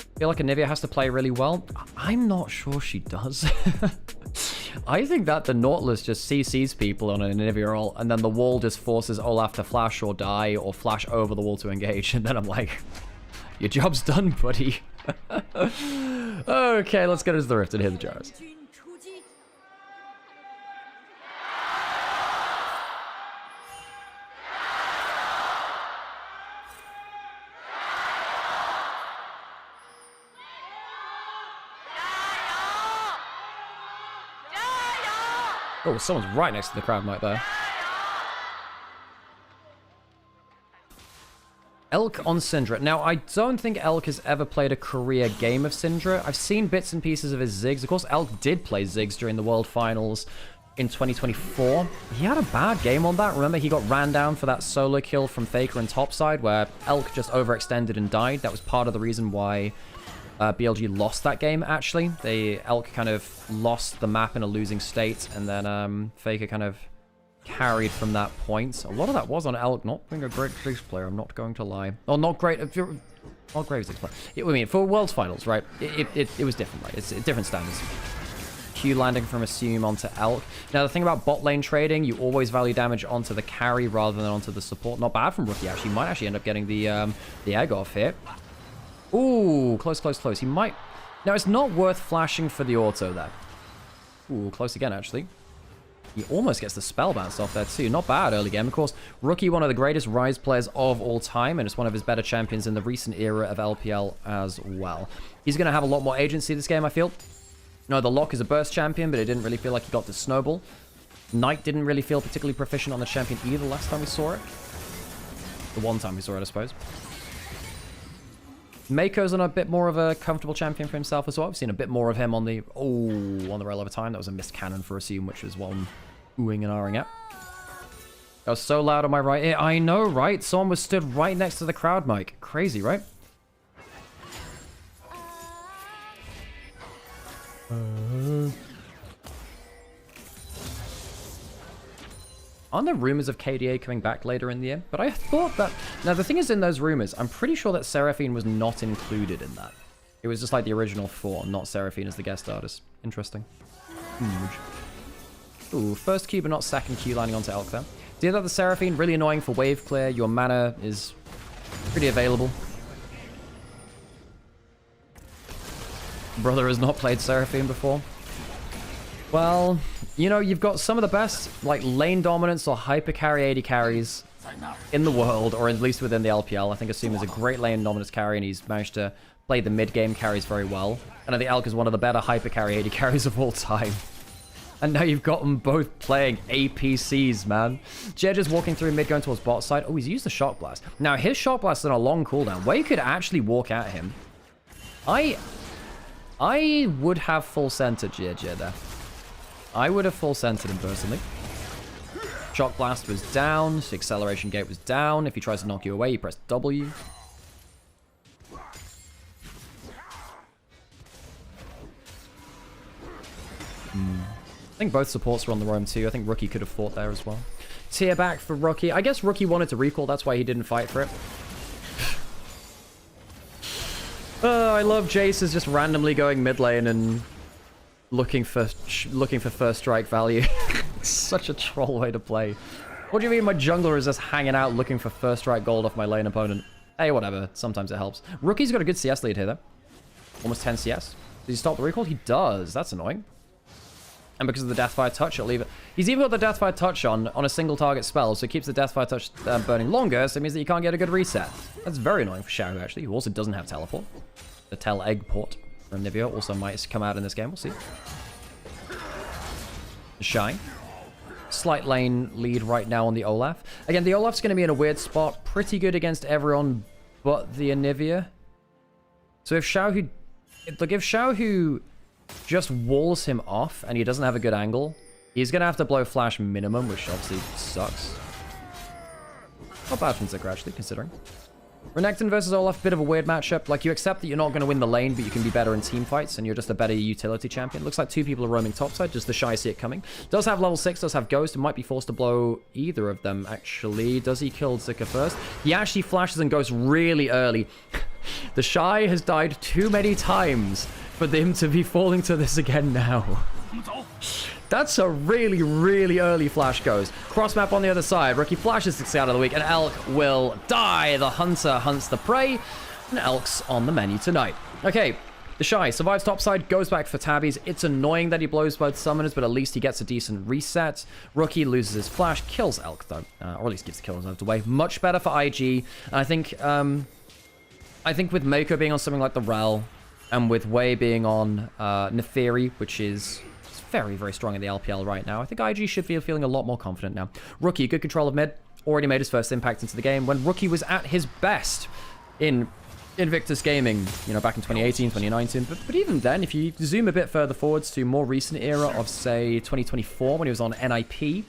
I feel like Anivia has to play really well. I'm not sure she does. I think that the Nautilus just CCs people on an Anivia ult, and then the wall just forces Olaf to flash or die, or flash over the wall to engage, and then I'm like, your job's done, buddy. Okay, let's get into the Rift and hit the jars. Oh, someone's right next to the crowd mic there. Elk on Syndra. Now, I don't think Elk has ever played a career game of Syndra. I've seen bits and pieces of his Ziggs. Of course, Elk did play Ziggs during the World Finals in 2024. He had a bad game on that. Remember, he got ran down for that solo kill from Faker and topside, where Elk just overextended and died. That was part of the reason why BLG lost that game, actually. Elk kind of lost the map in a losing state, and then Faker kind of carried from that point. A lot of that was on Elk not being a great Ziggs player, I'm not going to lie. Or not great, not great Ziggs player. I mean, for Worlds Finals, right, it was different, right? It's different standards. Q landing from Assume onto Elk. Now, the thing about bot lane trading, you always value damage onto the carry rather than onto the support. Not bad from Rookie, actually. Might actually end up getting the egg off here. Ooh, close, close, close. He might... Now, it's not worth flashing for the auto there. Ooh, close again, actually. He almost gets the spell bounce off there, too. Not bad early game. Of course, Rookie, one of the greatest Rise players of all time, and it's one of his better champions in the recent era of LPL as well. He's going to have a lot more agency this game, I feel. No, the Lock is a burst champion, but it didn't really feel like he got to Snowball. Knight didn't really feel particularly proficient on the champion either last time we saw it. The one time we saw it, I suppose. Mako's on a bit more of a comfortable champion for himself as well. We've seen a bit more of him on the... Oh, on the rail over time. That was a missed cannon for Assume, which was one oohing and ahhing at. That was so loud on my right ear. I know, right? Someone was stood right next to the crowd mic. Crazy, right? Aren't there rumors of KDA coming back later in the year? But I thought that... Now, the thing is, in those rumors, I'm pretty sure that Seraphine was not included in that. It was just like the original 4, not Seraphine as the guest artist. Interesting. Huge. Ooh, first Q, but not second Q landing onto Elk there. See that the Seraphine, really annoying for wave clear. Your mana is pretty available. Brother has not played Seraphine before. Well, you know, you've got some of the best, like, lane dominance or hyper carry AD carries in the world, or at least within the LPL. I think Assume is a great lane dominance carry, and he's managed to play the mid-game carries very well. And I think Elk is one of the better hyper carry AD carries of all time. And now you've got them both playing APCs, man. Jedge is walking through mid, going towards bot side. Oh, he's used the Shock Blast. Now, his Shock Blast is on a long cooldown. Wei could actually walk at him. I would have full centered Jedge there. I would have full centered him personally. Shock Blast was down. Acceleration Gate was down. If he tries to knock you away, you press W. I think both supports were on the roam too. I think Rookie could have fought there as well. Tier back for Rookie. I guess Rookie wanted to recall. That's why he didn't fight for it. Oh, I love Jace is just randomly going mid lane and looking for first strike value. It's such a troll way to play. What do you mean my jungler is just hanging out looking for first strike gold off my lane opponent? Hey, whatever. Sometimes it helps. Rookie's got a good CS lead here, though. Almost 10 CS. Does he stop the recall? He does. That's annoying. And because of the Deathfire Touch, it'll leave it. He's even got the Deathfire Touch on a single target spell, so it keeps the Deathfire Touch burning longer, so it means that you can't get a good reset. That's very annoying for Xiao, actually, who also doesn't have teleport. The Egg port from Nivea also might come out in this game. We'll see. TheShy. Slight lane lead right now on the Olaf. Again, the Olaf's going to be in a weird spot. Pretty good against everyone but the Anivia. So if Xiao Hu just walls him off and he doesn't have a good angle, he's going to have to blow flash minimum, which obviously sucks. Not bad from Zikr, actually, considering. Renekton versus Olaf, bit of a weird matchup. Like, you accept that you're not going to win the lane, but you can be better in team fights, and you're just a better utility champion. Looks like two people are roaming topside. Does TheShy see it coming? Does have level 6, does have Ghost, and might be forced to blow either of them, actually. Does he kill Zikr first? He actually flashes and goes really early. TheShy has died too many times for him to be falling to this again now. That's a really, really early flash goes. Cross map on the other side. Rookie flashes 6 out of the week, and Elk will die. The hunter hunts the prey, and Elk's on the menu tonight. Okay, TheShy survives topside, goes back for tabbies. It's annoying that he blows both summoners, but at least he gets a decent reset. Rookie loses his flash, kills Elk though, or at least gives the kill out of the way. Much better for IG. And I think with Mako being on something like the Rel, and with Wei being on Neferi, which is very, very strong in the LPL right now, I think IG should be feeling a lot more confident now. Rookie, good control of mid, already made his first impact into the game. When Rookie was at his best in Invictus Gaming, you know, back in 2018, 2019, but even then, if you zoom a bit further forwards to more recent era of, say, 2024, when he was on NIP,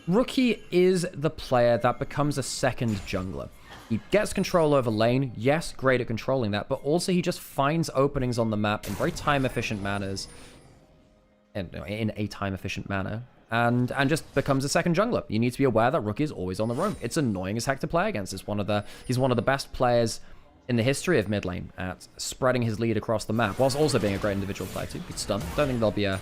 Rookie is the player that becomes a second jungler. He gets control over lane, yes, great at controlling that, but also he just finds openings on the map in very time-efficient manners, in a time-efficient manner, and just becomes a second jungler. You need to be aware that Rookie is always on the roam. It's annoying as heck to play against. He's one of the best players in the history of mid lane at spreading his lead across the map, whilst also being a great individual player too. Good stun. Don't think there'll be a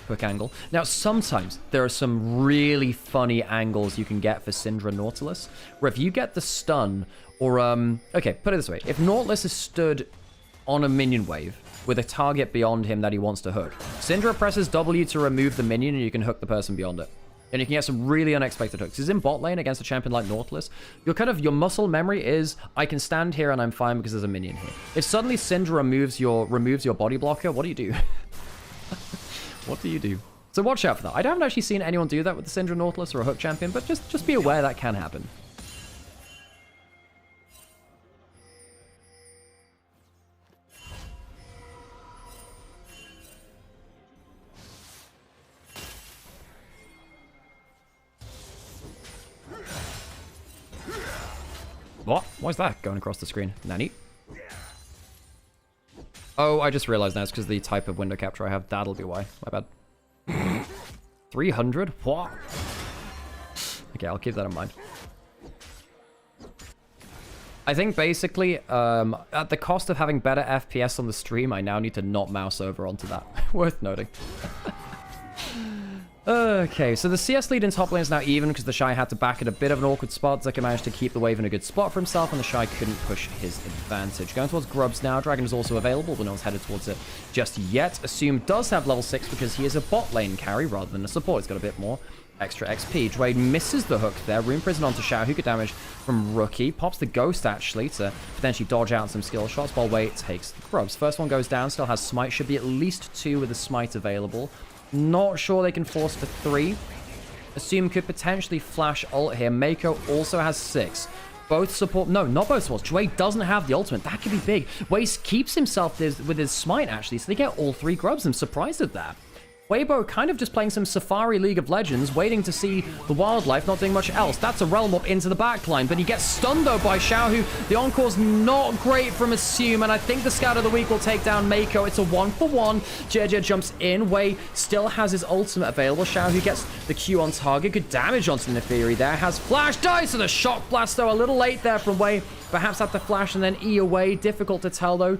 quick angle. Now, sometimes there are some really funny angles you can get for Syndra Nautilus, where if you get the stun, or, okay, put it this way. If Nautilus is stood on a minion wave with a target beyond him that he wants to hook, Syndra presses W to remove the minion, and you can hook the person beyond it. And you can get some really unexpected hooks. He's in bot lane against a champion like Nautilus. Your muscle memory is, I can stand here and I'm fine because there's a minion here. If suddenly Syndra removes your body blocker, what do you do? What do you do? So watch out for that. I haven't actually seen anyone do that with the Syndra Nautilus or a hook champion, but just be aware that can happen. What? Why is that going across the screen? Nani? Oh, I just realized now it's because the type of window capture I have. That'll be why. My bad. 300? What? Okay, I'll keep that in mind. I think basically, at the cost of having better FPS on the stream, I now need to not mouse over onto that. Worth noting. Okay, so the CS lead in top lane is now even because TheShy had to back at a bit of an awkward spot. Zucker managed to keep the wave in a good spot for himself, and TheShy couldn't push his advantage. Going towards Grubs now. Dragon is also available, but no one's headed towards it just yet. Assume does have level 6 because he is a bot lane carry rather than a support. He's got a bit more extra XP. Dwayne misses the hook there. Rune Prison onto Xiao, who could damage from Rookie. Pops the Ghost, actually, to potentially dodge out some skill shots while Wei takes the Grubs. First one goes down, still has Smite. Should be at least 2 with a Smite available. Not sure they can force for 3. Assume could potentially flash ult here. Mako also has 6. Both support... No, not both supports. Wei doesn't have the ultimate. That could be big. Wei keeps himself with his Smite, actually, so they get all 3 Grubs. I'm surprised at that. Weibo kind of just playing some Safari League of Legends, waiting to see the wildlife, not doing much else. That's a realm up into the backline, but he gets stunned, though, by Xiao, who the encore's not great from Assume, and I think the Scout of the Week will take down Mako. It's a 1-for-1. JJ jumps in. Wei still has his ultimate available. Xiao, who gets the Q on target. Good damage onto Neferi there. Has Flash, dies to the Shock Blast, though. A little late there from Wei. Perhaps had to Flash and then E away. Difficult to tell, though.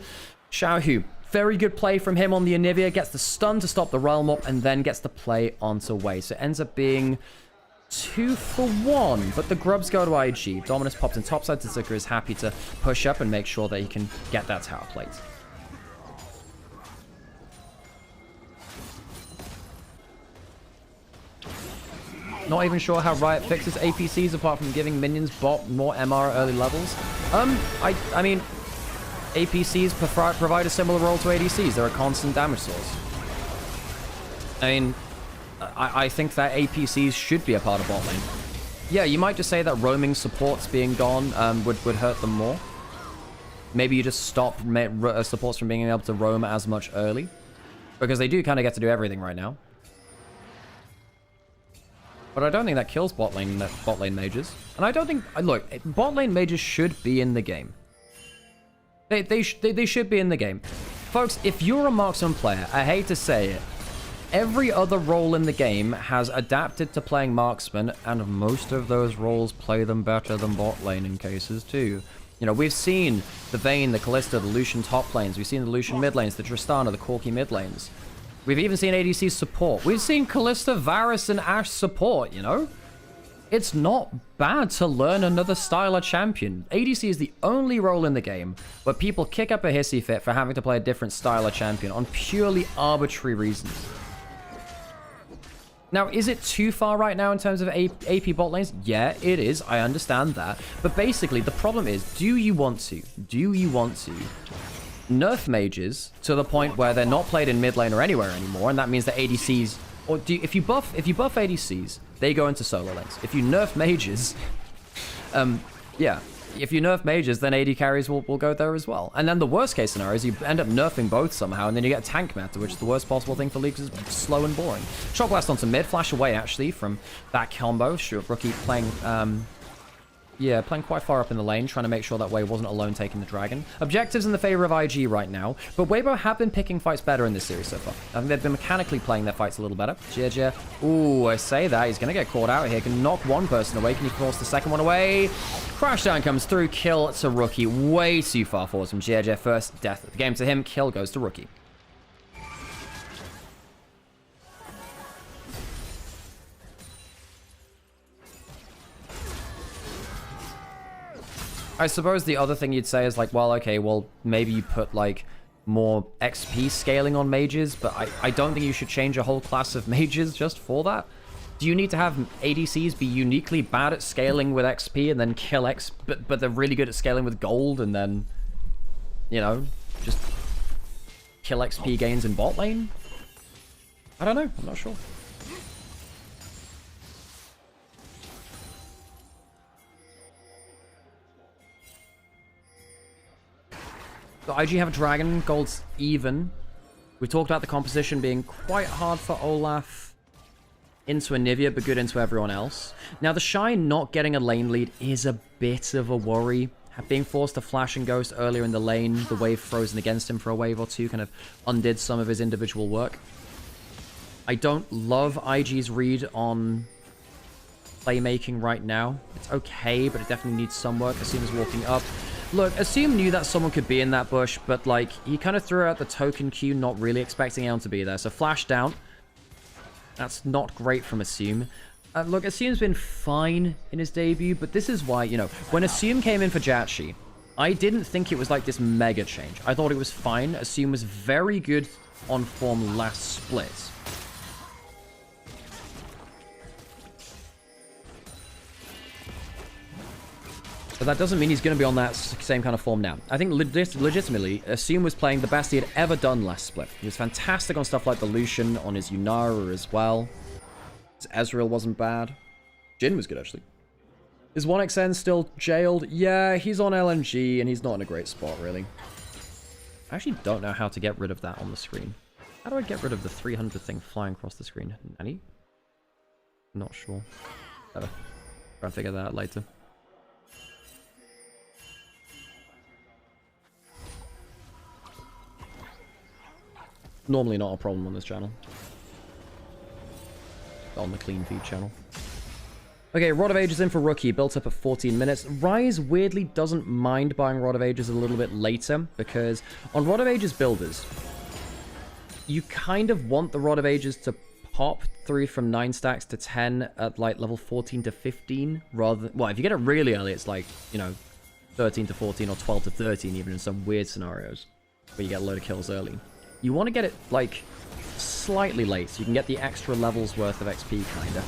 Xiao, who... Very good play from him on the Anivia. Gets the stun to stop the realm up and then gets the play onto Wei. So it ends up being 2-for-1. But the Grubs go to IG. Dominus popped in topside. Tsuzuka is happy to push up and make sure that he can get that tower plate. Not even sure how Riot fixes APCs apart from giving minions bot more MR at early levels. I mean... APCs provide a similar role to ADCs. They're a constant damage source. I mean, I think that APCs should be a part of bot lane. Yeah, you might just say that roaming supports being gone would hurt them more. Maybe you just stop supports from being able to roam as much early. Because they do kind of get to do everything right now. But I don't think that kills bot lane mages. And I don't think... Look, bot lane mages should be in the game. They should be in the game. Folks, if you're a marksman player, I hate to say it, every other role in the game has adapted to playing marksman, and most of those roles play them better than bot lane in cases too. You know, we've seen the Vayne, the Kalista, the Lucian top lanes, we've seen the Lucian mid lanes, the Tristana, the Corki mid lanes. We've even seen ADC support. We've seen Kalista, Varus, and Ashe support, you know? It's not bad to learn another style of champion. ADC is the only role in the game where people kick up a hissy fit for having to play a different style of champion on purely arbitrary reasons. Now, is it too far right now in terms of AP bot lanes? Yeah, it is. I understand that. But basically, the problem is, do you want to nerf mages to the point where they're not played in mid lane or anywhere anymore, and that means that ADCs... Or if you buff ADCs, they go into solo lanes. If you nerf mages, yeah. If you nerf mages, then AD carries will go there as well. And then the worst case scenario is you end up nerfing both somehow, and then you get a tank meta, which is the worst possible thing for leagues, is slow and boring. Shock Blast onto mid, flash away actually from that combo. Sure, Rookie playing Yeah, playing quite far up in the lane, trying to make sure that Wei wasn't alone taking the dragon. Objectives in the favor of IG right now, but Weibo have been picking fights better in this series so far. I think they've been mechanically playing their fights a little better. Jia. Ooh, I say that. He's going to get caught out here. Can knock one person away. Can he force the second one away? Crashdown comes through. Kill to Rookie. Way too far forward from Jia. First death of the game to him. Kill goes to Rookie. I suppose the other thing you'd say is like, well, okay, well, maybe you put like more XP scaling on mages, but I don't think you should change a whole class of mages just for that. Do you need to have ADCs be uniquely bad at scaling with XP and then kill but they're really good at scaling with gold and then, you know, just kill XP gains in bot lane? I don't know. I'm not sure. So IG have a dragon, gold's even. We talked about the composition being quite hard for Olaf into Anivia, but good into everyone else. Now, TheShy not getting a lane lead is a bit of a worry. Being forced to flash and ghost earlier in the lane, the wave frozen against him for a wave or two kind of undid some of his individual work. I don't love IG's read on playmaking right now. It's okay, but it definitely needs some work. As soon as walking up. Look, Assume knew that someone could be in that bush, but, like, he kind of threw out the token Q, not really expecting anyone to be there. So, flash down. That's not great from Assume. Look, Assume's been fine in his debut, but this is why, you know, when Assume came in for Jatchi, I didn't think it was like this mega change. I thought it was fine. Assume was very good on form last split. But that doesn't mean he's going to be on that same kind of form now. I think legitimately, Assume was playing the best he had ever done last split. He was fantastic on stuff like the Lucian, on his Yunara as well. His Ezreal wasn't bad. Jhin was good, actually. Is 1xN still jailed? Yeah, he's on LMG, and he's not in a great spot, really. I actually don't know how to get rid of that on the screen. How do I get rid of the 300 thing flying across the screen? Any? Not sure. Better try and figure that out later. Normally not a problem on this channel. On the clean feed channel. Okay, Rod of Ages in for Rookie, built up at 14 minutes. Ryze weirdly doesn't mind buying Rod of Ages a little bit later, because on Rod of Ages builders, you kind of want the Rod of Ages to pop through from 9 stacks to 10 at like level 14 to 15, rather than, well, if you get it really early, it's like, you know, 13 to 14 or 12 to 13 even in some weird scenarios, where you get a load of kills early. You want to get it, like, slightly late, so you can get the extra levels worth of XP, kinda.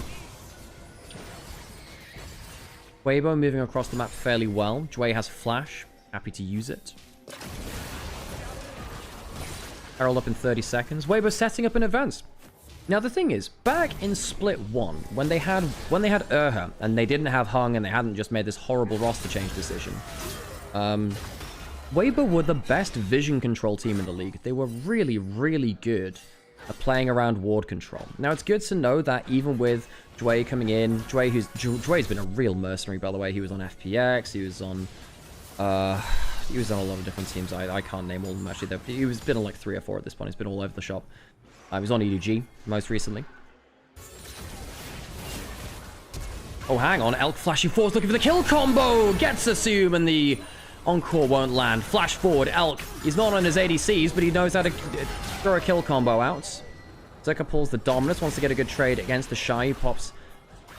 Weibo moving across the map fairly well. Jway has flash. Happy to use it. Herald up in 30 seconds. Weibo setting up in advance. Now, the thing is, back in Split 1, when they had Urha, and they didn't have Hung, and they hadn't just made this horrible roster change decision, Weibo were the best vision control team in the league. They were really, really good at playing around ward control. Now, it's good to know that even with Jway coming in, Jway's been a real mercenary, by the way. He was on FPX, he was on a lot of different teams. I can't name all of them, actually. He's been on like 3 or 4 at this point. He's been all over the shop. He was on EDG most recently. Oh, hang on. Elk flashing forward, looking for the kill combo. Gets Assume, and the Encore won't land. Flash forward, Elk. He's not on his ADCs, but he knows how to throw a kill combo out. Zerka pulls the Dominus, wants to get a good trade against TheShy. He pops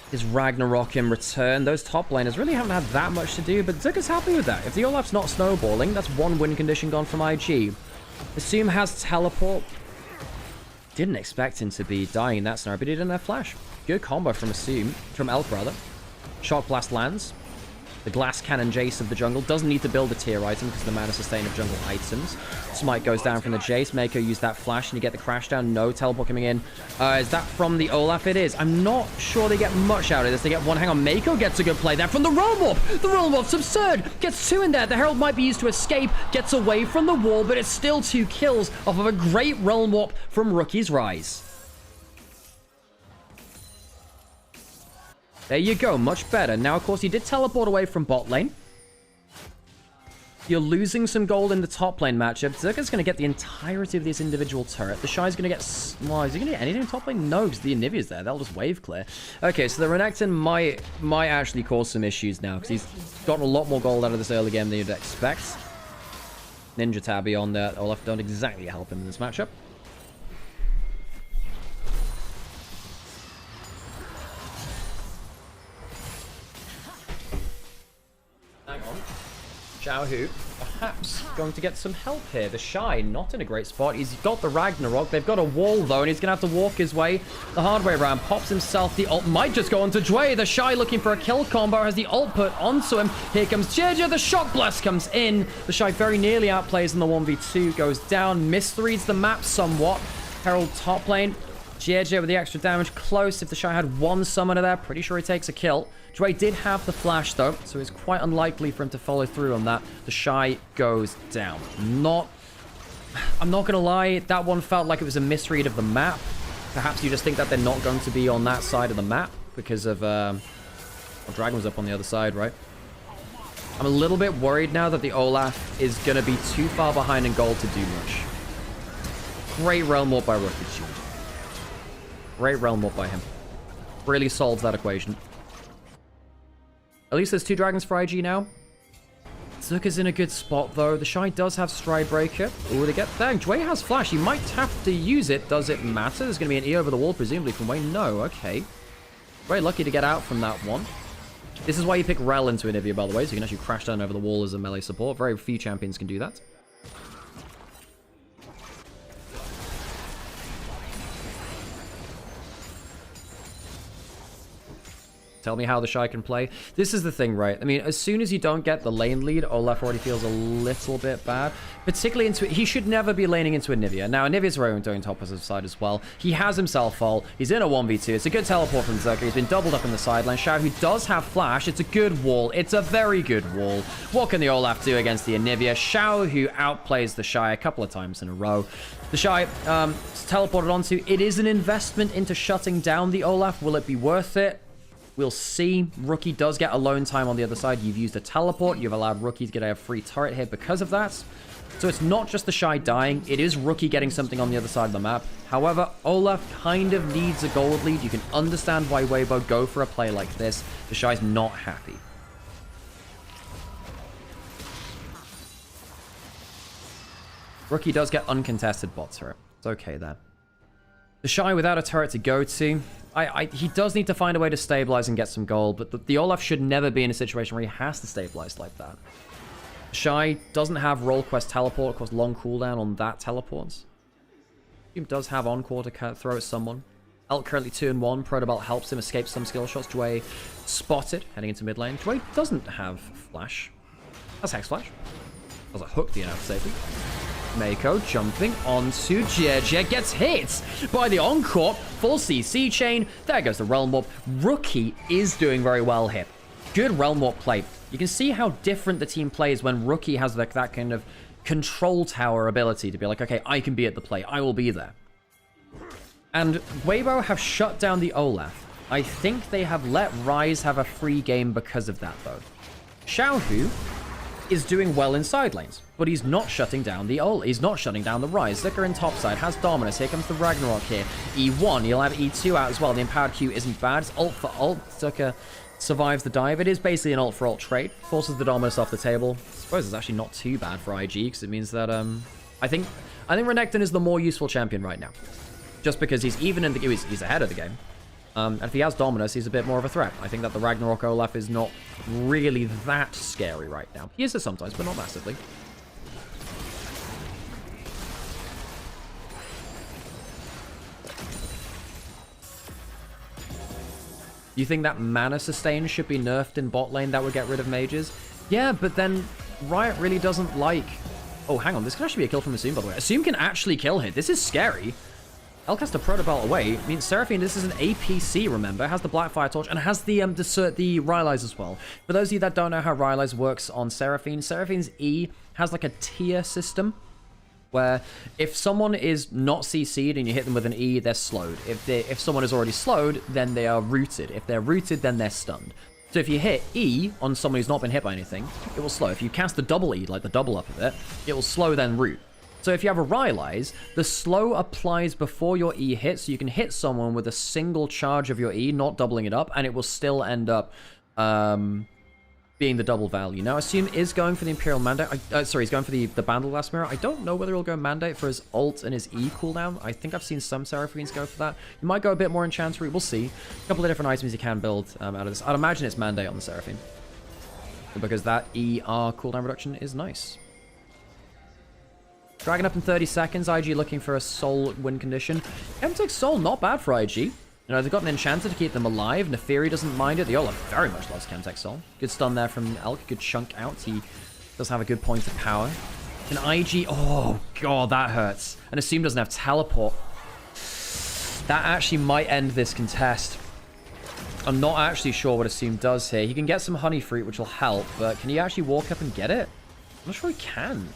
his Ragnarok in return. Those top laners really haven't had that much to do, but Zerka's happy with that. If the Olaf's not snowballing, that's 1 win condition gone from IG. Assume has teleport. Didn't expect him to be dying in that scenario, but he didn't have flash. Good combo from Elk rather. Shock Blast lands. The Glass Cannon Jace of the jungle doesn't need to build a tier item because of the mana sustain of jungle items. Smite goes down from the Jace. Mako used that flash and you get the crash down. No teleport coming in. Is that from the Olaf? It is. I'm not sure they get much out of this. They get one. Hang on. Mako gets a good play there from the Realm Warp. The Realm Warp's absurd. Gets 2 in there. The Herald might be used to escape. Gets away from the wall, but it's still 2 kills off of a great Realm Warp from Rookie's Rise. There you go, much better. Now, of course, he did teleport away from bot lane. You're losing some gold in the top lane matchup. Zerka's going to get the entirety of this individual turret. TheShy's going to get... Well, is he going to get anything in top lane? No, because the Anivia's there. They'll just wave clear. Okay, so the Renekton might actually cause some issues now, because he's gotten a lot more gold out of this early game than you'd expect. Ninja Tabby on there. Olaf don't exactly help him in this matchup. Hang on. Xiaohu perhaps going to get some help here. TheShy not in a great spot. He's got the Ragnarok. They've got a wall though, and he's going to have to walk his way the hard way around. Pops himself. The ult might just go onto Jway. TheShy looking for a kill combo. Has the ult put onto him. Here comes JJ. The Shock Blast comes in. TheShy very nearly outplays in the 1v2. Goes down. Misreads the map somewhat. Herald top lane. JJ with the extra damage. Close. If TheShy had one summoner there, pretty sure he takes a kill. Jway did have the flash though, so it's quite unlikely for him to follow through on that. TheShy goes down. I'm not gonna lie, that one felt like it was a misread of the map. Perhaps you just think that they're not going to be on that side of the map because of well, Dragon was up on the other side, right? I'm a little bit worried now that the Olaf is gonna be too far behind in gold to do much. Great Realm Warp by Rookie. Great Realm Warp by him. Really solves that equation. At least there's 2 dragons for IG now. Zucker's in a good spot, though. TheShy does have Stride Breaker. Oh, they get there. Dway has Flash. He might have to use it. Does it matter? There's going to be an E over the wall, presumably, from Wayne. No, okay. Very lucky to get out from that one. This is why you pick Rel into Anivia, by the way, so you can actually crash down over the wall as a melee support. Very few champions can do that. Tell me how TheShy can play. This is the thing, right? I mean, as soon as you don't get the lane lead, Olaf already feels a little bit bad. Particularly into... He should never be laning into Anivia. Now, Anivia's doing top of his side as well. He has himself ult. He's in a 1v2. It's a good teleport from Zerka. He's been doubled up in the sideline. Xiaohu does have Flash. It's a good wall. It's a very good wall. What can the Olaf do against the Anivia? Xiaohu outplays TheShy a couple of times in a row. TheShy teleported onto. It is an investment into shutting down the Olaf. Will it be worth it? We'll see. Rookie does get alone time on the other side. You've used a teleport. You've allowed Rookie to get a free turret here because of that. So it's not just TheShy dying. It is Rookie getting something on the other side of the map. However, Olaf kind of needs a gold lead. You can understand why Weibo go for a play like this. TheShy's not happy. Rookie does get uncontested bot turret. It's okay there. TheShy without a turret to go to. He does need to find a way to stabilize and get some gold, but the Olaf should never be in a situation where he has to stabilize like that. TheShy doesn't have roll quest teleport, of course, long cooldown on that teleport. He does have Encore to throw at someone. Elk currently 2-1. Protobelt helps him escape some skill shots. Dway spotted heading into mid lane. Dway doesn't have Flash. That's Hex Flash. Does a hook the enough safely. Mako jumping onto Jeje, gets hit by the Encore. Full CC chain. There goes the Realm Warp. Rookie is doing very well here. Good Realm Warp play. You can see how different the team plays when Rookie has like that kind of control tower ability to be like, okay, I can be at the play. I will be there. And Weibo have shut down the Olaf. I think they have let Ryze have a free game because of that, though. Xiaohu is doing well in side lanes, but he's not shutting down the ult. He's not shutting down the Ryze. Zicker in topside has Dominus. Here comes the Ragnarok here. E1, he'll have E2 out as well. The Empowered Q isn't bad. It's ult for ult. Zicker survives the dive. It is basically an ult for ult trade. Forces the Dominus off the table. I suppose it's actually not too bad for IG, because it means that, I think Renekton is the more useful champion right now. Just because he's even in the... He's ahead of the game. And if he has Dominus, he's a bit more of a threat. I think that the Ragnarok Olaf is not really that scary right now. He is it sometimes, but not massively. You think that mana sustain should be nerfed in bot lane? That would get rid of mages? Yeah, but then Riot really doesn't like... Oh, hang on. This can actually be a kill from Assume, by the way. Assume can actually kill him. This is scary. Elk has to Protobelt away. I mean, Seraphine, this is an APC, remember? Has the Blackfire Torch and has the Rylise as well. For those of you that don't know how Rylise works on Seraphine, Seraphine's E has like a tier system where if someone is not CC'd and you hit them with an E, they're slowed. If someone is already slowed, then they are rooted. If they're rooted, then they're stunned. So if you hit E on someone who's not been hit by anything, it will slow. If you cast the double E, like the double up of it, it will slow then root. So if you have a Rylise, the slow applies before your E hits, so you can hit someone with a single charge of your E, not doubling it up, and it will still end up being the double value. Now, Assume is going for the Imperial Mandate. Sorry, he's going for the Bandleglass Mirror. I don't know whether he'll go Mandate for his ult and his E cooldown. I think I've seen some Seraphines go for that. You might go a bit more Enchantery. We'll see. A couple of different items you can build out of this. I'd imagine it's Mandate on the Seraphine, because that ER cooldown reduction is nice. Dragon up in 30 seconds. IG looking for a soul win condition. Chemtech Soul, not bad for IG. You know, they've got an Enchanter to keep them alive. Neferi doesn't mind it. The Olaf very much loves Chemtech Soul. Good stun there from Elk. Good chunk out. He does have a good point of power. An IG... Oh, God, that hurts. And Assume doesn't have teleport. That actually might end this contest. I'm not actually sure what Assume does here. He can get some Honey Fruit, which will help. But can he actually walk up and get it? I'm not sure he can.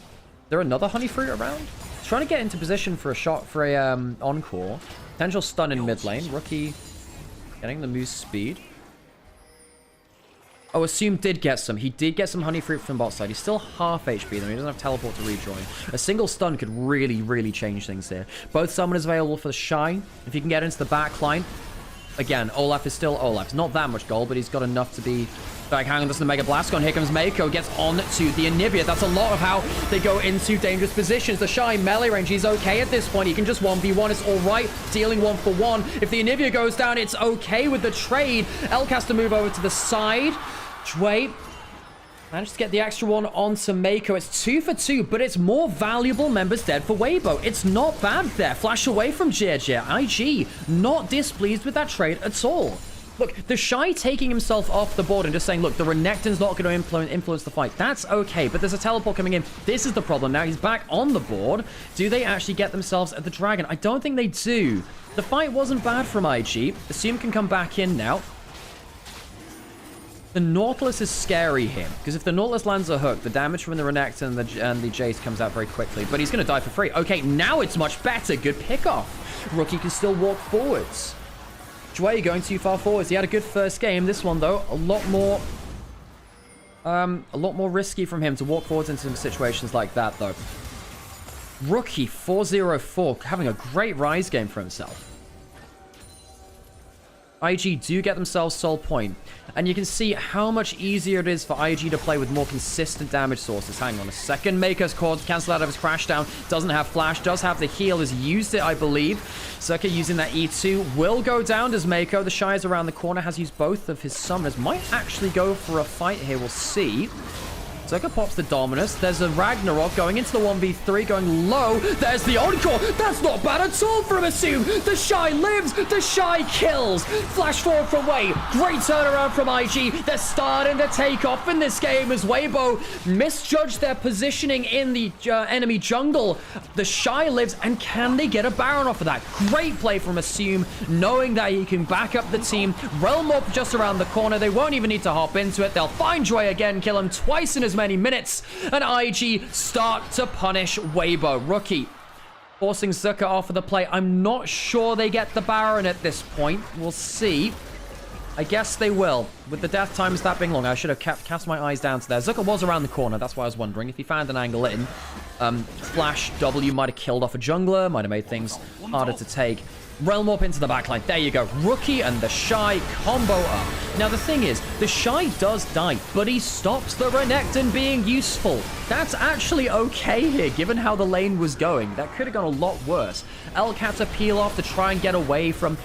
Is there another Honey Fruit around? He's trying to get into position for a shot for a Encore. Potential stun in mid lane. Rookie getting the moose speed. Oh, Assume did get some. He did get some Honey Fruit from bot side. He's still half HP though. He doesn't have teleport to rejoin. A single stun could really, really change things here. Both summoners available for TheShy. If you can get into the back line. Again, Olaf is still Olaf. It's not that much gold, but he's got enough to be... Like, hang on, this is the Mega Blast gun. Here comes Mako, gets on to the Anivia. That's a lot of how they go into dangerous positions. TheShy melee range, he's okay at this point. He can just 1v1, it's all right. Dealing 1-for-1. If the Anivia goes down, it's okay with the trade. Elk has to move over to the side. Dway managed to get the extra one onto Mako. It's 2 for 2, but it's more valuable members dead for Weibo. It's not bad there. Flash away from GENG. IG not displeased with that trade at all. Look, TheShy taking himself off the board and just saying, look, the Renekton's not going to influence the fight. That's okay, but there's a teleport coming in. This is the problem now. He's back on the board. Do they actually get themselves at the dragon? I don't think they do. The fight wasn't bad from IG. Assume can come back in now. The Nautilus is scary here, because if the Nautilus lands a hook, the damage from the Renekton and the Jace comes out very quickly, but he's going to die for free. Okay, now it's much better. Good pickoff. Rookie can still walk forwards. Dway going too far forwards. He had a good first game. This one, though, a lot more risky from him to walk forwards into situations like that, though. Rookie 404, having a great rise game for himself. IG do get themselves Soul Point. And you can see how much easier it is for IG to play with more consistent damage sources. Hang on a second. Maker's caught, cancelled out of his crash down. Doesn't have flash, does have the heal, has used it, I believe. Zerka using that E2 will go down as Mako. TheShy is around the corner, has used both of his summoners. Might actually go for a fight here, we'll see. Zerka pops the Dominus. There's a Ragnarok going into the 1v3, going low. There's the Encore. That's not bad at all from Assume. TheShy lives. TheShy kills. Flash forward from Wei. Great turnaround from IG. They're starting to take off in this game as Weibo misjudged their positioning in the enemy jungle. TheShy lives, and can they get a Baron off of that? Great play from Assume, knowing that he can back up the team. Realm Warp just around the corner. They won't even need to hop into it. They'll find Joy again, kill him twice in his many minutes, and IG start to punish Weibo. Rookie forcing Zerka off of the play. I'm not sure they get the Baron at this point. We'll see. I guess they will. With the death times that being long, I should have cast my eyes down to there. Zerka was around the corner. That's why I was wondering. If he found an angle in, Flash W might have killed off a jungler, might have made things harder to take. Realm Warp into the backline. There you go. Rookie and TheShy combo up. Now, the thing is, TheShy does die, but he stops the Renekton being useful. That's actually okay here, given how the lane was going. That could have gone a lot worse. Elk had to peel off to try and get away from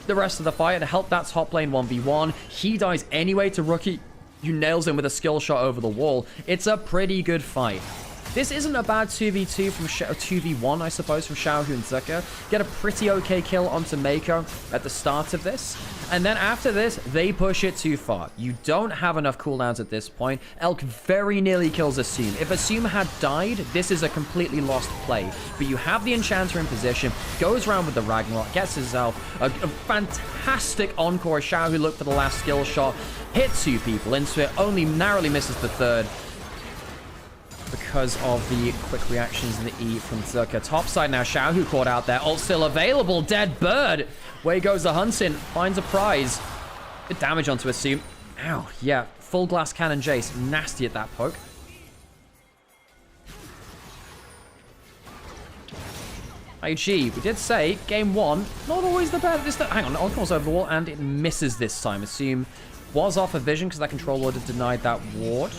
the rest of the fight and help that top lane 1v1. He dies anyway to Rookie, who nails him with a skill shot over the wall. It's a pretty good fight. This isn't a bad 2v2 from 2v1, I suppose, from Xiaohu and Zerka. Get a pretty okay kill onto Mako at the start of this. And then after this, they push it too far. You don't have enough cooldowns at this point. Elk very nearly kills Assume. If Assume had died, this is a completely lost play. But you have the Enchanter in position, goes around with the Ragnarok, gets himself a fantastic encore. Xiaohu looked for the last skill shot, hit 2 people into it, only narrowly misses the third, because of the quick reactions in the E from Zerka. Topside now, Xiaohu caught out there. Ult still available. Dead bird. Way goes the hunting. Finds a prize. Good damage onto Assume. Ow. Yeah. Full glass cannon Jace. Nasty at that poke. IG, we did say game 1, not always the best. Hang on, Encore's over the wall, and it misses this time. Assume was off of vision because that control order denied that ward.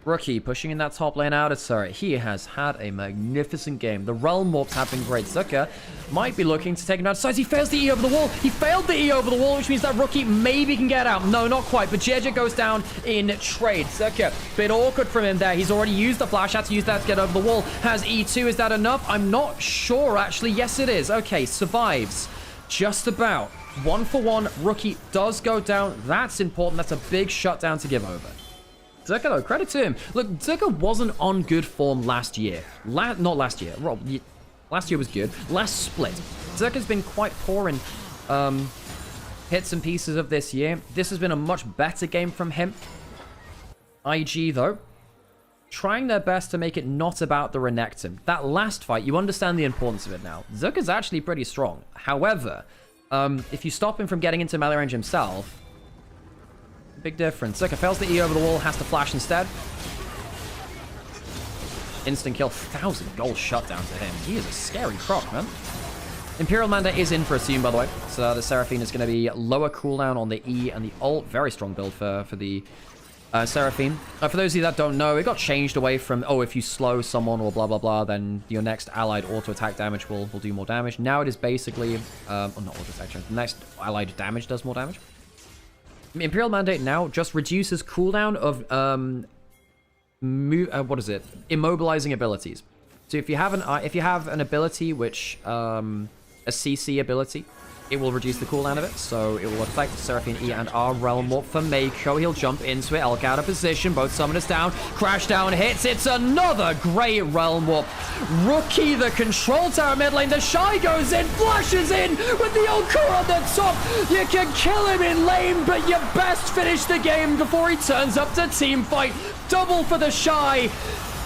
Rookie pushing in that top lane out of turret. He has had a magnificent game. The Realm Warps have been great. Zerka might be looking to take him out. He fails the E over the wall. He failed the E over the wall, which means that Rookie maybe can get out. No, not quite. But GENG goes down in trade. Zerka, bit awkward from him there. He's already used the flash. Had to use that to get over the wall. Has E2. Is that enough? I'm not sure, actually. Yes, it is. Okay, survives. Just about. 1 for 1. Rookie does go down. That's important. That's a big shutdown to give over. Zerka, though, credit to him. Look, Zerka wasn't on good form last year. Not last year. Last year was good. Last split. Zerka's been quite poor in hits and pieces of this year. This has been a much better game from him. IG, though, trying their best to make it not about the Renekton. That last fight, you understand the importance of it now. Zerka's actually pretty strong. However, if you stop him from getting into melee range himself, big difference. Zerka fails the E over the wall, has to flash instead. Instant kill, 1,000 gold shutdown to him. He is a scary croc, man. Imperial Mandate is in for Assume, by the way. So the Seraphine is going to be lower cooldown on the E and the ult. Very strong build for the Seraphine. For those of you that don't know, it got changed away from, oh, if you slow someone or blah, blah, blah, then your next allied auto-attack damage will do more damage. Now it is basically, not auto-attack, the next allied damage does more damage. Imperial Mandate now just reduces cooldown of, what is it? Immobilizing abilities. So if you have an ability which, a CC ability, it will reduce the cooldown of it, so it will affect Seraphine E and R. Realm Warp for Mako. He'll jump into it, Elk out of position, both summoners down, crash down hits. It's another great Realm Warp. Rookie, the control tower mid lane, TheShy goes in, flashes in with the Ulcore on the top. You can kill him in lane, but you best finish the game before he turns up to team fight. Double for TheShy.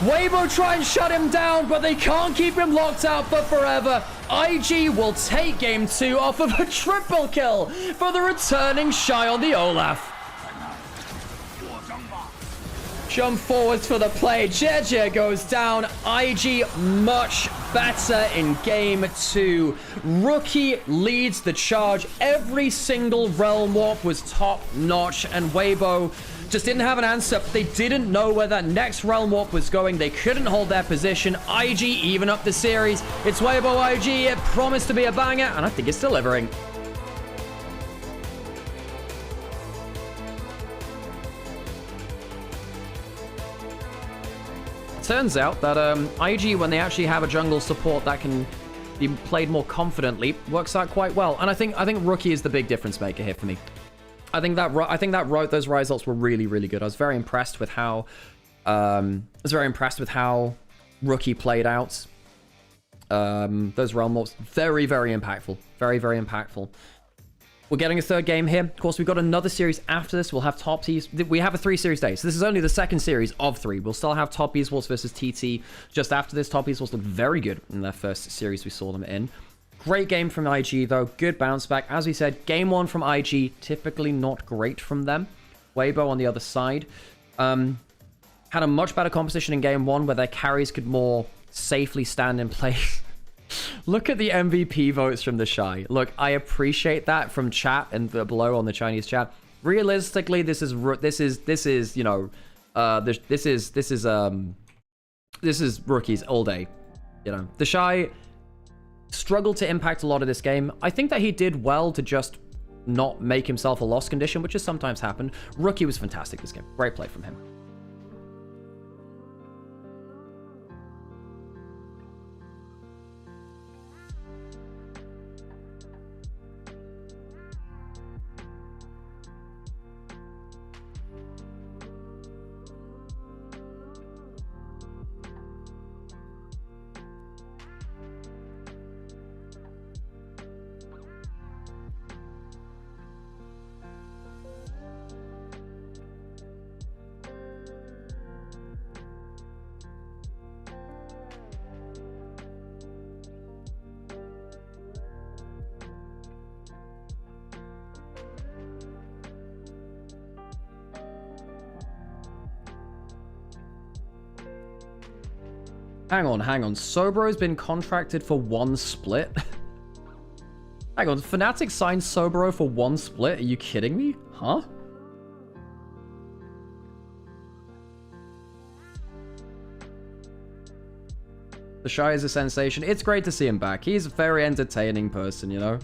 Weibo try and shut him down, but they can't keep him locked out for forever. IG will take game 2 off of a triple kill for the returning Shy on the Olaf. Jump forwards for the play. JJ goes down. IG much better in game 2. Rookie leads the charge. Every single Realm Warp was top notch, and Weibo just didn't have an answer. They didn't know where that next Realm Warp was going. They couldn't hold their position. IG even up the series. It's Weibo IG. It promised to be a banger, and I think it's delivering. Turns out that IG, when they actually have a jungle support that can be played more confidently, works out quite well. And I think Rookie is the big difference maker here for me. I think that those Rise ults were really, really good. I was very impressed with how Rookie played out. Those Realm Warps, very, very impactful. Very, very impactful. We're getting a third game here. Of course, we've got another series after this. We'll have Top E's. We have a 3-series day. So this is only the second series of 3. We'll still have Top Esports versus TT just after this. Top Esports looked very good in their first series we saw them in. Great game from IG, though. Good bounce back. As we said, game 1 from IG, typically not great from them. Weibo on the other side. Had a much better composition in game 1 where their carries could more safely stand in place. Look at the MVP votes from TheShy. Look, I appreciate that from chat and below on the Chinese chat. Realistically, this is you know, this is Rookies all day. You know, TheShy struggled to impact a lot of this game. I think that he did well to just not make himself a loss condition, which has sometimes happened. Rookie was fantastic this game. Great play from him. Hang on. Sobro's been contracted for 1 split? Hang on, Fnatic signed Sobro for 1 split? Are you kidding me? Huh? TheShy is a sensation. It's great to see him back. He's a very entertaining person, you know?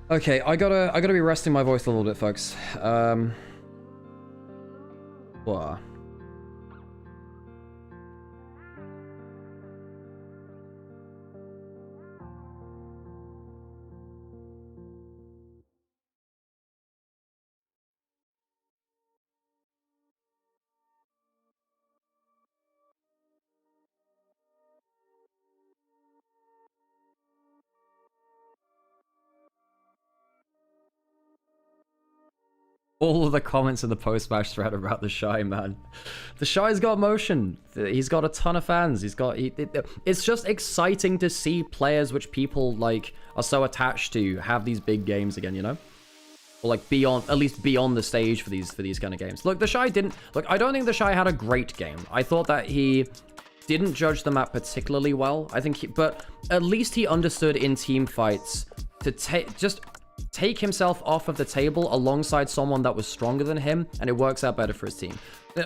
Okay, I gotta be resting my voice a little bit, folks. What? All of the comments in the post-match thread about TheShy, man. TheShy's got motion. He's got a ton of fans. It's just exciting to see players which people like are so attached to have these big games again, you know? or like beyond, at least beyond the stage for these kind of games. Look, TheShy didn't, look, I don't think TheShy had a great game. I thought that he didn't judge the map particularly well. I think but at least he understood in team fights to just take himself off of the table alongside someone that was stronger than him, and it works out better for his team.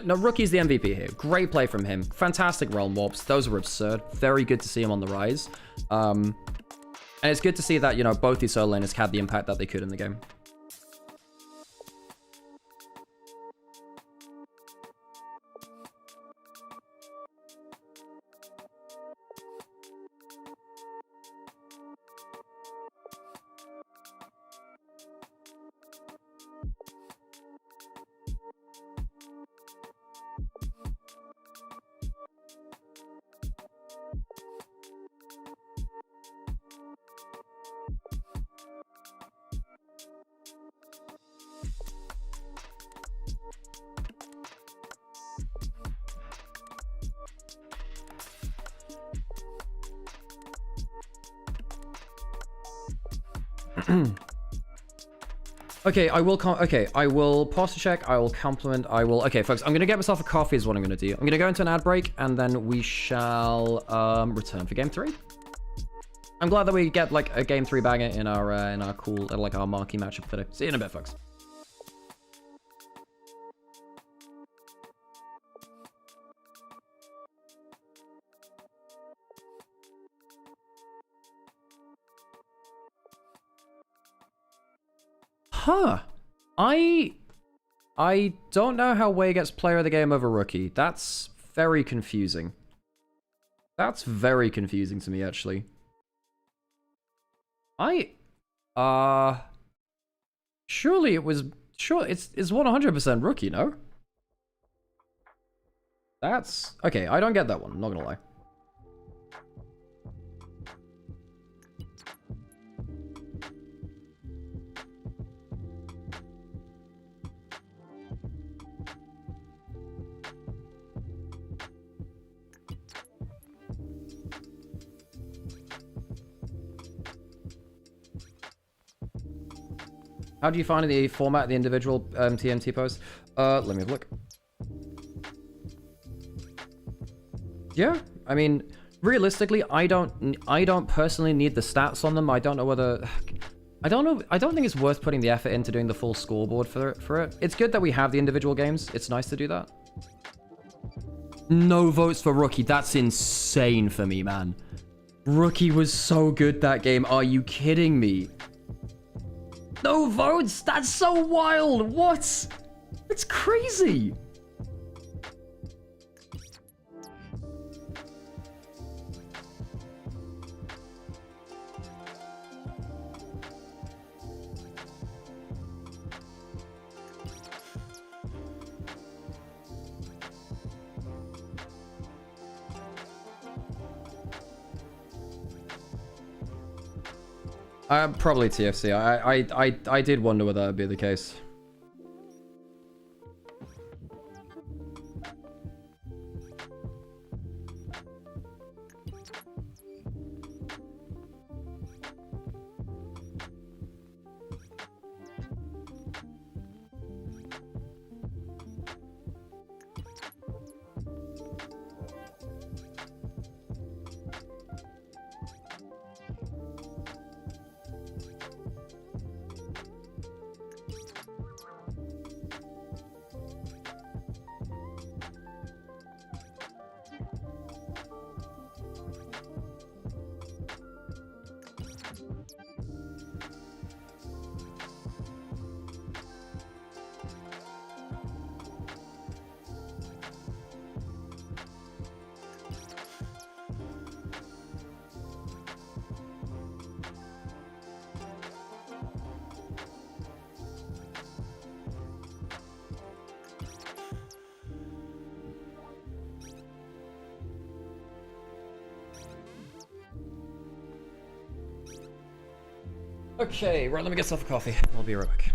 Now, Rookie's the MVP here. Great play from him. Fantastic realm warps. Those were absurd. Very good to see him on the rise. And it's good to see that, you know, both these solo laners had the impact that they could in the game. Okay, I will pause to check, I will compliment, okay, folks, I'm gonna get myself a coffee is what I'm gonna do. I'm gonna go into an ad break, and then we shall, return for game 3. I'm glad that we get, like, a game 3 banger in our cool, like, our marquee matchup today. See you in a bit, folks. Huh. I don't know how Wei gets player of the game over Rookie. That's very confusing. That's very confusing to me, actually. Surely it was, it's 100% Rookie, no? That's, okay, I don't get that one, I'm not gonna lie. How do you find the format, the individual TNT posts? Let me have a look. Yeah, I mean, realistically, I don't personally need the stats on them. I don't know whether, I don't think it's worth putting the effort into doing the full scoreboard for it. It's good that we have the individual games. It's nice to do that. No votes for Rookie. That's insane for me, man. Rookie was so good that game. Are you kidding me? No votes? That's so wild. What? It's crazy. Probably TFC. I did wonder whether that would be the case. Okay, right, let me get myself a coffee. I'll be right back.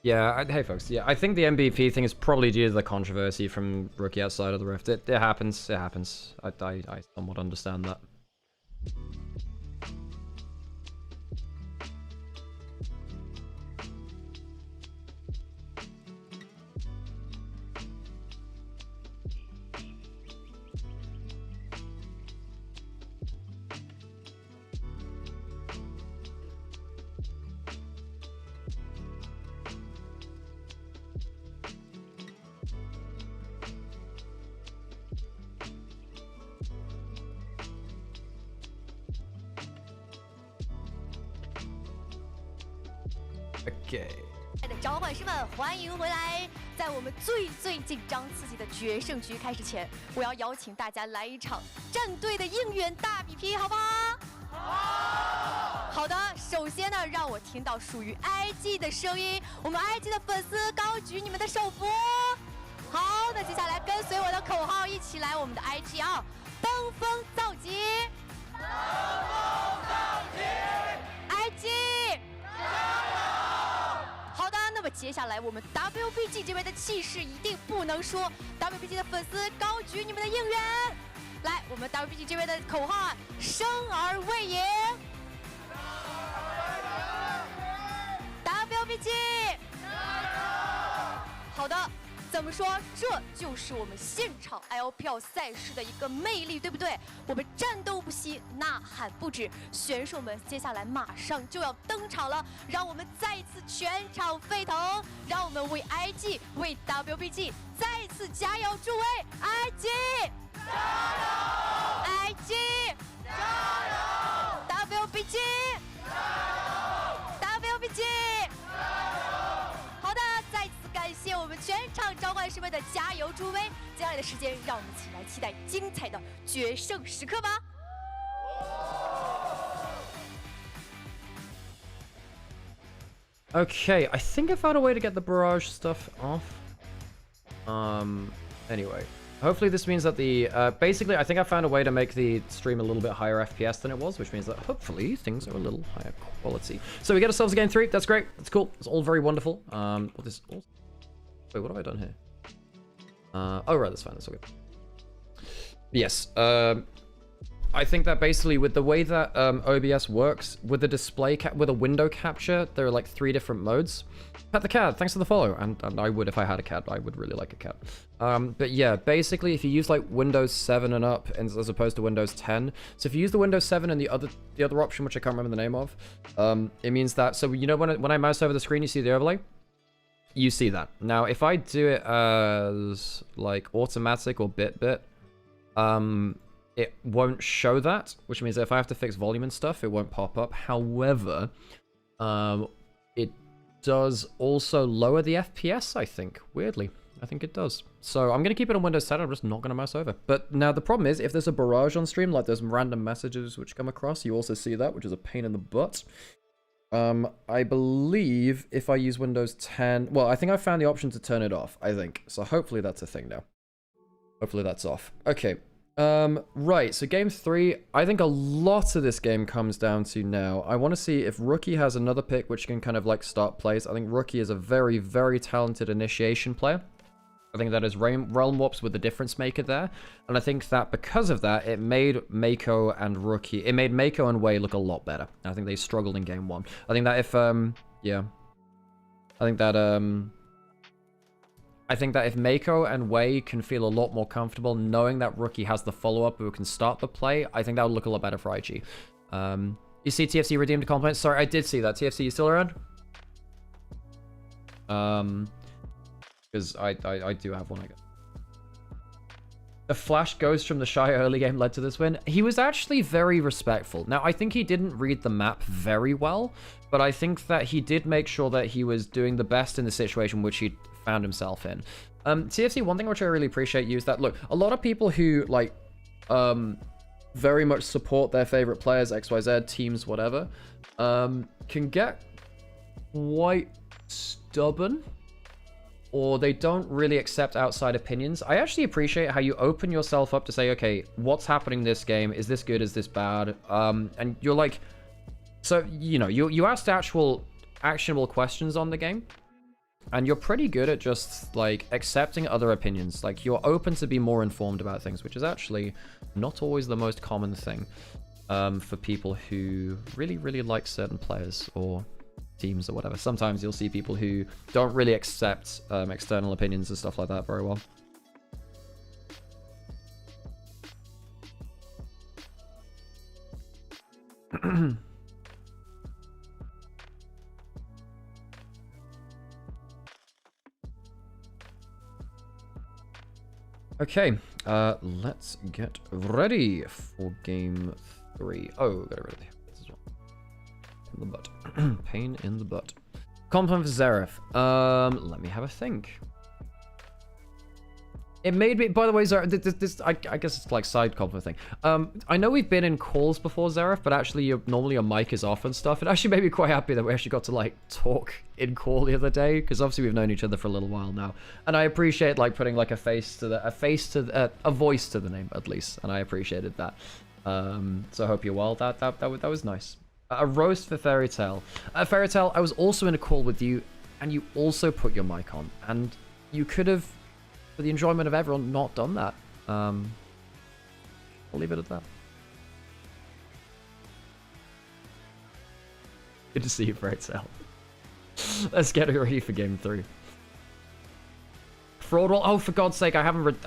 Yeah, hey folks, yeah, I think the MVP thing is probably due to the controversy from Rookie outside of the Rift. It happens, it happens. I somewhat understand that. Okay. 召唤师们，欢迎回来！在我们最紧张刺激的决胜局开始前，我要邀请大家来一场战队的应援大比拼，好不好？好的，首先呢，让我听到属于 IG 的声音，我们 IG 的粉丝高举你们的手幅。好，那接下来跟随我的口号一起来我们的 IG 啊，登峰造极，登峰造极 ，IG。好的，那么接下来我们 WBG 这边的气势一定不能输 ，WBG 的粉丝高举你们的应援，来，我们 WBG 这边的口号啊，生而为赢 ，WBG， 好的。怎么说？这就是我们现场 LPL 赛事的一个魅力，对不对？我们战斗不息，呐喊不止，选手们接下来马上就要登场了，让我们再一次全场沸腾，让我们为 IG 为 WBG 再一次加油助威 ！IG 加油 ！IG 加油 ！WBG 加油 ！WBG 好的，再次感谢我们全场召唤师们的加油助威。接下来的时间，让我们一起来期待精彩的决胜时刻吧。Okay, I think I found a way to get the barrage stuff off. Anyway. Hopefully this means that the, basically I think I found a way to make the stream a little bit higher FPS than it was, which means that hopefully things are a little higher quality. So we get ourselves a game 3, that's great, that's cool, it's all very wonderful. What is, wait, what have I done here? Oh right, that's fine, that's all good. Yes, I think that basically with the way that OBS works, with the display, with a window capture, there are like 3 different modes. Pet the cat, thanks for the follow. And I would, if I had a cat, I would really like a cat. But yeah, basically if you use like Windows 7 and up, as opposed to Windows 10. So if you use the Windows 7 and the other option, which I can't remember the name of, it means that, so you know when I mouse over the screen, you see the overlay? You see that. Now, if I do it as like automatic or bit, it won't show that, which means that if I have to fix volume and stuff, it won't pop up. However, it does also lower the FPS, I think. Weirdly, I think it does. So I'm going to keep it on Windows 10, I'm just not going to mouse over. But now the problem is, if there's a barrage on stream, like there's random messages which come across, you also see that, which is a pain in the butt. I believe if I use Windows 10, well, I think I found the option to turn it off, I think. So hopefully that's a thing now. Hopefully that's off. Okay. Right, so game 3, I think a lot of this game comes down to now. I want to see if Rookie has another pick which can kind of like start plays. I think Rookie is a very, very talented initiation player. I think that is Realm Warps with the difference maker there. And I think that because of that, it made Mako and Rookie, it made Mako and Wei look a lot better. I think they struggled in game 1. I think that if, yeah. I think that if Mako and Wei can feel a lot more comfortable knowing that Rookie has the follow-up who can start the play, I think that would look a lot better for IG. You see TFC redeemed a compliment? Sorry, I did see that. TFC, you still around? Because I do have one, I guess. The flash ghost from TheShy early game led to this win. He was actually very respectful. Now, I think he didn't read the map very well, but I think that he did make sure that he was doing the best in the situation which he found himself in. TFC, one thing which I really appreciate you is that, look, a lot of people who, like, very much support their favorite players, XYZ, teams, whatever, can get quite stubborn, or they don't really accept outside opinions. I actually appreciate how you open yourself up to say, okay, what's happening in this game? Is this good? Is this bad? And you're like, so, you know, you asked actual actionable questions on the game. And you're pretty good at just, like, accepting other opinions. Like, you're open to be more informed about things, which is actually not always the most common thing for people who really, really like certain players or teams or whatever. Sometimes you'll see people who don't really accept external opinions and stuff like that very well. Okay, let's get ready for game 3. Oh, got it ready. This is one. In the butt. Pain in the butt. Compliment for Zareth. Let me have a think. It made me, by the way, Zareth, I guess it's like side compliment thing. I know we've been in calls before, Zareth, but actually normally your mic is off and stuff. It actually made me quite happy that we actually got to like talk in call the other day, because obviously we've known each other for a little while now, and I appreciate like putting like a voice to the name at least, and I appreciated that. So I hope you're well. That was nice. A roast for Fairy Tale. Fairy Tale, I was also in a call with you, and you also put your mic on, and you could have, for the enjoyment of everyone, not done that. I'll leave it at that. Good to see you, Fairy Tale. Let's get ready for game 3. Fraud wall. Oh, for God's sake, I haven't.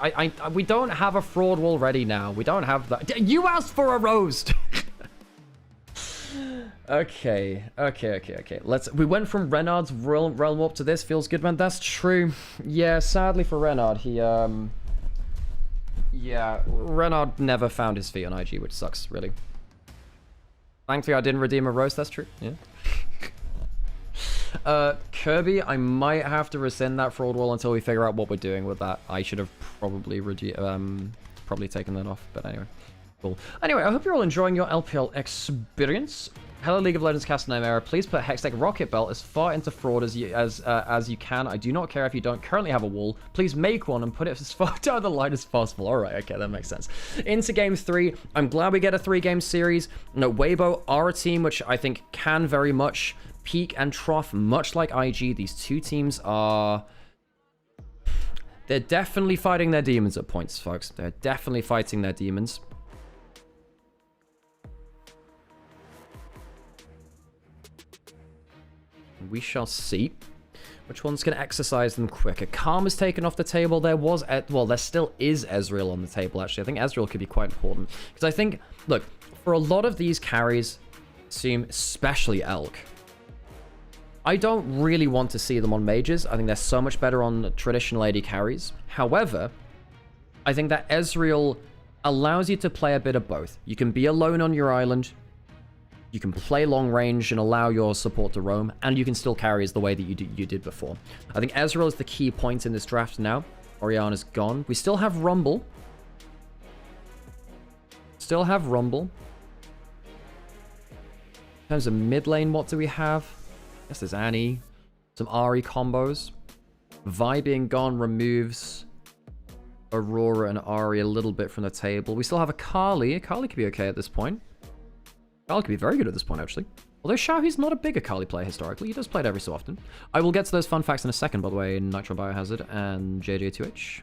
We don't have a fraud wall ready now. We don't have that. You asked for a roast. Okay. We went from Renard's realm up to this. Feels good, man. That's true. Yeah, sadly for Renard, he yeah, Renard never found his feet on IG, which sucks, really. Thankfully, I didn't redeem a roast. That's true. Yeah. Kirby, I might have to rescind that fraud wall until we figure out what we're doing with that. I should have probably probably taken that off, but anyway. Cool. Anyway, I hope you're all enjoying your LPL experience. Hello, League of Legends cast Nymaera. Please put Hextech Rocket Belt as far into fraud as you can. I do not care if you don't currently have a wall. Please make one and put it as far down the line as possible. All right, okay, that makes sense. Into game 3. I'm glad we get a 3-game series. No, Weibo are a team which I think can very much peak and trough, much like IG. These two teams are... They're definitely fighting their demons at points, folks. They're definitely fighting their demons. We shall see which one's going to exercise them quicker. Karma's taken off the table. There was, well, there still is Ezreal on the table, actually. I think Ezreal could be quite important. Because I think, look, for a lot of these carries, especially Elk, I don't really want to see them on mages. I think they're so much better on traditional AD carries. However, I think that Ezreal allows you to play a bit of both. You can be alone on your island. You can play long range and allow your support to roam, and you can still carry as the way that you did before. I think Ezreal is the key point in this draft now. Orianna's gone. We still have Rumble. In terms of mid lane, what do we have? I guess there's Annie. Some Ahri combos. Vi being gone removes Aurora and Ahri a little bit from the table. We still have a Akali. Akali could be okay at this point. Akali could be very good at this point, actually. Although Xiao, he's not a big Akali player historically. He does play it every so often. I will get to those fun facts in a second, by the way, in Nitro Biohazard and JJ2H.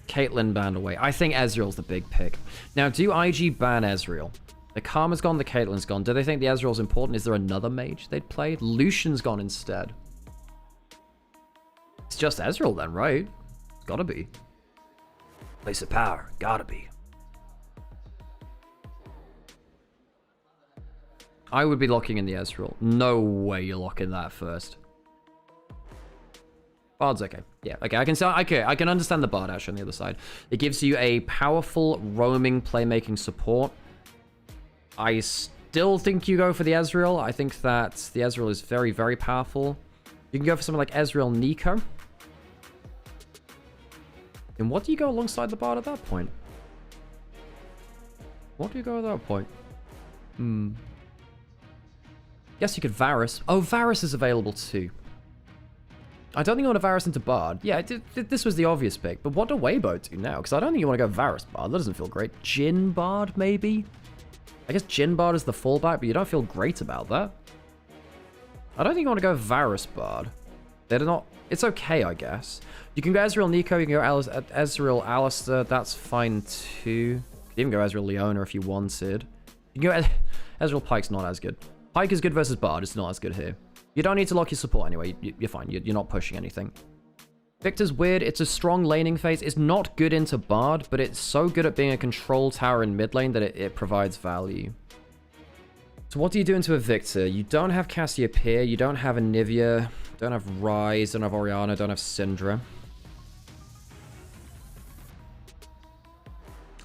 Caitlyn banned away. I think Ezreal's the big pick. Now, do IG ban Ezreal? The Karma's gone, the Caitlyn's gone. Do they think the Ezreal's important? Is there another mage they'd play? Lucian's gone instead. It's just Ezreal then, right? It's gotta be. Place of power. Gotta be. I would be locking in the Ezreal. No way you're locking that first. Bard's okay. Yeah, okay. I can understand the Bard actually on the other side. It gives you a powerful roaming playmaking support. I still think you go for the Ezreal. I think that the Ezreal is very, very powerful. You can go for something like Ezreal Nico. And what do you go alongside the Bard at that point? What do you go at that point? Guess you could Varus. Oh, Varus is available too. I don't think you want to Varus into Bard. Yeah, this was the obvious pick. But what do Weibo do now? Because I don't think you want to go Varus Bard. That doesn't feel great. Jhin Bard, maybe? I guess Jhin Bard is the fallback, but you don't feel great about that. I don't think you want to go Varus Bard. They're not... It's okay, I guess. You can go Ezreal Nico, you can go Ezreal Alistair, that's fine too. You can even go Ezreal Leona if you wanted. You can go Ezreal Pyke's not as good. Pyke is good versus Bard, it's not as good here. You don't need to lock your support anyway, you're fine, you're not pushing anything. Victor's weird, it's a strong laning phase. It's not good into Bard, but it's so good at being a control tower in mid lane that it provides value. So what do you do into a Victor? You don't have Cassiopeia, you don't have Anivia, don't have Ryze, don't have Orianna, don't have Syndra.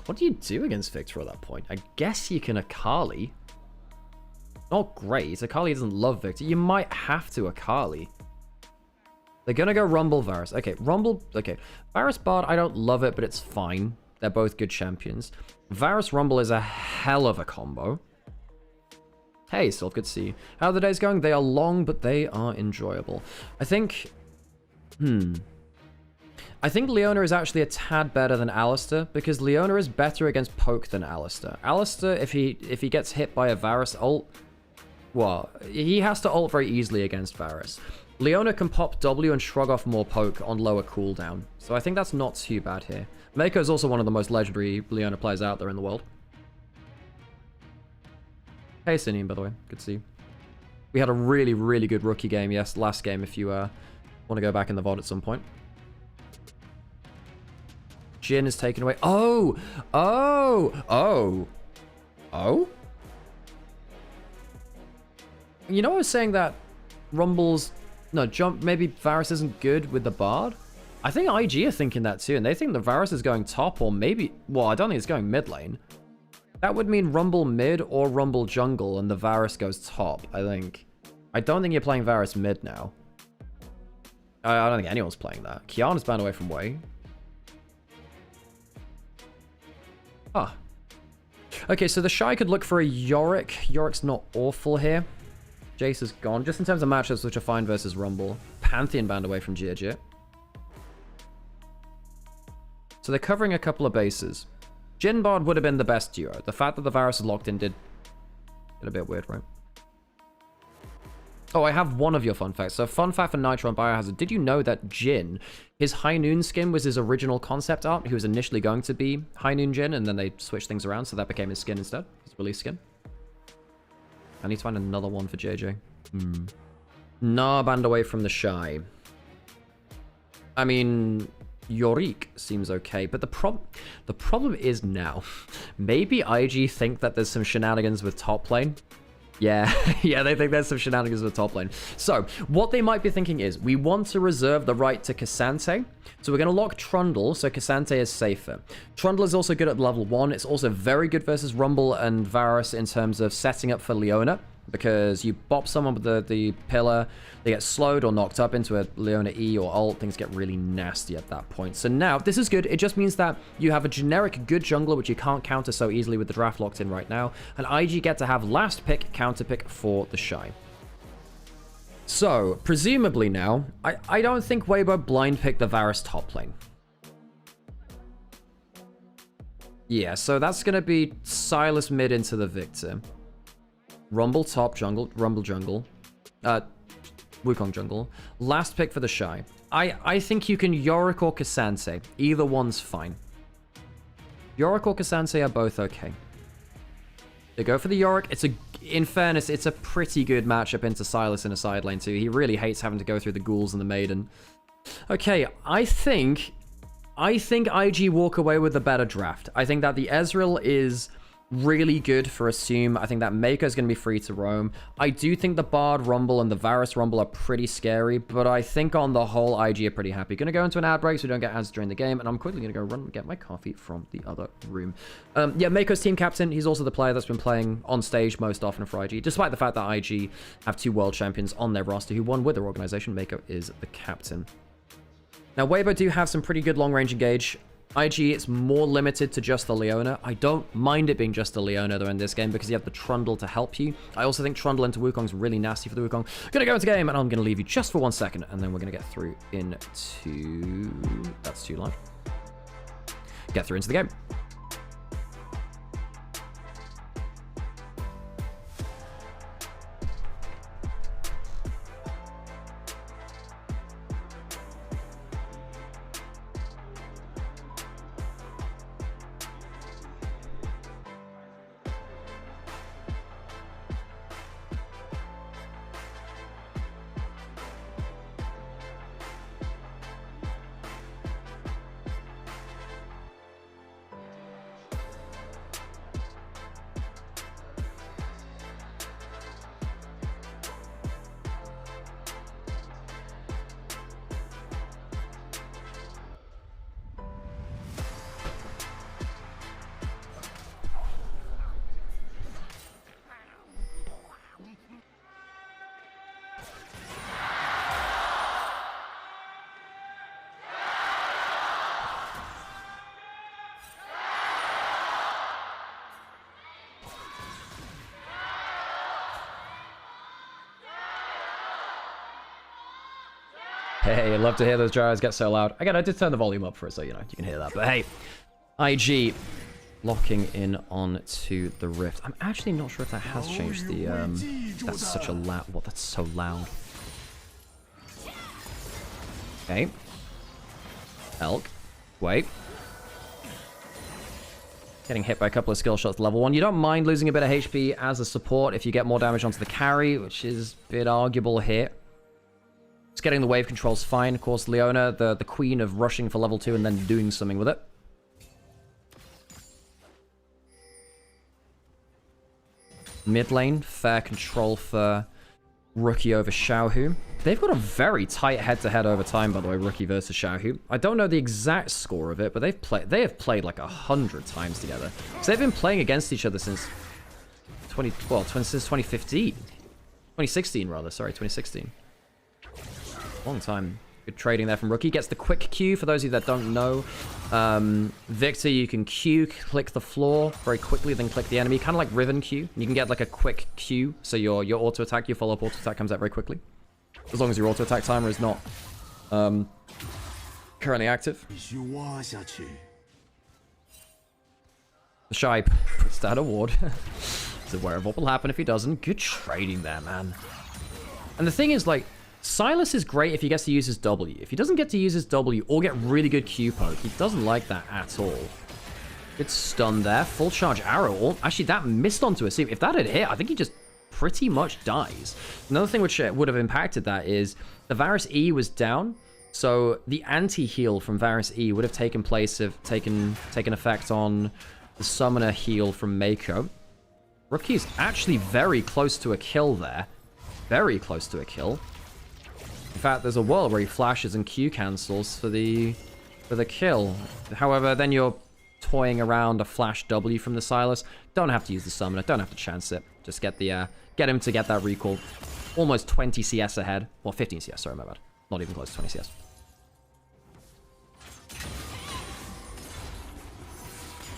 What do you do against Victor at that point? I guess you can Akali. Not great. Akali doesn't love Victor. You might have to Akali. They're gonna go Rumble Varus. Okay, Rumble... Okay, Varus Bard, I don't love it, but it's fine. They're both good champions. Varus Rumble is a hell of a combo. Hey, Sylph, good to see you. How are the days going? They are long, but they are enjoyable. I think... I think Leona is actually a tad better than Alistair, because Leona is better against poke than Alistair. Alistair, if he gets hit by a Varus ult... Well, he has to ult very easily against Varus. Leona can pop W and shrug off more poke on lower cooldown. So I think that's not too bad here. Mako is also one of the most legendary Leona players out there in the world. Hey, Sinian, by the way. Good to see you. We had a really, really good rookie game, yes, last game, if you want to go back in the VOD at some point. Jhin is taken away. Oh! Oh! Oh! Oh? You know I was saying that Rumble's... No, maybe Varus isn't good with the Bard? I think IG are thinking that too, and they think the Varus is going top, or maybe... Well, I don't think it's going mid lane. That would mean Rumble mid or Rumble jungle, and the Varus goes top, I think. I don't think you're playing Varus mid now. I don't think anyone's playing that. Kiana's banned away from Wei. Ah. Okay, so TheShy could look for a Yorick. Yorick's not awful here. Jace is gone. Just in terms of matchups which are fine versus Rumble. Pantheon banned away from GEG. So they're covering a couple of bases. Jhin Bard would have been the best duo. The fact that the Varus is locked in did get a bit weird, right? Oh, I have one of your fun facts. So fun fact for Nitro and Biohazard. Did you know that Jhin, his High Noon skin was his original concept art? He was initially going to be High Noon Jhin, and then they switched things around, so that became his skin instead. His release skin. I need to find another one for JJ. Nah, banned away from TheShy. I mean, Yorick seems okay, but the problem is now. Maybe IG think that there's some shenanigans with top lane. Yeah, yeah, they think there's some shenanigans with top lane. So, what they might be thinking is, we want to reserve the right to Cassante. So we're going to lock Trundle, so Cassante is safer. Trundle is also good at level 1. It's also very good versus Rumble and Varus in terms of setting up for Leona. Because you bop someone with the pillar, they get slowed or knocked up into a Leona E or ult, things get really nasty at that point. So now, this is good. It just means that you have a generic good jungler, which you can't counter so easily with the draft locked in right now. And IG get to have last pick, counter pick for TheShy. So, presumably now, I don't think Weibo blind picked the Varus top lane. Yeah, so that's going to be Sylas mid into the Victor. Rumble top jungle, Rumble jungle, Wukong jungle. Last pick for TheShy. I think you can Yorick or Cassante. Either one's fine. Yorick or Cassante are both okay. They go for the Yorick. In fairness, it's a pretty good matchup into Sylas in a side lane too. He really hates having to go through the ghouls and the maiden. Okay, I think IG walk away with a better draft. I think that the Ezreal is really good for Assume. I think that Mako is going to be free to roam. I do think the Bard Rumble and the Varus Rumble are pretty scary, but I think on the whole, IG are pretty happy. Going to go into an ad break so we don't get ads during the game, and I'm quickly going to go run and get my coffee from the other room. Yeah, Mako's team captain. He's also the player that's been playing on stage most often for IG, despite the fact that IG have 2 world champions on their roster who won with their organization. Mako is the captain. Now, Weibo do have some pretty good long-range engage. IG, it's more limited to just the Leona. I don't mind it being just the Leona, though, in this game, because you have the Trundle to help you. I also think Trundle into Wukong's really nasty for the Wukong. Gonna go into game, and I'm gonna leave you just for 1 second, and then we're gonna get through into... That's too loud. Get through into the game. Hey, love to hear those gyros get so loud. Again, I did turn the volume up for it, so you know you can hear that. But hey, IG locking in onto the Rift. I'm actually not sure if that has changed the. That's such a loud. What? That's so loud. Okay. Elk. Wait. Getting hit by a couple of skill shots level 1. You don't mind losing a bit of HP as a support if you get more damage onto the carry, which is a bit arguable here. Just getting the wave control's fine. Of course, Leona, the queen of rushing for level 2 and then doing something with it. Mid lane, fair control for Rookie over Xiaohu. They've got a very tight head-to-head over time, by the way, Rookie versus Xiaohu. I don't know the exact score of it, but they have played like 100 times together. So they've been playing against each other since since 2015. 2016 rather, sorry, 2016. Long time. Good trading there from Rookie. Gets the quick Q, for those of you that don't know. Victor, you can Q, click the floor very quickly, then click the enemy. Kind of like Riven Q. You can get like a quick Q, so your auto attack, your follow-up auto attack comes out very quickly. As long as your auto attack timer is not currently active. TheShy puts that award. He's aware of what will happen if he doesn't. Good trading there, man. And the thing is, like, Silas is great if he gets to use his W. If he doesn't get to use his W or get really good Q poke, he doesn't like that at all. Good stun there. Full charge arrow. Actually, that missed onto a seam. If that had hit, I think he just pretty much dies. Another thing which would have impacted that is the Varus E was down, so the anti-heal from Varus E would have taken effect on the summoner heal from Mako. Rookie's actually very close to a kill there. Very close to a kill. In fact, there's a world where he flashes and Q cancels for the kill. However, then you're toying around a flash W from the Silas. Don't have to use the summoner. Don't have to chance it. Just get him to get that recall. Almost 20 CS ahead. Well, 15 CS, sorry, my bad. Not even close to 20 CS.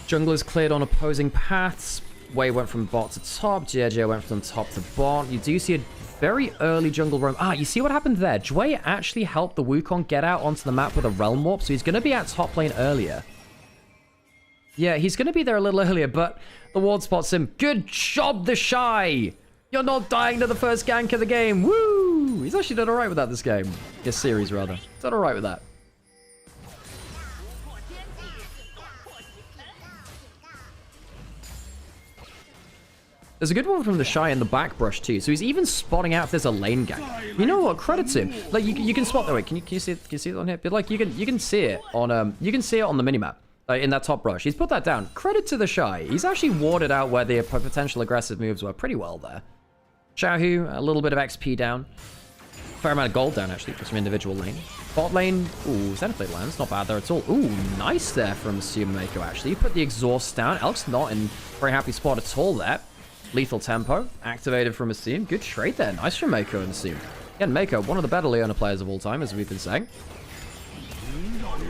Junglers cleared on opposing paths. Wei went from bot to top. JJ went from top to bot. You do see a very early jungle roam. You see what happened there? Jway actually helped the Wukong get out onto the map with a Realm Warp, so he's going to be at top lane earlier. Yeah, he's going to be there a little earlier, but the ward spots him. Good job, TheShy! You're not dying to the first gank of the game. Woo! He's actually done alright with that this game. This series, rather. He's done alright with that. There's a good one from TheShy in the back brush too, so he's even spotting out if there's a lane gank. You know what? Credit to him. Like you can spot that. Wait, can you see it? Can you see it on here? But like you can see it on the minimap in that top brush. He's put that down. Credit to TheShy. He's actually warded out where the potential aggressive moves were pretty well there. Xiaohu, a little bit of XP down. Fair amount of gold down actually, just from individual lane. Bot lane, ooh, Xenoblade lands, not bad there at all. Ooh, nice there from Mako actually. Put the exhaust down. Elk's not in very happy spot at all there. Lethal tempo, activated from Asim. Good trade there. Nice from Mako and Asim. Again, Mako, one of the better Leona players of all time, as we've been saying.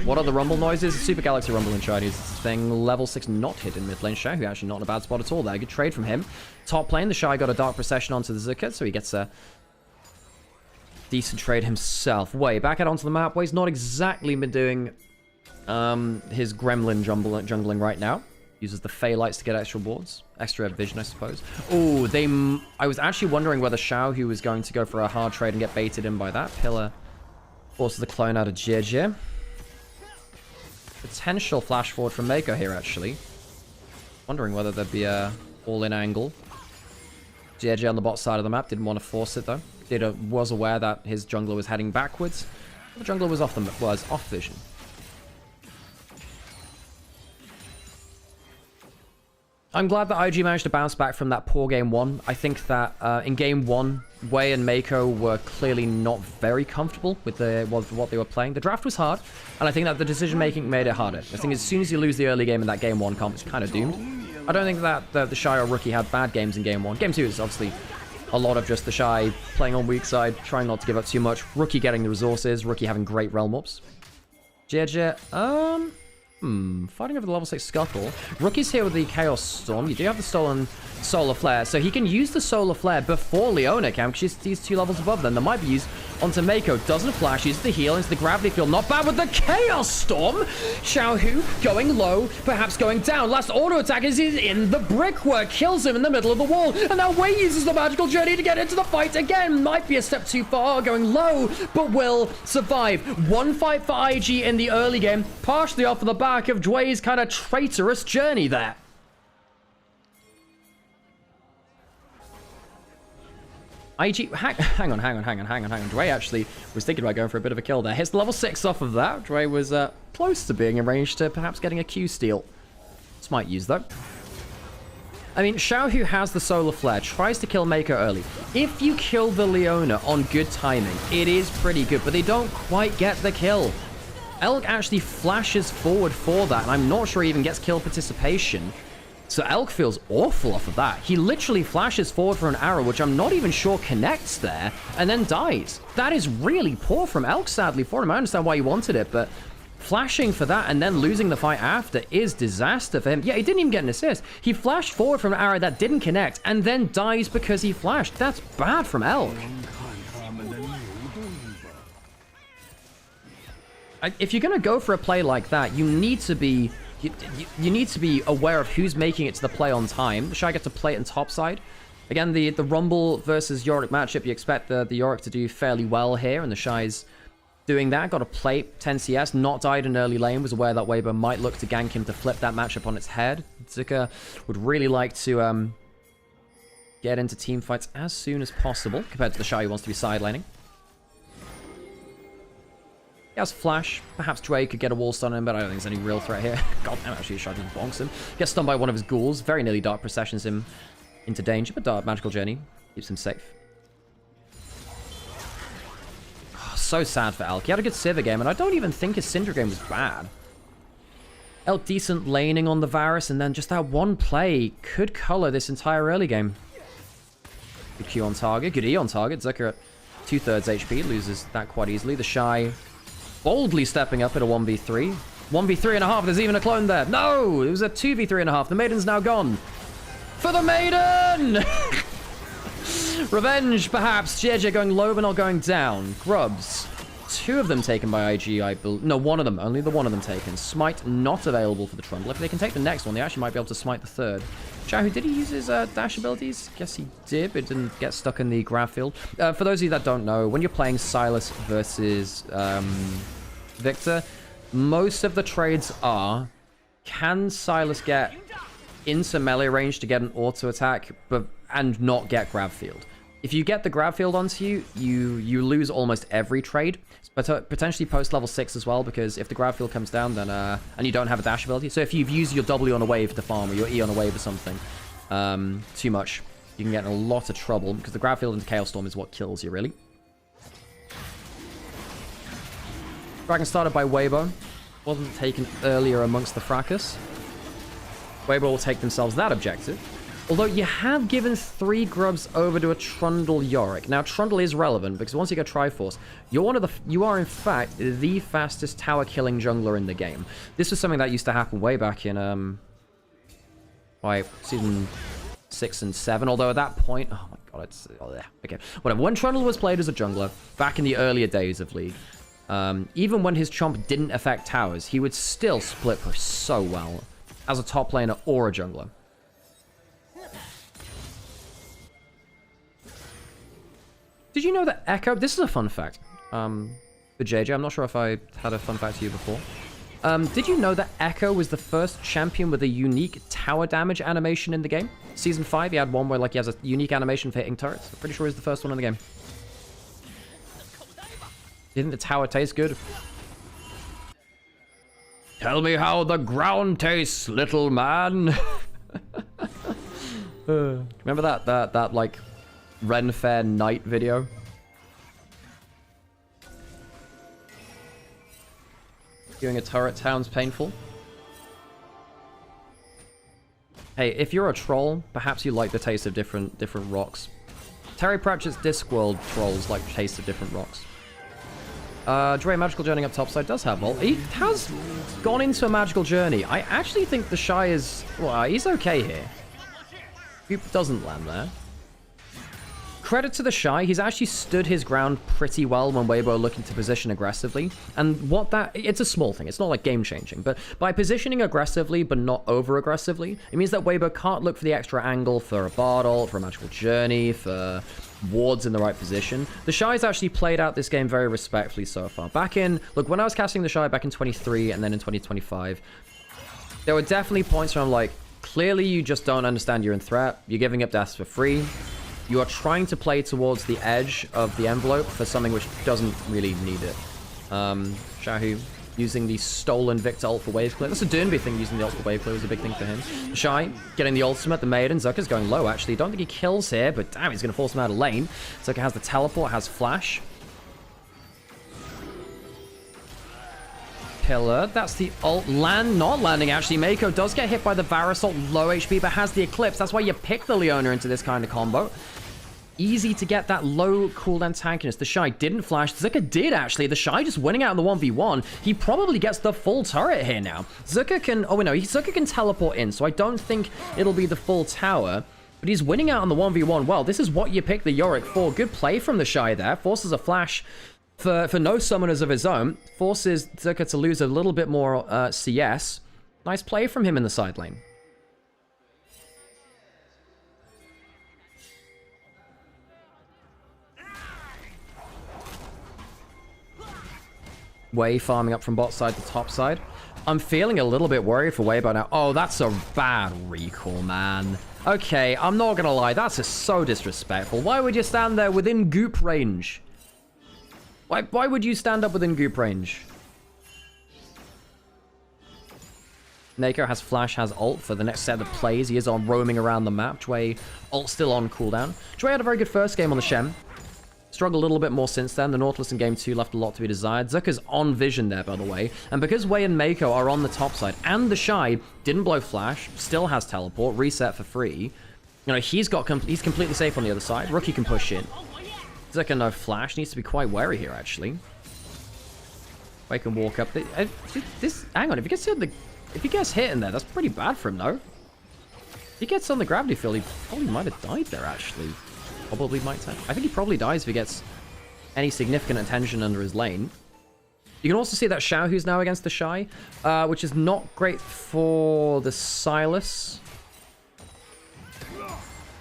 What are the rumble noises? Super Galaxy Rumble in Chinese thing. Level 6 not hit in mid lane. Xiaohu actually not in a bad spot at all there. Good trade from him. Top lane, TheShy got a Dark Procession onto the Zuka, so he gets a decent trade himself. Wei, back out onto the map. Wei's not exactly been doing his Gremlin jungling right now. Uses the Fey Lights to get extra wards. Extra vision, I suppose. Oh, I was actually wondering whether Xiaohu was going to go for a hard trade and get baited in by that. Pillar forces the clone out of JJ. Potential flash forward from Mako here, actually. Wondering whether there'd be a all-in angle. JJ on the bot side of the map. Didn't want to force it, though. Was aware that his jungler was heading backwards. The jungler was off vision. I'm glad that IG managed to bounce back from that poor game 1. I think that in game 1, Wei and Mako were clearly not very comfortable with what they were playing. The draft was hard, and I think that the decision-making made it harder. I think as soon as you lose the early game in that game 1 comp, it's kind of doomed. I don't think that TheShy or Rookie had bad games in game 1. Game 2 is obviously a lot of just TheShy playing on weak side, trying not to give up too much. Rookie getting the resources, Rookie having great realm ups. JJ, fighting over the level 6 Scuttle. Rookie's here with the Chaos Storm. You do have the stolen Solar Flare, so he can use the Solar Flare before Leona can, because he's 2 levels above them. There might be use onto Mako. Doesn't flash, uses the heal into the gravity field. Not bad with the Chaos Storm. Xiaohu going low, perhaps going down. Last auto attack is in the brickwork. Kills him in the middle of the wall. And now Wei uses the magical journey to get into the fight again. Might be a step too far, going low, but will survive. One fight for IG in the early game, partially off of the back of Dway's kind of traitorous journey there. IG, hang on. Dway actually was thinking about going for a bit of a kill there. Hits the level 6 off of that. Dway was close to being in range to perhaps getting a Q steal. Smite use though. I mean, Xiaohu has the solar flare, tries to kill Mako early. If you kill the Leona on good timing, it is pretty good, but they don't quite get the kill. Elk actually flashes forward for that, and I'm not sure he even gets kill participation. So Elk feels awful off of that. He literally flashes forward for an arrow, which I'm not even sure connects there, and then dies. That is really poor from Elk, sadly, for him. I understand why he wanted it, but flashing for that and then losing the fight after is disaster for him. Yeah, he didn't even get an assist. He flashed forward from an arrow that didn't connect, and then dies because he flashed. That's bad from Elk. If you're going to go for a play like that, you need to be... You need to be aware of who's making it to the play on time. TheShy gets to play it in topside. Again, the Rumble versus Yorick matchup, you expect the Yorick to do fairly well here, and TheShy's doing that. Got to play 10 CS, not died in early lane, was aware that Weibo might look to gank him to flip that matchup on its head. Zuka would really like to get into team fights as soon as possible, compared to TheShy who wants to be side laning. He has flash. Perhaps Dway could get a wall stun on him, but I don't think there's any real threat here. God damn, actually, TheShy just bonks him. Gets stunned by one of his ghouls. Very nearly dark processions him into danger, but dark magical journey keeps him safe. Oh, so sad for Elk. He had a good Sivir game, and I don't even think his Syndra game was bad. Elk decent laning on the Varus, and then just that one play could color this entire early game. Good Q on target. Good E on target. Zucker at 2/3 HP. Loses that quite easily. TheShy boldly stepping up at a 1v3. 1v3.5. There's even a clone there. No! It was a 2v3.5. The Maiden's now gone. For the Maiden! Revenge, perhaps. JJ going low, but not going down. Grubs. 2 of them taken by IG, I believe. No, 1 of them. Only the 1 of them taken. Smite not available for the Trundle. If they can take the next one, they actually might be able to smite the 3rd. Xiaohu, did he use his dash abilities? Guess he did, but it didn't get stuck in the grav field. For those of you that don't know, when you're playing Sylas versus Victor, most of the trades are, can Sylas get into melee range to get an auto attack and not get grav field? If you get the grav field onto you, you lose almost every trade, but potentially post level 6 as well, because if the grav field comes down, then and you don't have a dash ability, so if you've used your W on a wave to farm, or your E on a wave or something, too much, you can get in a lot of trouble, because the grav field into Chaos Storm is what kills you, really. Dragon started by Weibo. Wasn't taken earlier amongst the fracas. Weibo will take themselves that objective. Although you have given 3 grubs over to a Trundle Yorick. Now Trundle is relevant because once you go Triforce, you are in fact the fastest tower killing jungler in the game. This was something that used to happen way back in season 6 and 7. Although at that point, oh my god, it's okay, whatever. When Trundle was played as a jungler back in the earlier days of League, even when his chomp didn't affect towers, he would still split push so well as a top laner or a jungler. Did you know that Echo... This is a fun fact for JJ. I'm not sure if I had a fun fact to you before. Did you know that Echo was the first champion with a unique tower damage animation in the game? Season 5, he had one where he has a unique animation for hitting turrets. I'm pretty sure he's the first one in the game. Do you think the tower tastes good? Tell me how the ground tastes, little man. Remember that like... Ren Fair Night video? Doing a turret sounds painful. Hey, if you're a troll, perhaps you like the taste of different rocks. Terry Pratchett's Discworld trolls like the taste of different rocks. Dre, Magical Journey up topside does have ult. He has gone into a Magical Journey. I actually think TheShy is... Well, he's okay here. He doesn't land there. credit to TheShy, he's actually stood his ground pretty well when Weibo are looking to position aggressively. And it's a small thing, it's not like game changing, but by positioning aggressively but not over aggressively, it means that Weibo can't look for the extra angle for a Bard ult, for a Magical Journey, for wards in the right position. TheShy's actually played out this game very respectfully so far. Look, when I was casting TheShy back in 23 and then in 2025, there were definitely points where I'm like, clearly you just don't understand you're in threat, you're giving up deaths for free, you are trying to play towards the edge of the envelope for something which doesn't really need it. Xiaohu using the stolen Victor ult for wave clear. That's a Durnby thing, using the ult for wave clear was a big thing for him. TheShy getting the ultimate, the Maiden. Zucker's going low, actually. Don't think he kills here, but damn, he's going to force him out of lane. Zucker has the teleport, has flash. Pillar, that's the ult. Not landing, actually. Mako does get hit by the Varus ult, low HP, but has the Eclipse. That's why you pick the Leona into this kind of combo. Easy to get that low cooldown tankiness. TheShy didn't flash. Zucker did, actually. TheShy just winning out in the 1v1. He probably gets the full turret here now. Zucker can... Oh, no. Zucker can teleport in, so I don't think it'll be the full tower. But he's winning out on the 1v1. Well, this is what you pick the Yorick for. Good play from TheShy there. Forces a flash for no summoners of his own. Forces Zucker to lose a little bit more CS. Nice play from him in the side lane. Wei farming up from bot side to top side. I'm feeling a little bit worried for Weibo now. Oh, that's a bad recall, man. Okay, I'm not gonna lie. That's just so disrespectful. Why would you stand there within goop range? Why would you stand up within goop range? Neko has flash, has ult for the next set of plays. He is on roaming around the map. Jwei ult still on cooldown. Jwei had a very good first game on the Shen. Struggled a little bit more since then. The Nautilus in game 2 left a lot to be desired. Zucker's on vision there, by the way. And because Wei and Mako are on the top side, and TheShy didn't blow flash, still has teleport, reset for free. You know, he's completely safe on the other side. Rookie can push in. Zucker no flash, needs to be quite wary here, actually. Wei can walk up. Hang on, if he gets hit in there, that's pretty bad for him, though. If he gets on the gravity field, he probably might have died there, actually. Probably might have. I think he probably dies if he gets any significant attention under his lane. You can also see that Xiaohu's now against TheShy, which is not great for the Silas.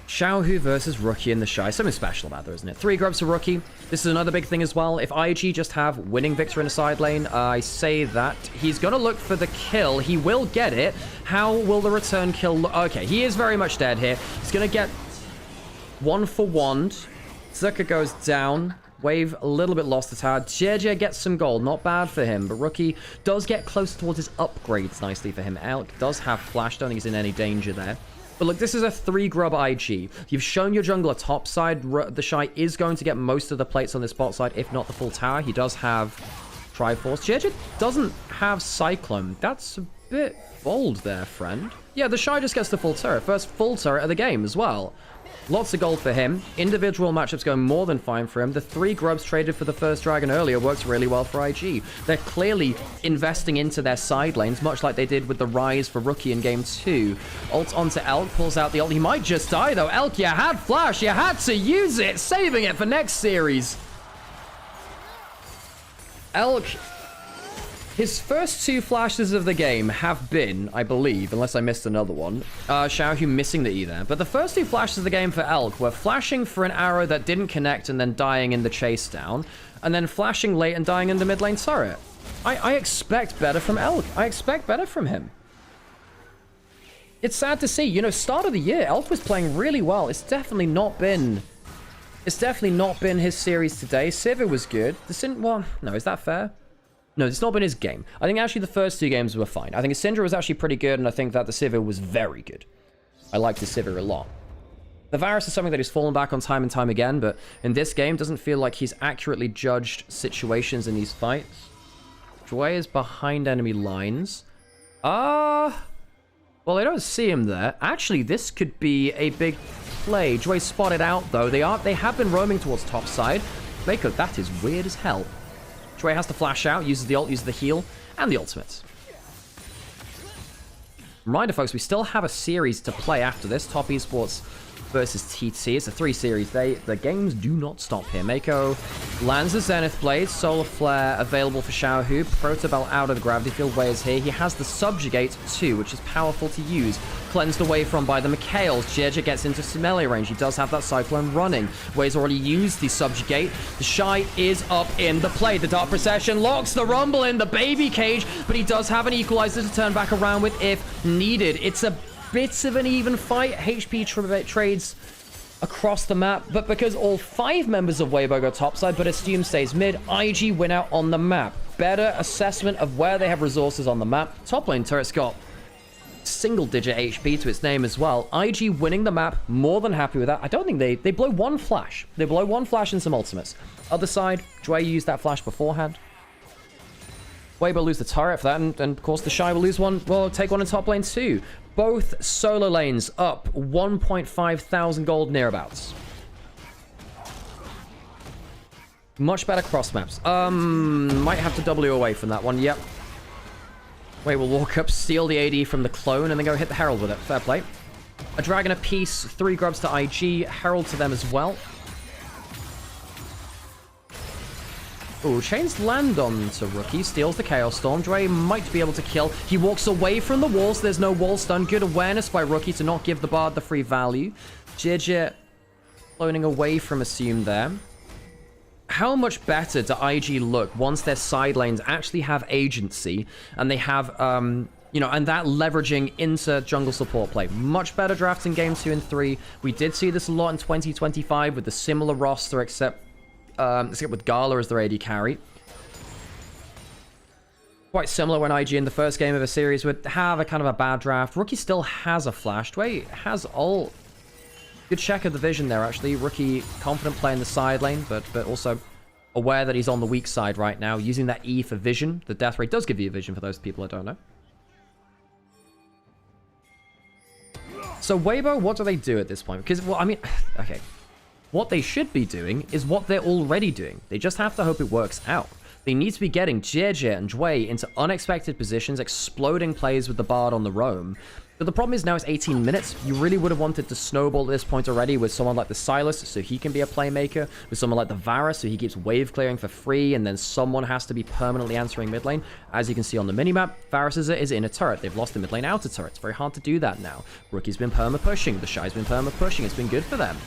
Xiaohu versus Rookie and TheShy. Something special about there, isn't it? 3 grubs for Rookie. This is another big thing as well. If IG just have winning Victor in a side lane, I say that he's going to look for the kill. He will get it. How will the return kill look? Okay, he is very much dead here. He's going to get 1 for wand. Zucker goes down. Wave a little bit lost the tower. JJ gets some gold. Not bad for him. But Rookie does get close towards his upgrades nicely for him. Elk does have flash. Don't think he's in any danger there. But look, this is a 3 grub IG. You've shown your jungler top side. TheShy is going to get most of the plates on this bot side, if not the full tower. He does have Triforce. JJ doesn't have Cyclone. That's a bit bold there, friend. Yeah, TheShy just gets the full turret. First full turret of the game as well. Lots of gold for him. Individual matchups going more than fine for him. The 3 grubs traded for the first dragon earlier works really well for IG. They're clearly investing into their side lanes, much like they did with the Rise for Rookie in game 2. Ult onto Elk, pulls out the ult. He might just die though. Elk, you had flash. You had to use it. Saving it for next series. Elk... His first 2 flashes of the game have been, I believe, unless I missed another one, Xiaohu missing the E there. But the first 2 flashes of the game for Elk were flashing for an arrow that didn't connect and then dying in the chase down, and then flashing late and dying in the mid lane turret. I expect better from Elk. I expect better from him. It's sad to see. You know, start of the year, Elk was playing really well. It's definitely not been his series today. Sivir was good. Well, no, is that fair? No, it's not been his game. I think actually the first 2 games were fine. I think Syndra was actually pretty good, and I think that the Sivir was very good. I liked the Sivir a lot. The Varus is something that he's fallen back on time and time again, but in this game, doesn't feel like he's accurately judged situations in these fights. Jwei is behind enemy lines. Well, I don't see him there. Actually, this could be a big play. Jwei spotted out, though. They have been roaming towards top side. Mako, that is weird as hell. Jwei has to flash out, uses the ult, uses the heal, and the ultimate. Reminder, folks, we still have a series to play after this. Top Esports versus TT. It's a 3-series day. The games do not stop here. Mako lands the Zenith Blade. Solar Flare available for Xiaohu. Protobell out of the gravity field. Wei is here. He has the Subjugate too, which is powerful to use. Cleansed away from by the Mikhails. Jeja gets into some melee range. He does have that Cyclone running. Wei's already used the Subjugate. TheShy is up in the play. The Dark Procession locks the Rumble in the baby cage, but he does have an Equalizer to turn back around with if needed. It's a bit of an even fight. HP trades across the map, but because all 5 members of Weibo go topside, but Assume stays mid, IG win out on the map. Better assessment of where they have resources on the map. Top lane turret's got single-digit HP to its name as well. IG winning the map, more than happy with that. I don't think they blow one flash. They blow one flash and some ultimates. Other side, Dway used that flash beforehand. Weibo lose the turret for that, and of course TheShy will lose one, well, take one in top lane too. Both solo lanes up 1.5 thousand gold nearabouts. Much better cross maps. Might have to W away from that one, yep. Wei will walk up, steal the AD from the clone, and then go hit the Herald with it. Fair play. A dragon apiece, 3 grubs to IG, Herald to them as well. Ooh, chains land onto Rookie, steals the Chaos Storm. Dre might be able to kill. He walks away from the wall, so there's no wall stun. Good awareness by Rookie to not give the Bard the free value. Jeja cloning away from Assume there. How much better do IG look once their side lanes actually have agency and they have, you know, and that leveraging into jungle support play? Much better drafts in game 2 and 3. We did see this a lot in 2025 with the similar roster, except with Gala as their AD carry. Quite similar when IG in the first game of a series would have a kind of a bad draft. Rookie still has a flash. Dway has ult. Good check of the vision there, actually. Rookie confident playing the side lane, but also aware that he's on the weak side right now. Using that E for vision. The death rate does give you a vision for those people that don't know. So Weibo, what do they do at this point? Because, well, I mean, okay. What they should be doing is what they're already doing. They just have to hope it works out. They need to be getting Jeja and Dway into unexpected positions, exploding plays with the Bard on the roam. But the problem is now it's 18 minutes. You really would have wanted to snowball at this point already with someone like the Silas, so he can be a playmaker, with someone like the Varus, so he keeps wave clearing for free, and then someone has to be permanently answering mid lane. As you can see on the minimap, Varus is in a turret. They've lost the mid lane outer turret. It's very hard to do that now. Rookie's been perma-pushing. TheShy's been perma-pushing. It's been good for them.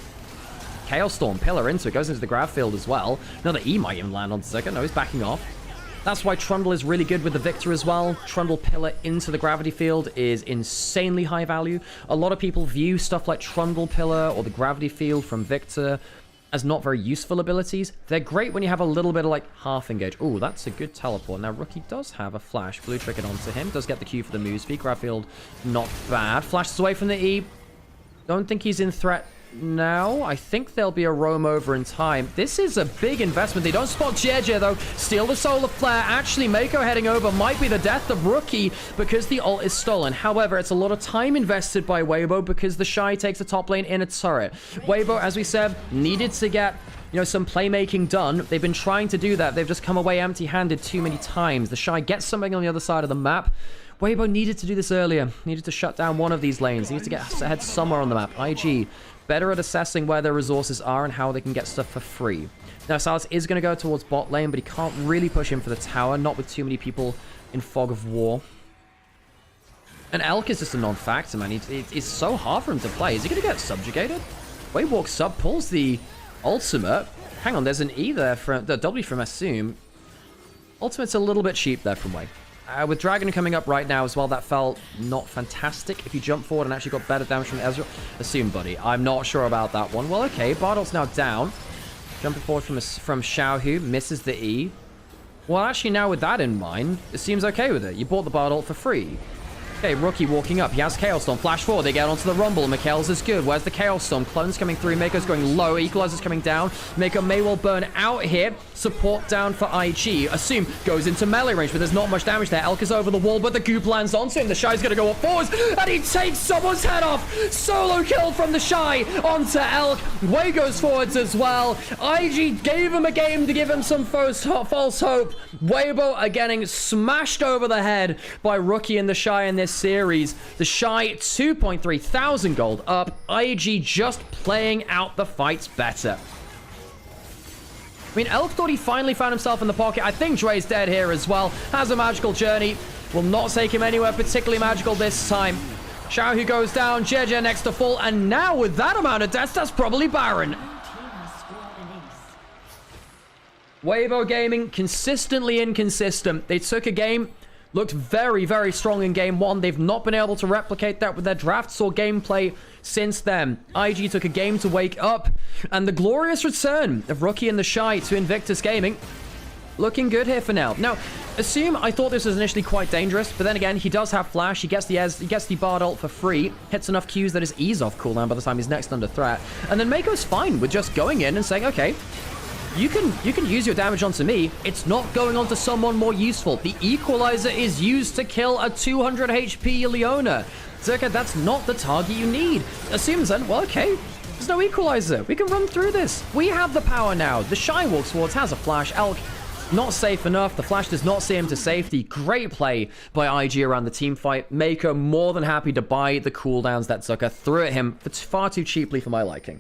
Chaos Storm, pillar into it, goes into the grab field as well. Another E might even land on Zeka. No, he's backing off. That's why Trundle is really good with the Victor as well. Trundle pillar into the gravity field is insanely high value. A lot of people view stuff like Trundle pillar or the gravity field from Victor as not very useful abilities. They're great when you have a little bit of like half engage. Oh, that's a good teleport. Now Rookie does have a flash. Blue trick it onto him. Does get the Q for the move speed. Grab field, not bad. Flashes away from the E. Don't think he's in threat now. I think there'll be a roam over in time. This is a big investment. They don't spot Jeja though. Steal the solar flare. Actually, Mako heading over might be the death of Rookie because the ult is stolen. However, it's a lot of time invested by Weibo because TheShy takes the top lane in a turret. Weibo, as we said, needed to get, you know, some playmaking done. They've been trying to do that. They've just come away empty-handed too many times. TheShy gets something on the other side of the map. Weibo needed to do this earlier. Needed to shut down one of these lanes. Needed to get ahead somewhere on the map. IG better at assessing where their resources are and how they can get stuff for free. Now, Silas is going to go towards bot lane, but he can't really push him for the tower, not with too many people in Fog of War. And Elk is just a non-factor, man. It's so hard for him to play. Is he going to get subjugated? Wei walks up, pulls the ultimate. Hang on, there's an E there from the W from Assume. Ultimate's a little bit cheap there from Wei. With Dragon coming up right now as well, that felt not fantastic. If you jump forward and actually got better damage from Ezreal. Assume, buddy. I'm not sure about that one. Well, okay. Bardol's now down. Jumping forward from Xiaohu. Misses the E. Well, actually, now with that in mind, it seems okay with it. You bought the Bardol for free. Okay, Rookie walking up. He has Chaos Storm. Flash forward. They get onto the Rumble. Mikhails is good. Where's the Chaos Storm? Clone's coming through. Mako's going low. Equalizer's coming down. Mako may well burn out here. Support down for IG. Assume goes into melee range, but there's not much damage there. Elk is over the wall, but the goop lands onto him. TheShy's going to go up forwards, and he takes someone's head off. Solo kill from TheShy onto Elk. Wei goes forwards as well. IG gave him a game to give him some false hope. Weibo are getting smashed over the head by Rookie and TheShy in this this series. TheShy 2.3 thousand gold up. IG just playing out the fights better. I mean, Elk thought he finally found himself in the pocket. I think Dre's dead here as well. Has a magical journey. Will not take him anywhere particularly magical this time. Xiaohu goes down. GENG next to fall. And now with that amount of deaths, that's probably Baron. Weibo Gaming, consistently inconsistent. They took a game, looked very, very strong in game 1. They've not been able to replicate that with their drafts or gameplay since then. IG took a game to wake up, and the glorious return of Rookie and TheShy to Invictus Gaming. Looking good here for now. Now, assume I thought this was initially quite dangerous, but then again, he does have flash. He gets the Bard ult for free, hits enough Qs that his ease off cooldown by the time he's next under threat. And then Mako's fine with just going in and saying, okay, you can use your damage onto me. It's not going on to someone more useful. The equalizer is used to kill a 200 HP Leona. Zerka, that's not the target you need. Assumes then, well, okay, there's no equalizer. We can run through this. We have the power now. TheShy walks towards, has a flash. Elk, not safe enough. The flash does not see him to safety. Great play by IG around the team fight. Mako more than happy to buy the cooldowns that Zucker threw at him for far too cheaply for my liking.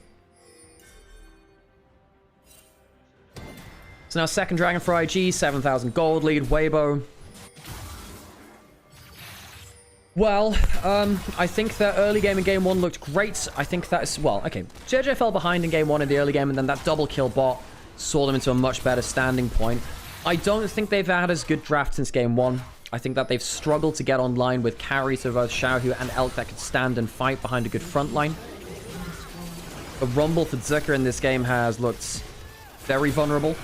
So now second dragon for IG, 7,000 gold lead, Weibo. Well, I think their early game in game 1 looked great. I think that's, well, okay. GEG fell behind in game 1 in the early game, and then that double kill bot saw them into a much better standing point. I don't think they've had as good draft since game 1. I think that they've struggled to get online with carries of both Xiaohu and Elk that could stand and fight behind a good front line. The Rumble for Zucker in this game has looked very vulnerable.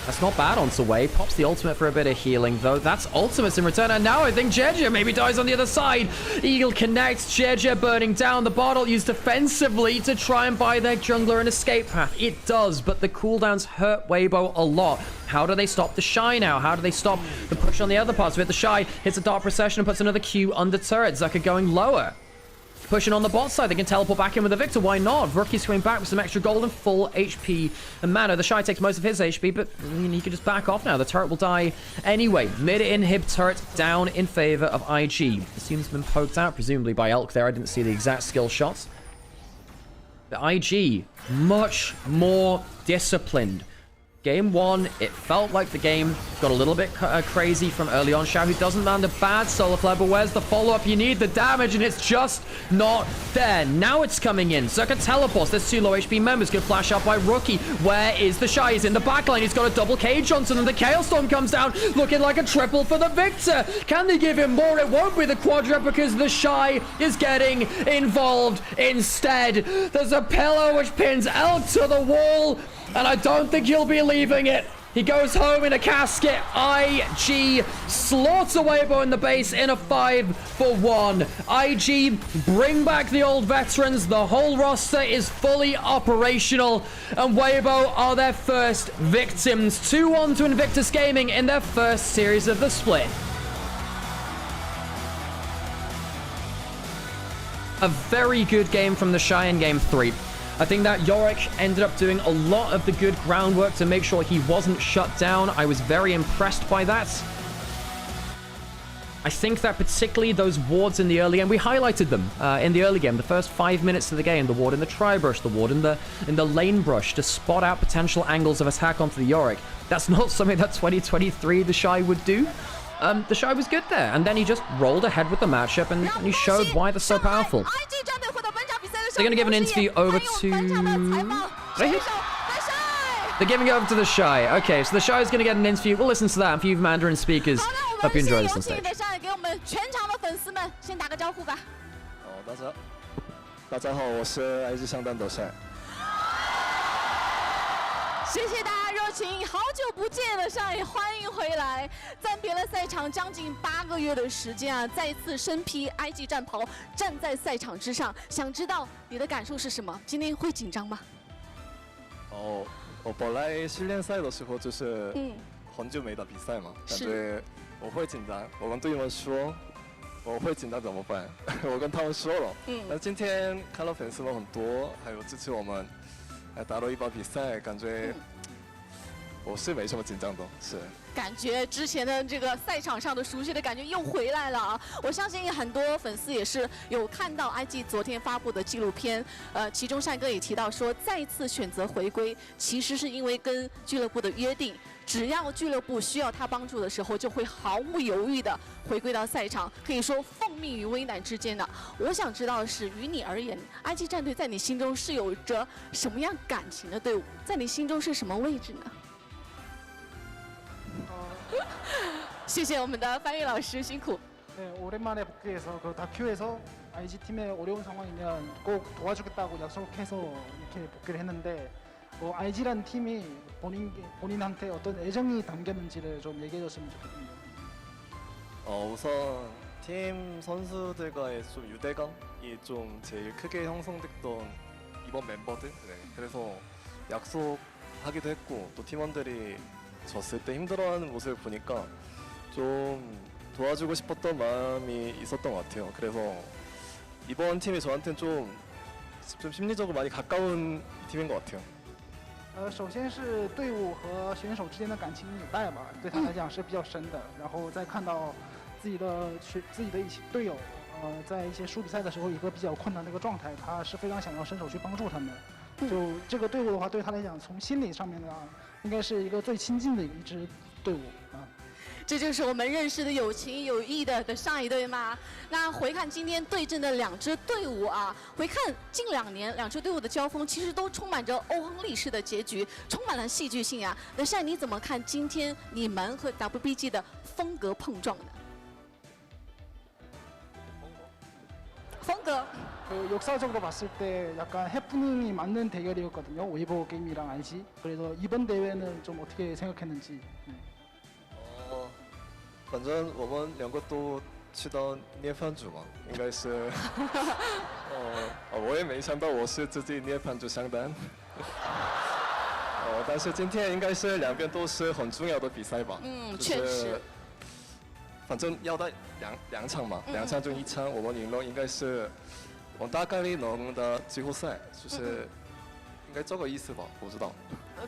That's not bad on Sway. Pops the ultimate for a bit of healing, though. That's ultimates in return. And now I think GEG maybe dies on the other side. Eagle connects. GEG burning down. The bottle used defensively to try and buy their jungler an escape path. It does, but the cooldowns hurt Weibo a lot. How do they stop TheShy now? How do they stop the push on the other parts of it? TheShy hits a Dark Procession and puts another Q under turret. Zucker going lower. Pushing on the bot side, they can teleport back in with the Victor. Why not? Rookie's coming back with some extra gold and full HP and mana. TheShy takes most of his HP, but I mean, he can just back off now. The turret will die anyway. Mid-inhib turret down in favor of IG. The seems been poked out, presumably by Elk there. I didn't see the exact skill shots. The IG, much more disciplined. Game 1, it felt like the game got a little bit crazy from early on. Xiaohu doesn't land a bad solar flare, but where's the follow-up? You need the damage, and it's just not there. Now it's coming in. Zucker teleports. There's 2 low HP members. Good flash out by Rookie. Where is TheShy? He's in the backline. He's got a double cage onto him. The Chaos Storm comes down, looking like a triple for the Victor. Can they give him more? It won't be the quadra because TheShy is getting involved instead. There's a pillow which pins Elk to the wall, and I don't think he'll be leaving it. He goes home in a casket. IG slaughter Weibo in the base in a 5-for-1. IG bring back the old veterans. The whole roster is fully operational, and Weibo are their first victims. 2-1 to Invictus Gaming in their first series of the split. A very good game from TheShy in game 3. I think that Yorick ended up doing a lot of the good groundwork to make sure he wasn't shut down. I was very impressed by that. I think that particularly those wards in the early game, we highlighted them in the early game, the first 5 minutes of the game, the ward in the tri-brush, the ward in the lane brush, to spot out potential angles of attack onto the Yorick. That's not something that 2023 TheShy would do. TheShy was good there, and then he just rolled ahead with the matchup, and he showed why they're so powerful. They're going to give an interview over to... They're giving it over to TheShy. Okay, so TheShy is going to get an interview. We'll listen to that. And for you Mandarin speakers, hope you enjoy this on stage. 大家好，我是来自香港的TheShy。谢谢大家热情，好久不见TheShy，欢迎回来。暂别了赛场将近8个月的时间啊，再次身披 IG 战袍，站在赛场之上，想知道你的感受是什么？今天会紧张吗？哦，我本来训练赛的时候就是很久没打比赛嘛，感觉我会紧张。我跟队友们说我会紧张怎么办？我跟他们说了。那今天看到粉丝们很多，还有支持我们。 来打了一把比赛，感觉我是没什么紧张的，是。感觉之前的这个赛场上的熟悉的感觉又回来了啊！我相信很多粉丝也是有看到 IG 昨天发布的纪录片，其中善哥也提到说，再次选择回归，其实是因为跟俱乐部的约定，只要俱乐部需要他帮助的时候，就会毫无犹豫的回归到赛场，可以说奉命于危难之间的。我想知道的是，于你而言 ，IG 战队在你心中是有着什么样感情的队伍？在你心中是什么位置呢？谢谢我们的翻译老师，辛苦。 네, 오랜만에 복귀해서 그 다큐에서 IG 팀의 어려운 상황이면 꼭 도와주겠다고 약속해서 이렇게 복귀를 했는데 IG란 팀이 본인한테 어떤 애정이 담겼는지를 좀 얘기해줬으면 좋겠습니다. 우선 팀 선수들과의 좀 유대감이 좀 제일 크게 형성됐던 이번 멤버들. 네, 그래서 약속하기도 했고 또 팀원들이 졌을 때 힘들어하는 모습을 보니까 좀 도와주고 싶었던 마음이 있었던 것 같아요. 그래서 이번 팀이 저한테는 좀 심리적으로 많이 가까운 팀인 것 같아요. 首先是队伍和选手之间的感情纽带吧，对他来讲是比较深的。然后再看到自己的一些队友，在一些输比赛的时候，一个比较困难的一个状态，他是非常想要伸手去帮助他们。就这个队伍的话，对他来讲，从心理上面的话，应该是一个最亲近的一支队伍啊。 这就是我们认识的有情有义的TheShy队吗？那回看今天对阵的两支队伍啊，回看近2年两支队伍的交锋，其实都充满着欧亨利式的结局，充满了戏剧性啊。TheShy你怎么看今天你们和 WBG 的风格碰撞呢？风格。 역사적으로 봤을 때 약간 해프닝이 맞는 대결이었거든요. 웨이버 게임이랑 IG. 그래서 이번 대회는 좀 어떻게 생각했는지. 네. 反正我们两个都去到捏盘组嘛，应该是，我也没想到我是自己捏盘组上单，但是今天应该是两边都是很重要的比赛吧，确实，反正要打两场嘛，两场中1场我们赢了，应该是我大概率能的季后赛，就是应该这个意思吧，不知道。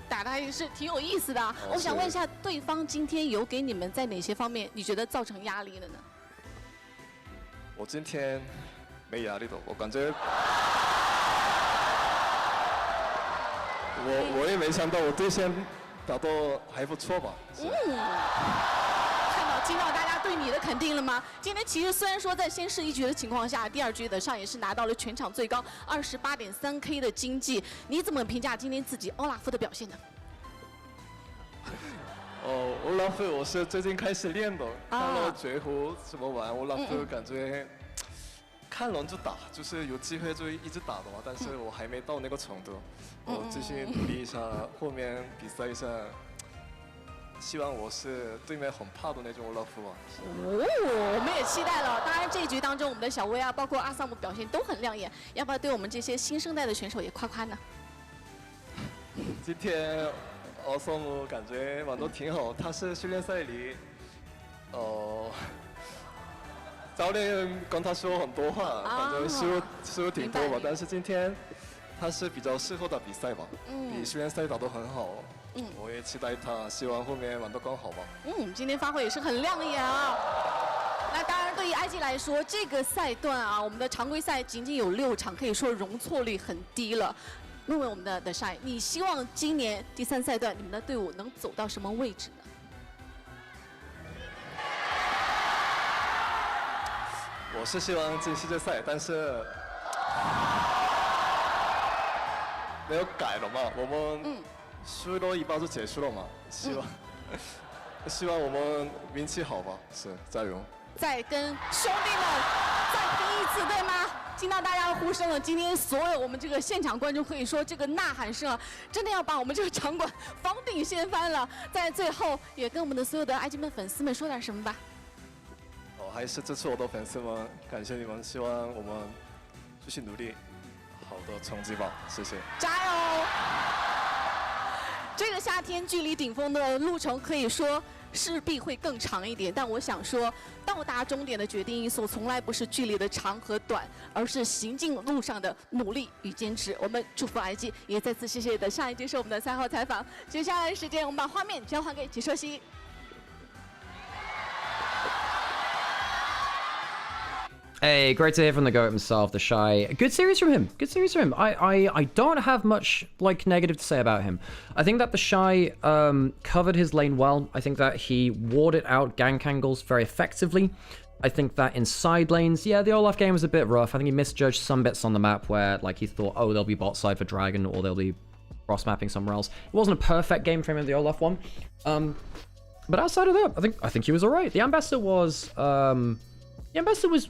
打的还是挺有意思的。我想问一下，对方今天有给你们在哪些方面你觉得造成压力的呢？我今天没压力的，我感觉我也没想到我对线打得还不错吧。听到大家对你的肯定了吗？今天其实虽然说在先试一局的情况下，第2局的上也是拿到了全场最高28.3K 的经济，你怎么评价今天自己欧拉夫的表现呢？欧拉夫我是最近开始练的，看了绝胡怎么玩欧拉夫，感觉看人就打，就是有机会就一直打的嘛，但是我还没到那个程度，我继续努力一下，后面比赛一下。 希望我是对面很怕的那种欧拉夫吧。我们也期待了。当然，这一局当中，我们的小威啊，包括阿萨姆表现都很亮眼。要不要对我们这些新生代的选手也夸夸呢？今天阿萨姆感觉玩得挺好，他是训练赛里，教练跟他说很多话，反正输挺多吧。但是今天他是比较适合打比赛吧，比训练赛打得很好。 我也期待他，希望后面玩得更好吧。今天发挥也是很亮眼啊。那当然，对于 IG 来说，这个赛段啊，我们的常规赛仅仅有6场，可以说容错率很低了。问问我们的TheShy，你希望今年第3赛段你们的队伍能走到什么位置呢？我是希望进世界赛，但是没有改了嘛，我们。 输了一把就结束了嘛，希望我们运气好吧，是加油！再跟兄弟们再拼一次，对吗？听到大家的呼声了，今天所有我们这个现场观众可以说这个呐喊声啊，真的要把我们这个场馆房顶掀翻了。在最后也跟我们的所有的 IG 们粉丝们说点什么吧。还是支持我的粉丝们，感谢你们，希望我们继续努力，好的成绩吧，谢谢。加油！ 这个夏天距离顶峰的路程可以说势必会更长一点。但我想说，到达终点的决定因素从来不是距离的长和短，而是行进路上的努力与坚持。我们祝福 IG， 也再次谢谢TheShy接受我们的3号采访。接下来的时间，我们把画面交还给解说席。Hey, great to hear from the GOAT himself, TheShy. Good series from him. Good series from him. I don't have much like negative to say about him. I think that TheShy covered his lane well. I think that he warded out gank angles very effectively. I think that in side lanes, yeah, the Olaf game was a bit rough. I think he misjudged some bits on the map where like he thought, oh, there'll be bot side for Dragon or there'll be cross mapping somewhere else. It wasn't a perfect game for him in the Olaf one. But outside of that, I think he was alright. The Ambassador was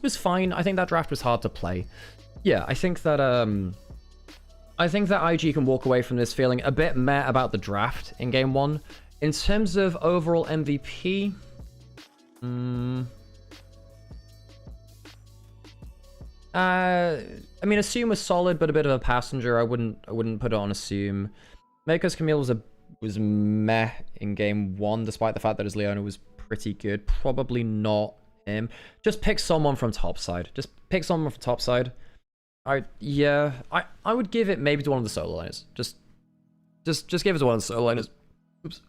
was fine. I think that draft was hard to play. Yeah, I think that IG can walk away from this feeling a bit meh about the draft in game 1. In terms of overall MVP, I mean, Assume was solid, but a bit of a passenger. I wouldn't put it on Assume. Mako's Camille was meh in game 1, despite the fact that his Leona was pretty good. Probably not him. Just pick someone from topside. Just pick someone from topside. I would give it maybe to one of the solo laners. Just give it to one of the solo laners. Oops.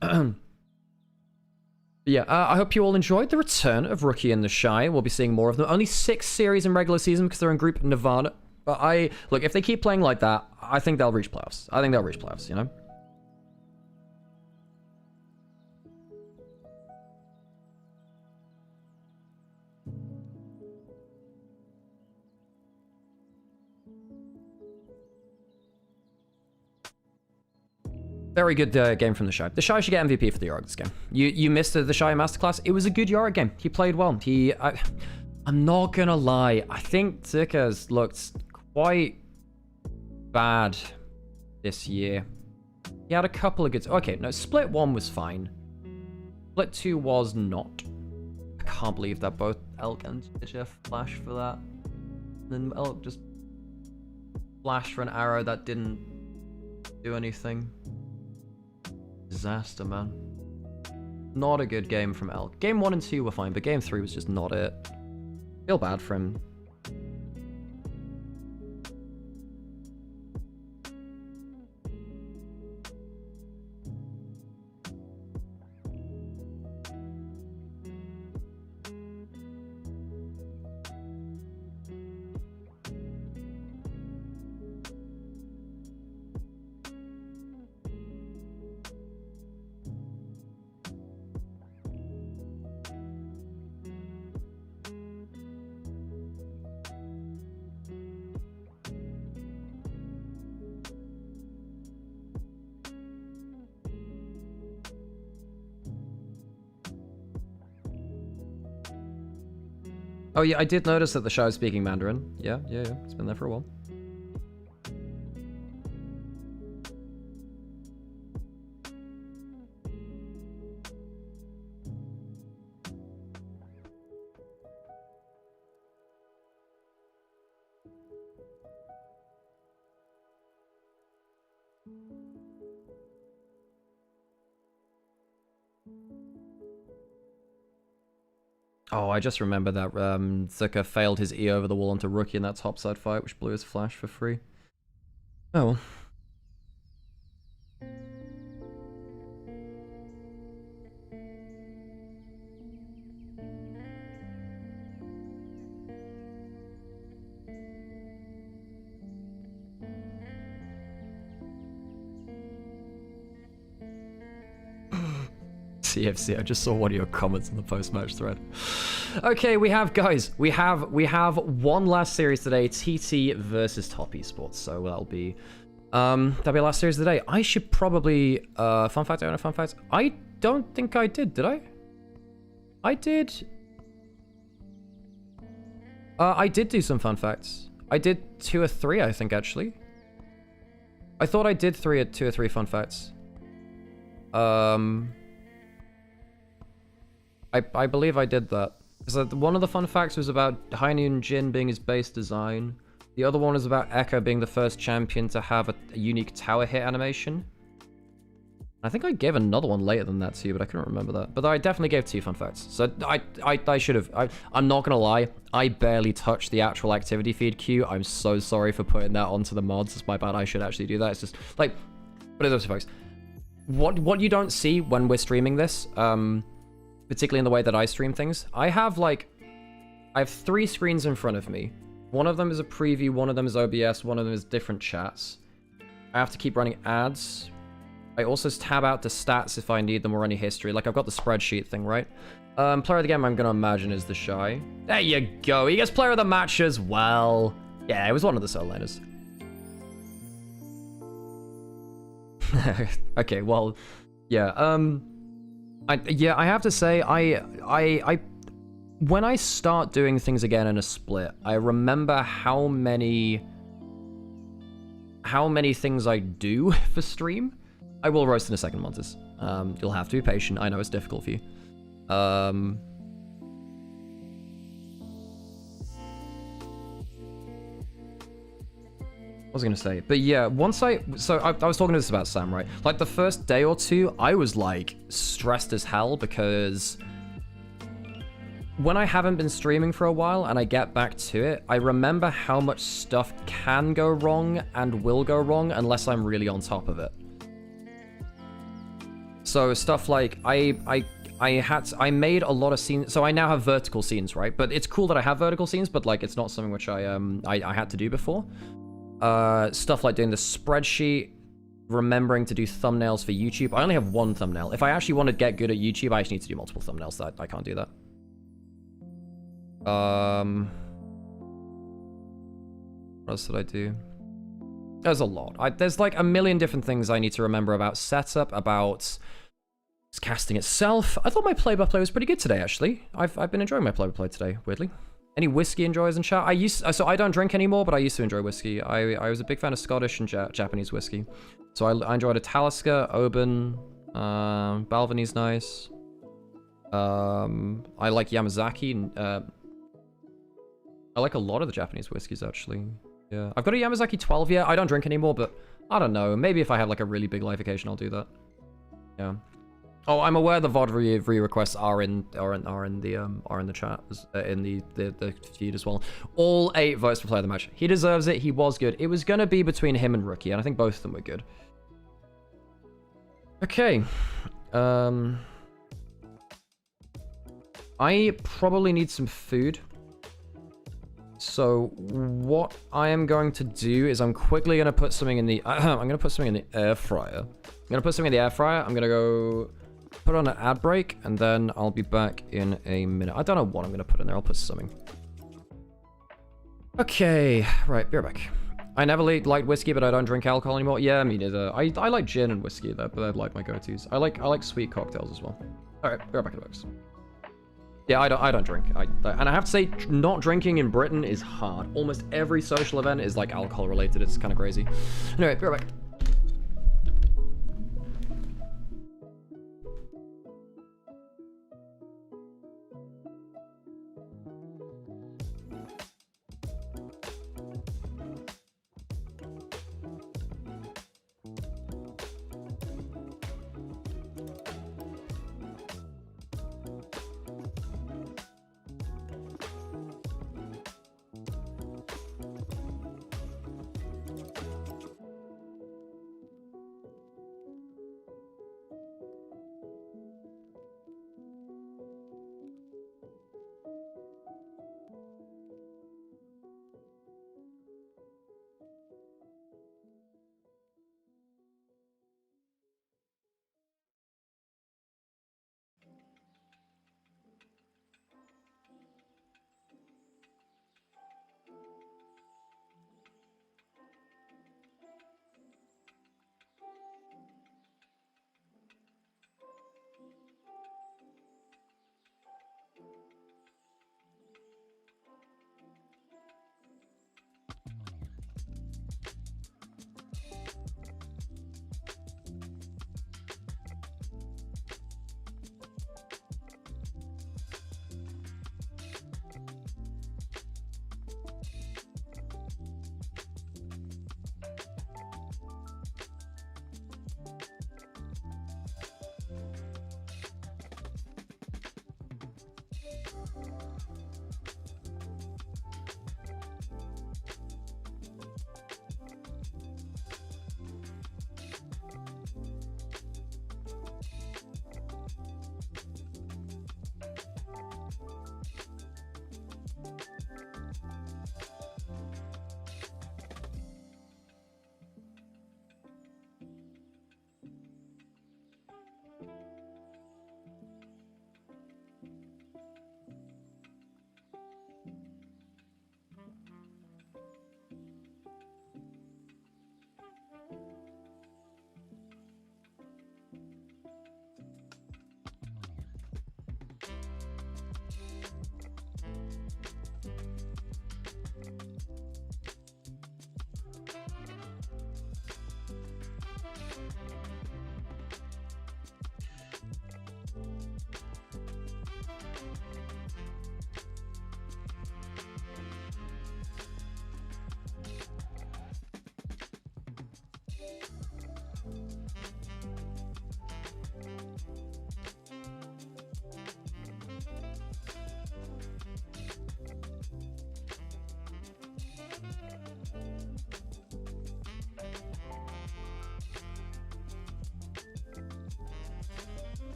Yeah, I hope you all enjoyed the return of Rookie and TheShy. We'll be seeing more of them. Only 6 series in regular season because they're in Group Nirvana. But look, if they keep playing like that, I think they'll reach playoffs. I think they'll reach playoffs, you know? Very good game from TheShy. TheShy should get MVP for the Yorick this game. You missed the TheShy Masterclass. It was a good Yorick game. He played well. I'm not gonna lie. I think Zika's looked quite bad this year. He had a couple of good... Okay, no, Split 1 was fine. Split 2 was not. I can't believe that both Elk and TheShy flashed for that. And then Elk just flashed for an arrow that didn't do anything. Disaster, man. Not a good game from Elk. Game 1 and 2 were fine, but game 3 was just not it. Feel bad for him. Oh yeah, I did notice that TheShy was speaking Mandarin. Yeah. It's been there for a while. Oh, I just remember that Zuka failed his E over the wall onto Rookie in that topside fight, which blew his flash for free. Oh well. CFC, I just saw one of your comments in the post-match thread. Okay, we have one last series today, TT versus Top Esports. So that'll be the last series of the day. I should probably fun fact, I don't know fun facts. I don't think I did I? I did. I did do some fun facts. I did 2 or 3, I think, actually. I thought I did 2 or 3 fun facts. I believe I did that. So one of the fun facts was about Hainun Jin being his base design. The other one is about Echo being the first champion to have a unique tower hit animation. I think I gave another one later than that to you, but I couldn't remember that. But I definitely gave 2 fun facts. So I should have. I'm not gonna lie. I barely touched the actual activity feed queue. I'm so sorry for putting that onto the mods. It's my bad. I should actually do that. It's just like, what are those folks? What you don't see when we're streaming this, particularly in the way that I stream things, I have 3 screens in front of me. One of them is a preview, one of them is OBS, one of them is different chats. I have to keep running ads. I also tab out the stats if I need them or any history. Like, I've got the spreadsheet thing, right? Player of the game, I'm going to imagine, is TheShy. There you go. He gets player of the match as well. Yeah, it was one of the solo laners. Okay, well, yeah. I have to say, when I start doing things again in a split, I remember how many things I do for stream. I will roast in a second, Montes. You'll have to be patient. I know it's difficult for you. What was I going to say? But yeah, once I was talking to this about Sam, right? Like, the first day or two, I was, like, stressed as hell because when I haven't been streaming for a while and I get back to it, I remember how much stuff can go wrong and will go wrong unless I'm really on top of it. So stuff like, I made a lot of scenes, so I now have vertical scenes, right? But it's cool that I have vertical scenes, but like, it's not something which I had to do before. Stuff like doing the spreadsheet, remembering to do thumbnails for YouTube. I only have 1 thumbnail. If I actually want to get good at YouTube, I just need to do multiple thumbnails. That I can't do that. What else did I do? There's a lot. There's like a million different things I need to remember about setup, about casting itself. I thought my play-by-play was pretty good today, actually. I've been enjoying my play-by-play today, weirdly. Any whiskey enjoyers in chat? So I don't drink anymore, but I used to enjoy whiskey. I was a big fan of Scottish and Japanese whiskey. So I enjoyed a Talisker, Oban, Balvenie nice. I like Yamazaki. I like a lot of the Japanese whiskeys, actually. Yeah, I've got a Yamazaki 12 yet. I don't drink anymore, but I don't know. Maybe if I have like a really big live occasion, I'll do that. Yeah. Oh, I'm aware the VOD re-requests are in the chat, in the feed as well. All 8 votes for player of the match. He deserves it. He was good. It was gonna be between him and Rookie, and I think both of them were good. Okay. I probably need some food. So what I am going to do is I'm quickly going to put something in the... I'm going to put something in the air fryer. I'm going to put something in the air fryer. I'm going to go put on an ad break, and then I'll be back in a minute. I don't know what I'm going to put in there. I'll put something. Okay. Right, be right back. I never liked whiskey, but I don't drink alcohol anymore. Yeah, me neither. I like gin and whiskey, though, but they're like my go-tos. I like sweet cocktails as well. All right, be right back at the box. Yeah, I don't drink. And I have to say, not drinking in Britain is hard. Almost every social event is like alcohol related. It's kind of crazy. Anyway, be right back.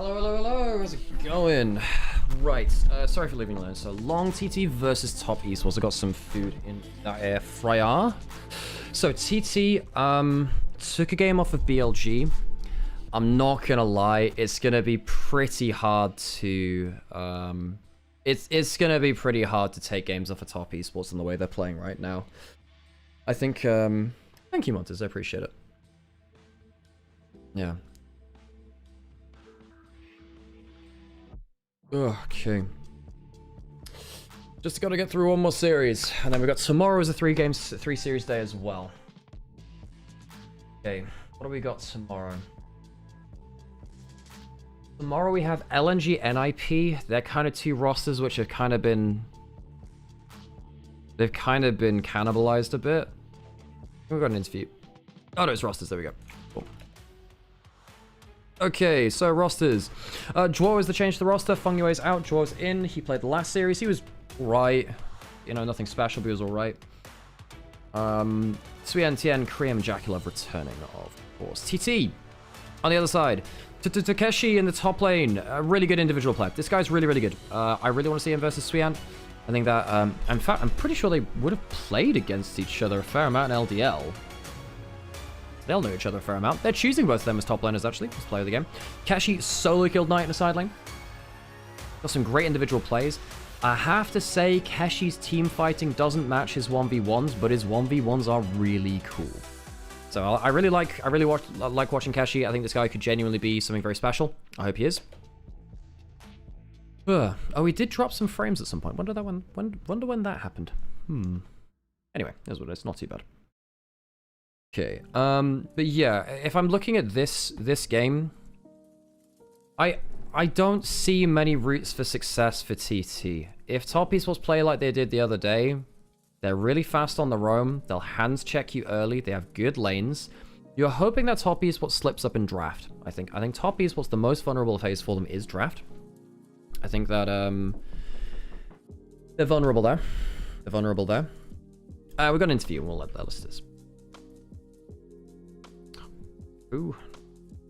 Hello, hello, hello. How's it going? Right. Sorry for leaving alone. So, Long TT versus Top Esports. I got some food in the air fryer. So, TT took a game off of BLG. I'm not gonna lie. It's gonna be pretty hard to it's gonna be pretty hard to take games off of Top Esports in the way they're playing right now. I think thank you, Montes. I appreciate it. Yeah. Okay. Just gotta get through one more series, and then we got tomorrow as a 3 series day as well. Okay, what do we got tomorrow? Tomorrow we have LNG NIP. They're kind of two rosters which have kind of been... They've kind of been cannibalized a bit. We've got an interview. Oh no, it's rosters. There we go. Cool. Okay, so rosters. Dwo is the change to the roster. Feng Yue's out. Dwo's in. He played the last series. He was right. You know, nothing special, but he was alright. Suyen, Tien, Kriam, and Jakulov returning, of course. TT on the other side. Takeshi in the top lane. A really good individual player. This guy's really, really good. I really want to see him versus Suyen. I think that, in fact, I'm pretty sure they would have played against each other a fair amount in LDL. They'll know each other a fair amount. They're choosing both of them as top laners, actually. Let's play the game. Kashi solo killed Knight in the side lane. Got some great individual plays. I have to say, Keshi's team fighting doesn't match his 1v1s, but his 1v1s are really cool. So I really like watching Keshi. I think this guy could genuinely be something very special. I hope he is. Oh, he did drop some frames at some point. Wonder when that happened. Anyway, that's what it is. Not too bad. Okay. But yeah, if I'm looking at this game, I don't see many routes for success for TT. If Top Esports play like they did the other day, they're really fast on the roam. They'll hands check you early. They have good lanes. You're hoping that Top Esports slips up in draft. I think Top Esports, the most vulnerable phase for them is draft. I think that they're vulnerable there. They're vulnerable there. We've got an interview and we'll let that list this. Ooh.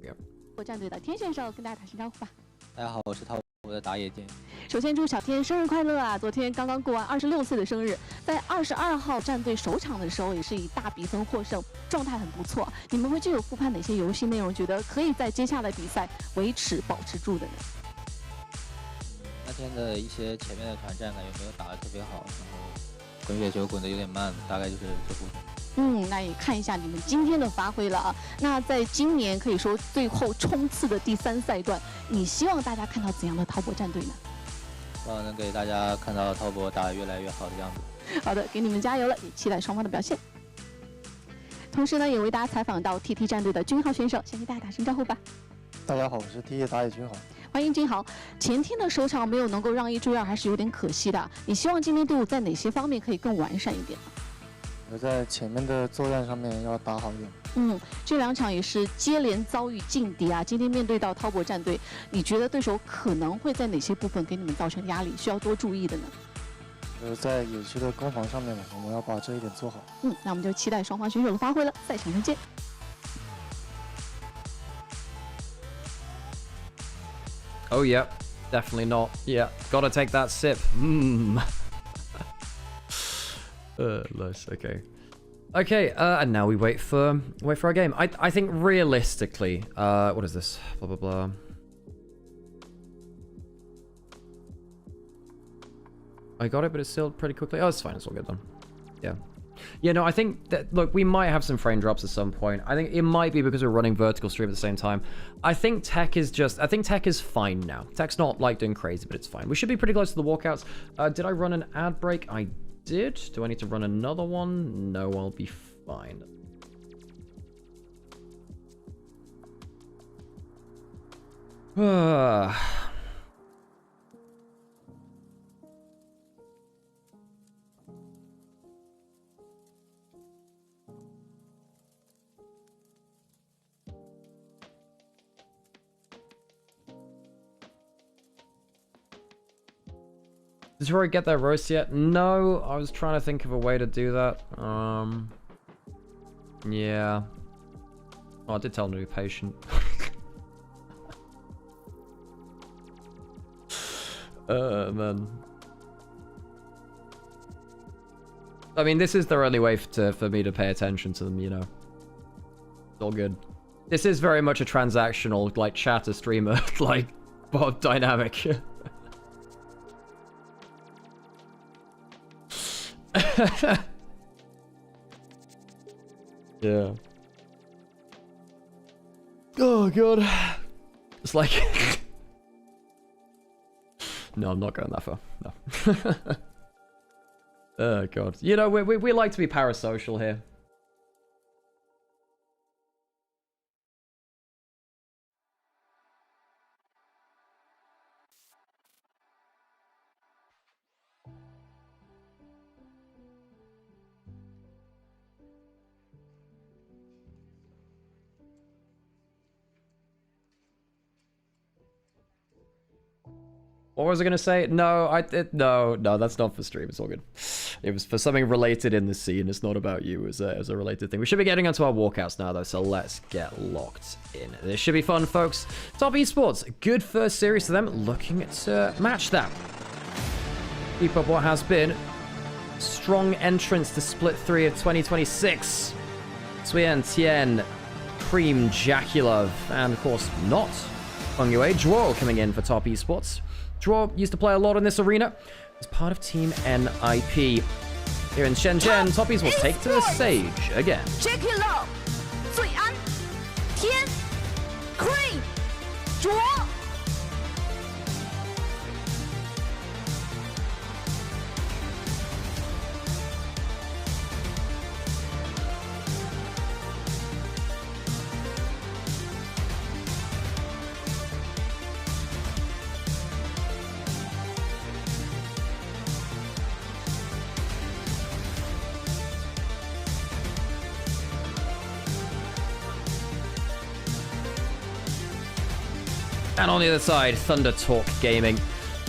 Yeah. 国战队的天选手跟大家打声招呼吧。大家好，我是涛，我的打野剑。首先祝小天生日快乐啊！昨天刚刚过完26岁的生日，在22号战队首场的时候也是以大比分获胜，状态很不错。你们会具有复盘哪些游戏内容，觉得可以在接下来比赛保持住的呢？那天的一些前面的团战感觉没有打得特别好，然后滚雪球滚得有点慢，大概就是这部分。那也看一下你们今天的发挥了啊。那在今年可以说最后冲刺的第3赛段，你希望大家看到怎样的滔博战队呢？希望能给大家看到滔博打得越来越好的样子。好的，给你们加油了，也期待双方的表现。同时呢，也为大家采访到 TT 战队的君豪选手，先给大家打声招呼吧。大家好，我是 TT 打野君豪。欢迎君豪。前天的首场没有能够让1追2，还是有点可惜的。你希望今天队伍在哪些方面可以更完善一点呢？我在前面的作战上面要打好一点。这2场也是接连遭遇劲敌啊。今天面对到滔博战队，你觉得对手可能会在哪些部分给你们造成压力，需要多注意的呢？在野区的攻防上面嘛，我们要把这一点做好。那我们就期待双方选手的发挥了，赛场上见。Oh yeah, definitely not. Yeah, gotta take that sip. Nice. Okay. Okay. And now we wait for our game. I think realistically, what is this? Blah blah blah. I got it, but it's still pretty quickly. Oh, it's fine. It's all good then. Yeah. Yeah, no, I think that, look, we might have some frame drops at some point. I think it might be because we're running vertical stream at the same time. I think tech is fine now. Tech's not like doing crazy, but it's fine. We should be pretty close to the walkouts. Did I run an ad break? I did. Do I need to run another one? No, I'll be fine. Did Rory get that roast yet? No, I was trying to think of a way to do that. Yeah. Oh, I did tell him to be patient. Man. I mean, this is the only way for me to pay attention to them, you know. It's all good. This is very much a transactional, like, chatter streamer, like, Bob dynamic. Yeah. Oh, God. It's like... No, I'm not going that far. No. Oh, God. You know, we like to be parasocial here. What was I going to say? No, no, that's not for stream. It's all good. It was for something related in the scene. It's not about you as a related thing. We should be getting onto our walkouts now, though, so let's get locked in. This should be fun, folks. Top Esports, good first series to them. Looking to match that. Keep up what has been strong entrance to Split 3 of 2026. Suyen, Tien, Cream, Jaculov, and of course not Fengyue. Draw coming in for Top Esports. Draw used to play a lot in this arena as part of Team NIP. Here in Shenzhen, Top Esports will take to the stage again. Jaculov, Suyen, Tien, Cream, Draw. And on the other side, Thunder Talk Gaming.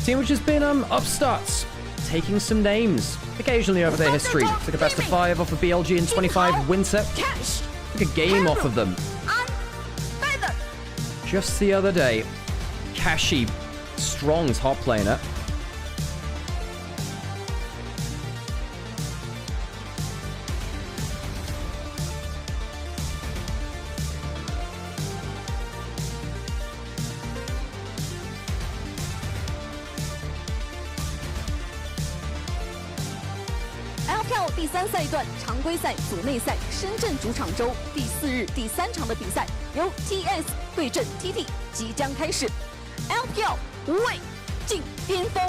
Team which has been upstarts, taking some names, occasionally over their history. Took a best of 5 off of BLG in 25 winter. Took a game off of them. Just the other day, Kashi, strong top laner. LPL 第3赛段常规赛组内赛深圳主场周第4日第3场的比赛，由 TES 对阵 TT 即将开始。LPL 无畏进巅峰。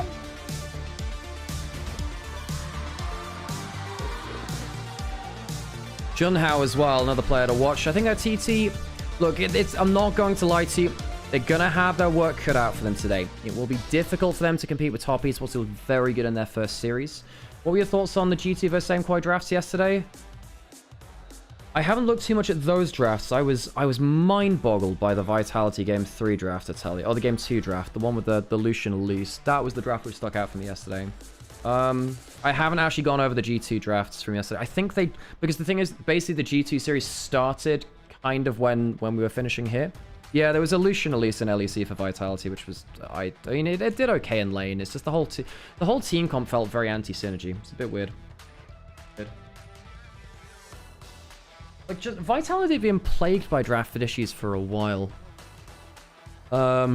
Junhao as well, another player to watch. I think that TT, look, I'm not going to lie to you. They're going to have their work cut out for them today. It will be difficult for them to compete with Top Esports, who were very good in their first series. What were your thoughts on the GT vs Samequai drafts yesterday? I haven't looked too much at those drafts. I was mind-boggled by the Vitality Game 3 draft, I tell you. Oh, the Game 2 draft, the one with the Lucian Elise. That was the draft which stuck out for me yesterday. I haven't actually gone over the G2 drafts from yesterday. I think because the thing is, basically the G2 series started kind of when we were finishing here. Yeah, there was a Lucian Elise in LEC for Vitality, which was, I mean, it did okay in lane. It's just the whole team comp felt very anti-synergy. It's a bit weird. Like, just Vitality have been plagued by draft issues for a while. I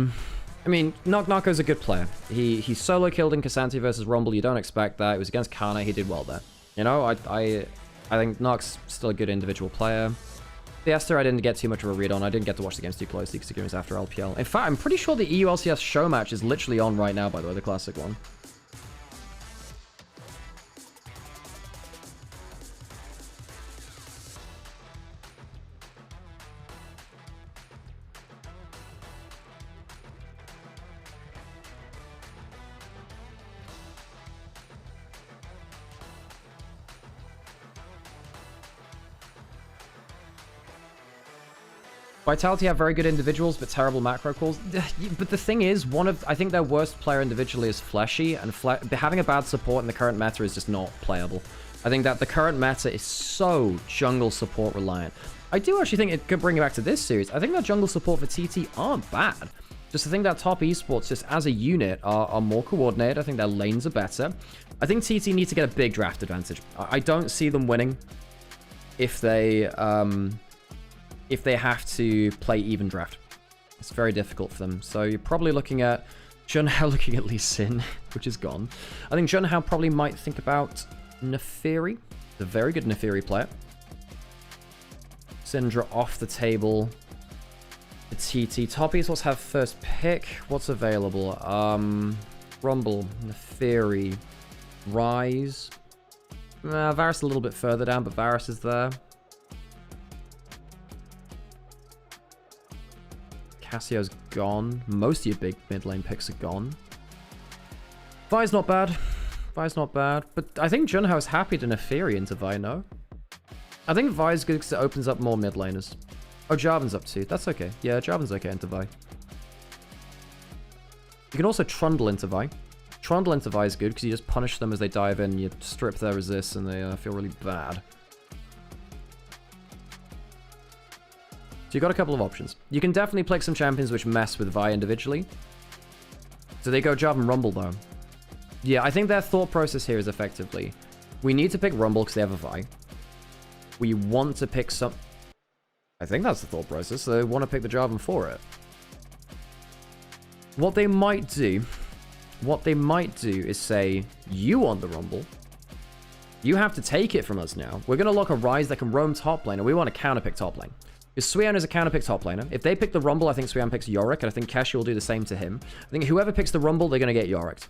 mean, Knock-Knocko's a good player. He solo killed in K'Sante versus Rumble. You don't expect that. It was against Kana. He did well there. You know, I think Knock's still a good individual player. The Esther I didn't get too much of a read on. I didn't get to watch the games too closely because the game was after LPL. In fact, I'm pretty sure the EU LCS show match is literally on right now, by the way, the classic one. Vitality have very good individuals, but terrible macro calls. But the thing is, I think their worst player individually is Fleshy, and having a bad support in the current meta is just not playable. I think that the current meta is so jungle support reliant. I do actually think it could bring it back to this series. I think that jungle support for TT aren't bad. Just I think that top esports, just as a unit, are more coordinated. I think their lanes are better. I think TT need to get a big draft advantage. I don't see them winning if they have to play even draft. It's very difficult for them. So you're probably looking at Junhao looking at Lee Sin, which is gone. I think Junhao probably might think about Neferi, the very good Neferi player. Syndra off the table. The TT. Top esports have first pick. What's available? Rumble, Neferi, Rise. Varus a little bit further down, but Varus is there. Cassio's gone. Most of your big mid lane picks are gone. Vi's not bad. Vi's not bad. But I think Junhao is happy to Neferi into Vi, no? I think Vi's good because it opens up more mid laners. Oh, Jarvan's up too. That's okay. Yeah, Jarvan's okay into Vi. You can also Trundle into Vi. Trundle into Vi is good because you just punish them as they dive in. You strip their resist and they feel really bad. So you've got a couple of options. You can definitely pick some champions which mess with Vi individually. So they go Jarvan Rumble though. Yeah, I think their thought process here is effectively, we need to pick Rumble because they have a Vi. We want to pick some... I think that's the thought process. So they want to pick the Jarvan for it. What they might do is say, you want the Rumble. You have to take it from us now. We're going to lock a Rise that can roam top lane, and we want to counterpick top lane. Because Suyan is a counterpick top laner. If they pick the Rumble, I think Suyan picks Yorick, and I think Keshi will do the same to him. I think whoever picks the Rumble, they're going to get Yoricked.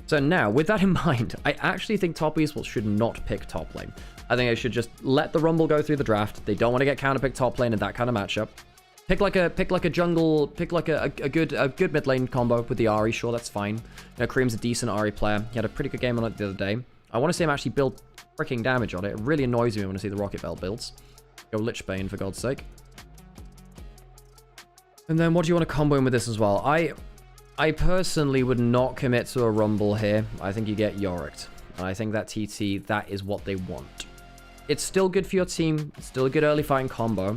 So now, with that in mind, I actually think top esports should not pick top lane. I think they should just let the Rumble go through the draft. They don't want to get counterpick top lane in that kind of matchup. Pick like a jungle, pick like a good mid lane combo with the Ahri. Sure, that's fine. You know, Cream's a decent Ahri player. He had a pretty good game on it the other day. I want to see him actually build freaking damage on it. It really annoys me when I see the Rocket Bell builds. Go Lichbane, for God's sake. And then what do you want to combo in with this as well? I personally would not commit to a Rumble here. I think you get Yoricked. And I think that TT, that is what they want. It's still good for your team. It's still a good early fighting combo.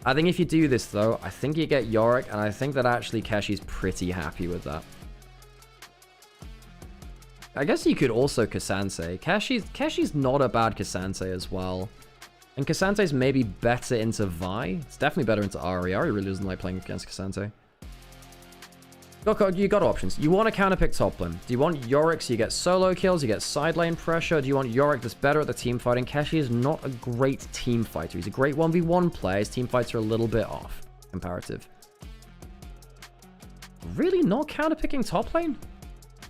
I think if you do this, though, I think you get Yorick, and I think that actually Keshi's pretty happy with that. I guess you could also Cassante. Keshi's not a bad Cassante as well. And Cassante's maybe better into Vi. It's definitely better into Ahri. Ahri really doesn't like playing against Cassante. You got options. You want to counterpick top lane. Do you want Yorick so you get solo kills, you get side lane pressure? Do you want Yorick that's better at the team fighting? Keshi is not a great team fighter. He's a great 1v1 player. His team fights are a little bit off. Comparative. Really not counterpicking top lane?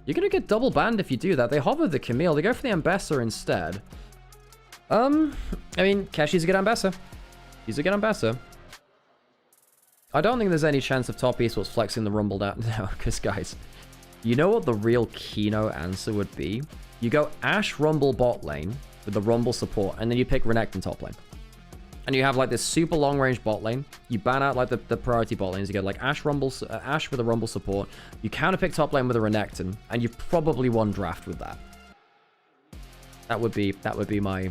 You're going to get double banned if you do that. They hover the Camille. They go for the Ambassador instead. I mean, Keshi's a good Ambassador. He's a good Ambassador. I don't think there's any chance of top esports flexing the Rumble down now, because guys, you know what the real Kino answer would be? You go Ashe Rumble bot lane with the Rumble support, and then you pick Renekton top lane. And you have like this super long range bot lane. You ban out like the priority bot lanes. You get like Ashe with a Rumble support. You counterpick top lane with a Renekton, and you've probably won draft with that. That would be my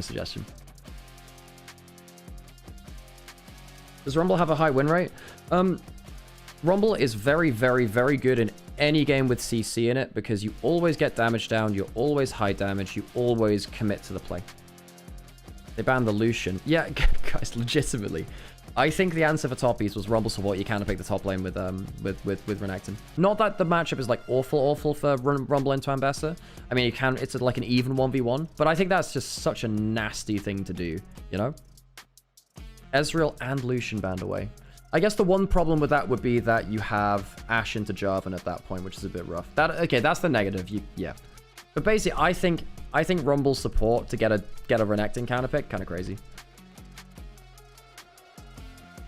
suggestion. Does Rumble have a high win rate? Rumble is very, very, very good in any game with CC in it because you always get damage down, you're always high damage, you always commit to the play. They banned the Lucian. Yeah, guys, legitimately. I think the answer for top east was Rumble support. You can pick the top lane with Renekton. Not that the matchup is like awful for Rumble into Ambassador. I mean, you can. It's like an even 1v1, but I think that's just such a nasty thing to do. You know. Ezreal and Lucian banned away. I guess the one problem with that would be that you have Ashe into Jarvan at that point, which is a bit rough. Okay, that's the negative. Yeah, but basically, I think Rumble support to get a Renekton counterpick kind of crazy.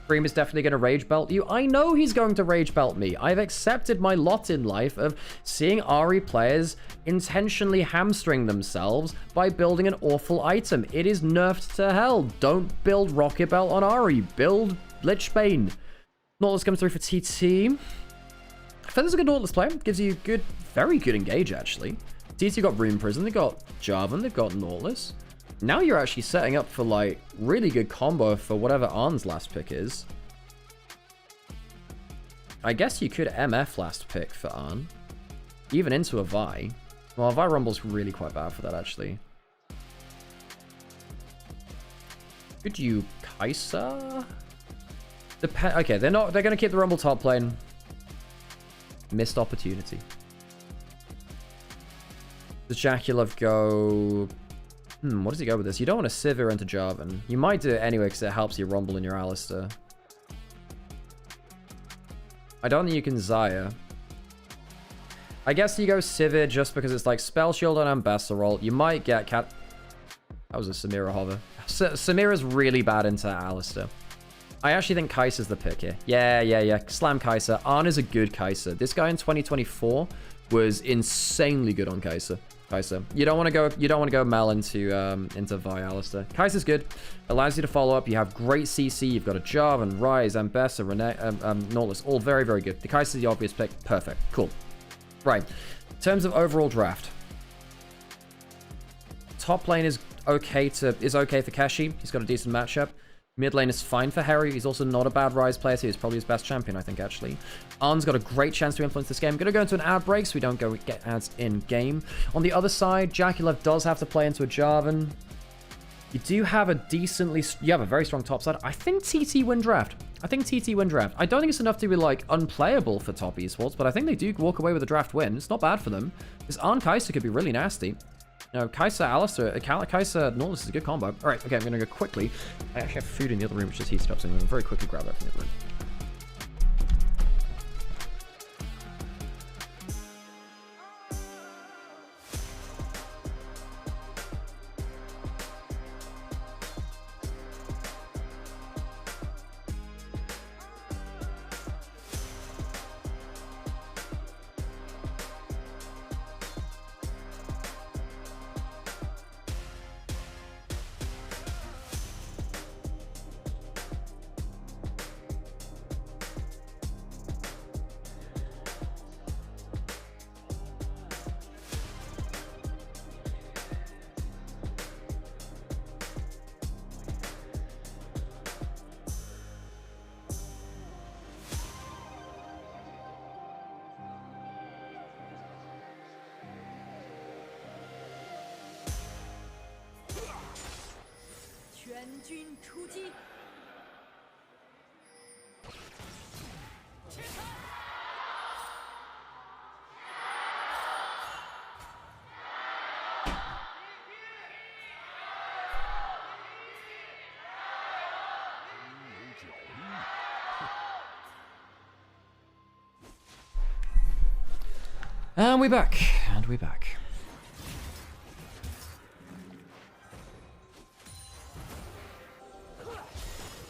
Cream is definitely going to rage belt you. I know he's going to rage belt me. I've accepted my lot in life of seeing Ahri players intentionally hamstring themselves by building an awful item. It is nerfed to hell. Don't build Rocket Belt on Ahri. Build Lichbane. Nautilus comes through for TT. Feather's a good Nautilus player. Gives you good, very good engage, actually. TT got Rune Prison. They got Jarvan. They've got Nautilus. Now you're actually setting up for, like, really good combo for whatever Arn's last pick is. I guess you could MF last pick for Arn. Even into a Vi. Well, Vi Rumble's really quite bad for that, actually. Could you Kai'Sa? Okay, they're gonna keep the Rumble top lane. Missed opportunity. Does Jaculov go... what does he go with this? You don't want to Sivir into Jarvan. You might do it anyway because it helps you Rumble in your Alistar. I don't think you can Xayah. I guess you go Sivir just because it's like Spell Shield on Ambassador. You might get Cat... That was a Samira hover. Samira's really bad into Alistar. I actually think Kai'Sa's the pick here. Yeah. Slam Kai'Sa. Arn is a good Kai'Sa. This guy in 2024 was insanely good on Kai'Sa. You don't want to go Mel into Vi Alistar. Kai'Sa's good. Allows you to follow up. You have great CC. You've got a Jarvan, Ryze, Ambessa, Nautilus. All very, very good. The Kai'Sa's the obvious pick. Perfect. Cool. Right. In terms of overall draft. Top lane is okay for Keshi. He's got a decent matchup. Mid lane is fine for Harry. He's also not a bad Ryze player, so he's probably his best champion, I think, actually. Arn's got a great chance to influence this game. I'm going to go into an ad break so we don't get ads in-game. On the other side, Jaculov does have to play into a Jarvan. You do have a you have a very strong top side. I think TT win draft. I don't think it's enough to be, like, unplayable for top esports, but I think they do walk away with a draft win. It's not bad for them. This Arn Kai'Sa could be really nasty. No, Kai'Sa, Alistar, Kai'Sa, Nautilus is a good combo. Alright, okay, I'm gonna go quickly. I actually have food in the other room which just heated up, so I'm gonna very quickly grab that from the other room. And we're back.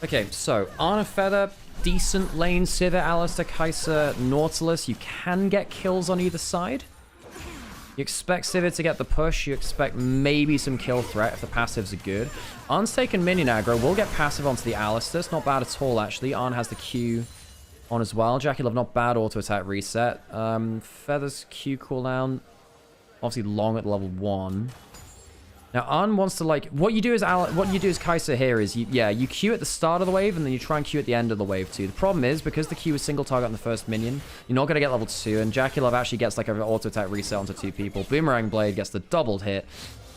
Okay, so on a feather, decent lane, Sivir, Alistar, Kai'Sa, Nautilus. You can get kills on either side. You expect Sivir to get the push. You expect maybe some kill threat if the passives are good. Arn's taken minion aggro. We'll get passive onto the Alistar. It's not bad at all, actually. Arn has the Q on as well. Jaculov, not bad auto attack reset. Feather's Q cooldown, obviously long at level 1. Now Arn wants to, like, what you do as Kai'Sa here is you Q at the start of the wave and then you try and Q at the end of the wave too. The problem is because the Q is single target on the first minion, you're not gonna get level 2, and Jaculov actually gets like an auto attack reset onto 2 people. Boomerang Blade gets the doubled hit.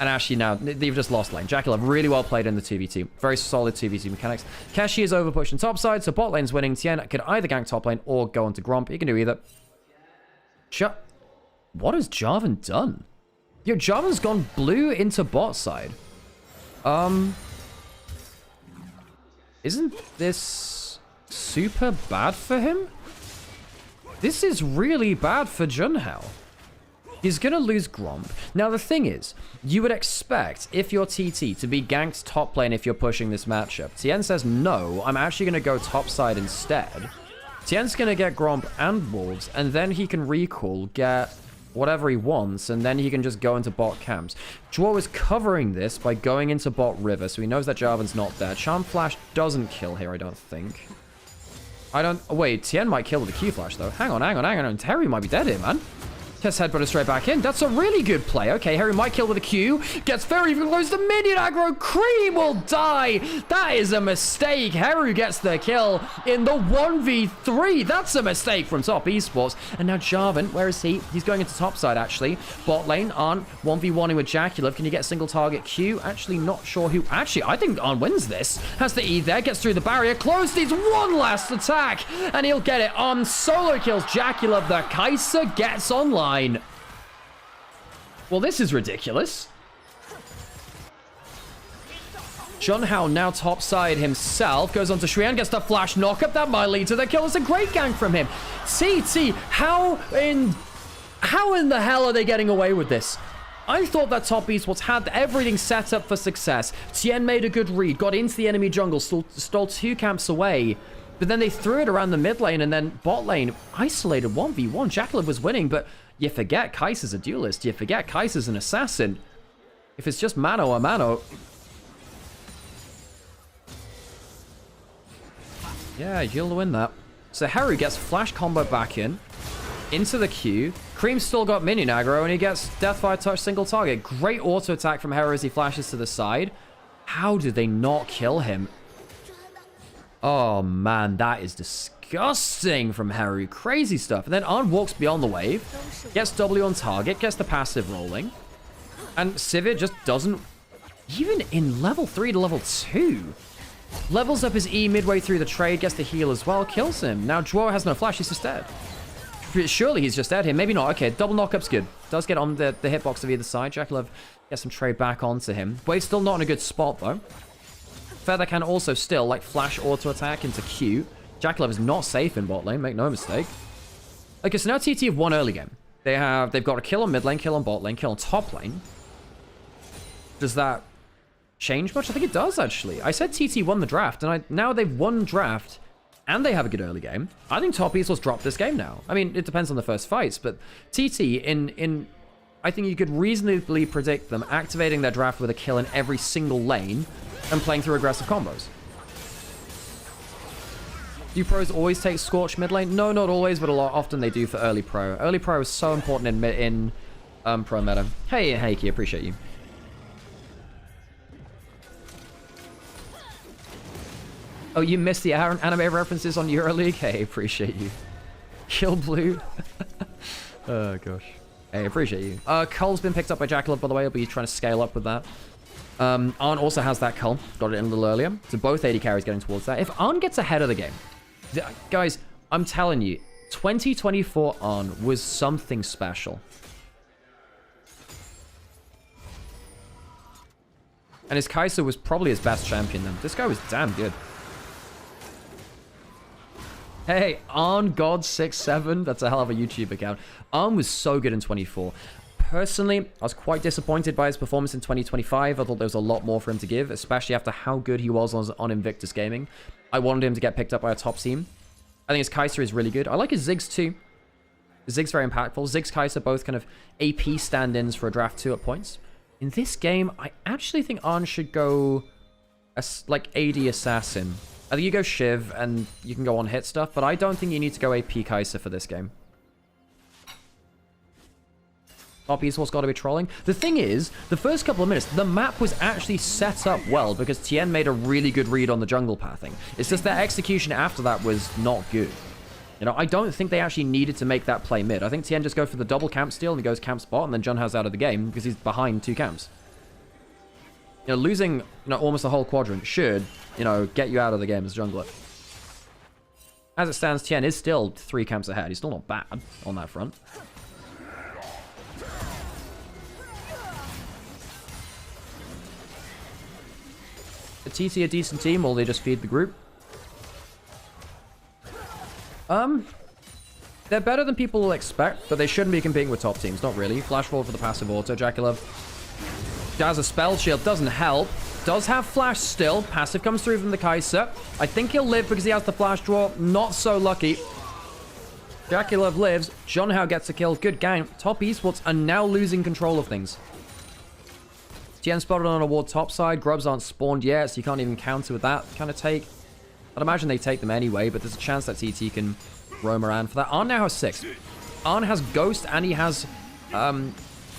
And actually now, they've just lost lane. Jaculov really well played in the 2v2. Very solid 2v2 mechanics. Keshi is overpushing top side, so bot lane's winning. Tien could either gank top lane or go onto Gromp. He can do either. What has Jarvan done? Yo, Jarvan's gone blue into bot side. Isn't this super bad for him? This is really bad for Junhao. He's going to lose Gromp. Now, the thing is, you would expect, if you're TT, to be ganked top lane if you're pushing this matchup. Tien says, no, I'm actually going to go top side instead. Tien's going to get Gromp and Wolves, and then he can recall, get whatever he wants, and then he can just go into bot camps. Dwo is covering this by going into bot river, so he knows that Jarvan's not there. Charm Flash doesn't kill here, I don't think. Wait, Tien might kill with the Q Flash, though. Hang on. Terry might be dead here, man. TES headbutter straight back in. That's a really good play. Okay, Harry might kill with a Q. Gets very close to minion aggro. Cream will die. That is a mistake. Haru gets the kill in the 1v3. That's a mistake from top esports. And now Jarvan, where is he? He's going into top side, actually. Bot lane, Arn 1v1ing with Jackulov. Can you get a single target Q? Actually, not sure who. Actually, I think Arn wins this. Has the E there. Gets through the barrier. Close. Needs one last attack. And he'll get it on. Solo kills Jackulov. The Kaiser gets online. Well, this is ridiculous. Junhao now topside himself. Goes on to Shuyan, gets the flash knockup. That might lead to the kill. It's a great gank from him. TT, how in the hell are they getting away with this? I thought that top esports had everything set up for success. Tien made a good read, got into the enemy jungle, stole 2 camps away. But then they threw it around the mid lane, and then bot lane isolated 1v1. Jackulov was winning, but you forget Kaiser's a duelist. You forget Kaiser's an assassin. If it's just mano a mano. Yeah, you'll win that. So Haru gets flash combo back in. Into the Q. Cream's still got minion aggro, and he gets Deathfire Touch single target. Great auto attack from Haru as he flashes to the side. How did they not kill him? Oh man, that is disgusting from Haru. Crazy stuff. And then Arn walks beyond the wave. Gets W on target. Gets the passive rolling. And Sivir just doesn't... Even in level 3 to level 2. Levels up his E midway through the trade. Gets the heal as well. Kills him. Now Dwar has no flash. He's just dead. Surely he's just dead here. Maybe not. Okay, double knockup's good. Does get on the hitbox of either side. Jackulov gets some trade back onto him. Wave's still not in a good spot though. Feather can also still, like, flash auto attack into Q. Jackulov is not safe in bot lane, make no mistake. Okay, so now TT have won early game. They've got a kill on mid lane, kill on bot lane, kill on top lane. Does that change much? I think it does, actually. I said TT won the draft, and now they've won draft, and they have a good early game. I think top esports drop this game now. I mean, it depends on the first fights, but TT, I think you could reasonably predict them activating their draft with a kill in every single lane, and playing through aggressive combos. Do pros always take Scorch mid lane? No, not always, but often they do for early pro. Early pro is so important in pro meta. Hey, Heiki, appreciate you. Oh, you missed the anime references on EuroLeague? Hey, appreciate you. Kill Blue. Oh, gosh. Hey, appreciate you. Cull's been picked up by Jackulov, by the way. I'll be trying to scale up with that. Arn also has that Cull. Got it in a little earlier. So both AD carries getting towards that. If Arn gets ahead of the game... Guys, I'm telling you, 2024 Arn was something special. And his Kaiser was probably his best champion then. This guy was damn good. Hey, Arn God 67. That's a hell of a YouTube account. Arn was so good in 24. Personally, I was quite disappointed by his performance in 2025. I thought there was a lot more for him to give, especially after how good he was on Invictus Gaming. I wanted him to get picked up by a top team. I think his Kaiser is really good. I like his Ziggs too. Ziggs very impactful. Ziggs, Kaiser, both kind of AP stand-ins for a draft 2 at points. In this game, I actually think Arn should go like AD Assassin. I think you go Shiv and you can go on hit stuff, but I don't think you need to go AP Kaiser for this game. Top esports got to be trolling. The thing is, the first couple of minutes, the map was actually set up well because Tien made a really good read on the jungle pathing. It's just that execution after that was not good. You know, I don't think they actually needed to make that play mid. I think Tien just goes for the double camp steal and he goes camp spot and then Junhao's out of the game because he's behind 2 camps. You know, losing, almost a whole quadrant should, get you out of the game as jungler. As it stands, Tien is still 3 camps ahead. He's still not bad on that front. Is TT a decent team, or they just feed the group? They're better than people will expect, but they shouldn't be competing with top teams. Not really. Flash forward for the passive auto. Jackulov has a spell shield. Doesn't help. Does have flash still. Passive comes through from the Kaiser. I think he'll live because he has the flash draw. Not so lucky. Jackulov lives. Junhao gets a kill. Good game. Top esports are now losing control of things. Tien spotted on a ward top side. Grubs aren't spawned yet, so you can't even counter with that kind of take. I'd imagine they take them anyway, but there's a chance that TT can roam around for that. Arn now has 6. Arn has Ghost, and he has, you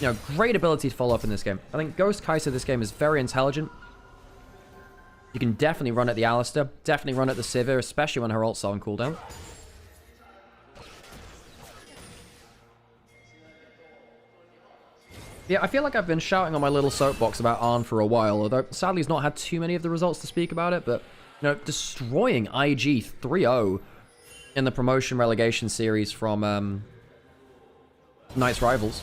know, great ability to follow up in this game. I think Ghost Kai'Sa this game is very intelligent. You can definitely run at the Alistar, definitely run at the Sivir, especially when her ult's on cooldown. Yeah, I feel like I've been shouting on my little soapbox about Arn for a while, although sadly he's not had too many of the results to speak about it, but, you know, destroying IG 3-0 in the promotion relegation series from Knights Rivals.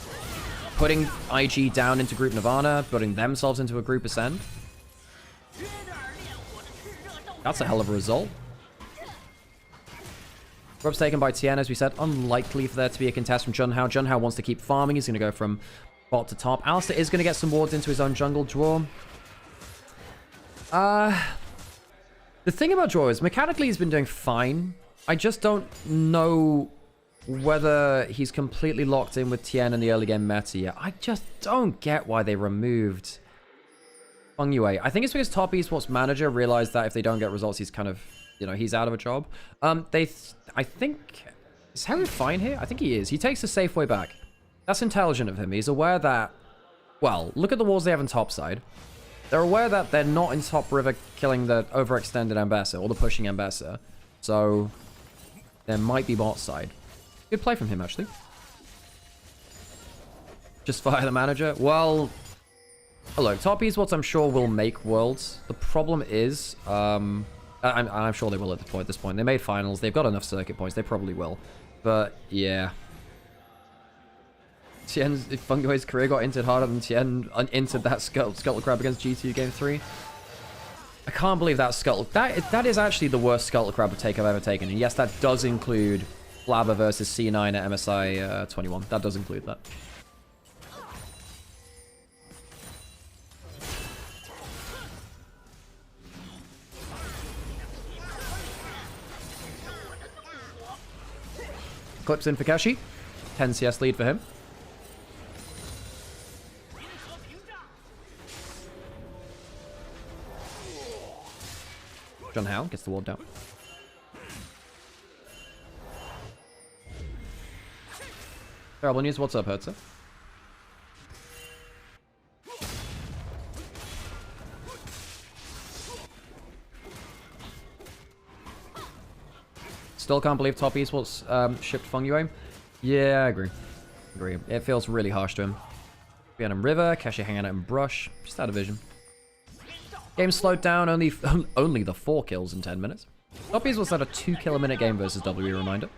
Putting IG down into Group Nirvana, putting themselves into a Group Ascend. That's a hell of a result. Grub's taken by TN, as we said. Unlikely for there to be a contest from Junhao. Junhao wants to keep farming. He's going to go from bot to top. Alistar is going to get some wards into his own jungle. Draw. The thing about Draw is, mechanically he's been doing fine. I just don't know whether he's completely locked in with Tien in the early game meta yet. I just don't get why they removed Feng Yue. I think it's because top esports manager realized that if they don't get results, he's kind of, you know, he's out of a job. I think, is Harry fine here? I think he is. He takes a safe way back. That's intelligent of him. He's aware that, well, look at the walls they have in top side. They're aware that they're not in top river killing the overextended Ambessa or the pushing Ambessa. So there might be bot side. Good play from him, actually. Just fire the manager. Well, look, top esports I'm sure will make worlds. The problem is, I'm sure they will at this point. They made finals. They've got enough circuit points. They probably will. But yeah. If Feng Yue's career got entered harder than Tien entered that Scuttle Crab against G2 Game 3. I can't believe that Scuttle... That is actually the worst Scuttle Crab take I've ever taken. And yes, that does include Flabber versus C9 at MSI 21. That does include that. Clips in for Keshi. 10 CS lead for him. Junhao gets the ward down. Terrible news. What's up, Hertzer? Still can't believe top esports shipped Feng Yue. Yeah, I agree. It feels really harsh to him. Behind him River, Keshi hanging out in Brush. Just out of vision. Game slowed down, only the 4 kills in 10 minutes. Top esports had a 2 kill a minute game versus WE, reminder.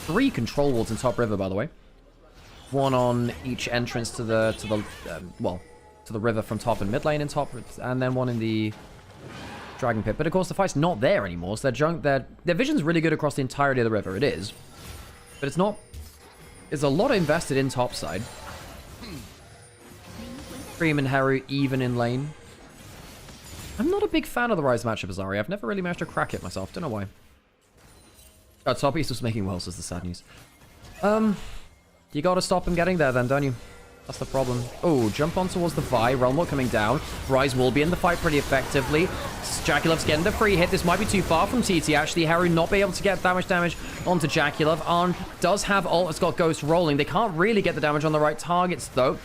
3 control wards in top river, by the way. 1 on each entrance to the river from top and mid lane in top, and then 1 in the Dragon Pit. But of course, the fight's not there anymore, so their vision's really good across the entirety of the river. It is. But it's not... There's a lot invested in top side. Cream and Haru even in lane. I'm not a big fan of the Rise matchup as Ari. I've never really managed to crack it myself. Don't know why. Oh, top east was making wells is the sad news. You gotta stop him getting there then, don't you? That's the problem. Oh, jump on towards the Vi. Realmwalk coming down. Rise will be in the fight pretty effectively. Jaculev's getting the free hit. This might be too far from TT, actually. Haru not be able to get that much damage onto Jaculev. Arn does have ult. It's got Ghost rolling. They can't really get the damage on the right targets, though.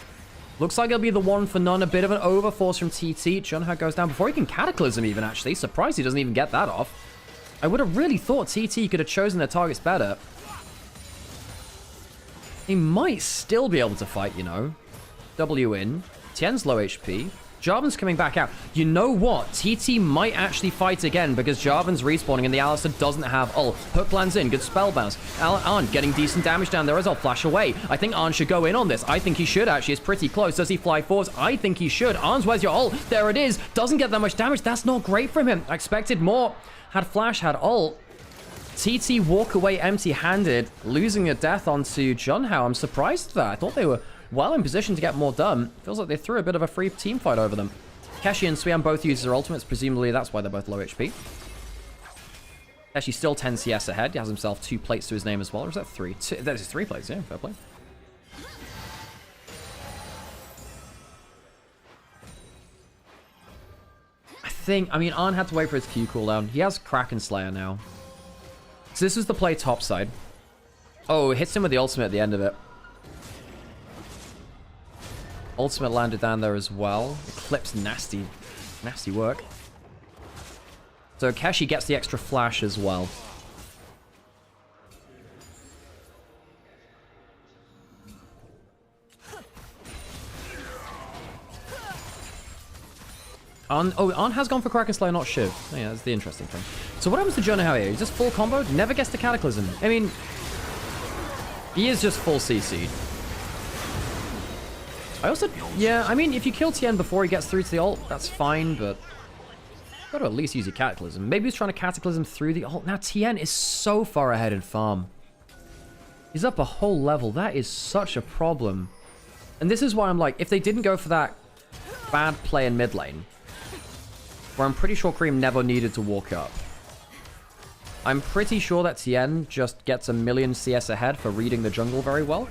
Looks like it'll be the one for none. A bit of an overforce from TT. Junhao goes down before he can Cataclysm even, actually. Surprised he doesn't even get that off. I would have really thought TT could have chosen their targets better. He might still be able to fight, you know. W in. Tien's low HP. Jarvan's coming back out. You know what? TT might actually fight again because Jarvan's respawning and the Alistar doesn't have ult. Hook lands in. Good spell bounce. Arn getting decent damage down there as I'll flash away. I think Arn should go in on this. I think he should actually. It's pretty close. Does he fly forwards? I think he should. Arn's, where's your ult? There it is. Doesn't get that much damage. That's not great from him. I expected more. Had flash, had ult. TT walk away empty-handed, losing a death onto Junhao. I'm surprised at that. I thought they were well in position to get more done. Feels like they threw a bit of a free team fight over them. Keshi and Swian both use their ultimates. Presumably that's why they're both low HP. Keshi still 10 CS ahead. He has himself 2 plates to his name as well. Or is that 3? That is 3 plates, yeah. Fair play. I mean, Arn had to wait for his Q cooldown. He has Kraken Slayer now. So this was the play top side. Oh, hits him with the ultimate at the end of it. Ultimate landed down there as well. Eclipse, nasty. Nasty work. So Keshi gets the extra flash as well. Arn has gone for Kraken Slayer, not Shiv. Oh, yeah, that's the interesting thing. So what happens to Jonah here? He's just full combo, never gets the Cataclysm. I mean, he is just full CC'd. I also, yeah, I mean, if you kill Tien before he gets through to the ult, that's fine, but got to at least use your Cataclysm. Maybe he's trying to Cataclysm through the ult. Now Tien is so far ahead in farm. He's up a whole level. That is such a problem. And this is why I'm like, if they didn't go for that bad play in mid lane, where I'm pretty sure Cream never needed to walk up, I'm pretty sure that Tien just gets a million CS ahead for reading the jungle very well.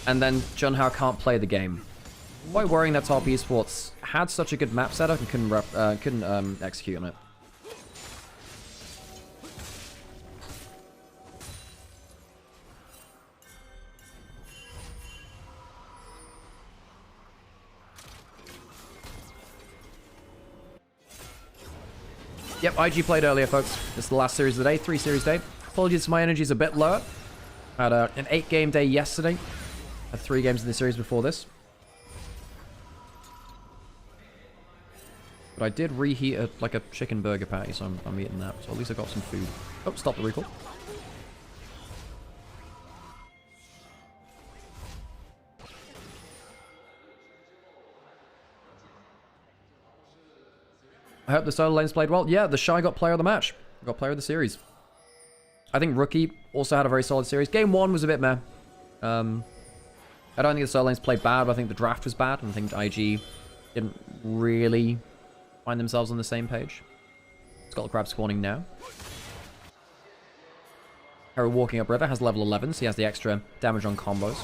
And then Junhao can't play the game. Quite worrying that Top Esports had such a good map setup and couldn't execute on it. Yep, IG played earlier, folks. This is the last series of the day, 3 series day. Apologies, my energy's a bit lower. Had an 8-game day yesterday. Had 3 games in the series before this. But I did reheat like a chicken burger patty, so I'm eating that. So at least I got some food. Oh, stop the recall. I hope the solo lanes played well. Yeah, TheShy got player of the match. Got player of the series. I think Rookie also had a very solid series. Game 1 was a bit meh. I don't think the solo lanes played bad, but I think the draft was bad. And I think IG didn't really find themselves on the same page. Skull Crab spawning now. Hero walking up river has level 11, so he has the extra damage on combos.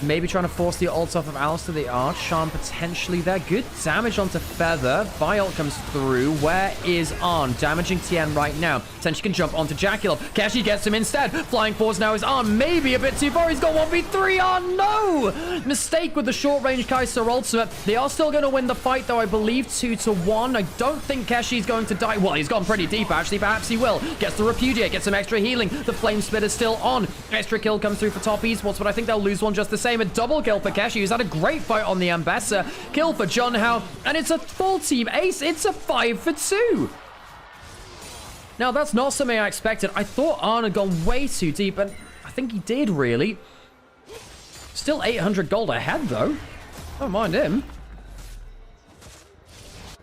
Maybe trying to force the ult off of Alistair, the Arch. Charm potentially there. Good damage onto Feather. Viol comes through. Where is Arn? Damaging Tien right now. Potentially can jump onto Jackal. Keshi gets him instead. Flying force now is Arn. Maybe a bit too far. He's got 1v3. Arn, no! Mistake with the short-range Kai'Sa ultimate. They are still going to win the fight, though, I believe 2-1. I don't think Keshi's going to die. Well, he's gone pretty deep, actually. Perhaps he will. Gets the Repudiate. Gets some extra healing. The Flame Spit is still on. Extra kill comes through for Top Esports, but I think they'll lose one just the same. A double kill for Keshi, who's had a great fight on the Ambassador. Kill for Junhao, and it's a full team ace. It's a 5-for-2. Now, that's not something I expected. I thought Arn had gone way too deep, and I think he did, really. Still 800 gold ahead, though. Don't mind him.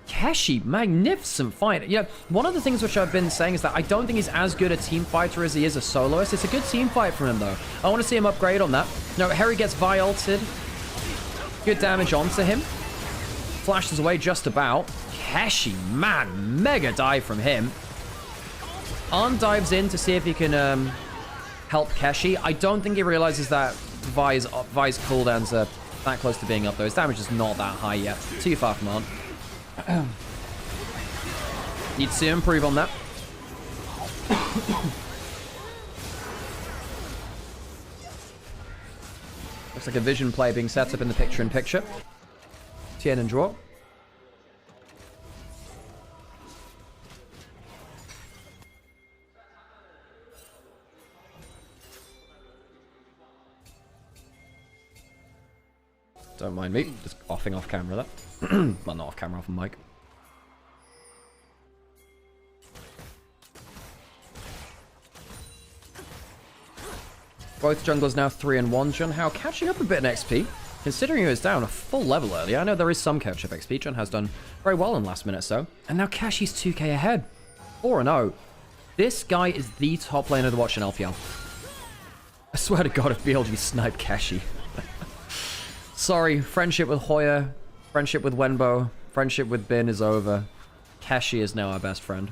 Keshi, magnificent fight. Yeah, one of the things which I've been saying is that I don't think he's as good a team fighter as he is a soloist. It's a good team fight from him, though. I want to see him upgrade on that. No, Harry gets Vi-ulted. Good damage onto him. Flashes away just about. Keshi, man, mega dive from him. Arn dives in to see if he can help Keshi. I don't think he realizes that Vi's cooldowns are that close to being up, though. His damage is not that high yet. Too far from Arn. Needs to improve on that. Looks like a vision play being set up in the picture-in-picture. Tien and draw. Don't mind me, just offing off camera that. Well, not off camera, off mic. Both junglers now 3-1. Junhao catching up a bit in XP. Considering he was down a full level earlier, I know there is some catch-up XP. Jun has done very well in the last minute or so. And now Keshi's 2k ahead. 4-0. This guy is the top laner to watch in LPL. I swear to God if BLG sniped Keshi. Sorry, friendship with Hoya, friendship with Wenbo, friendship with Bin is over. Keshi is now our best friend.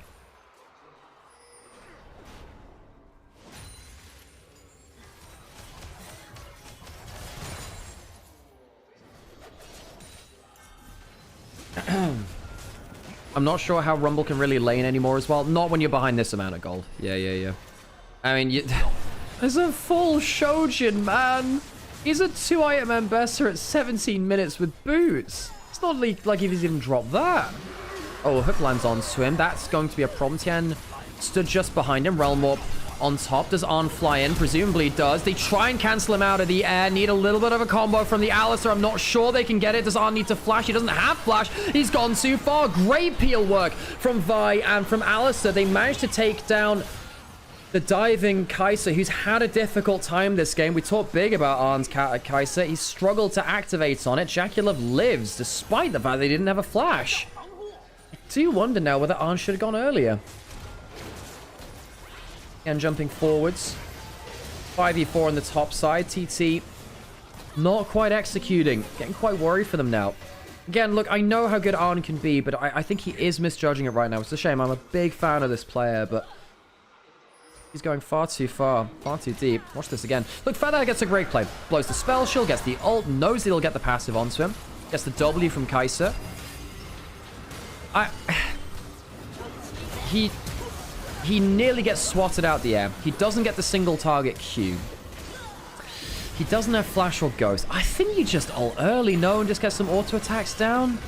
I'm not sure how Rumble can really lane anymore as well. Not when you're behind this amount of gold. Yeah. I mean, There's a full Shojin, man. He's a 2-item Ambassador at 17 minutes with boots. It's not like he's even dropped that. Oh, hook lands onto him. That's going to be a problem. Tien stood just behind him. Realm Warp on top. Does Arn fly in? Presumably does. They try and cancel him out of the air. Need a little bit of a combo from the Alistar. I'm not sure they can get it. Does Arn need to flash? He doesn't have flash. He's gone too far. Great peel work from Vi and from Alistar. They managed to take down the diving Kai'Sa, who's had a difficult time this game. We talked big about Arn's Kai'Sa. He struggled to activate on it. JackeyLove lives, despite the fact they didn't have a flash. I do wonder now whether Arn should have gone earlier. And jumping forwards. 5v4 on the top side. TT not quite executing. Getting quite worried for them now. Again, look, I know how good Arn can be, but I think he is misjudging it right now. It's a shame. I'm a big fan of this player, but he's going far too far, far too deep. Watch this again. Look, Feather gets a great play. Blows the spell shield, gets the ult, knows that he'll get the passive onto him. Gets the W from Kai'Sa. He nearly gets swatted out the air. He doesn't get the single target Q. He doesn't have flash or ghost. I think you just ult early, no, and just get some auto attacks down.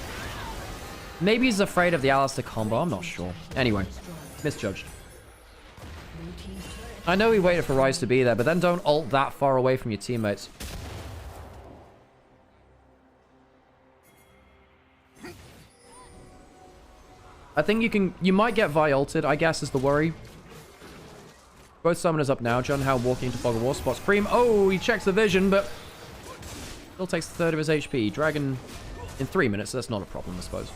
Maybe he's afraid of the Alistar combo. I'm not sure. Anyway, misjudged. I know he waited for Ryze to be there, but then don't ult that far away from your teammates. I think you might get Vi ulted, I guess, is the worry. Both summoners up now. John Howe walking into Fog of War, spots Cream. Oh, he checks the vision, but still takes a third of his HP. Dragon in 3 minutes, so that's not a problem, I suppose.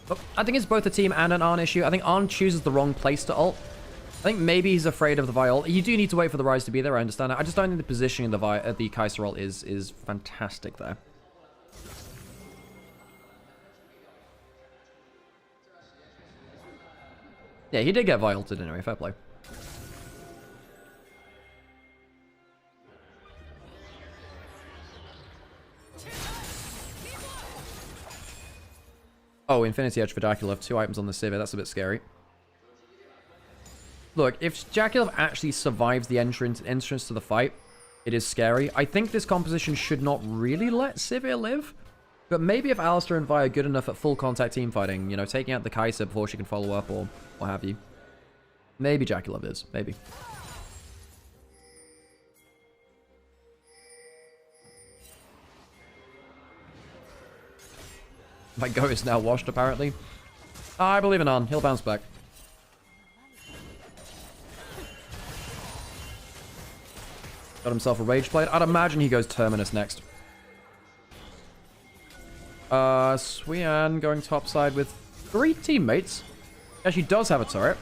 But I think it's both a team and an Arn issue. I think Arn chooses the wrong place to ult. I think maybe he's afraid of the Vi ult. You do need to wait for the Ryze to be there, I understand that. I just don't think the positioning of the Kai'Sa ult is fantastic there. Yeah, he did get Vi ulted anyway, fair play. Oh, Infinity Edge for JackeyLove. 2 items on the Sivir. That's a bit scary. Look, if JackeyLove actually survives the entrance to the fight, it is scary. I think this composition should not really let Sivir live. But maybe if Alistar and Vi are good enough at full contact team fighting, you know, taking out the Kai'Sa before she can follow up or what have you. Maybe JackeyLove is. Maybe. My go is now washed, apparently. I believe in Arn. He'll bounce back. Got himself a Rage Blade. I'd imagine he goes Terminus next. Swian going topside with 3 teammates. Actually does have a turret.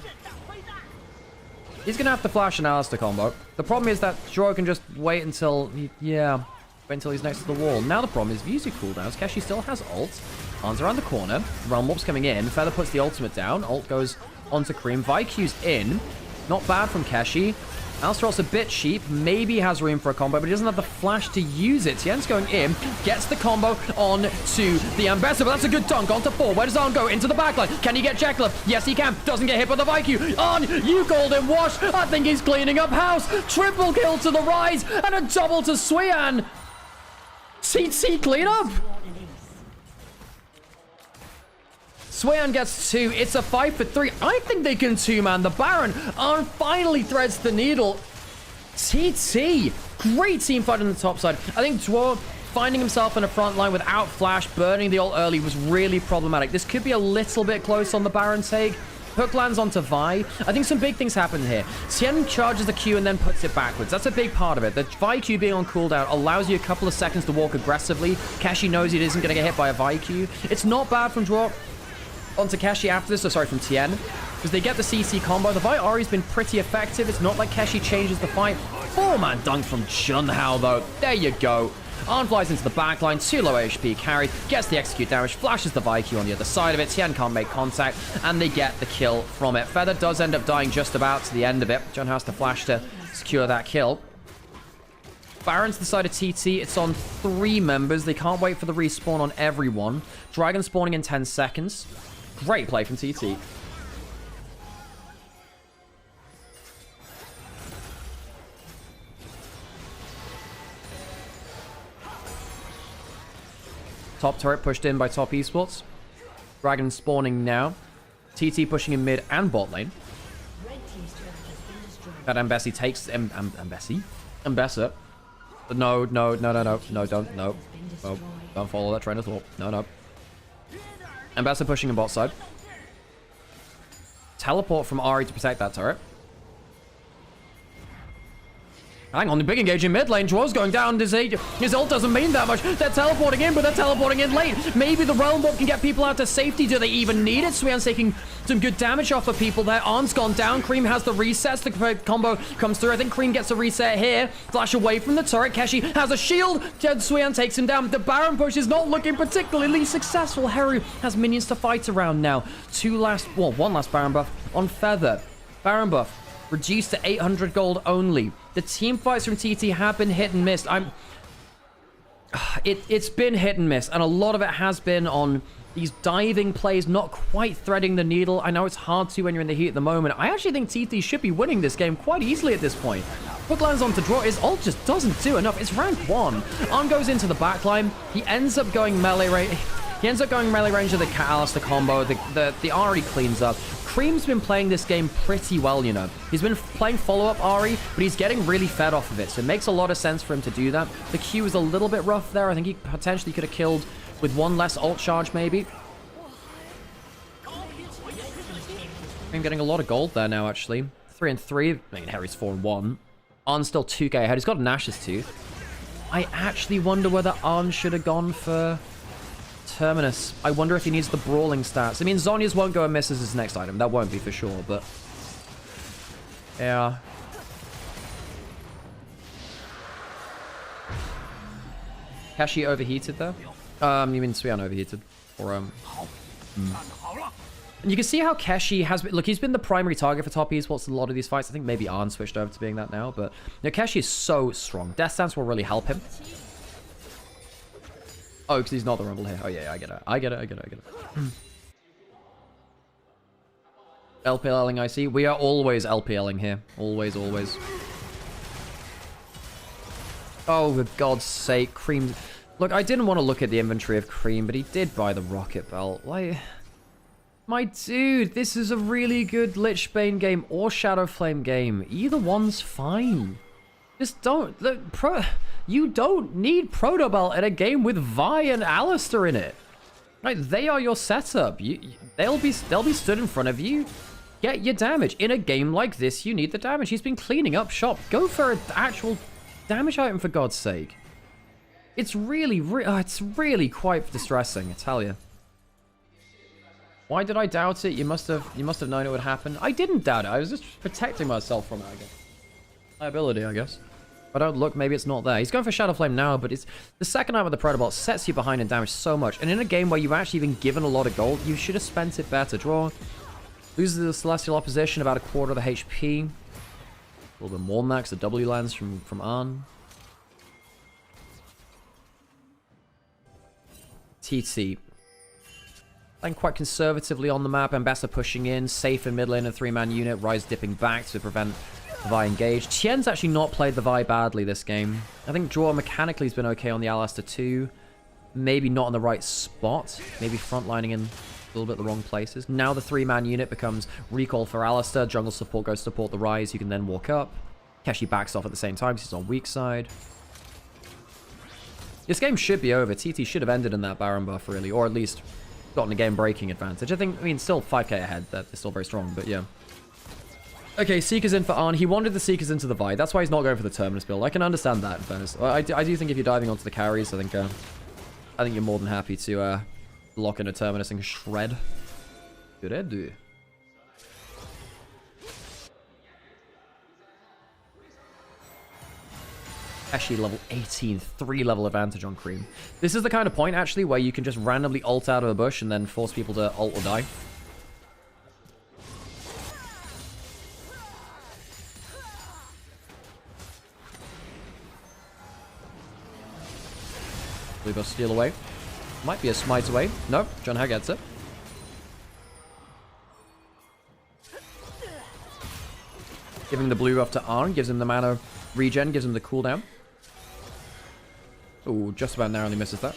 He's going to have to flash an Alistar combo. The problem is that Joro can just wait until he's next to the wall. Now the problem is Vuzu cooldowns. Keshi still has ult. Arn's around the corner. Realm Warp's coming in. Feather puts the ultimate down. Ult goes onto Cream. Vyq's in. Not bad from Keshi. Alistar also a bit cheap. Maybe has room for a combo, but he doesn't have the flash to use it. Tien's going in. Gets the combo on to the Ambassador, but that's a good dunk. Onto 4. Where does Arn go? Into the backline. Can he get JackeyLove? Yes, he can. Doesn't get hit by the Vyq. Arn, you called him wash. I think he's cleaning up house. Triple kill to the Ryze and a double to Swian. CT clean up. Swayan gets 2. It's a 5 for 3. I think they can 2-man the Baron. Arn finally threads the needle. TT. Great team fight on the top side. I think Dwarf finding himself in a front line without flash, burning the ult early was really problematic. This could be a little bit close on the Baron take. Hook lands onto Vi. I think some big things happen here. Tien charges the Q and then puts it backwards. That's a big part of it. The Vi Q being on cooldown allows you a couple of seconds to walk aggressively. Keshi knows he isn't going to get hit by a Vi Q. It's not bad from Dwarf onto Keshi after this, from Tien, because they get the CC combo. The Vi Ahri's been pretty effective. It's not like Keshi changes the fight. 4-man dunk from Junhao, though. There you go. Arn flies into the backline, 2 low HP carried, gets the execute damage, flashes the Vyq on the other side of it. Tien can't make contact, and they get the kill from it. Feather does end up dying just about to the end of it. Junhao has to flash to secure that kill. Baron's the side of TT. It's on 3 members. They can't wait for the respawn on everyone. Dragon spawning in 10 seconds. Great play from TT. Top turret pushed in by Top Esports. Dragon spawning now. TT pushing in mid and bot lane. That Ambessi takes... Ambessa. No, don't follow that train of thought. No. Ambessa pushing in bot side. Teleport from Ahri to protect that turret. Hang on, the big engage in mid lane. Dwarf's going down. His ult doesn't mean that much. They're teleporting in, but they're teleporting in late. Maybe the Realm Warp can get people out to safety. Do they even need it? Swean's taking some good damage off of people there. Arn's gone down. Cream has the resets. The combo comes through. I think Cream gets a reset here. Flash away from the turret. Keshi has a shield. Swean takes him down. The Baron push is not looking particularly successful. Heru has minions to fight around now. One last Baron buff on Feather. Baron buff reduced to 800 gold only. The team fights from TT have been hit and miss. It's been hit and miss, and a lot of it has been on these diving plays, not quite threading the needle. I know it's hard to when you're in the heat at the moment. I actually think TT should be winning this game quite easily at this point. Hook lands on to draw. His ult just doesn't do enough. It's rank 1. Arn goes into the backline. He ends up going melee range. He ends up going melee range of the Alistair combo. The Ahri cleans up. Cream's been playing this game pretty well, you know. He's been playing follow-up Ahri, but he's getting really fed off of it, so it makes a lot of sense for him to do that. The Q is a little bit rough there. I think he potentially could have killed with one less ult charge, maybe. I'm getting a lot of gold there now, actually. 3 and 3. I mean, Harry's 4 and 1. Arn's still 2k ahead. He's got an Nash's Tooth. I actually wonder whether Arn should have gone for Terminus. I wonder if he needs the brawling stats. I mean, Zhonya's won't go amiss as his next item. That won't be for sure, but yeah. Keshi overheated there? You mean Swean overheated? Or, And you can see how Keshi has been... Look, he's been the primary target for Top Esports in a lot of these fights. I think maybe Arn switched over to being that now, but Keshi is so strong. Death Stance will really help him. Oh, because he's not the Rumble here. Oh, yeah, I get it. I get it. LPLing, I see. We are always LPLing here. Always. Oh, for God's sake, Cream... Look, I didn't want to look at the inventory of Cream, but he did buy the Rocket Belt. Like... My dude, this is a really good Lichbane game or Shadow Flame game. Either one's fine. Just don't... Look, you don't need Proto Belt in a game with Vi and Alistair in it. Like, they are your setup. They'll be stood in front of you. Get your damage. In a game like this, you need the damage. He's been cleaning up shop. Go for an actual damage item, for God's sake. It's really quite distressing, I tell you. Why did I doubt it? You must have known it would happen. I didn't doubt it. I was just protecting myself from it, I guess. Liability, I guess. If I don't look, maybe it's not there. He's going for Shadow Flame now, but it's the second item with the Protobot sets you behind in damage so much. And in a game where you've actually been given a lot of gold, you should have spent it better. Draw. Loses the Celestial Opposition, about a quarter of the HP. A little bit more than that, because the W lands from Arn. TT. Playing quite conservatively on the map. Ambessa pushing in. Safe in mid lane, a 3-man unit. Rise dipping back to prevent the Vi engage. Tien's actually not played the Vi badly this game. I think Draw mechanically has been okay on the Alistair too. Maybe not in the right spot. Maybe frontlining in a little bit the wrong places. Now the 3-man unit becomes recall for Alistair. Jungle support goes to support the Rise. You can then walk up. Keshi backs off at the same time because he's on weak side. This game should be over. TT should have ended in that Baron buff, really. Or at least gotten a game-breaking advantage. I mean, still 5k ahead. That is still very strong, but yeah. Okay, Seeker's in for Arn. He wanted the Seekers into the Vi. That's why he's not going for the Terminus build. I can understand that, in fairness. I do think if you're diving onto the carries, I think you're more than happy to lock in a Terminus and shred. Good idea. Actually, level 18, 3-level advantage on Cream. This is the kind of point, actually, where you can just randomly ult out of a bush and then force people to ult or die. Blue buff steal away. Might be a smite away. Nope, John Hag gets it. Giving the blue buff to Arn, gives him the mana regen, gives him the cooldown. Ooh, just about narrowly misses that.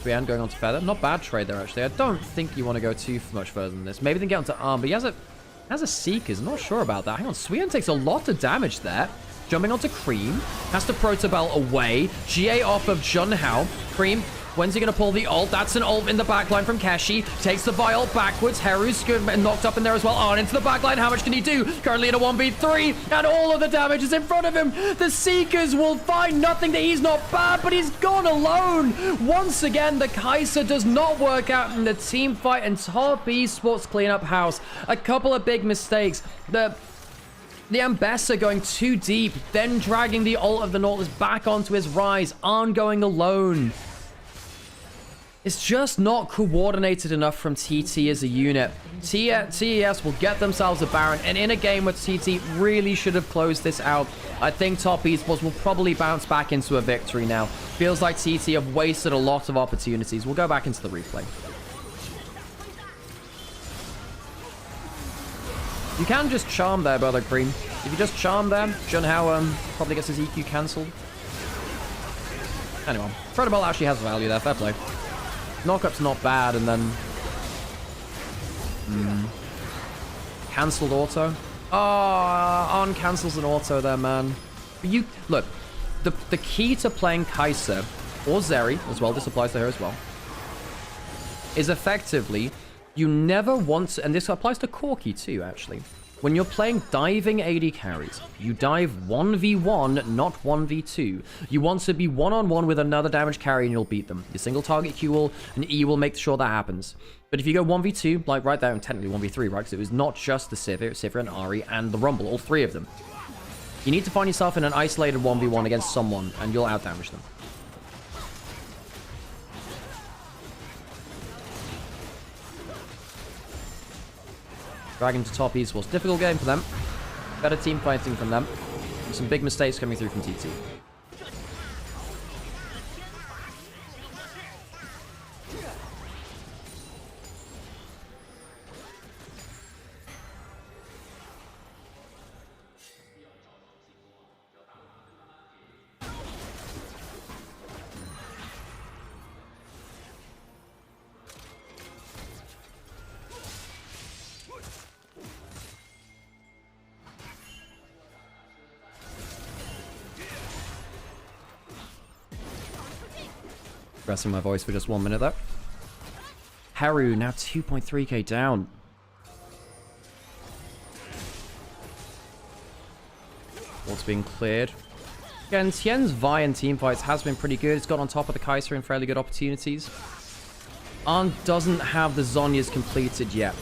Brienne going on to Feather. Not bad trade there, actually. I don't think you want to go too much further than this. Maybe then get onto Arm, but he has a Seekers. Not sure about that. Hang on. Swean takes a lot of damage there. Jumping onto Cream. Has to Protobell away. GA off of Junhao. Cream, when's he going to pull the ult? That's an ult in the backline from Keshi. Takes the Vi ult backwards. Heru's good, knocked up in there as well. On into the backline. How much can he do? Currently in a 1v3. And all of the damage is in front of him. The Seekers will find nothing. That he's not bad, but he's gone alone. Once again, the Kaiser does not work out in the team fight. And Top Esports clean up house. A couple of big mistakes. The Ambessa going too deep, then dragging the ult of the Nautilus back onto his Rise, Arn going alone. It's just not coordinated enough from TT as a unit. TES will get themselves a Baron, and in a game where TT really should have closed this out, I think Top Esports will probably bounce back into a victory now. Feels like TT have wasted a lot of opportunities. We'll go back into the replay. You can just charm there, Brother Cream. If you just charm there, Junhao probably gets his EQ cancelled. Anyway, Protobell actually has value there. Fair play. Knockup's not bad, and then... cancelled auto. Oh, On cancels an auto there, man. But you... Look, the key to playing Kai'Sa, or Zeri as well, this applies to her as well, is effectively... You never want to, and this applies to Corki too, actually. When you're playing diving AD carries, you dive 1v1, not 1v2. You want to be one-on-one with another damage carry and you'll beat them. Your single target Q will, and E will make sure that happens. But if you go 1v2, like right there, and technically 1v3, right? Because it was not just the Sivir and Ahri and the Rumble, all three of them. You need to find yourself in an isolated 1v1 against someone, and you'll outdamage them. Dragging to Top Esports. Difficult game for them. Better team fighting from them. And some big mistakes coming through from TT. Resting my voice for just 1 minute though. Heru now 2.3k down. What's being cleared? Again, Tien's Vi in teamfights has been pretty good. It's got on top of the Kai'Sa in fairly good opportunities. Arn doesn't have the Zhonya's completed yet.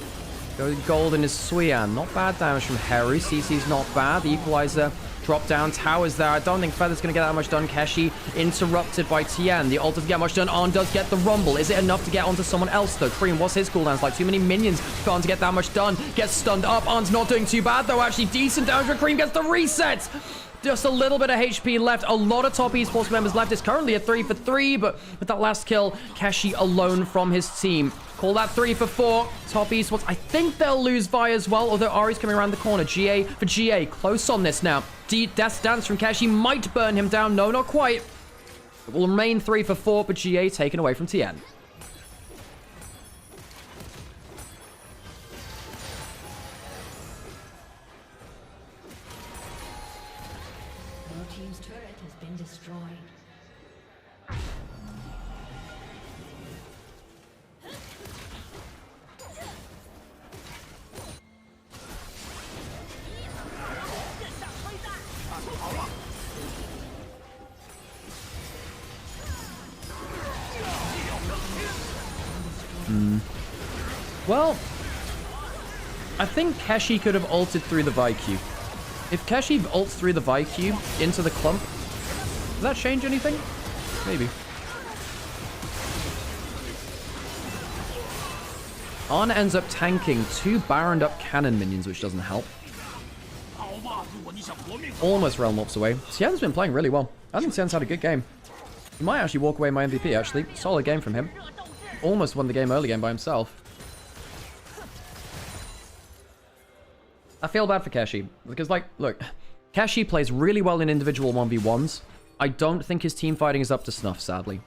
Going golden is Suyan. Not bad damage from Heru. CC's not bad. The equalizer drop down. Towers there. I don't think Feather's going to get that much done. Keshi interrupted by Tien. The ult doesn't get much done. Arn does get the Rumble. Is it enough to get onto someone else though? Cream, what's his cooldowns like? Too many minions for Arn to get that much done. Gets stunned up. Arn's not doing too bad though. Actually decent damage. Cream gets the reset. Just a little bit of HP left. A lot of Top Esports members left. It's currently a 3 for 3, but with that last kill, Keshi alone from his team. Call that 3 for 4. Top Esports, I think they'll lose Vi as well, although Ahri's coming around the corner. GA for GA. Close on this now. Death Dance from Keshi might burn him down. No, not quite. It will remain 3 for 4, but GA taken away from Tien. Well, I think Keshi could have ulted through the Vi Q. If Keshi ults through the Vi Q into the clump, does that change anything? Maybe. Arn ends up tanking 2 Baroned up cannon minions, which doesn't help. Almost Realm Warps away. Tien's been playing really well. I think Tien's had a good game. He might actually walk away my MVP, actually. Solid game from him. Almost won the game early game by himself. I feel bad for Keshi, because, like, look, Keshi plays really well in individual 1v1s. I don't think his team fighting is up to snuff, sadly.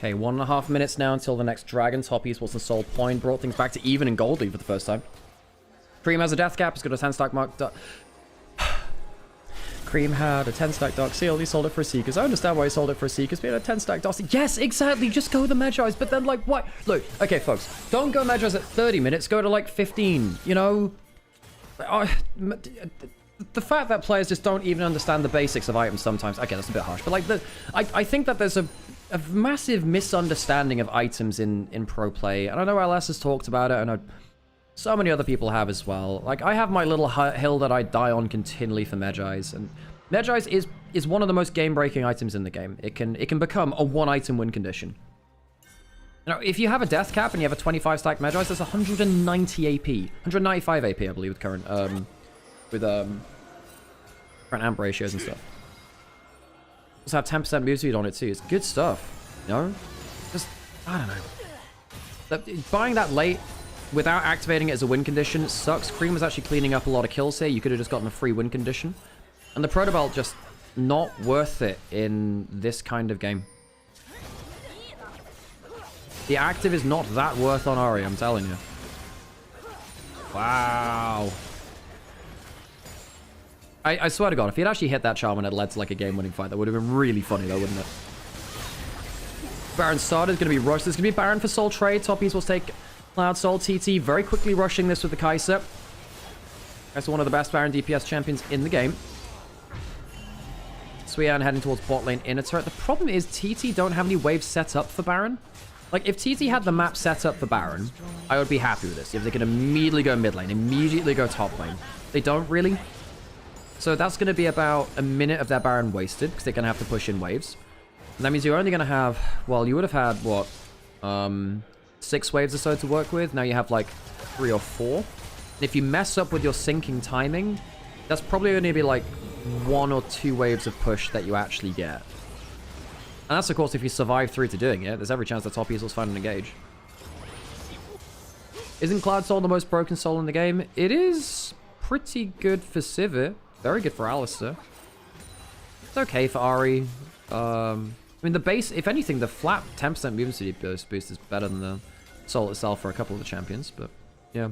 Okay, 1.5 minutes now until the next dragon. Top Esports and Soul Point brought things back to even in gold lead for the first time. Cream has a death cap. He's got a 10-stack mark. Cream had a 10-stack Dark Seal. He sold it for a Seekers. I understand why he sold it for a Seekers. But he had a 10-stack Dark Seal. Yes, exactly. Just go the Magi's. But then, like, why? Look, okay, folks. Don't go Magi's at 30 minutes. Go to, like, 15. You know? The fact that players just don't even understand the basics of items sometimes. Okay, that's a bit harsh. But, like, I think that there's a massive misunderstanding of items in pro play. And I know LS has talked about it. And I know so many other people have as well. Like, I have my little hill that I die on continually for Magi's, and Magi's is one of the most game-breaking items in the game. It can become a one-item win condition. You know, if you have a death cap and you have a 25-stack Magi's, that's 190 AP, 195 AP, I believe, with current current amp ratios and stuff. Also have 10% move speed on it too. It's good stuff. You know, just I don't know. Buying that late without activating it as a win condition sucks. Cream was actually cleaning up a lot of kills here. You could have just gotten a free win condition. And the Proto Belt just not worth it in this kind of game. The active is not that worth on Ahri, I'm telling you. Wow. I swear to God, if he had actually hit that charm and it led to like a game-winning fight, that would have been really funny though, wouldn't it? Baron started, is going to be rushed. There's going to be Baron for Soul Trade. Top Esports will take Cloud Soul. TT very quickly rushing this with the Kai'Sa. That's one of the best Baron DPS champions in the game. Suian heading towards bot lane inner turret. The problem is TT don't have any waves set up for Baron. Like, if TT had the map set up for Baron, I would be happy with this. If they could immediately go mid lane, immediately go top lane. They don't really. So that's going to be about a minute of their Baron wasted, because they're going to have to push in waves. And that means you're only going to have, well, you would have had, what, 6 waves or so to work with. Now you have, like, 3 or 4. And if you mess up with your syncing timing, that's probably going to be, like, 1 or 2 waves of push that you actually get. And that's, of course, if you survive through to doing it. There's every chance that top Esports find an engage. Isn't Cloud Soul the most broken soul in the game? It is pretty good for Sivir. Very good for Alistar. It's okay for Ahri. I mean, the base, if anything, the flat 10% movement speed boost is better than the soul itself for a couple of the champions, but yeah.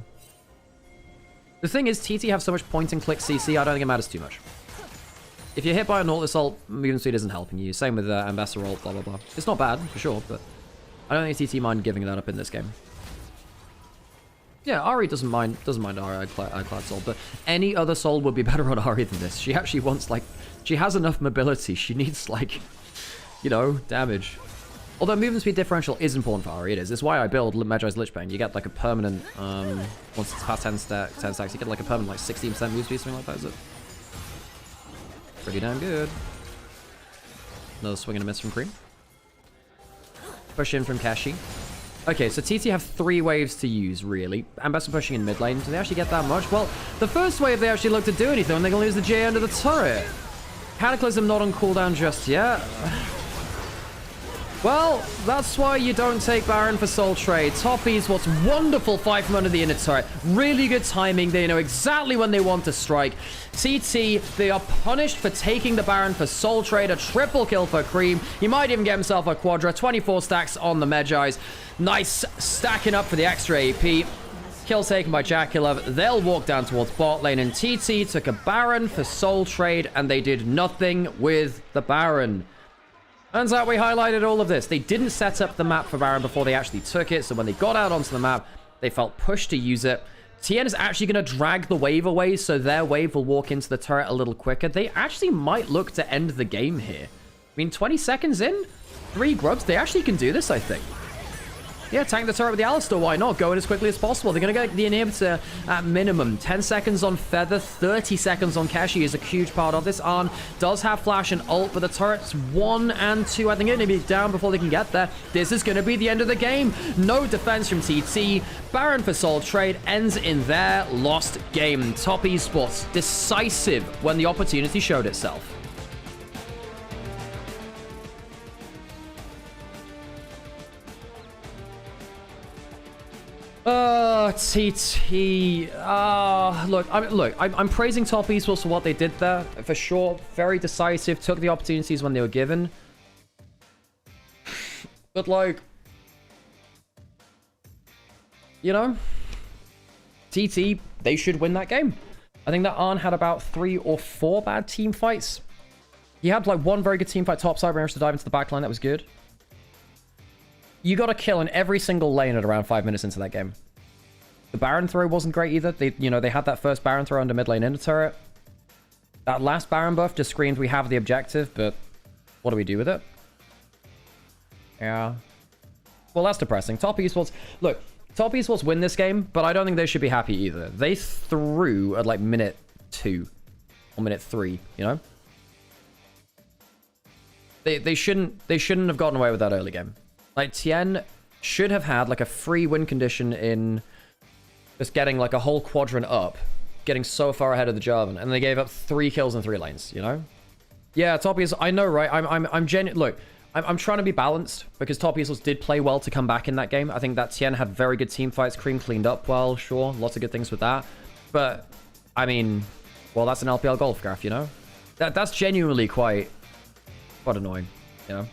The thing is, TT have so much point-and-click CC, I don't think it matters too much. If you're hit by an ult assault, movement speed isn't helping you. Same with Ambassador ult, blah, blah, blah. It's not bad, for sure, but I don't think TT mind giving that up in this game. Yeah, Ahri doesn't mind Ahri, I Cloud Soul, but any other soul would be better on Ahri than this. She actually wants, like, she has enough mobility. She needs, like, you know, damage. Although movement speed differential is important for Ahri, it is. It's why I build Magi's Lich Bane. You get, like, a permanent, once it's past 10 stacks, you get, like, a permanent, like, 16% movement speed, something like that, is it? Pretty damn good. Another swing and a miss from Cream. Push in from Kashi. Okay, so TT have 3 waves to use, really. Ambassador pushing in mid lane. Do they actually get that much? Well, the first wave they actually look to do anything, and they're going to lose the J under the turret. Cataclysm not on cooldown just yet. Well, that's why you don't take Baron for Soul Trade. Top Esports, wonderful fight from under the inner turret. Really good timing. They know exactly when they want to strike. TT, they are punished for taking the Baron for Soul Trade. A triple kill for Cream. He might even get himself a quadra. 24 stacks on the Magi's. Nice stacking up for the extra AP. Kill taken by Jackulov. They'll walk down towards bot lane, and TT took a Baron for Soul Trade, and they did nothing with the Baron. Turns out we highlighted all of this. They didn't set up the map for Baron before they actually took it, so when they got out onto the map, they felt pushed to use it. TN is actually going to drag the wave away, so their wave will walk into the turret a little quicker. They actually might look to end the game here. I mean, 20 seconds in? 3 grubs? They actually can do this, I think. Yeah, tank the turret with the Alistar, why not? Go in as quickly as possible. They're going to get the inhibitor at minimum. 10 seconds on Feather, 30 seconds on Kashi is a huge part of this. Arn does have flash and ult, but the turret's 1 and 2. I think they're going to be down before they can get there. This is going to be the end of the game. No defense from TT. Baron for Soul Trade ends in their lost game. Top Esports, decisive when the opportunity showed itself. TT. I'm praising Top Esports for what they did there. For sure, very decisive, took the opportunities when they were given. But like, you know, TT, they should win that game. I think that Arn had about 3 or 4 bad team fights. He had like 1 very good team fight topside, managed to dive into the backline. That was good. You got a kill in every single lane at around 5 minutes into that game. The Baron throw wasn't great either. They had that first Baron throw under mid lane into turret. That last Baron buff just screamed we have the objective, but what do we do with it? Yeah. Well, that's depressing. Top Esports, look, Top Esports win this game, but I don't think they should be happy either. They threw at like minute 2 or minute 3, you know? They shouldn't have gotten away with that early game. Like, Tien should have had like a free win condition in just getting like a whole quadrant up, getting so far ahead of the German, and they gave up 3 kills in 3 lanes, you know? Yeah, Top Esports, I know, right? I'm genuine. Look, I'm trying to be balanced because Top Esports did play well to come back in that game. I think that Tien had very good team fights. Cream cleaned up well, sure. Lots of good things with that. But, I mean, well, that's an LPL golf graph, you know? That's genuinely quite annoying, you know?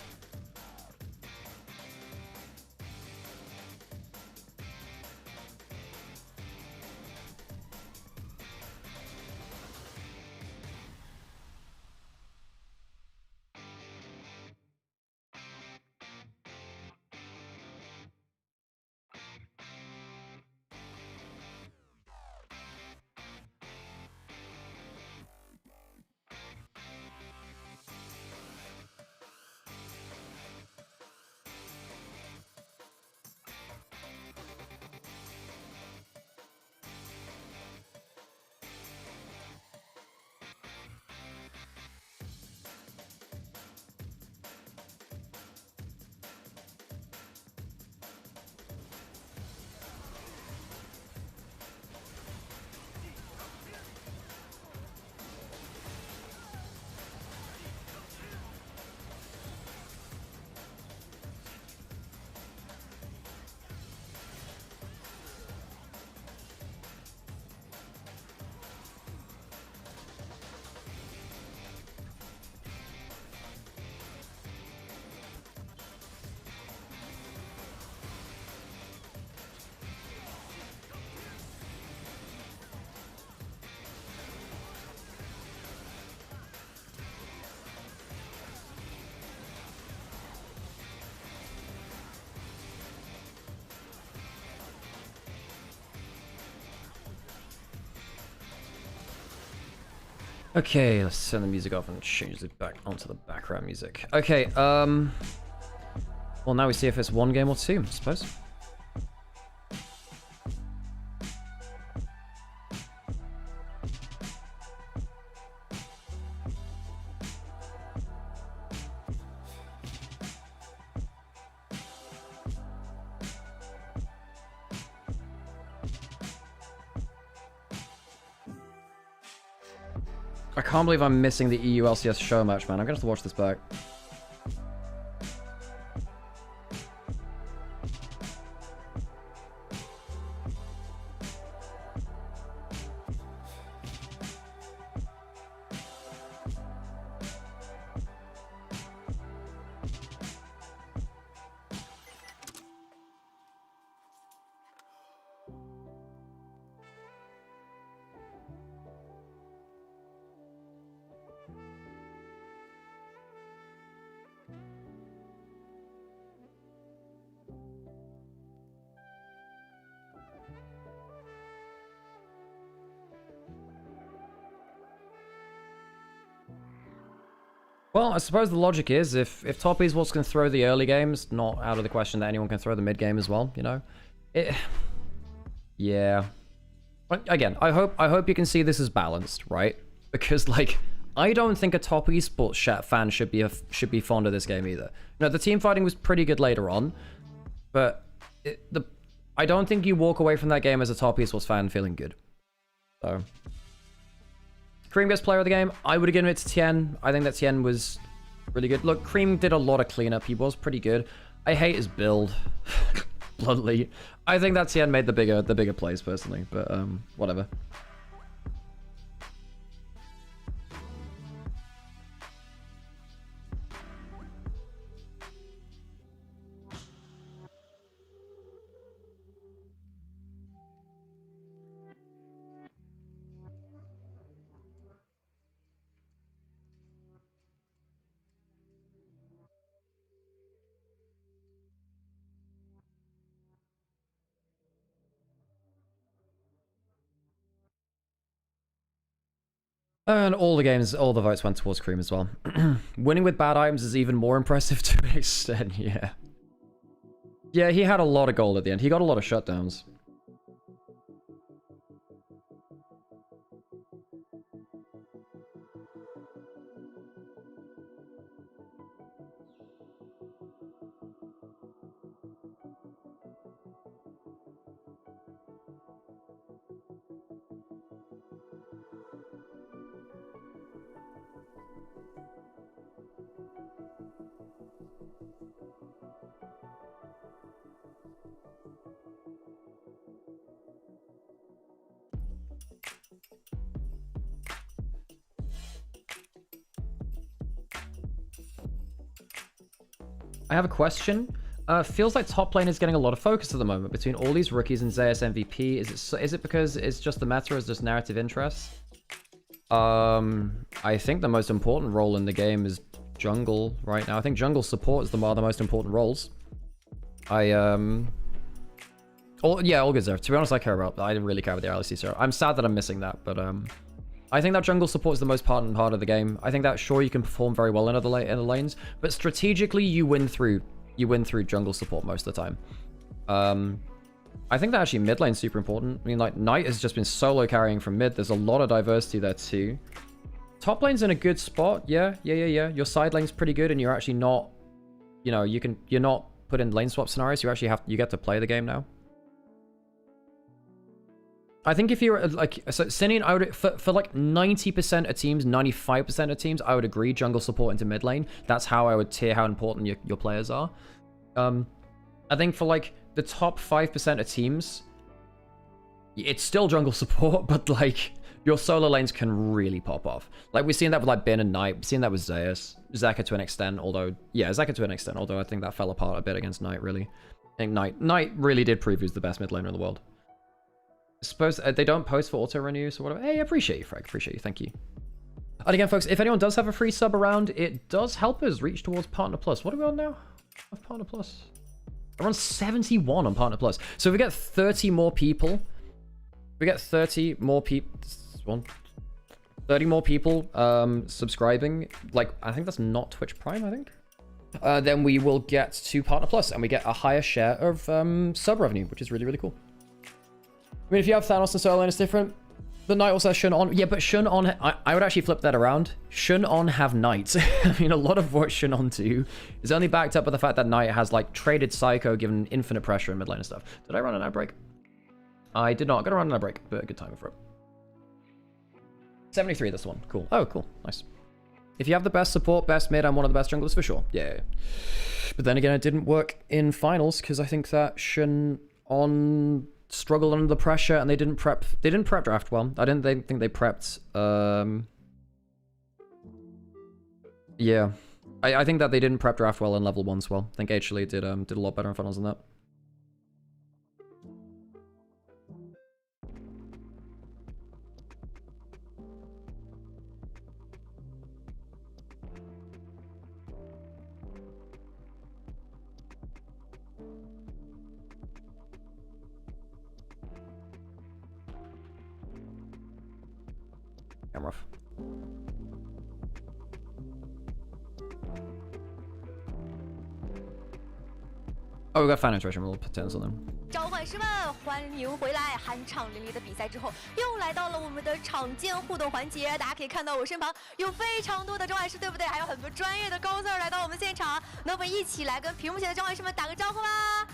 Okay, let's turn the music off and change it back onto the background music. Okay, well, now we see if it's 1 game or 2, I suppose. I can't believe I'm missing the EU LCS show match, man. I'm gonna have to watch this back. Well, I suppose the logic is if Top Esports can throw the early games, not out of the question that anyone can throw the mid game as well, you know? Yeah. But again, I hope you can see this as balanced, right? Because like I don't think a Top Esports fan should be fond of this game either. No, the team fighting was pretty good later on, but I don't think you walk away from that game as a Top Esports fan feeling good. So Cream gets player of the game. I would have given it to Tien. I think that Tien was really good. Look, Cream did a lot of cleanup. He was pretty good. I hate his build, bluntly. I think that Tien made the bigger plays personally, but whatever. And all the votes went towards Cream as well. Winning with bad items is even more impressive to an extent, yeah. Yeah, he had a lot of gold at the end. He got a lot of shutdowns. I have a question. Feels like top lane is getting a lot of focus at the moment between all these rookies and Zeus MVP. Is it because it's just the meta, or is just narrative interest? I think the most important role in the game is jungle right now. I think jungle support is one of the most important roles. All good there. To be honest, I really care about the LEC, so I'm sad that I'm missing that, but I think that jungle support is the most important part of the game. I think that sure you can perform very well in the lanes, but strategically you win through jungle support most of the time. I think that actually mid lane's super important. I mean, like, Knight has just been solo carrying from mid. There's a lot of diversity there too. Top lane's in a good spot. Yeah. Your side lane's pretty good, and you're actually not, you're not put in lane swap scenarios. You get to play the game now. I think if you're like, so Sinian, I would, for like 90% of teams, 95% of teams, I would agree jungle support into mid lane. That's how I would tier how important your players are. I think for like the top 5% of teams, it's still jungle support, but like your solo lanes can really pop off. Like we've seen that with like Bin and Knight. We've seen that with Zeus, Zeka to an extent, although I think that fell apart a bit against Knight really. I think Knight really did prove he's the best mid laner in the world. Suppose they don't post for auto renews or whatever. Hey, appreciate you, Freg. Appreciate you. Thank you. And again, folks, if anyone does have a free sub around, it does help us reach towards Partner Plus. What are we on now? Of Partner Plus. We're on 71 on Partner Plus. So if we get 30 more people, 30 more people subscribing, like, I think that's not Twitch Prime, I think. Then we will get to Partner Plus, and we get a higher share of sub revenue, which is really, really cool. I mean, if you have Thanos and solo lane, it's different. The Knight also has Shun On. Yeah, but Shun On, I would actually flip that around. Shun On have Knight. I mean, a lot of what Shun On do is only backed up by the fact that Knight has, like, traded Psycho, given infinite pressure in mid lane and stuff. Did I run an ad break? I did not. I'm gonna run an ad break, but good timing for it. 73, this one. Cool. Oh, cool. Nice. If you have the best support, best mid, I'm one of the best junglers for sure. Yeah. But then again, it didn't work in finals, because I think that Shun On struggled under the pressure, and they didn't prep draft well. I didn't think they prepped. Yeah, I think that they didn't prep draft well in level 1s well. I think actually did a lot better in finals than that. I'm rough. Oh, we got fan interaction. We'll put tense on them. 召唤师们，欢迎回来！酣畅淋漓的比赛之后，又来到了我们的场间互动环节。大家可以看到我身旁有非常多的召唤师，对不对？还有很多专业的高字来到我们现场。那我们一起来跟屏幕前的召唤师们打个招呼吧。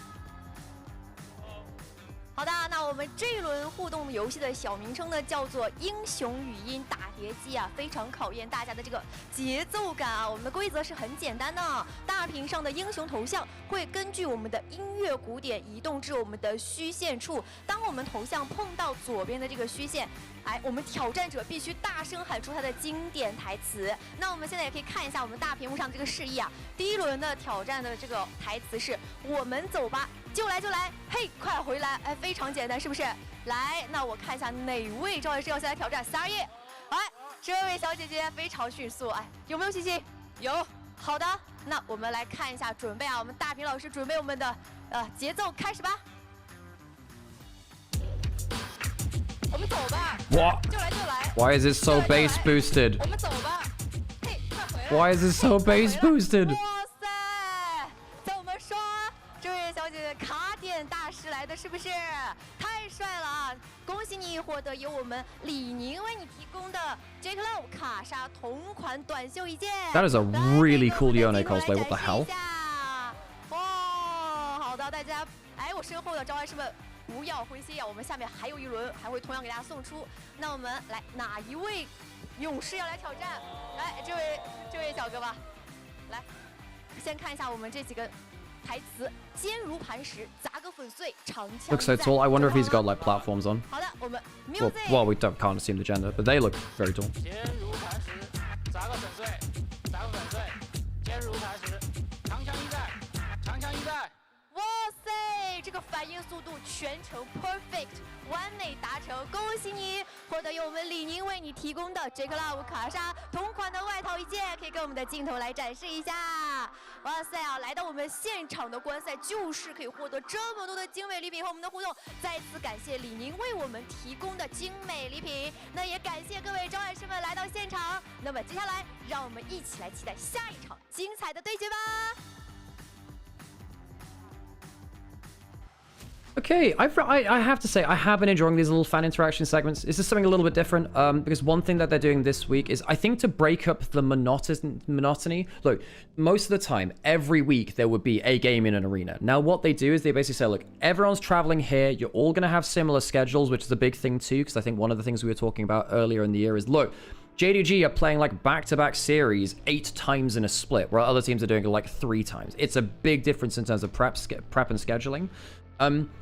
好的，那我们这一轮互动游戏的小名称呢，叫做英雄语音打碟机啊，非常考验大家的这个节奏感啊。我们的规则是很简单的，大屏上的英雄头像会根据我们的音乐鼓点移动至我们的虚线处。当我们头像碰到左边的这个虚线，哎，我们挑战者必须大声喊出他的经典台词。那我们现在也可以看一下我们大屏幕上的这个示意啊。第一轮的挑战的这个台词是“我们走吧”。 就来就来，嘿，快回来！哎，非常简单，是不是？来，那我看一下哪位召唤师要先来挑战321。哎，这位小姐姐非常迅速，哎，有没有信心？有。好的，那我们来看一下准备啊，我们大屏老师准备我们的节奏，开始吧。我们们走吧。 What? 就来就来。 Why is it so base boosted? 我们走吧。嘿，快回来。 Why is it so base boosted? 哇塞，怎么说？这位小姐姐卡点大师来的是不是？太帅了啊！恭喜你获得由我们李宁为你提供的 J Club 卡莎同款短袖一件。 That is a really cool Yone cosplay. What the hell? 哇，好的，大家，哎，我身后的招爱师们不要灰心啊，我们下面还有一轮，还会同样给大家送出。那我们来哪一位勇士要来挑战？来，这位小哥吧，来，先看一下我们这几个台词：坚如磐石，砸个粉碎，长枪。 Looks so tall. I wonder if he's got like platforms on. 好的，我们 Well, we can't assume the gender, but they look very tall. 坚如磐石，砸个粉碎，砸个粉碎，坚如磐石，长枪一在，长枪一在。 哇塞，这个反应速度全程 perfect， 完美达成！恭喜你获得由我们李宁为你提供的 J Club 卡莎同款的外套一件，可以跟我们的镜头来展示一下。哇塞啊，来到我们现场的观赛就是可以获得这么多的精美礼品和我们的互动，再次感谢李宁为我们提供的精美礼品。那也感谢各位招爱师们来到现场。那么接下来，让我们一起来期待下一场精彩的对决吧。 Okay, I have to say, I have been enjoying these little fan interaction segments. This is something a little bit different, because one thing that they're doing this week is, I think, to break up the monotony. Look, most of the time, every week, there would be a game in an arena. Now, what they do is they basically say, look, everyone's traveling here, you're all going to have similar schedules, which is a big thing too, because I think one of the things we were talking about earlier in the year is, look, JDG are playing like back-to-back series 8 times in a split, where other teams are doing it like 3 times. It's a big difference in terms of prep and scheduling.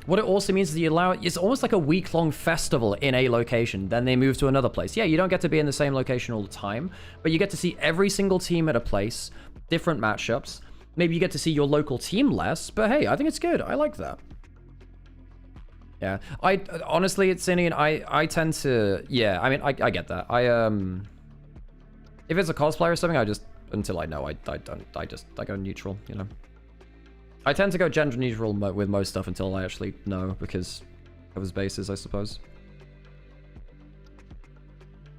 What it also means is it's almost like a week-long festival in a location, then they move to another place. Yeah, you don't get to be in the same location all the time, but you get to see every single team at a place, different matchups. Maybe you get to see your local team less, but hey, I think it's good. I like that. Yeah, honestly, it's Cinian, I tend to, yeah, I mean, I get that. If it's a cosplay or something, until I know, I go neutral, you know. I tend to go gender neutral with most stuff until I actually know, because of his bases, I suppose.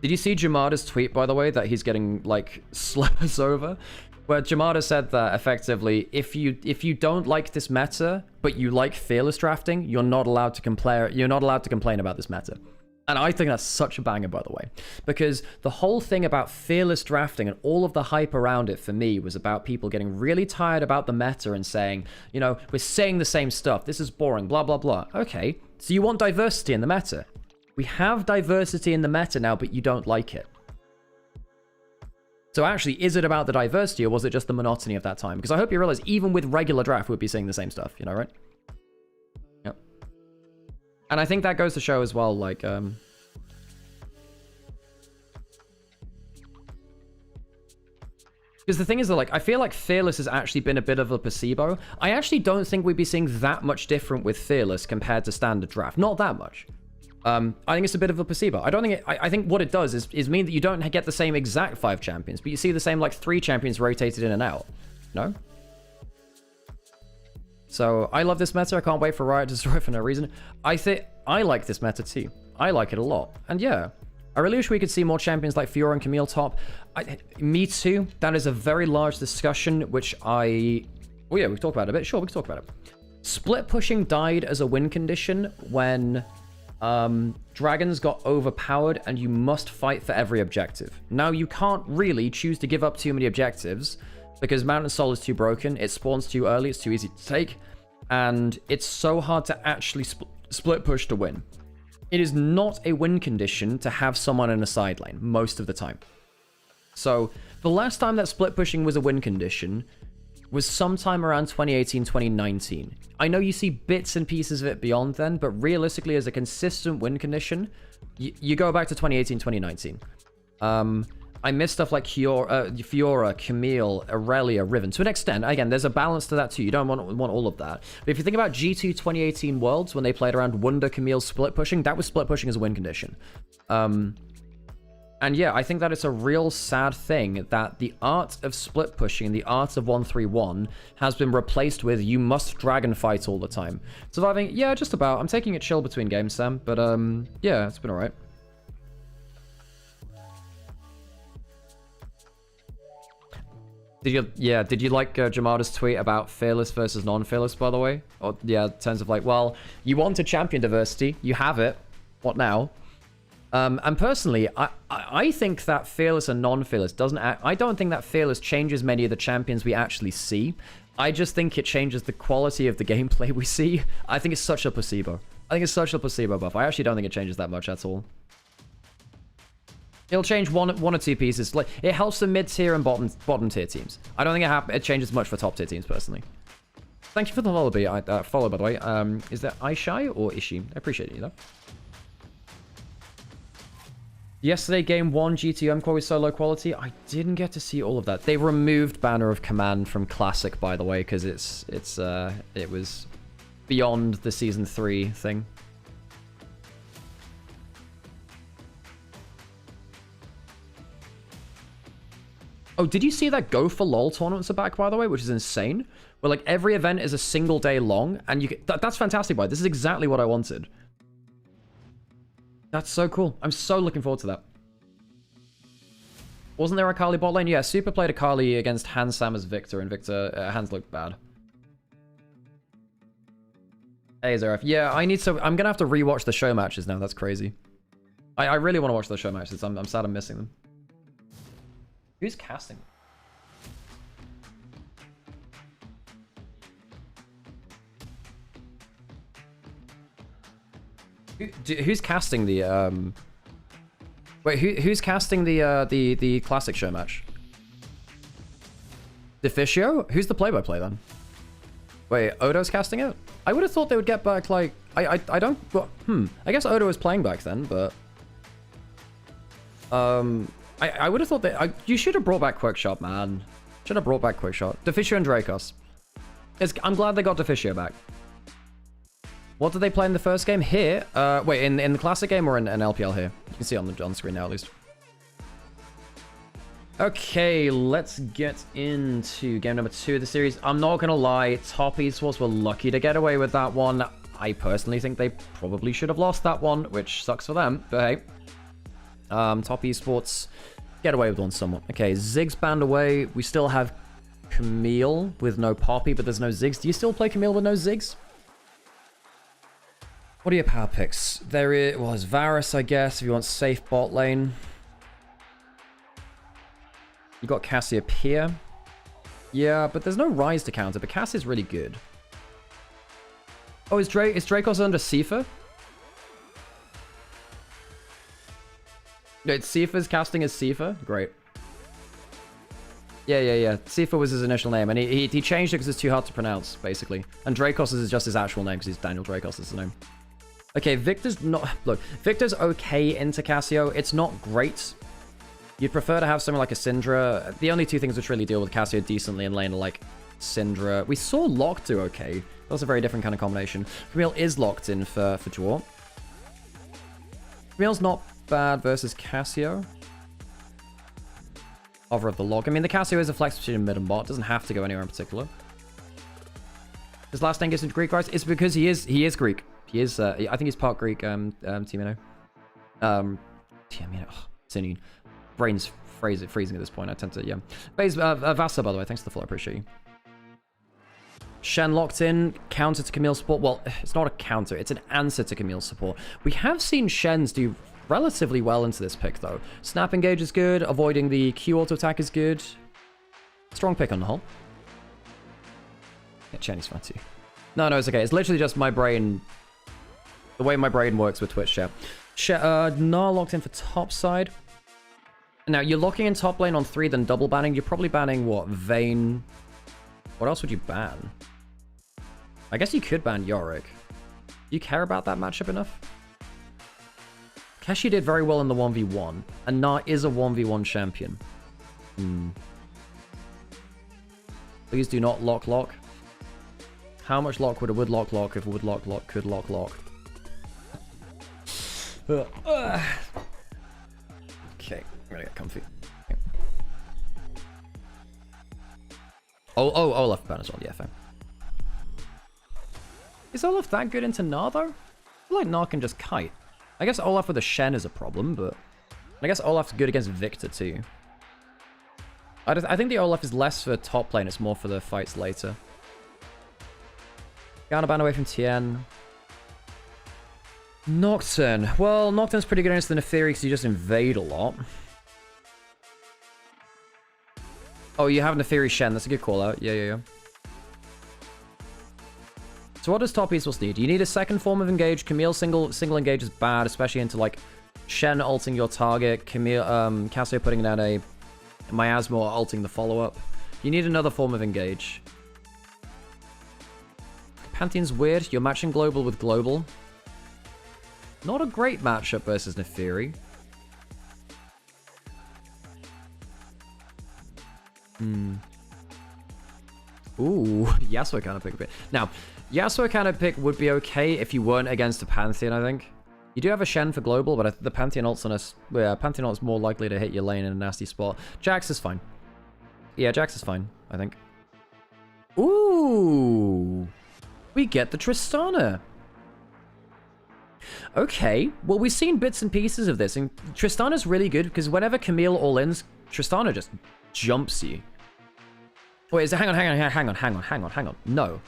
Did you see Jamada's tweet, by the way, that he's getting, like, slurs over? Where Jamada said that, effectively, if you don't like this meta, but you like fearless drafting, you're not allowed to complain about this meta. And I think that's such a banger, by the way, because the whole thing about fearless drafting and all of the hype around it for me was about people getting really tired about the meta and saying, you know, we're saying the same stuff, this is boring, blah, blah, blah. Okay, so you want diversity in the meta. We have diversity in the meta now, but you don't like it. So actually, is it about the diversity, or was it just the monotony of that time? Because I hope you realize, even with regular draft, we'd be saying the same stuff, you know, right? Yep. And I think that goes to show as well, like, because the thing is that, like, I feel like Fearless has actually been a bit of a placebo. I actually don't think we'd be seeing that much different with Fearless compared to standard draft. Not that much. I think it's a bit of a placebo. I think what it does is mean that you don't get the same exact 5 champions, but you see the same, like, 3 champions rotated in and out. No? So, I love this meta. I can't wait for Riot to destroy it for no reason. I think I like this meta too. I like it a lot. And yeah, I really wish we could see more champions like Fiora and Camille top. Me too. That is a very large discussion, which oh yeah, we can talk about it a bit. Sure, we can talk about it. Split pushing died as a win condition when dragons got overpowered and you must fight for every objective. Now, you can't really choose to give up too many objectives because Mountain Soul is too broken, it spawns too early, it's too easy to take, and it's so hard to actually split push to win. It is not a win condition to have someone in a side lane most of the time. So, the last time that split pushing was a win condition was sometime around 2018, 2019. I know you see bits and pieces of it beyond then, but realistically, as a consistent win condition, you go back to 2018, 2019. I miss stuff like Fiora, Camille, Aurelia, Riven. To an extent, again, there's a balance to that too. You don't want all of that. But if you think about G2 2018 Worlds, when they played around Wunder, Camille split pushing, that was split pushing as a win condition. And yeah, I think that it's a real sad thing that the art of split pushing, the art of 1-3-1, has been replaced with you must dragon fight all the time. Surviving, yeah, just about. I'm taking it chill between games, Sam, but yeah, it's been alright. Did you like Jamada's tweet about fearless versus non-fearless, by the way? Or yeah, in terms of like, well, you wanted champion diversity, you have it. What now? And personally, I think that fearless and non-fearless doesn't. I don't think that fearless changes many of the champions we actually see. I just think it changes the quality of the gameplay we see. I think it's such a placebo. I think it's such a placebo buff. I actually don't think it changes that much at all. It'll change one or two pieces. Like it helps the mid-tier and bottom tier teams. I don't think it changes much for top tier teams personally. Thank you for the follow, by the way. Is that TheShy or Ishi? I appreciate you though. Yesterday, game 1 GTM core was so low quality. I didn't get to see all of that. They removed Banner of Command from Classic, by the way, because it was beyond the Season 3 thing. Oh, did you see that Go for LOL tournaments are back, by the way, which is insane? Where like every event is a single day long, and you can, that's fantastic, by the way. This is exactly what I wanted. That's so cool. I'm so looking forward to that. Wasn't there a Kali bot lane? Yeah, Super played a Kali against Hans Sam as Victor, and Victor, Hans looked bad. Hey, Zeref. Yeah, I'm gonna have to rewatch the show matches now. That's crazy. I really want to watch the show matches. I'm sad I'm missing them. Who's casting? Who's casting the wait, who's casting the classic show match? TheShy? Who's the play-by-play then? Wait, Odo's casting it? I would have thought they would get back like I don't well, I guess Odo was playing back then, but I would have thought that you should have brought back Quickshot, man. Should have brought back Quickshot. TheShy and Dracos. I'm glad they got TheShy back. What did they play in the first game? Here? Wait, in the classic game or in LPL here? You can see on the screen now, at least. Okay, let's get into game number 2 of the series. I'm not gonna lie, Top Esports were lucky to get away with that one. I personally think they probably should have lost that one, which sucks for them, but hey. Top Esports get away with one somewhat. Okay, Ziggs banned away. We still have Camille with no Poppy, but there's no Ziggs. Do you still play Camille with no Ziggs? What are your power picks? There is, well, there's Varus, I guess, if you want safe bot lane. You got Cassiopeia. Yeah, but there's no Rise to counter, but Cass is really good. Oh, is Dracos under Sifa? No, it's Sifa's casting as Sifa? Great. Yeah. Sifa was his initial name, and he changed it because it's too hard to pronounce, basically. And Dracos is just his actual name because he's Daniel Dracos is his name. Okay, Victor's not... Look, Victor's okay into Cassio. It's not great. You'd prefer to have something like a Syndra. The only two things which really deal with Cassio decently in lane are like Syndra. We saw Locke do okay. That was a very different kind of combination. Camille is locked in for Draw. Camille's not bad versus Cassio. Hover of the log. I mean, the Cassio is a flex between mid and bot. Doesn't have to go anywhere in particular. His last name gets into Greek, right? It's because he is Greek. He is, I think he's part Greek, Timino. Timino. Oh, Sinin. Brain's freezing at this point. I tend to, yeah. Vasa, by the way. Thanks for the follow. I appreciate you. Shen locked in. Counter to Camille's support. Well, it's not a counter. It's an answer to Camille's support. We have seen Shen's do relatively well into this pick, though. Snap engage is good. Avoiding the Q auto attack is good. Strong pick on the whole. Yeah, Chen's fine too. No, it's okay. It's literally just my brain... The way my brain works with Twitch chat. Gnar locked in for top side. Now, you're locking in top lane on 3, then double banning. You're probably banning, what, Vayne? What else would you ban? I guess you could ban Yorick. Do you care about that matchup enough? Keshi did very well in the 1v1, and Gnar is a 1v1 champion. Please do not lock. How much lock would a wood lock if a wood lock could lock? Okay. gonna get comfy. Okay. Oh, Olaf burn as well. Yeah, fair. Is Olaf that good into Gnar, though? I feel like Gnar can just kite. I guess Olaf with a Shen is a problem, but... I guess Olaf's good against Victor, too. I think the Olaf is less for top lane, it's more for the fights later. Garner ban away from Tien. Nocturne. Well, Nocturne's pretty good against the Neferi because you just invade a lot. Oh, you have Neferi Shen. That's a good call out. Yeah. So what does top Esports need? You need a second form of engage. Camille single engage is bad, especially into like Shen ulting your target, Camille, Cassio putting down a Miasma ulting the follow-up. You need another form of engage. Pantheon's weird. You're matching global with global. Not a great matchup versus Neferi. Ooh, Yasuo kind of pick a bit. Now, Yasuo kind of pick would be okay if you weren't against a Pantheon, I think. You do have a Shen for global, but the Pantheon ult's on us. Yeah, Pantheon ult's more likely to hit your lane in a nasty spot. Jax is fine. Yeah, Jax is fine, I think. Ooh, we get the Tristana. Okay, well, we've seen bits and pieces of this, and Tristana's really good because whenever Camille all-ins, Tristana just jumps you. Wait, is it, hang on. No.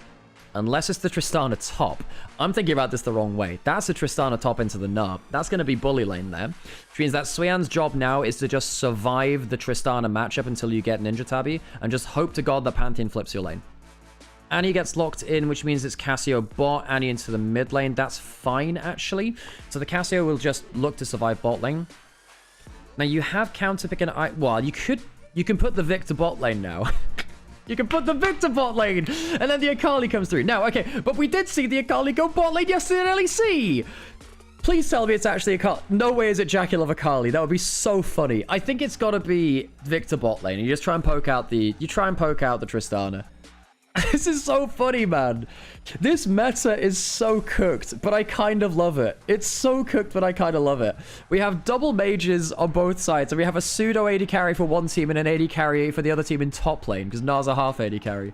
Unless it's the Tristana top. I'm thinking about this the wrong way. That's a Tristana top into the Nub. That's going to be bully lane there. Which means that Swian's job now is to just survive the Tristana matchup until you get Ninja Tabby, and just hope to God that Pantheon flips your lane. Annie gets locked in, which means it's Cassio bot, Annie into the mid lane. That's fine, actually. So the Cassio will just look to survive bot lane. Now, you have counter pick and well, you can put the Victor bot lane now. You can put the Victor bot lane, and then the Akali comes through. Now, okay, but we did see the Akali go bot lane yesterday in LEC. Please tell me it's actually Akali. No way is it Jackie Love Akali. That would be so funny. I think it's got to be Victor bot lane. You just try and poke out the Tristana. This is so funny, man. This meta is so cooked, but I kind of love it. It's so cooked, but I kind of love it. We have double mages on both sides, and we have a pseudo AD carry for one team and an AD carry for the other team in top lane, because Nar's a half AD carry.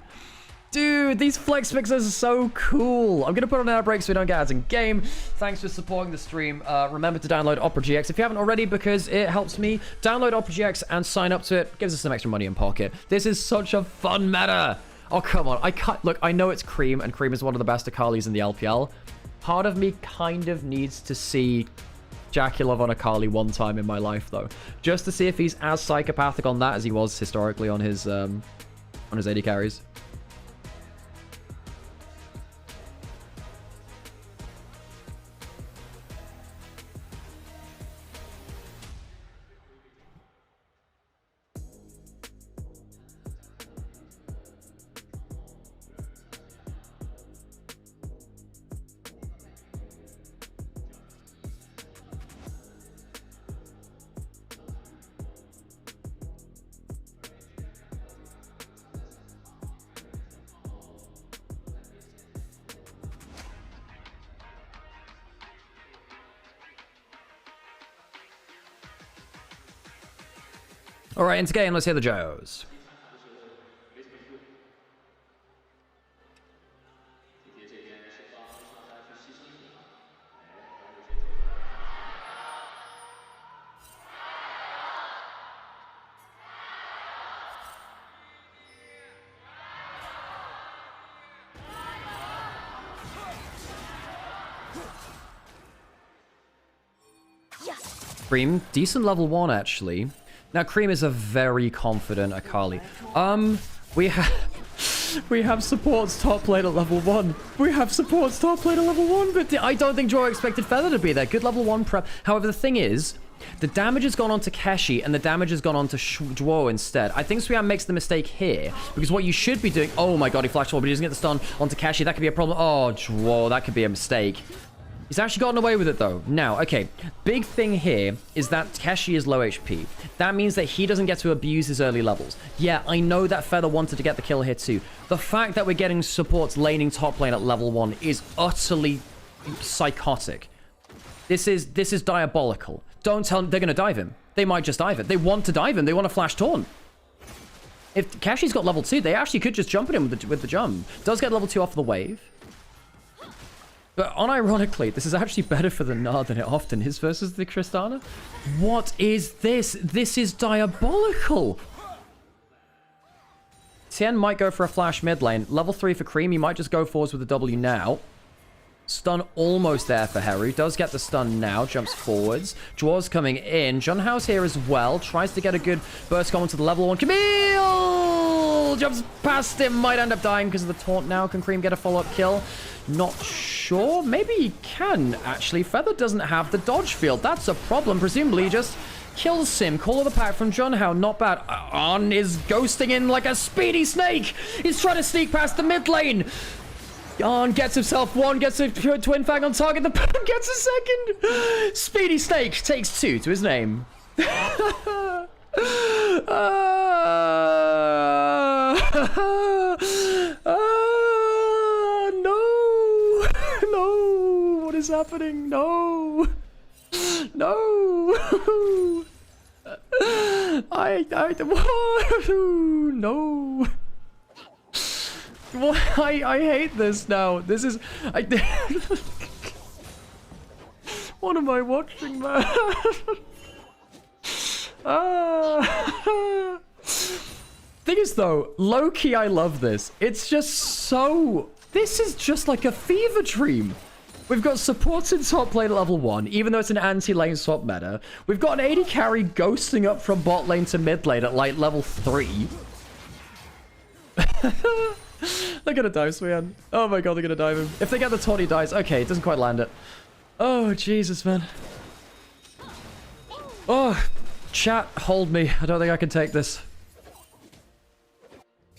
Dude, these flex mixers are so cool. I'm going to put on air break so we don't get ads in game. Thanks for supporting the stream. Remember to download Opera GX if you haven't already, because it helps me. Download Opera GX and sign up to it. Gives us some extra money in pocket. This is such a fun meta. Oh, come on. Look, I know it's Cream, and Cream is one of the best Akalis in the LPL. Part of me kind of needs to see Jackie Love on Akali one time in my life, though. Just to see if he's as psychopathic on that as he was historically on his AD carries. All right, into game. Let's hear the Joes. Cream, decent level 1, actually. Now, Cream is a very confident Akali. We have supports top lane at level 1. We have supports top lane at level 1, but I don't think Joe expected Feather to be there. Good level 1 prep. However, the thing is, the damage has gone on to Keshi, and the damage has gone on to Duo instead. I think Swian makes the mistake here, because what you should be doing... Oh my god, he flashed forward, but he doesn't get the stun onto Keshi. That could be a problem. Oh, Duo, that could be a mistake. He's actually gotten away with it, though. Now, okay, big thing here is that Keshi is low HP. That means that he doesn't get to abuse his early levels. Yeah, I know that Feather wanted to get the kill here, too. The fact that we're getting supports laning top lane at level 1 is utterly psychotic. This is diabolical. Don't tell him. They're going to dive him. they might just dive it. They want to dive him. They want to flash taunt. If Kashi's got level 2, they actually could just jump at him with the jump. Does get level 2 off the wave. But unironically, this is actually better for the Gnar than it often is versus the Tristana. What is this? This is diabolical. Tien might go for a flash mid lane. Level 3 for Cream. He might just go forwards with the W now. Stun almost there for Heru. Does get the stun now. Jumps forwards. Dwarves coming in. Junhao's here as well. Tries to get a good burst going to the level 1. Camille! Jumps past him. Might end up dying because of the taunt now. Can Cream get a follow-up kill? Not sure. Maybe he can, actually. Feather doesn't have the dodge field. That's a problem. Presumably he just kills him. Call of the pack from Junhao. Not bad. On is ghosting in like a speedy snake. He's trying to sneak past the mid lane. On gets himself one, gets a twin fang on target, the Pound gets a second. Speedy Snake takes 2 to his name. No! No! What is happening? No! No! No! I hate this now. This is... What am I watching, man? Thing is, though, low-key, I love this. It's just so... This is just like a fever dream. We've got supports in top lane at level 1, even though it's an anti-lane swap meta. We've got an AD carry ghosting up from bot lane to mid lane at, like, level 3. They're gonna dive Swian. Oh my god, they're gonna dive him. If they get the taunt, he dies. Okay, it doesn't quite land it. Oh, Jesus, man. Oh, chat, hold me. I don't think I can take this.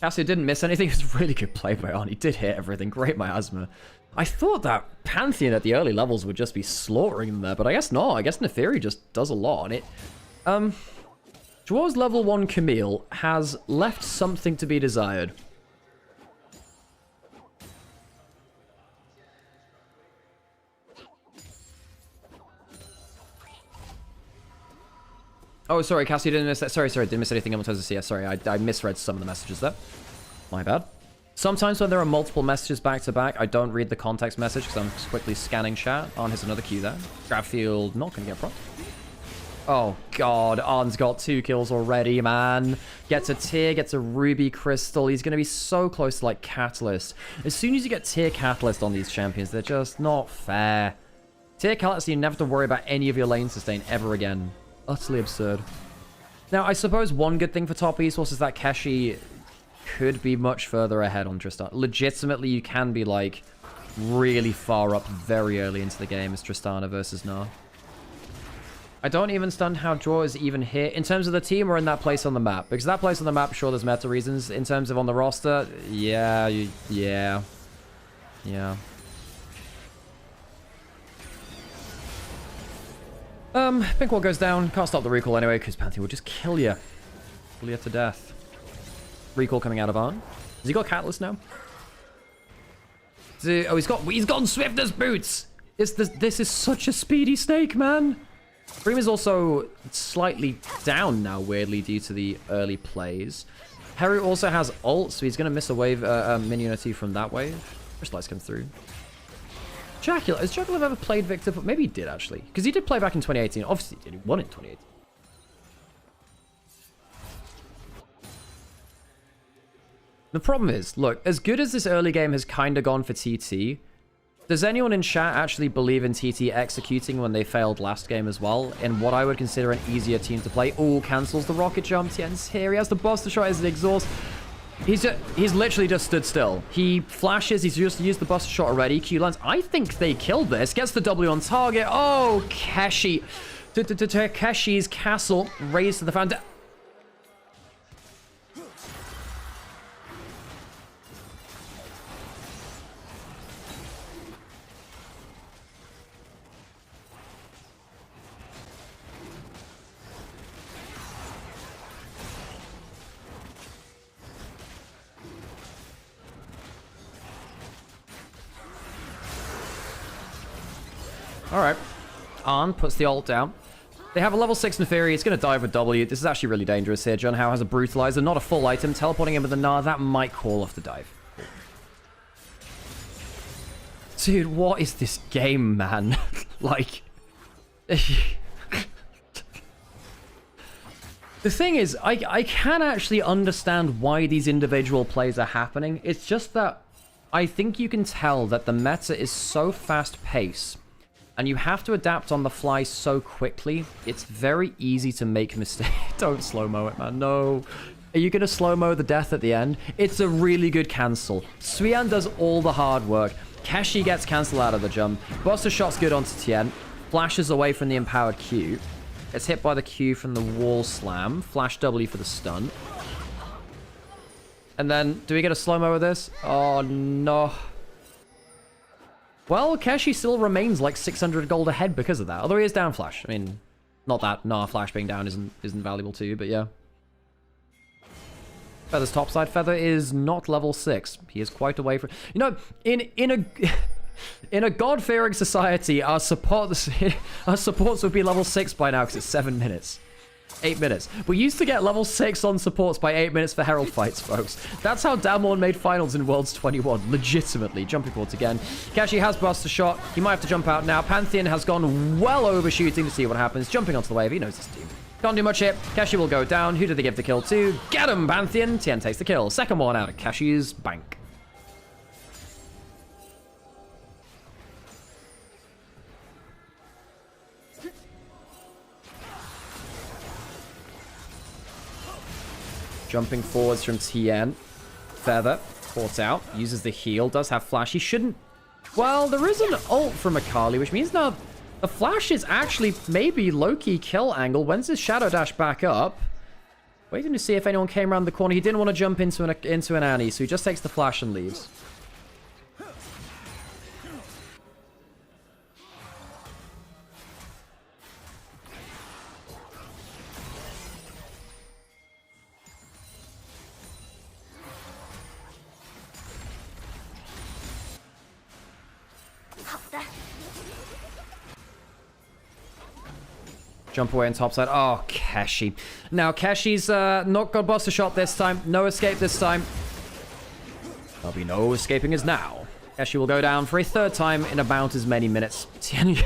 Cassie didn't miss anything. It was really good play by On. He did hit everything. Great miasma. I thought that Pantheon at the early levels would just be slaughtering them there, but I guess not. I guess Neferi just does a lot on it. Dwarves level 1 Camille has left something to be desired. Oh, sorry, Cassie, didn't miss that. Sorry, didn't miss anything in terms of CS. Sorry, I misread some of the messages there. My bad. Sometimes when there are multiple messages back to back, I don't read the context message because I'm quickly scanning chat. On, here's another Q there. Grab field, not going to get proc. Oh, God. Arn's got 2 kills already, man. Gets a tier, gets a ruby crystal. He's going to be so close to, like, Catalyst. As soon as you get tier Catalyst on these champions, they're just not fair. Tier Catalyst, you never have to worry about any of your lane sustain ever again. Utterly absurd. Now, I suppose one good thing for top esports is that Keshi could be much further ahead on Tristana. Legitimately, you can be, like, really far up very early into the game as Tristana versus Gnar. I don't even understand how Draw is even here. In terms of the team or in that place on the map? Because that place on the map, sure, there's meta reasons. In terms of on the roster, yeah. Pinkwall goes down. Can't stop the recall anyway, because Pantheon will just kill you. Kill you to death. Recall coming out of Arn. Has he got Catalyst now? Oh, he's gotten Swiftness boots! This is such a speedy snake, man! Cream is also slightly down now, weirdly, due to the early plays. Heru also has ult, so he's going to miss a wave, minion or two from that wave. First lights come through. Jackal, has Jackal ever played Victor? But maybe he did, actually. Because he did play back in 2018. Obviously, he did. He won in 2018. The problem is, look, as good as this early game has kind of gone for TT, does anyone in chat actually believe in TT executing when they failed last game as well? In what I would consider an easier team to play. Oh, cancels the rocket jump. Tien's here. He has the Buster Shot as an exhaust. He's literally just stood still. He flashes. He's just used the Buster Shot already. Q lands. I think they killed this. Gets the W on target. Oh, Keshi. Keshi's castle raised to the fountain. Alright. Arn puts the ult down. They have a level 6 Neferi. It's going to dive with W. This is actually really dangerous here. Junhao has a Brutalizer, not a full item. Teleporting in with the Gnar, that might call off the dive. Dude, what is this game, man? Like... The thing is, I can actually understand why these individual plays are happening. It's just that I think you can tell that the meta is so fast-paced, and you have to adapt on the fly so quickly, it's very easy to make mistakes. Don't slow-mo it, man. No. Are you going to slow-mo the death at the end? It's a really good cancel. Suyan does all the hard work. Keshi gets cancel out of the jump. Buster shot's good onto Tien. Flashes away from the empowered Q. Gets hit by the Q from the wall slam. Flash W for the stun. And then, do we get a slow-mo with this? Oh, no. Well, Keshi still remains like 600 gold ahead because of that. Although he is down flash. I mean, not that Gnar flash being down isn't valuable to you, but yeah. Feather's topside. Feather is not level 6. He is quite away from... You know, in a god-fearing society, our supports would be level 6 by now because it's 7 minutes. 8 minutes. We used to get level 6 on supports by 8 minutes for Herald fights, folks. That's how Damwon made finals in Worlds 21. Legitimately. Jumping forwards again. Keshi has Buster Shot. He might have to jump out now. Pantheon has gone well overshooting to see what happens. Jumping onto the wave. He knows his team. Can't do much here. Keshi will go down. Who did they give the kill to? Get him, Pantheon. Tien takes the kill. Second one out of Keshi's bank. Jumping forwards from Tien. Feather. Caught out. Uses the heal. Does have flash. He shouldn't... Well, there is an ult from Akali, which means now the flash is actually maybe low-key kill angle. When's his shadow dash back up? Waiting to see if anyone came around the corner. He didn't want to jump into an Annie, so he just takes the flash and leaves. Jump away on top side. Oh, Keshi. Now, Keshi's not got Buster Shot this time. No escape this time. There'll be no escaping us now. Keshi will go down for a third time in about as many minutes. Tien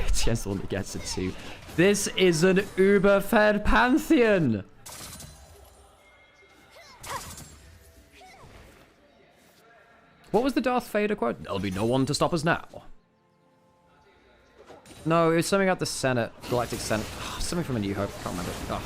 only gets it too. This is an uber-fed Pantheon. What was the Darth Vader quote? There'll be no one to stop us now. No, it was something about the Senate, Galactic Senate. Oh, something from A New Hope. I can't remember. Oh.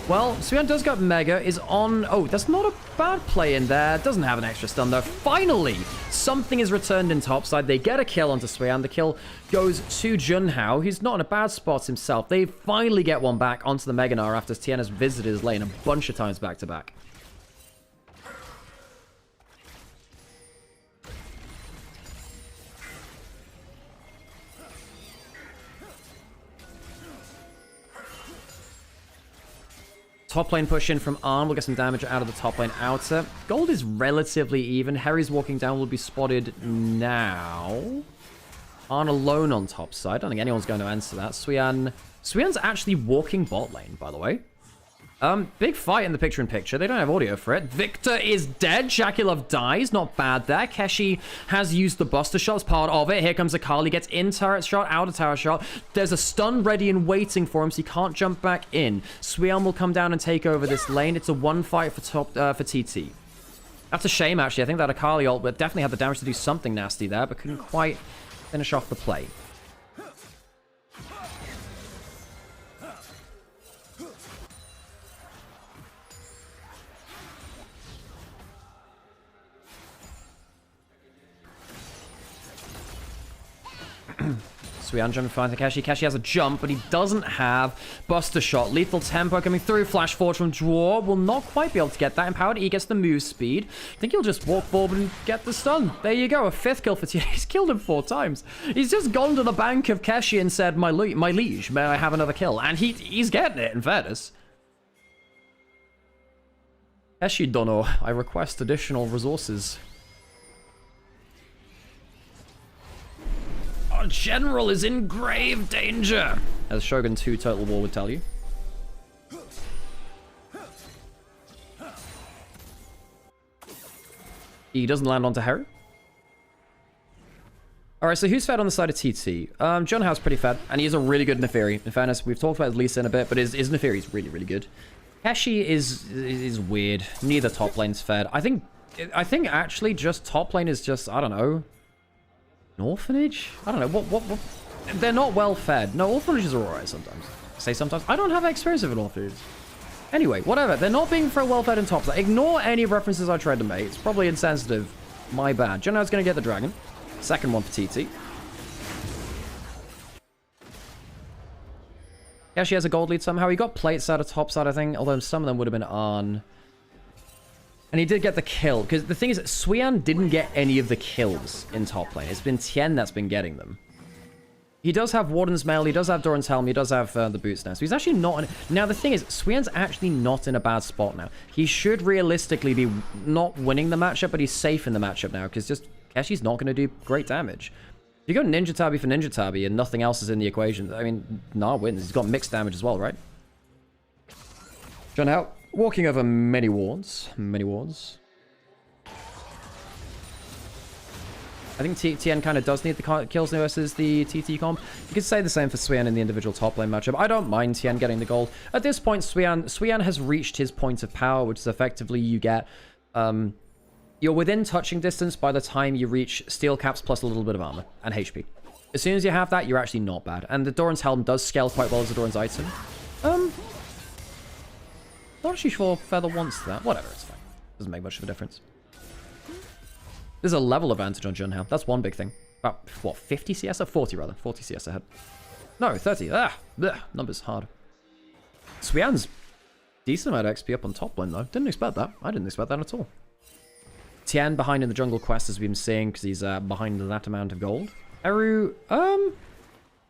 Well, Suyan does got Mega, is on... Oh, that's not a bad play in there. Doesn't have an extra stun, though. Finally, something is returned in topside. They get a kill onto Suyan. The kill goes to Junhao. He's not in a bad spot himself. They finally get one back onto the Mega Gnar after Tien has visited his lane a bunch of times back-to-back. Top lane push in from Arn. We'll get some damage out of the top lane outer. Gold is relatively even. Harry's walking down will be spotted now. Arn alone on top side. I don't think anyone's going to answer that. Suyan's actually walking bot lane, by the way. Big fight in the picture-in-picture. They don't have audio for it. Victor is dead. Shakulov dies. Not bad there. Keshi has used the Buster Shot as part of it. Here comes Akali. Gets in turret shot, out of tower shot. There's a stun ready and waiting for him, so he can't jump back in. Suyan will come down and take over this lane. It's a one fight for TT. That's a shame, actually. I think that Akali ult but definitely had the damage to do something nasty there, but couldn't quite finish off the play. Suyan jumping fine to Keshi. Keshi has a jump, but he doesn't have Buster Shot. Lethal Tempo coming through. Flash forward from Draw. Will not quite be able to get that. Empowered E gets the move speed. I think he'll just walk forward and get the stun. There you go. A 5th kill for TES. He's killed him 4 times. He's just gone to the bank of Keshi and said, my liege, may I have another kill? And he's getting it, in fairness. Keshi Dono, I request additional resources. Our general is in grave danger, as Shogun 2 Total War would tell you. He doesn't land onto Harry. Alright, so who's fed on the side of TT? John Howe's pretty fed, and he is a really good Neferi. In fairness, we've talked about Lisa in a bit, but his Neferi is really, really good. Keshi is weird. Neither top lane's fed. I think actually just top lane is just, I don't know, an orphanage? I don't know, what? They're not well fed. No, orphanages are alright sometimes. Say sometimes. I don't have experience of an orphanage. Anyway, whatever. They're not being very well fed in top lane. Ignore any references I tried to make. It's probably insensitive. My bad. John Howe's going to get the dragon. Second one for TT. Yeah, she has a gold lead somehow. He got plates out of top side, I think, although some of them would have been on. And he did get the kill, because the thing is, Suyan didn't get any of the kills in top lane. It's been Tien that's been getting them. He does have Warden's Mail, he does have Doran's Helm, he does have the Boots now. So he's actually not... Now, the thing is, Suyan's actually not in a bad spot now. He should realistically be not winning the matchup, but he's safe in the matchup now, because just Keshi's not going to do great damage. If you go Ninja Tabi for Ninja Tabi and nothing else is in the equation, I mean, Gnar wins. He's got mixed damage as well, right? John Howe walking over many wards. Many wards. I think Tien kind of does need the kills versus the TT comp. You could say the same for Suyan in the individual top lane matchup. I don't mind Tien getting the gold. At this point, Suyan has reached his point of power, which is effectively you get... you're within touching distance by the time you reach steel caps plus a little bit of armor and HP. As soon as you have that, you're actually not bad. And the Doran's Helm does scale quite well as a Doran's item. Not actually sure Feather wants that. Whatever, it's fine. Doesn't make much of a difference. There's a level advantage on Jun Hao. That's one big thing. About, what, 50 CS? Or 40 rather. 40 CS ahead. No, 30. Blech. Numbers hard. Suyan's decent amount of XP up on top lane though. Didn't expect that. I didn't expect that at all. Tien behind in the jungle quest as we've been seeing because he's behind that amount of gold. Eru,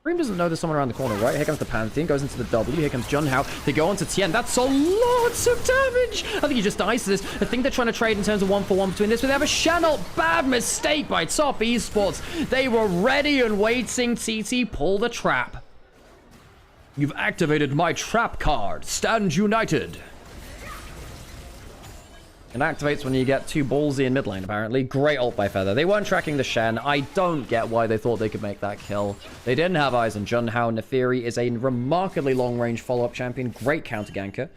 Cream doesn't know there's someone around the corner, right? Here comes the Pantheon, goes into the W. Here comes Jun Hao. They go on to Tien. That's a lot of damage. I think he just dies to this. I think they're trying to trade in terms of 1-for-1 between this, but they have a channel. Bad mistake by Top Esports. They were ready and waiting. TT pull the trap. You've activated my trap card. Stand united. It activates when you get too ballsy in mid lane, apparently. Great ult by Feather. They weren't tracking the Shen. I don't get why they thought they could make that kill. They didn't have eyes on Jun Hao. Neferi is a remarkably long-range follow-up champion. Great counter-ganker.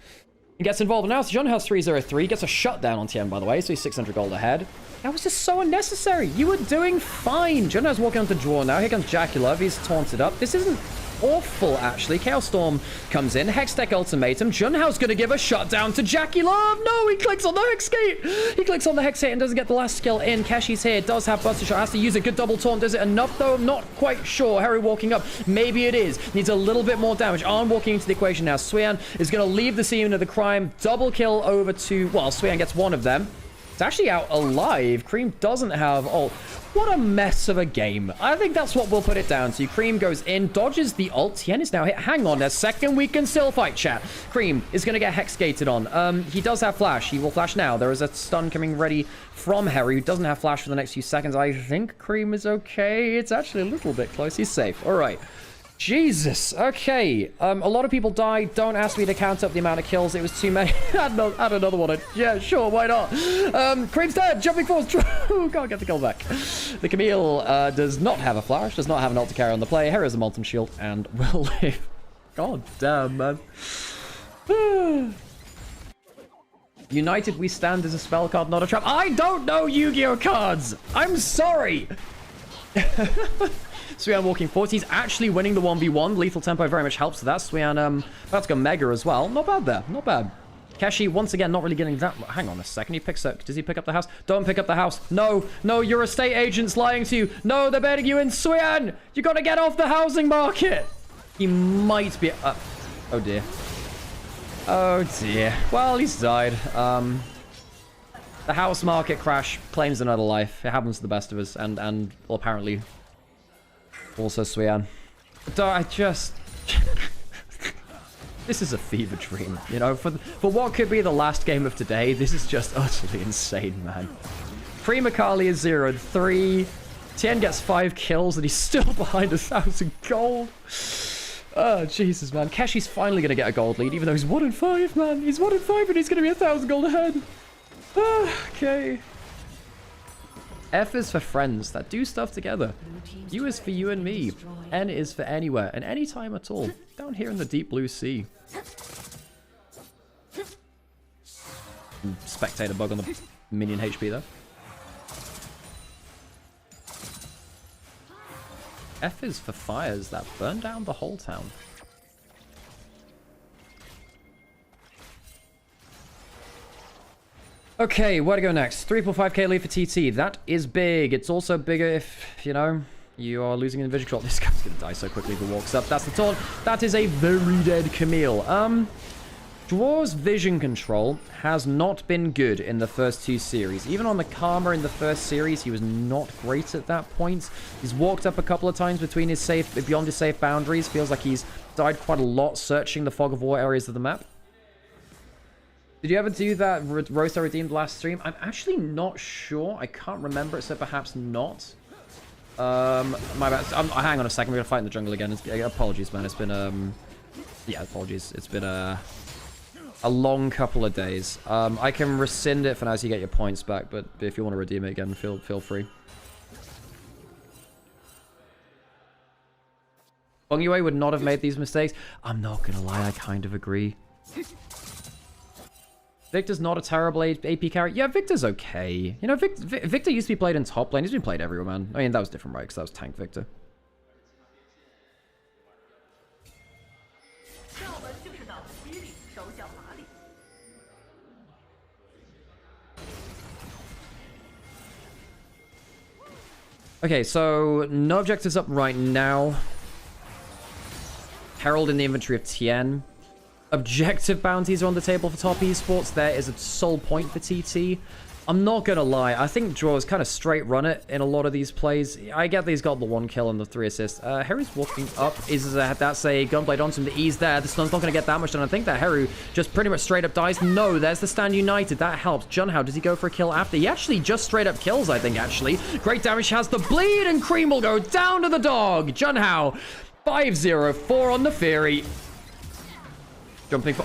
He gets involved. Now it's Jun Hao's 303. Gets a shutdown on Tien, by the way, so he's 600 gold ahead. That was just so unnecessary. You were doing fine. Jun Hao's walking onto draw now. Here comes Jackie He's taunted up. This isn't awful, actually. Chaos Storm comes in. Hextech Ultimatum. Jun Hao's going to give a shutdown to Jackie Love. No, he clicks on the Hexgate. He clicks on the Hexgate and doesn't get the last skill in. Keshi's here. Does have Buster Shot. Has to use a good double taunt. Does it enough, though? I'm not quite sure. Harry walking up. Maybe it is. Needs a little bit more damage. Arn walking into the equation now. Suyan is going to leave the scene of the crime. Double kill over to... Well, Suyan gets one of them. It's actually out alive. Cream doesn't have ult. What a mess of a game. I think that's what we'll put it down to. Cream goes in, dodges the ult. Tien is now hit. Hang on a second. We can still fight, chat. Cream is going to get hex gated on. He does have flash. He will flash now. There is a stun coming ready from Harry, who doesn't have flash for the next few seconds. I think Cream is okay. It's actually a little bit close. He's safe. All right. Jesus. Okay. A lot of people died. Don't ask me to count up the amount of kills. It was too many. Add another one. Yeah, sure. Why not? Cream's dead. Jumping force. Can't get the kill back. The Camille does not have a flash. Does not have an ult to carry on the play. Here is a Molten Shield and will live. God damn, man. United we stand as a spell card, not a trap. I don't know Yu-Gi-Oh cards. I'm sorry. Suyan walking forward. He's actually winning the 1v1. Lethal tempo very much helps with that. Suyan about to go Mega as well. Not bad there. Not bad. Keshi, once again, not really getting that. Hang on a second. He picks up. Does he pick up the house? Don't pick up the house. No. No, your estate agent's lying to you. No, they're betting you in. Suyan, you got to get off the housing market. He might be... oh, dear. Oh, dear. Well, he's died. The house market crash claims another life. It happens to the best of us. And well, apparently... also Suyan. I just... This is a fever dream, you know? For what could be the last game of today, this is just utterly insane, man. Cream Akali is 0-3. Tien gets 5 kills and he's still behind 1,000 gold. Oh, Jesus, man. Keshi's finally going to get a gold lead, even though he's 1-5, man. He's 1-5 and he's going to be 1,000 gold ahead. Okay. F is for friends that do stuff together. U is for you and me. N is for anywhere and anytime at all. Down here in the deep blue sea. Spectator bug on the minion HP there. F is for fires that burn down the whole town. Okay, where to go next? 3.5k lead for TT. That is big. It's also bigger if, you know, you are losing an vision control. This guy's gonna die so quickly if he walks up. That's the taunt. That is a very dead Camille. Draw's vision control has not been good in the first 2 series. Even on the Karma in the first series, he was not great at that point. He's walked up a couple of times between his beyond his safe boundaries. Feels like he's died quite a lot searching the fog of war areas of the map. Did you ever do that Rosa Redeemed last stream? I'm actually not sure. I can't remember it, so perhaps not. My bad. Hang on a second. We're gonna fight in the jungle again. Apologies, man. It's been yeah, apologies. It's been a long couple of days. I can rescind it for now so you get your points back, but if you want to redeem it again, feel free. Bong Yue would not have made these mistakes. I'm not gonna lie, I kind of agree. Victor's not a terrible AP carry. Yeah, Victor's okay. You know, Victor used to be played in top lane. He's been played everywhere, man. I mean, that was different, right? Because that was tank Victor. Okay, so no objectives up right now. Herald in the inventory of Tien. Objective bounties are on the table for top esports. There is a sole point for TT. I'm not gonna lie, I think Draws kind of straight run it in a lot of these plays. I get that he's got the 1 kill and the 3 assists. Heru's walking up. That's a gunblade onto him. The ease there. The stun's not gonna get that much done. I think that Heru just pretty much straight up dies. No, there's the stand united. That helps. Junhao, does he go for a kill after? He actually just straight up kills, I think, actually. Great damage, has the bleed, and Cream will go down to the dog. Junhao, 5-0-4 on the Fury. Jumping for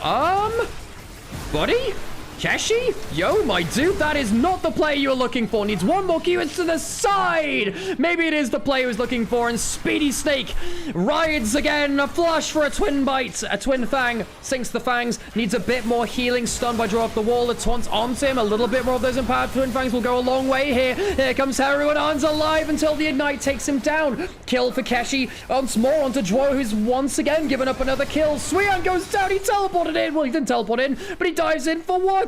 buddy? Keshi? Yo, my dude, that is not the play you were looking for. Needs 1 more Q. It's to the side. Maybe it is the play he was looking for. And Speedy Snake rides again. A flush for a twin bite. A twin fang. Sinks the fangs. Needs a bit more healing. Stunned by draw off the wall. The taunt onto him. A little bit more of those empowered twin fangs will go a long way here. Here comes Heru, and Arn's alive until the ignite takes him down. Kill for Keshi. Once more onto Dwo, who's once again given up another kill. Suian goes down. He teleported in. Well, he didn't teleport in, but he dives in for what?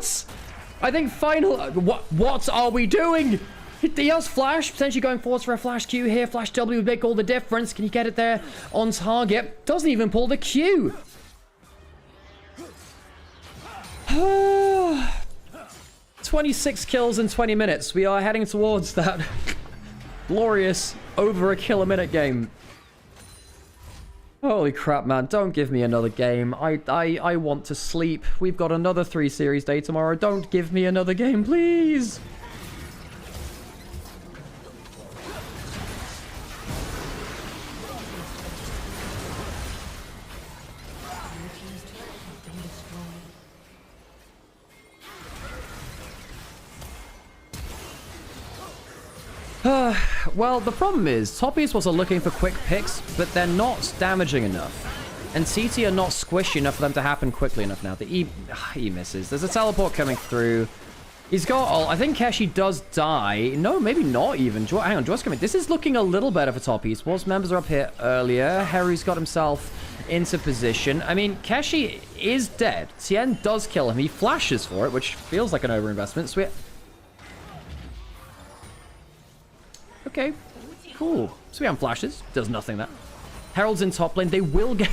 I think final. What are we doing? He has flash, potentially going forwards for a flash Q here. Flash W would make all the difference. Can you get it there on target? Doesn't even pull the Q. 26 kills in 20 minutes. We are heading towards that glorious over a kill a minute game. Holy crap, man. Don't give me another game. I want to sleep. We've got another 3 series day tomorrow. Don't give me another game, please. Well, the problem is, top esports are looking for quick picks, but they're not damaging enough. And TT are not squishy enough for them to happen quickly enough now. The E misses. There's a teleport coming through. He's got all. I think Keshi does die. No, maybe not even. Hang on, Dwarf's coming. This is looking a little better for top esports. Members are up here earlier. Harry's got himself into position. I mean, Keshi is dead. Tien does kill him. He flashes for it, which feels like an overinvestment. Sweet. Okay, cool. Suian flashes, does nothing there. Herald's in top lane. They will get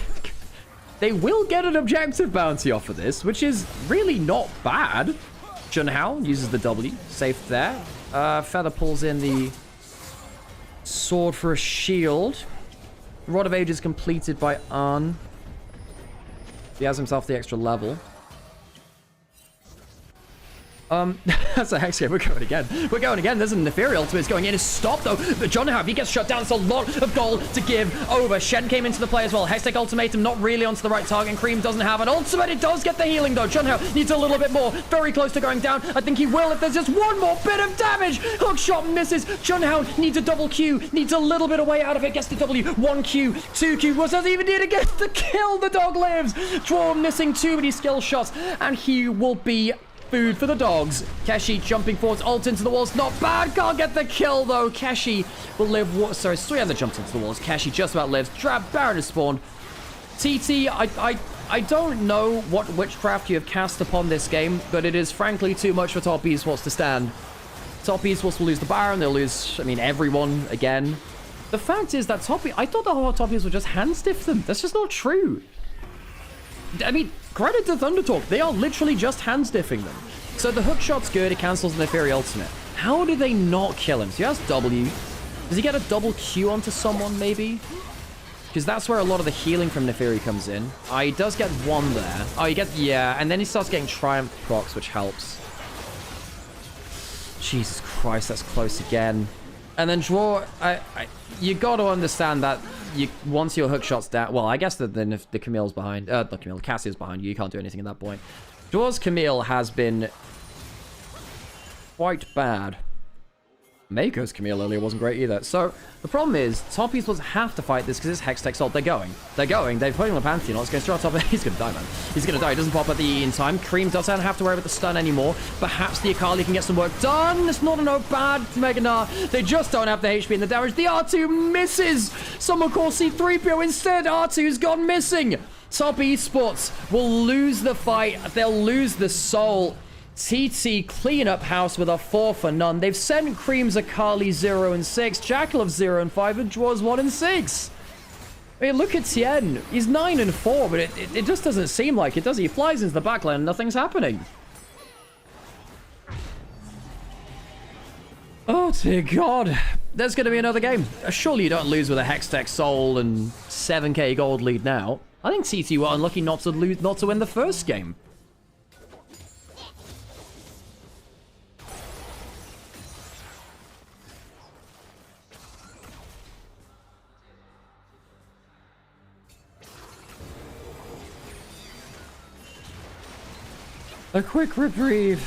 an objective bounty off of this, which is really not bad. Junhao uses the W, safe there. Feather pulls in the sword for a shield. Rod of Ages completed by Arn. He has himself the extra level. That's a Hex game. We're going again. We're going again. There's a Nymaera ultimate. It's going in. It's stopped, though. But John How, he gets shut down. It's a lot of gold to give over. Shen came into the play as well. Hextech ultimatum, not really onto the right target. And Cream doesn't have an ultimate. It does get the healing, though. John How needs a little bit more. Very close to going down. I think he will if there's just one more bit of damage. Hook shot misses. John How needs a double Q. Needs a little bit of way out of it. Gets the W. 1Q, 2Q. What doesn't even need to get the kill. The dog lives. Draw missing too many skill shots. And he will be food for the dogs. Keshi jumping forwards, ult into the walls. Not bad. Can't get the kill, though. Keshi will live. Sorry, Suyanda jumped into the walls. Keshi just about lives. Trap, Baron is spawned. TT, I don't know what witchcraft you have cast upon this game, but it is frankly too much for Top Esports to stand. Top Esports will lose the Baron. They'll lose, I mean, everyone again. The fact is that I thought the whole Top Esports would just hand stiff them. That's just not true. I mean, credit to Thunder Talk. They are literally just hand stiffing them. So the hook shot's good. It cancels the Nymaera ultimate. How did they not kill him? So he has W. Does he get a double Q onto someone, maybe? Because that's where a lot of the healing from Nymaera comes in. He does get one there. Oh, he gets, yeah. And then he starts getting Triumph procs, which helps. Jesus Christ, that's close again. And then draw, you got to understand that once your hook shot's down, well, I guess that then if the Camille's behind, not Camille, Cassie's behind you, you can't do anything at that point. Draw's Camille has been quite bad. Mako's Camille earlier wasn't great either. So the problem is, Top Esports have to fight this because it's Hextech Salt. They're going. They're putting on the Pantheon. Let's go straight on top. He's going to die, man. He's going to die. He doesn't pop at the E in time. Cream doesn't have to worry about the stun anymore. Perhaps the Akali can get some work done. It's not a no bad Meganar. They just don't have the HP and the damage. The R2 misses. Someone call C3PO instead. R2's gone missing. Top Esports will lose the fight. They'll lose the soul. TT clean up house with a 4 for none. They've sent Cream's Akali 0 and 6, Jackal of 0 and 5, and Draws 1 and 6. I mean, look at Tien. He's 9 and 4, but it just doesn't seem like it, does he? He flies into the backline and nothing's happening. Oh, dear God. There's going to be another game. Surely you don't lose with a Hextech Soul and 7k gold lead now. I think TT were unlucky not to win the first game. A quick reprieve.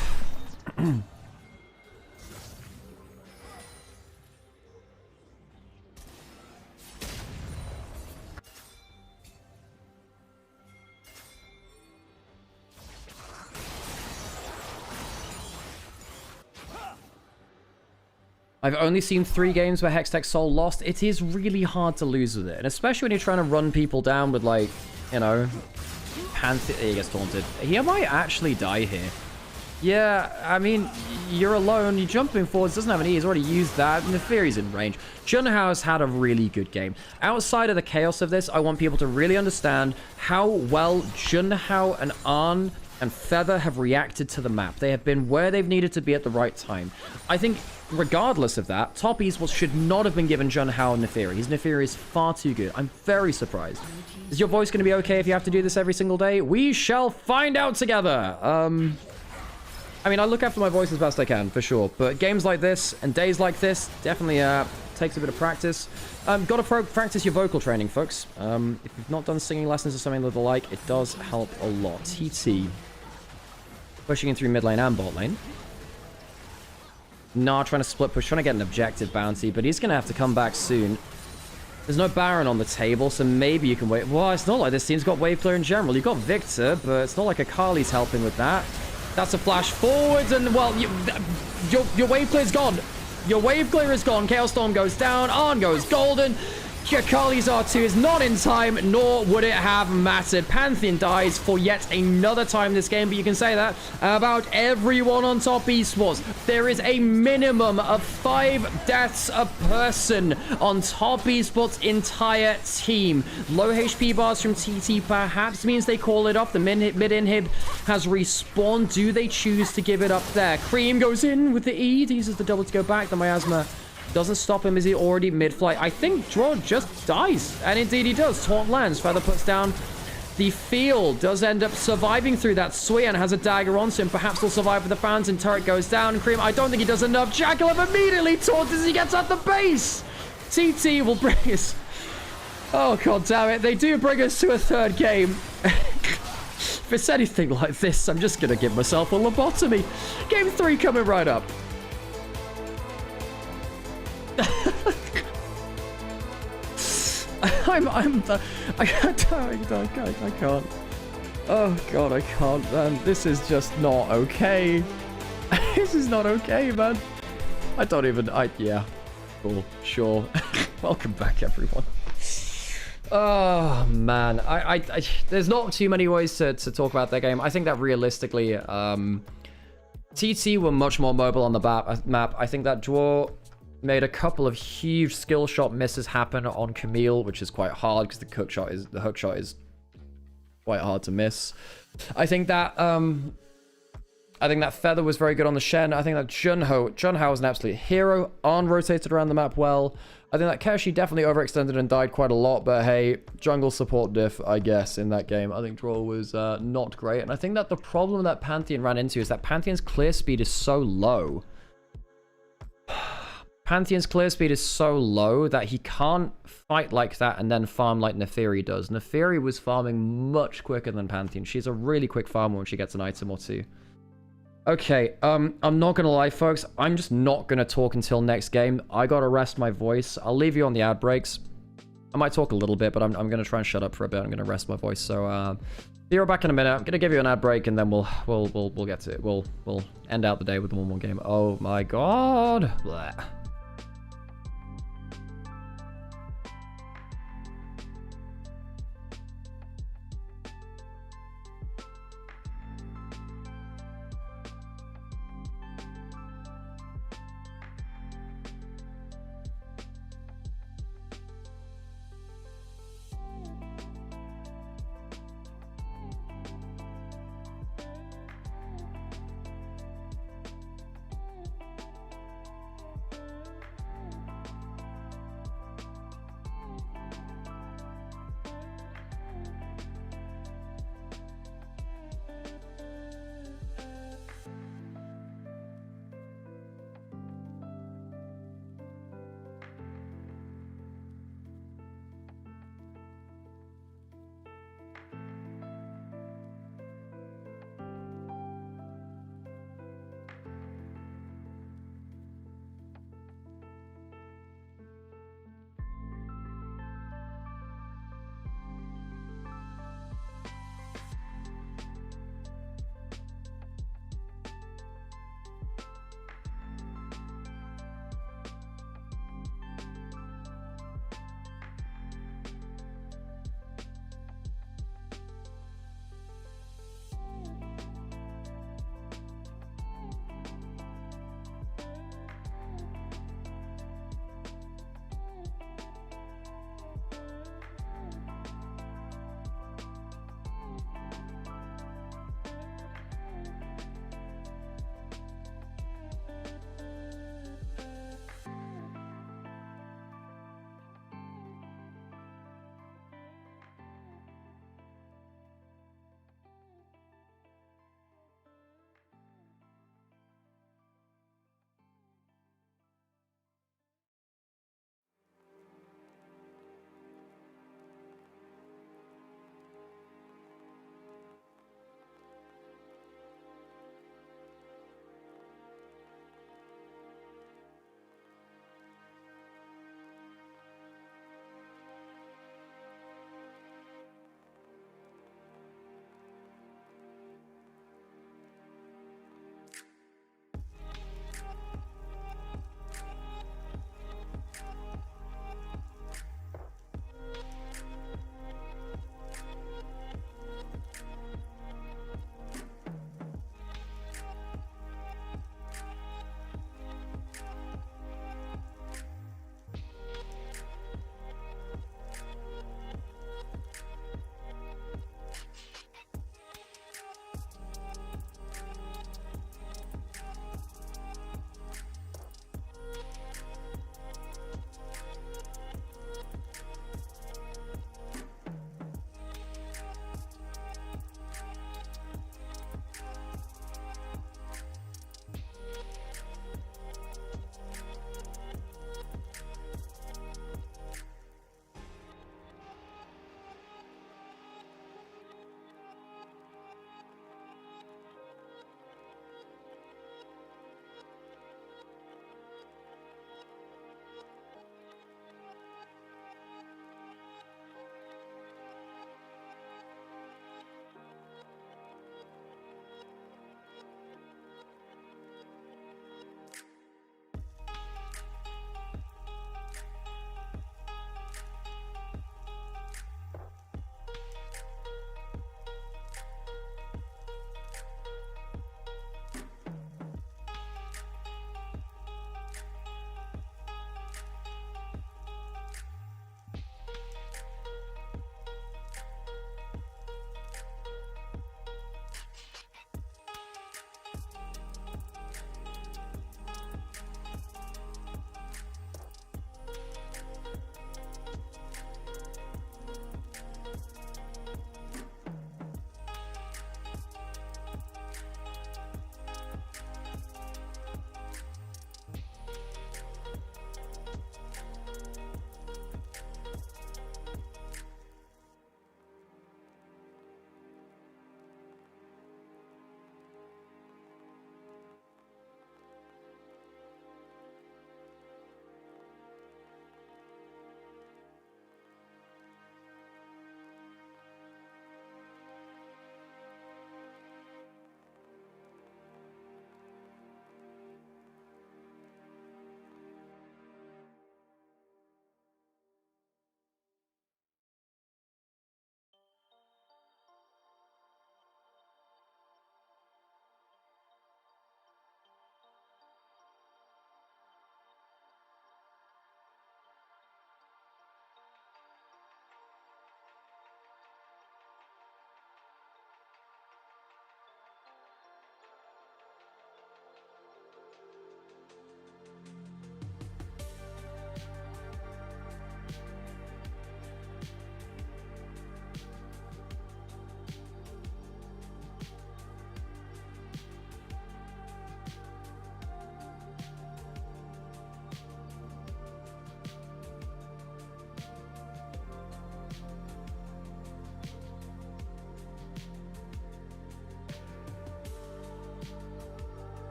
I've only seen 3 games where Hextech Soul lost. It is really hard to lose with it. And especially when you're trying to run people down with, like, you know, he gets taunted. He might actually die here. Yeah, I mean, you're alone. You're jumping forwards. Doesn't have an E. He's already used that. And the Fury's in range. Junhao has had a really good game. Outside of the chaos of this, I want people to really understand how well Junhao and Arn and Feather have reacted to the map. They have been where they've needed to be at the right time. I think, regardless of that, Top Esports should not have been given Junhao and Nymaera. His Nymaera is far too good. I'm very surprised. Is your voice going to be okay if you have to do this every single day? We shall find out together. I mean, I look after my voice as best I can, for sure. But games like this and days like this definitely takes a bit of practice. Got to practice your vocal training, folks. If you've not done singing lessons or something of the like, it does help a lot. TT pushing in through mid lane and bot lane. Nah, trying to split push, trying to get an objective bounty, but he's going to have to come back soon. There's no Baron on the table, so maybe you can wait. Well, it's not like this team's got wave clear in general. You've got Victor, but it's not like Akali's helping with that. That's a flash forwards, and, well, your wave clear's gone. Your wave clear is gone. Chaos Storm goes down. Arn goes golden. Akali's R2 is not in time, nor would it have mattered. Pantheon dies for yet another time this game, but you can say that about everyone on Top Esports. There is a minimum of 5 deaths a person on Top Esports' entire team. Low HP bars from TT perhaps means they call it off. The mid-inhib has respawned. Do they choose to give it up there? Cream goes in with the E, uses the double to go back. The miasma doesn't stop him. Is he already mid-flight? I think Draw just dies. And indeed he does. Taunt lands. Feather puts down The field does end up surviving through that. Suyan has a dagger onto him. Perhaps he'll survive with the fans, and turret goes down. Cream, I don't think he does enough. Jackalope immediately taunts as he gets at the base. TT will bring us... Oh, god damn it. They do bring us to a third game. If it's anything like this, I'm just going to give myself a lobotomy. Game 3 coming right up. I can't. Oh god, I can't, man. This is just not okay. This is not okay, man. I don't even, yeah. Cool, sure. Welcome back, everyone. Oh, man. There's not too many ways to talk about that game. I think that realistically, TT were much more mobile on the map. I think that draw made a couple of huge skill shot misses happen on Camille, which is quite hard because the hook shot is quite hard to miss. I think that Feather was very good on the Shen. I think that Junhao was an absolute hero. Arn rotated around the map well. I think that Kershi definitely overextended and died quite a lot, but hey, jungle support diff, I guess, in that game. I think draw was not great, and I think that the problem that Pantheon ran into is that Pantheon's clear speed is so low. Pantheon's clear speed is so low that he can't fight like that and then farm like Neferi does. Neferi was farming much quicker than Pantheon. She's a really quick farmer when she gets an item or two. Okay, I'm not gonna lie, folks. I'm just not gonna talk until next game. I gotta rest my voice. I'll leave you on the ad breaks. I might talk a little bit, but I'm gonna try and shut up for a bit. I'm gonna rest my voice. So, be right back in a minute. I'm gonna give you an ad break, and then we'll get to it. We'll end out the day with one more game. Oh my god. Blah.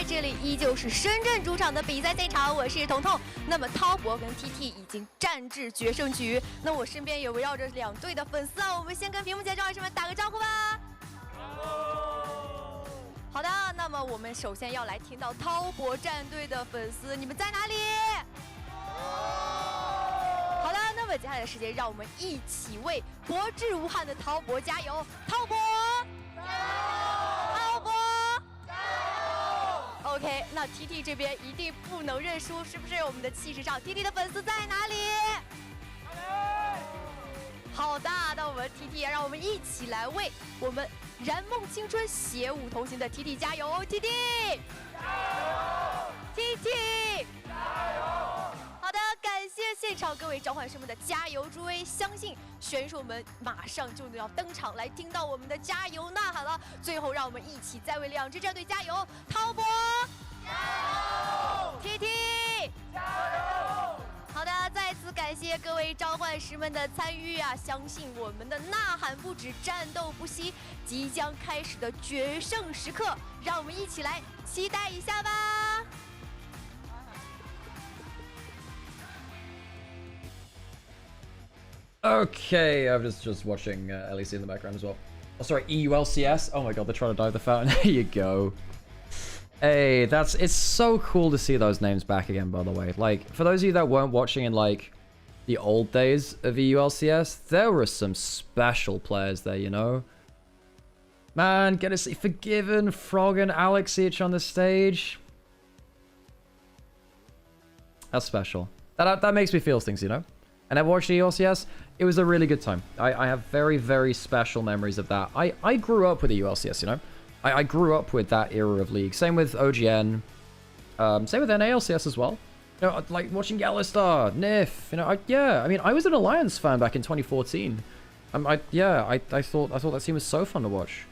这里依旧是深圳主场的比赛现场，我是彤彤。那么滔博跟 TT 已经战至决胜局，那我身边也围绕着两队的粉丝啊，我们先跟屏幕前的老师们打个招呼吧。好的，那么我们首先要来听到滔博战队的粉丝，你们在哪里？好的，那么接下来的时间，让我们一起为博智无憾的滔博加油！滔博，加油！滔博，加油 ！OK， 那 TT 这边一定不能认输，是不是？我们的气势上 ，TT 的粉丝在哪里？好的，那我们 TT 也让我们一起来为我们燃梦青春、携舞同行的 TT 加油 ！TT， 加油 ！TT， 加油！好的，感谢现场各位召唤师们的加油助威，相信选手们马上就要登场，来听到我们的加油呐喊了。最后，让我们一起再为两支战队加油！滔博，加油 ！TT， 加油！好的，再次感谢各位召唤师们的参与啊！相信我们的呐喊不止，战斗不息，即将开始的决胜时刻，让我们一起来期待一下吧！ Okay, I'm just watching LEC in the background as well. Oh, sorry, EULCS. Oh my god, they're trying to dive the fountain. There you go. Hey, it's so cool to see those names back again, by the way. Like, for those of you that weren't watching in, like, the old days of EULCS, there were some special players there, you know? Man, get to see Forgiven, Frog, and Alex each on the stage. That's special. That makes me feel things, you know? I never watched EULCS. It was a really good time. I have very, very special memories of that. I grew up with EULCS, you know? I grew up with that era of League. Same with OGN. Same with NALCS as well. You know, like watching Yellowstar, NIF. You know, I mean, I was an Alliance fan back in 2014. I thought that team was so fun to watch.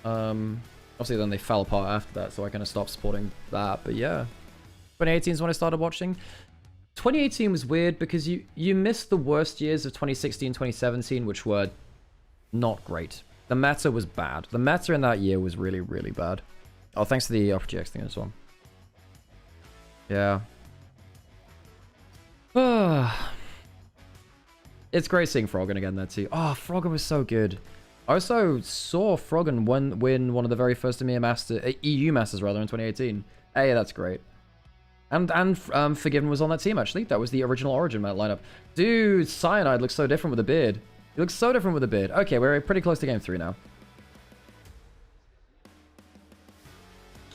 Obviously, then they fell apart after that, so I kind of stopped supporting that. But yeah, 2018 is when I started watching. 2018 was weird because you missed the worst years of 2016, 2017, which were not great. The meta was bad. The meta in that year was really, really bad. Oh, thanks to the RPGX thing as well. Yeah. It's great seeing Froggen again there too. Oh, Froggen was so good. I also saw Froggen win one of the very first EU Masters rather in 2018. Hey, that's great. And Forgiven was on that team actually. That was the original Origin lineup. Dude, Cyanide looks so different with a beard. He looks so different with a beard. Okay, we're pretty close to game 3 now.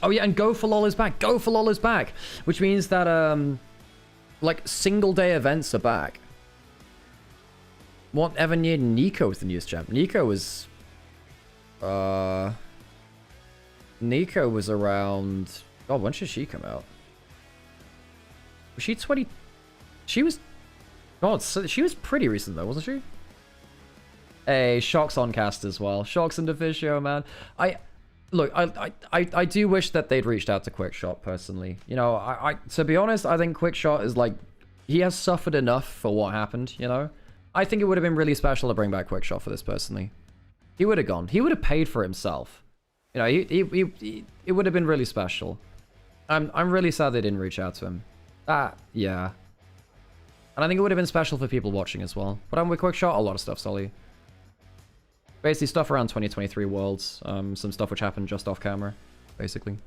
Oh yeah, and Go for LOL is back. Go for LOL is back, which means that like single day events are back. Whatever near Nico was the newest champ. Nico was around. Oh, when should she come out? Was she 20? She was. God, so she was pretty recent though, wasn't she? Hey, Shock's on cast as well. Shock's and Deficio, man. I do wish that they'd reached out to Quickshot personally. You know, to be honest, I think Quickshot is like, he has suffered enough for what happened, you know? I think it would have been really special to bring back Quickshot for this personally. He would have gone. He would have paid for himself. You know, it would have been really special. I'm really sad they didn't reach out to him. Yeah. And I think it would have been special for people watching as well. But I'm with Quickshot, a lot of stuff, Solly. Basically stuff around 2023 Worlds. Some stuff which happened just off camera, basically.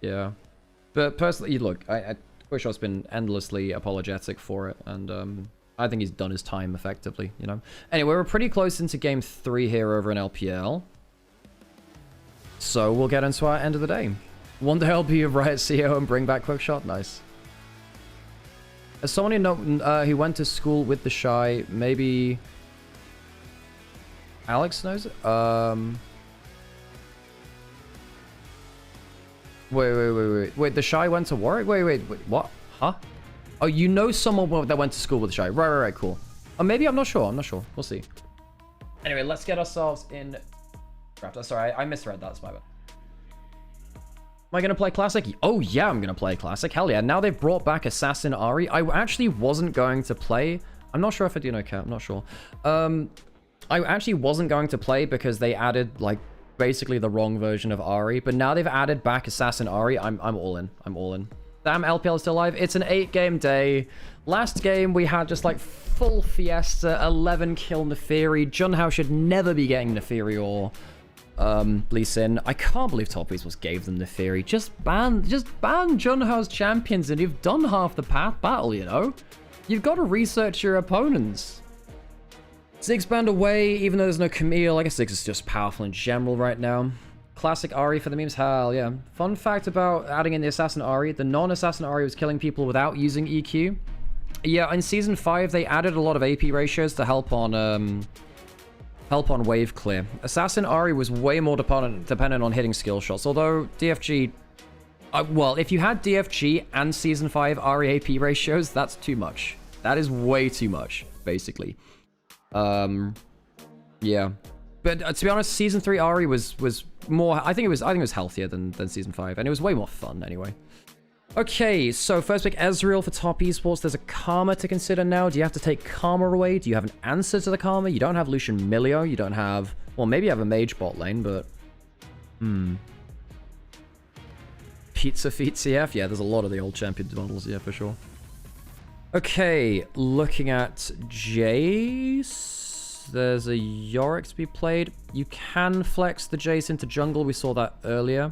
Yeah. But personally, look, Quickshot's been endlessly apologetic for it, and I think he's done his time effectively, you know? Anyway, we're pretty close into game 3 here over in LPL. So we'll get into our end of the day. One day I'll be a Riot CEO and bring back Quickshot. Nice. As someone who went to school with TheShy, maybe Alex knows it? Wait, TheShy went to Warwick? Wait, what? Huh? Oh, you know someone that went to school with TheShy. Right, cool. Or maybe, I'm not sure. We'll see. Anyway, let's get ourselves in draft. Sorry, I misread that. That's my bad. Am I going to play Classic? Oh, yeah, I'm going to play Classic. Hell yeah. Now they've brought back Assassin Ari. I actually wasn't going to play. I'm not sure if I do know Cat. I'm not sure. I actually wasn't going to play because they added, like, basically the wrong version of Ahri. But now they've added back Assassin Ahri. I'm all in. I'm all in. Damn, LPL is still alive. It's an 8-game day. Last game, we had just like full fiesta, 11 kill Neferi. Junhao should never be getting Neferi or Lee Sin. I can't believe Top Esports gave them Neferi. Just ban Junhao's champions and you've done half the path battle, you know? You've got to research your opponents. Ziggs banned away, even though there's no Camille. I guess Ziggs is just powerful in general right now. Classic Ahri for the memes, hell yeah. Fun fact about adding in the Assassin Ahri, the non-Assassin Ahri was killing people without using EQ. Yeah, in Season 5, they added a lot of AP ratios to help on wave clear. Assassin Ahri was way more dependent on hitting skill shots, although DFG... well, if you had DFG and Season 5 Ahri AP ratios, that's too much. That is way too much, basically. Yeah. But to be honest, Season 3 Ahri was more... I think it was healthier than Season 5, and it was way more fun anyway. Okay, so first pick Ezreal for top esports. There's a Karma to consider now. Do you have to take Karma away? Do you have an answer to the Karma? You don't have Lucian Milio. You don't have... Well, maybe you have a mage bot lane, but... Pizza Feet CF? Yeah, there's a lot of the old champion models, yeah, for sure. Okay, looking at Jace. There's a Yorick to be played. You can flex the Jace into jungle. We saw that earlier.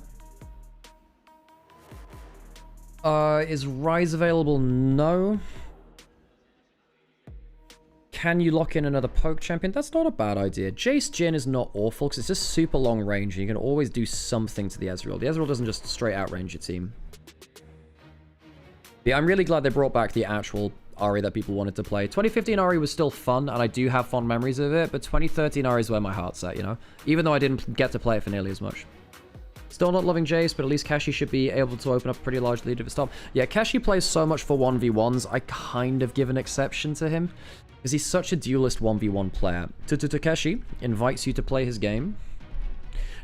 Is Rise available? No. Can you lock in another poke champion? That's not a bad idea. Jace Jhin is not awful because it's just super long range and you can always do something to the Ezreal. The Ezreal doesn't just straight out range your team. Yeah, I'm really glad they brought back the actual Ahri that people wanted to play. 2015 Ahri was still fun and I do have fond memories of it, but 2013 Ahri is where my heart's at, you know? Even though I didn't get to play it for nearly as much. Still not loving Jace, but at least Kashi should be able to open up a pretty large lead if it's top. Yeah, Kashi plays so much for 1v1s, I kind of give an exception to him. Because he's such a duelist 1v1 player. Takeshi invites you to play his game.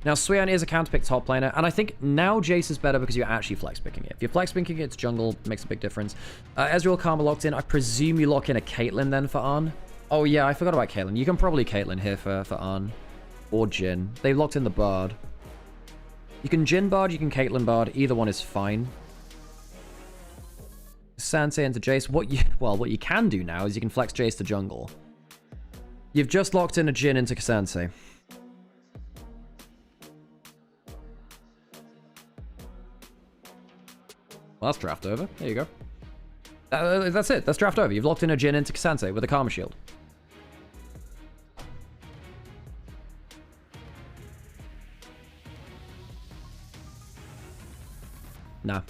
Now, Suyan is a counterpick top laner, and I think now Jace is better because you're actually flex picking it. If you're flex picking it to jungle, it makes a big difference. Ezreal Karma locked in. I presume you lock in a Caitlyn then for Arn. Oh yeah, I forgot about Caitlyn. You can probably Caitlyn here for Arn. Or Jhin. They locked in the Bard. You can Jhin Bard, you can Caitlyn Bard. Either one is fine. Sanse into Jace. What you can do now is you can flex Jace to jungle. You've just locked in a Jhin into Sanse. Well, that's draft over. There you go. That's it. That's draft over. You've locked in a Jhin into Sanse with a Karma Shield. Nah.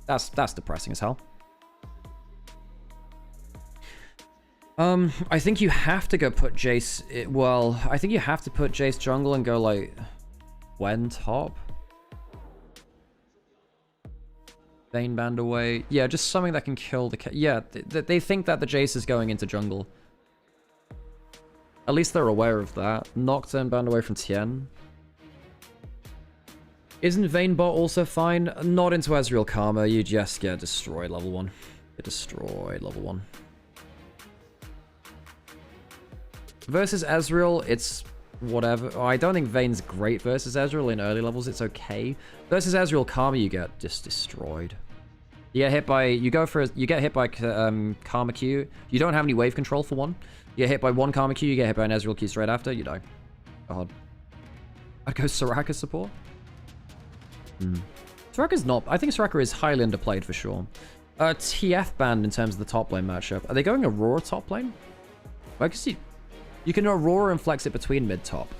That's depressing as hell. I think you have to go put Jace... I think you have to put Jace jungle and go, like... When top? Vayne banned away. Yeah, just something that can kill the... Yeah, they think that the Jace is going into jungle. At least they're aware of that. Nocturne banned away from Tien. Isn't Vayne bot also fine? Not into Ezreal Karma. You just get destroyed level 1. Get destroyed level 1. Versus Ezreal, it's whatever. Oh, I don't think Vayne's great versus Ezreal in early levels. It's okay. Versus Ezreal Karma, you get just destroyed. You get hit by... You get hit by Karma Q. You don't have any wave control for one. You get hit by one Karma Q. You get hit by an Ezreal Q straight after. You die. God. I'd go Soraka support. Soraka's not... I think Soraka is highly underplayed for sure. TF banned in terms of the top lane matchup. Are they going Aurora top lane? I can see... You can Aurora and flex it between mid-top.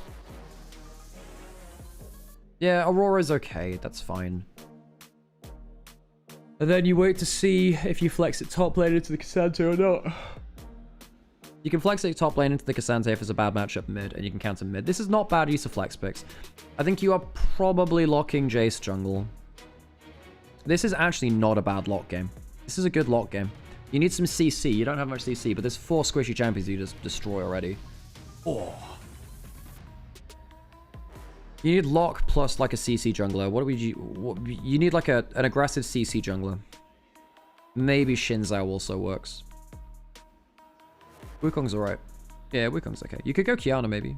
Yeah, Aurora's okay. That's fine. And then you wait to see if you flex it top lane into the Cassandra or not. You can flex it top lane into the Cassandra if it's a bad matchup mid, and you can counter mid. This is not bad use of flex picks. I think you are probably locking Jace jungle. This is actually not a bad lock game. This is a good lock game. You need some CC. You don't have much CC, but there's 4 squishy champions you just destroy already. Oh. You need lock plus like a CC jungler. You need like an aggressive CC jungler. Maybe Shinzao also works. Wukong's alright. Yeah, Wukong's okay. You could go Kiana maybe.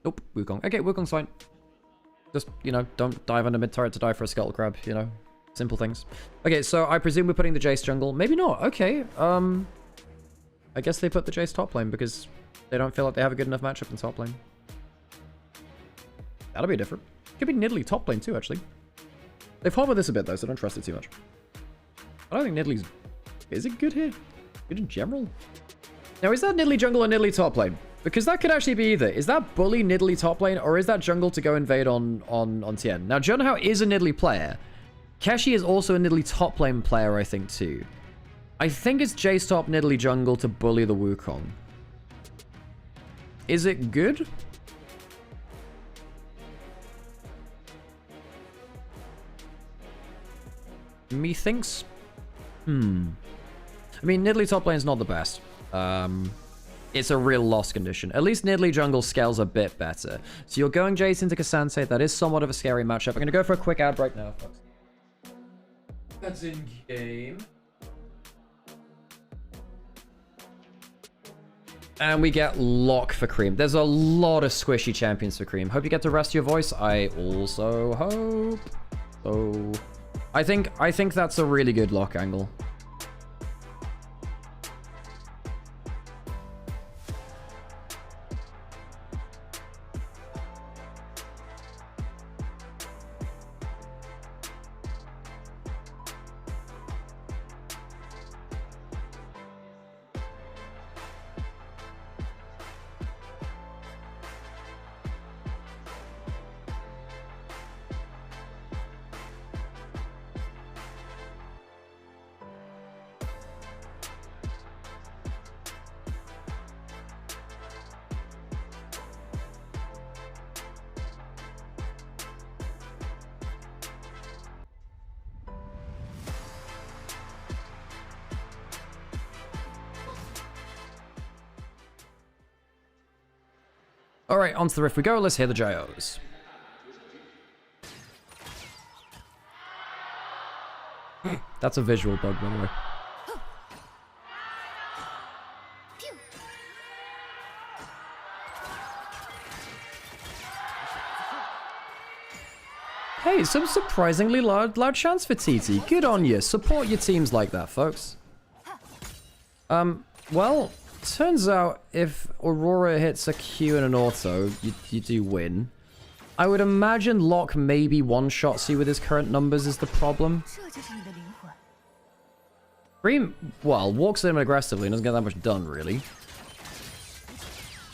Nope, Wukong. Okay, Wukong's fine. Just, you know, don't dive under mid-turret to die for a Scuttle Crab, you know. Simple things. Okay, so I presume we're putting the Jace jungle. Maybe not. Okay, I guess they put the Jace top lane because they don't feel like they have a good enough matchup in top lane. That'll be different. Could be Nidalee top lane too, actually. They've hovered with this a bit, though, so don't trust it too much. I don't think Nidalee's... Is it good here? Good in general? Now, is that Nidalee jungle or Nidalee top lane? Because that could actually be either. Is that bully Nidalee top lane, or is that jungle to go invade on Tien? Now, Junhao is a Nidalee player. Keshi is also a Nidalee top lane player, I think, too. I think it's Jace top Nidalee jungle to bully the Wukong. Is it good? Methinks? I mean, Nidalee top lane is not the best. It's a real loss condition. At least Nidalee jungle scales a bit better. So you're going Jace into Cassante. That is somewhat of a scary matchup. I'm going to go for a quick ad break now, folks. That's in game. And we get Lock for Cream. There's a lot of squishy champions for Cream. Hope you get to rest your voice. I also hope. So I think that's a really good Lock angle. All right, onto the riff we go. Let's hear the JOs. That's a visual bug, by the way. Hey, some surprisingly loud chants for TT. Good on you. Support your teams like that, folks. Well, turns out if Aurora hits a Q and an auto, you do win. I would imagine Locke maybe one-shots you with his current numbers is the problem. Cream, well, walks in aggressively and doesn't get that much done, really.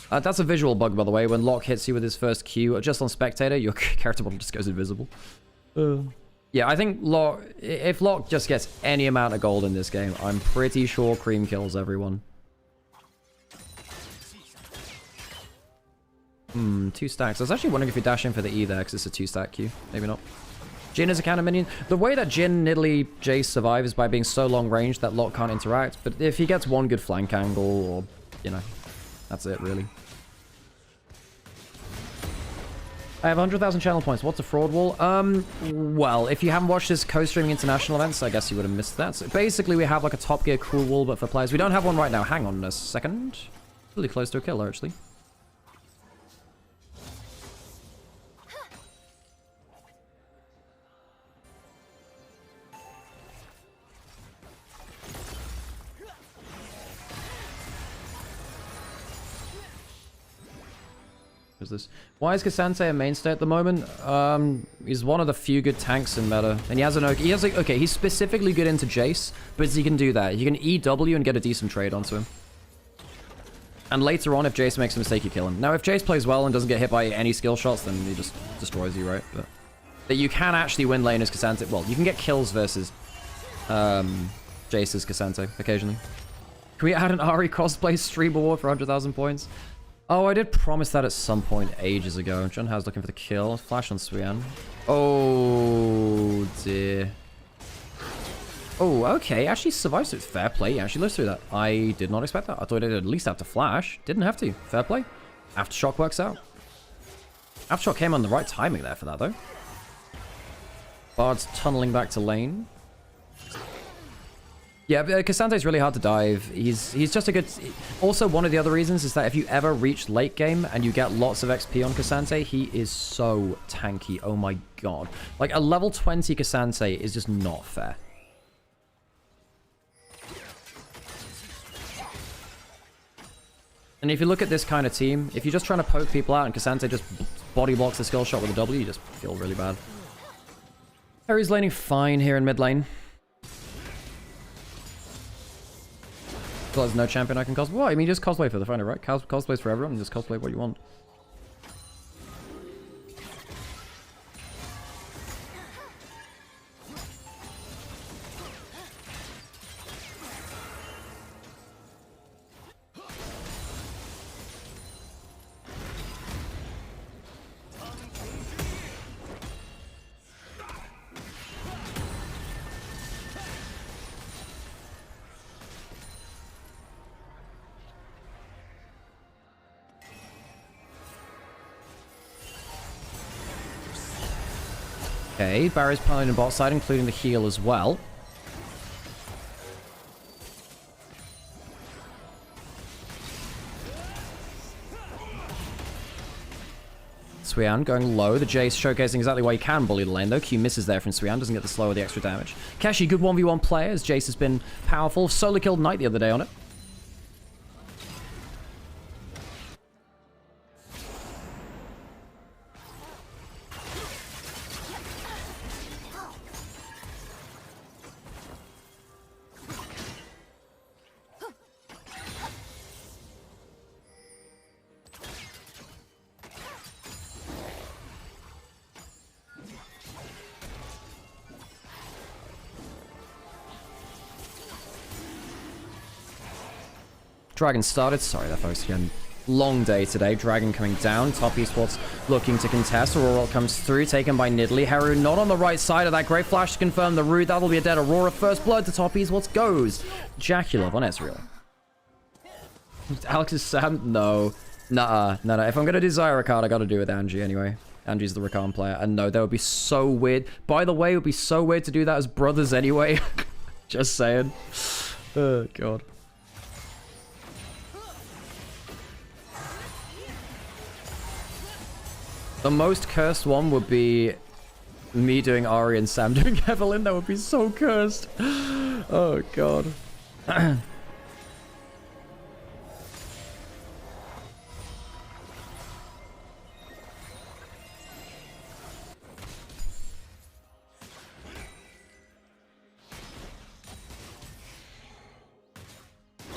That's a visual bug, by the way. When Locke hits you with his first Q, just on Spectator, your character model just goes invisible. Yeah, I think Locke, if Locke just gets any amount of gold in this game, I'm pretty sure Cream kills everyone. 2 stacks. I was actually wondering if you dash in for the E there, because it's a 2-stack Q. Maybe not. Jhin is a counter minion. The way that Jhin, Nidalee, Jace survive is by being so long range that Locke can't interact. But if he gets one good flank angle, or, you know, that's it, really. I have 100,000 channel points. What's a fraud wall? Well, if you haven't watched his co-streaming international events, I guess you would have missed that. So basically, we have like a Top Gear cool wall, but for players. We don't have one right now. Hang on a second. Really close to a killer, actually. This. Why is Cassante a mainstay at the moment? He's one of the few good tanks in meta, and he has an okay. He's specifically good into Jace, but he can do that. He can EW and get a decent trade onto him. And later on, if Jace makes a mistake, you kill him. Now, if Jace plays well and doesn't get hit by any skill shots, then he just destroys you, right? But that you can actually win lane as Cassante. Well, you can get kills versus Jace as Cassante occasionally. Can we add an Ari cosplay stream award for 100,000 points? Oh, I did promise that at some point ages ago. John Howe's looking for the kill. Flash on Swian. Oh, dear. Oh, okay. Actually survives it. Fair play. He actually lives through that. I did not expect that. I thought he'd at least have to flash. Didn't have to. Fair play. Aftershock works out. Aftershock came on the right timing there for that, though. Bard's tunneling back to lane. Yeah, Cassante's really hard to dive. He's just a good... Also, one of the other reasons is that if you ever reach late game and you get lots of XP on Cassante, he is so tanky. Oh my god. Like, a level 20 Cassante is just not fair. And if you look at this kind of team, if you're just trying to poke people out and Cassante just body blocks the skill shot with a W, you just feel really bad. Harry's laning fine here in mid lane. There's no champion I can cosplay. Well, I mean, just cosplay for the finder, right? Cosplays for everyone, just cosplay what you want. Okay, Barry's piling in bot side, including the heal as well. Swian going low. The Jace showcasing exactly why you can bully the lane, though. Q misses there from Swian, doesn't get the slow or the extra damage. Kashi, good 1v1 player, as Jace has been powerful. Solo killed Knight the other day on it. Dragon started. Sorry there, folks. Again, long day today. Dragon coming down. Top Esports looking to contest. Aurora comes through, taken by Nidalee. Haru not on the right side of that. Great flash to confirm the root. That'll be a dead Aurora. First blood to Top Esports goes. Jaculov on Ezreal. Alex is Sam. No. Nah. If I'm going to do Zyra card, I got to do it with Angie anyway. Angie's the Rakan player. And no, that would be so weird. By the way, it would be so weird to do that as brothers anyway. Just saying. Oh, God. The most cursed one would be me doing Ahri and Sam doing Evelyn. That would be so cursed. Oh, God.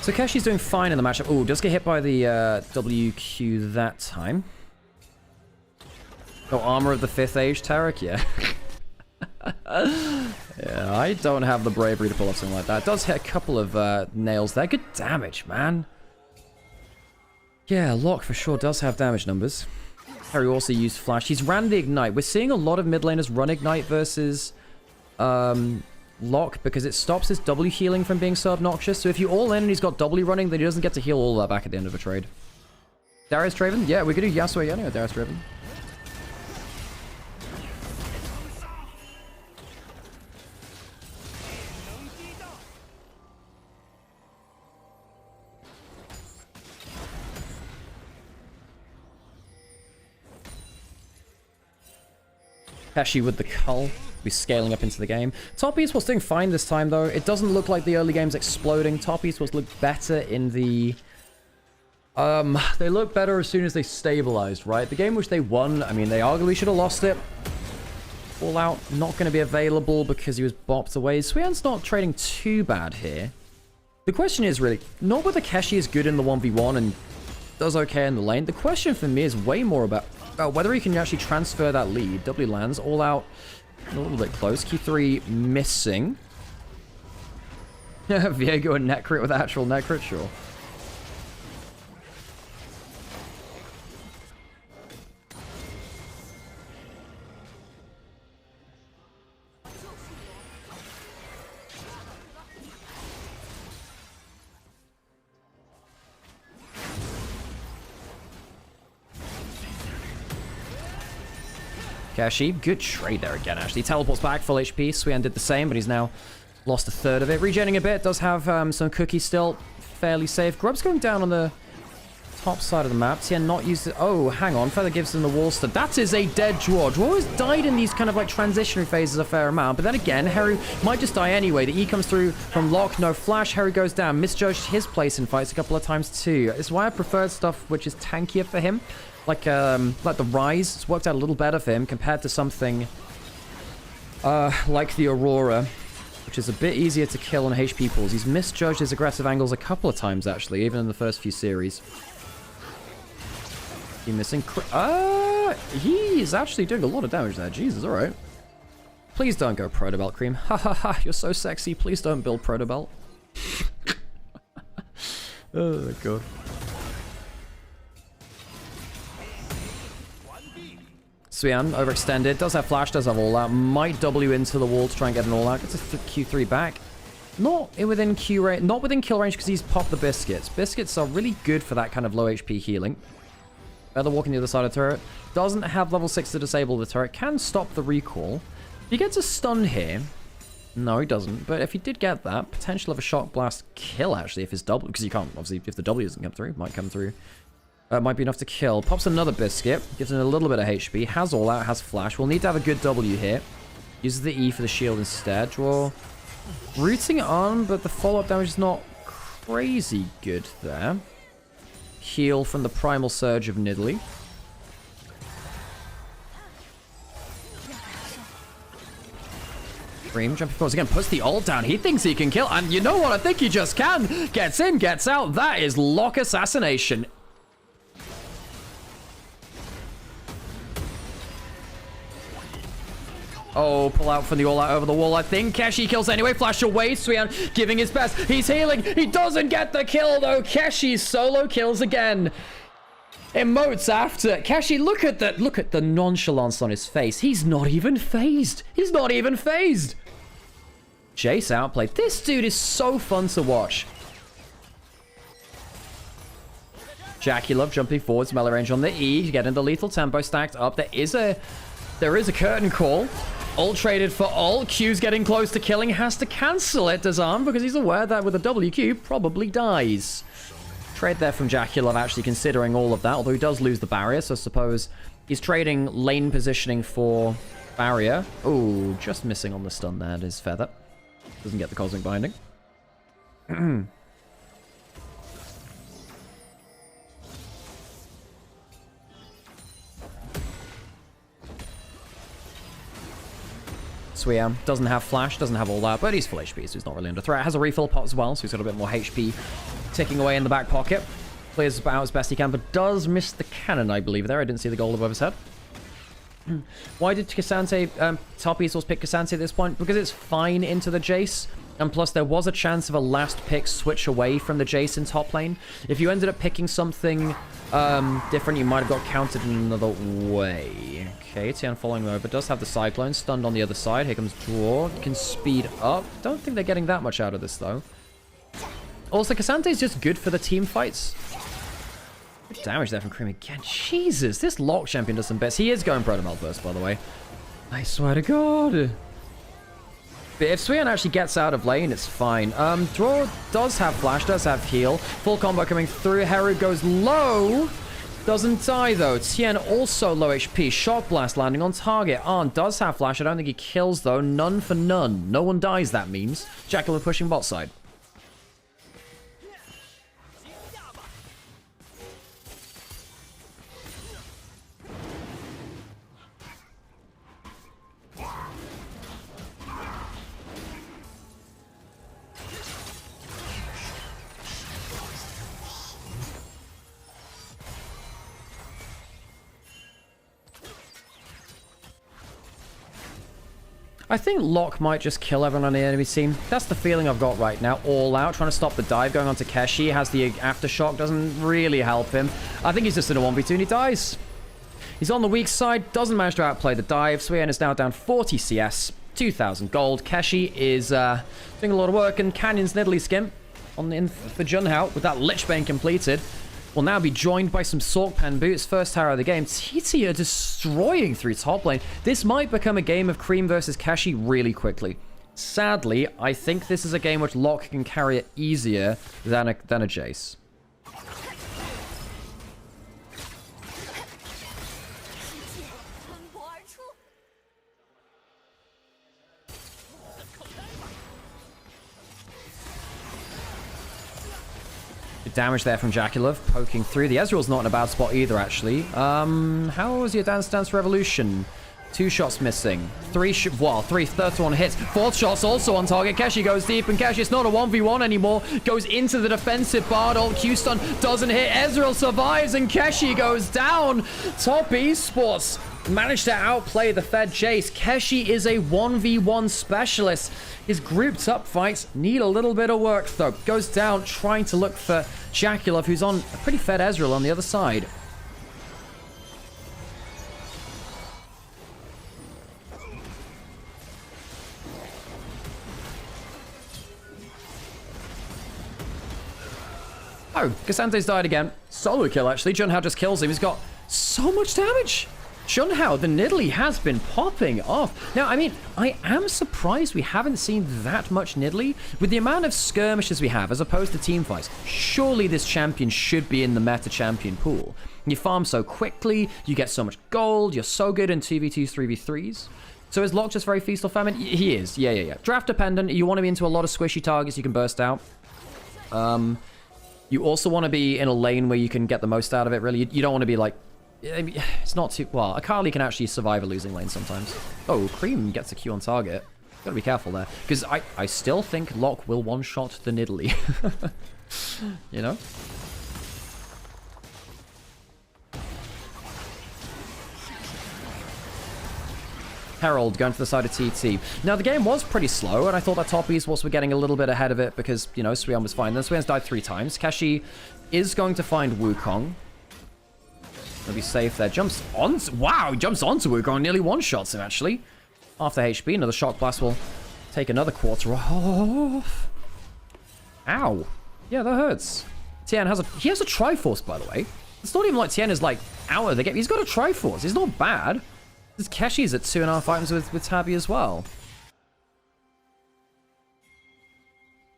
So Keshi's doing fine in the matchup. Ooh, does get hit by the WQ that time. Oh, Armor of the 5th Age, Tarek? Yeah. Yeah, I don't have the bravery to pull off something like that. It does hit a couple of nails there. Good damage, man. Yeah, Locke for sure does have damage numbers. Harry also used Flash. He's ran the Ignite. We're seeing a lot of mid laners run Ignite versus Locke because it stops his W healing from being so obnoxious. So if you all in and he's got W running, then he doesn't get to heal all that back at the end of a trade. Darius Draven? Yeah, we could do Yasuo anyway, Darius Draven. Pesci with the cull. Be scaling up into the game. Top Esports doing fine this time, though. It doesn't look like the early game's exploding. Top Esports look better in the... they look better as soon as they stabilized, right? The game which they won, I mean, they arguably should have lost it. All out, not going to be available because he was bopped away. Swian's not trading too bad here. The question is really, not whether Keshi is good in the 1v1 and does okay in the lane. The question for me is way more about whether he can actually transfer that lead. W lands, all out, a little bit close. Q3 missing. Viego and net crit with actual net crit, sure. Kashi, good trade there again, actually. Teleports back, full HP. Swian did the same, but he's now Lost a third of it. Regenerating a bit. Does have some cookies still. Fairly safe. Grub's going down on the top side of the map. TN not used it. Oh, hang on. Feather gives him the wall stud. That is a dead draw. Draw has died in these kind of like transitionary phases a fair amount. But then again, Heru might just die anyway. The E comes through from Locke. No flash. Heru goes down. Misjudged his place in fights a couple of times too. It's why I preferred stuff which is tankier for him. Like the Rise. It's worked out a little better for him compared to something like the Aurora, which is a bit easier to kill on HP pools. He's misjudged his aggressive angles a couple of times, actually, even in the first few series. He missing... he's actually doing a lot of damage there. Jesus, alright. Please don't go Protobelt, Cream. Ha ha ha, you're so sexy. Please don't build Protobelt. Oh, God. Suyan, overextended. Does have flash, does have all out. Might W into the wall to try and get an all out. Gets a Q3 back. Not within Q range, not within kill range because he's popped the biscuits. Biscuits are really good for that kind of low HP healing. Feather walking the other side of the turret. Doesn't have level 6 to disable the turret. Can stop the recall. He gets a stun here. No, he doesn't. But if he did get that, potential of a shock blast kill actually if his W, because you can't, obviously, if the W doesn't come through, it might come through. Might be enough to kill. Pops another biscuit. Gives him a little bit of HP. Has all out. Has flash. We'll need to have a good W here. Uses the E for the shield instead. Draw. Rooting on, but the follow-up damage is not crazy good there. Heal from the Primal Surge of Nidalee. Cream jumping forwards again. Puts the ult down. He thinks he can kill. And you know what? I think he just can. Gets in, gets out. That is lock assassination. Oh, pull out from the all-out over the wall, I think. Keshi kills anyway. Flash away. Suyan giving his best. He's healing. He doesn't get the kill, though. Keshi solo kills again. Emotes after. Keshi, look at the nonchalance on his face. He's not even phased. He's not even phased. Jace outplayed. This dude is so fun to watch. Jackie Love jumping forwards. Melee range on the E. Getting the lethal tempo stacked up. There is a curtain call. Ult traded for ult. Q's getting close to killing. Has to cancel it, Disarm, because he's aware that with a WQ, probably dies. Trade there from Jackulov, actually considering all of that, although he does lose the barrier, so I suppose he's trading lane positioning for barrier. Oh, just missing on the stun there, his Feather. Doesn't get the Cosmic Binding. Suyan doesn't have flash, doesn't have all that, but he's full HP, so he's not really under threat. Has a refill pot as well, so he's got a bit more HP ticking away in the back pocket. Clears out as best he can, but does miss the cannon, I believe, there. I didn't see the gold above his head. Why did Cassante, top Esports pick Cassante at this point? Because it's fine into the Jace, and plus there was a chance of a last pick switch away from the Jace in top lane. If you ended up picking something different, you might have got counted in another way. Okay, Tian following over. Does have the Cyclone stunned on the other side. Here comes Draw. Can speed up. Don't think they're getting that much out of this, though. Also, Cassante is just good for the team fights. Good damage there from Cream again. Jesus, this Lock champion does some bits. He is going Protobelt first, by the way. I swear to God. But if Suyan actually gets out of lane, it's fine. Draw does have flash, does have heal. Full combo coming through. Heru goes low. Doesn't die, though. Tien also low HP. Shock Blast landing on target. Arn does have flash. I don't think he kills, though. None for none. No one dies, that means. Jackal pushing bot side. I think Locke might just kill everyone on the enemy team. That's the feeling I've got right now. All out, trying to stop the dive, going on to Keshi. Has the aftershock, doesn't really help him. I think he's just in a 1v2 and he dies. He's on the weak side, doesn't manage to outplay the dive. Suyan is now down 40 CS, 2,000 gold. Keshi is doing a lot of work, and Canyon's Nidalee skin for Junhao with that Lichbane completed. Will now be joined by some Sork Pen boots. First tower of the game. TT are destroying through top lane. This might become a game of Cream versus Keshi really quickly. Sadly, I think this is a game which Locke can carry it easier than a Jace. Good damage there from Jaculov, poking through. The Ezreal's not in a bad spot either, actually. How is your Dance Dance Revolution? 2 shots missing. 3rd one hits. 4th shot's also on target. Keshi goes deep, and Keshi, it's not a 1v1 anymore. Goes into the defensive Bard ult. Q-stun doesn't hit. Ezreal survives, and Keshi goes down. Top Esports managed to outplay the Fed Jace. Keshi is a 1v1 specialist. His grouped up fights need a little bit of work, though. Goes down, trying to look for Jaculov, who's on a pretty fed Ezreal on the other side. Oh, Cassante's died again. Solo kill, actually. Junhao just kills him. He's got so much damage. Junhao, the Nidalee, has been popping off. Now, I mean, I am surprised we haven't seen that much Nidalee. With the amount of skirmishes we have, as opposed to team fights, surely this champion should be in the meta champion pool. You farm so quickly, you get so much gold, you're so good in 2v2s, 3v3s. So is Locke just very feast or famine? He is. Yeah. Draft dependent. You want to be into a lot of squishy targets you can burst out. You also want to be in a lane where you can get the most out of it, really. You don't want to be like... It's not too... Well, Akali can actually survive a losing lane sometimes. Oh, Cream gets a Q on target. Gotta be careful there. Because I still think Locke will one-shot the Nidalee. You know? Herald going to the side of TT. Now, the game was pretty slow, and I thought that top Esports were getting a little bit ahead of it because, you know, Suyan was fine. Then Suyan's died 3 times. Keshi is going to find Wukong. Gonna be safe there. Jumps on... Wow, he jumps onto Wukong. Nearly one-shots him, actually. After HP, another Shock Blast will take another quarter off. Ow. Yeah, that hurts. Tien has a... He has a Triforce, by the way. It's not even like Tien is, like, out of the game. He's got a Triforce. He's not bad. This Keshi's at 2.5 items with Tabby as well.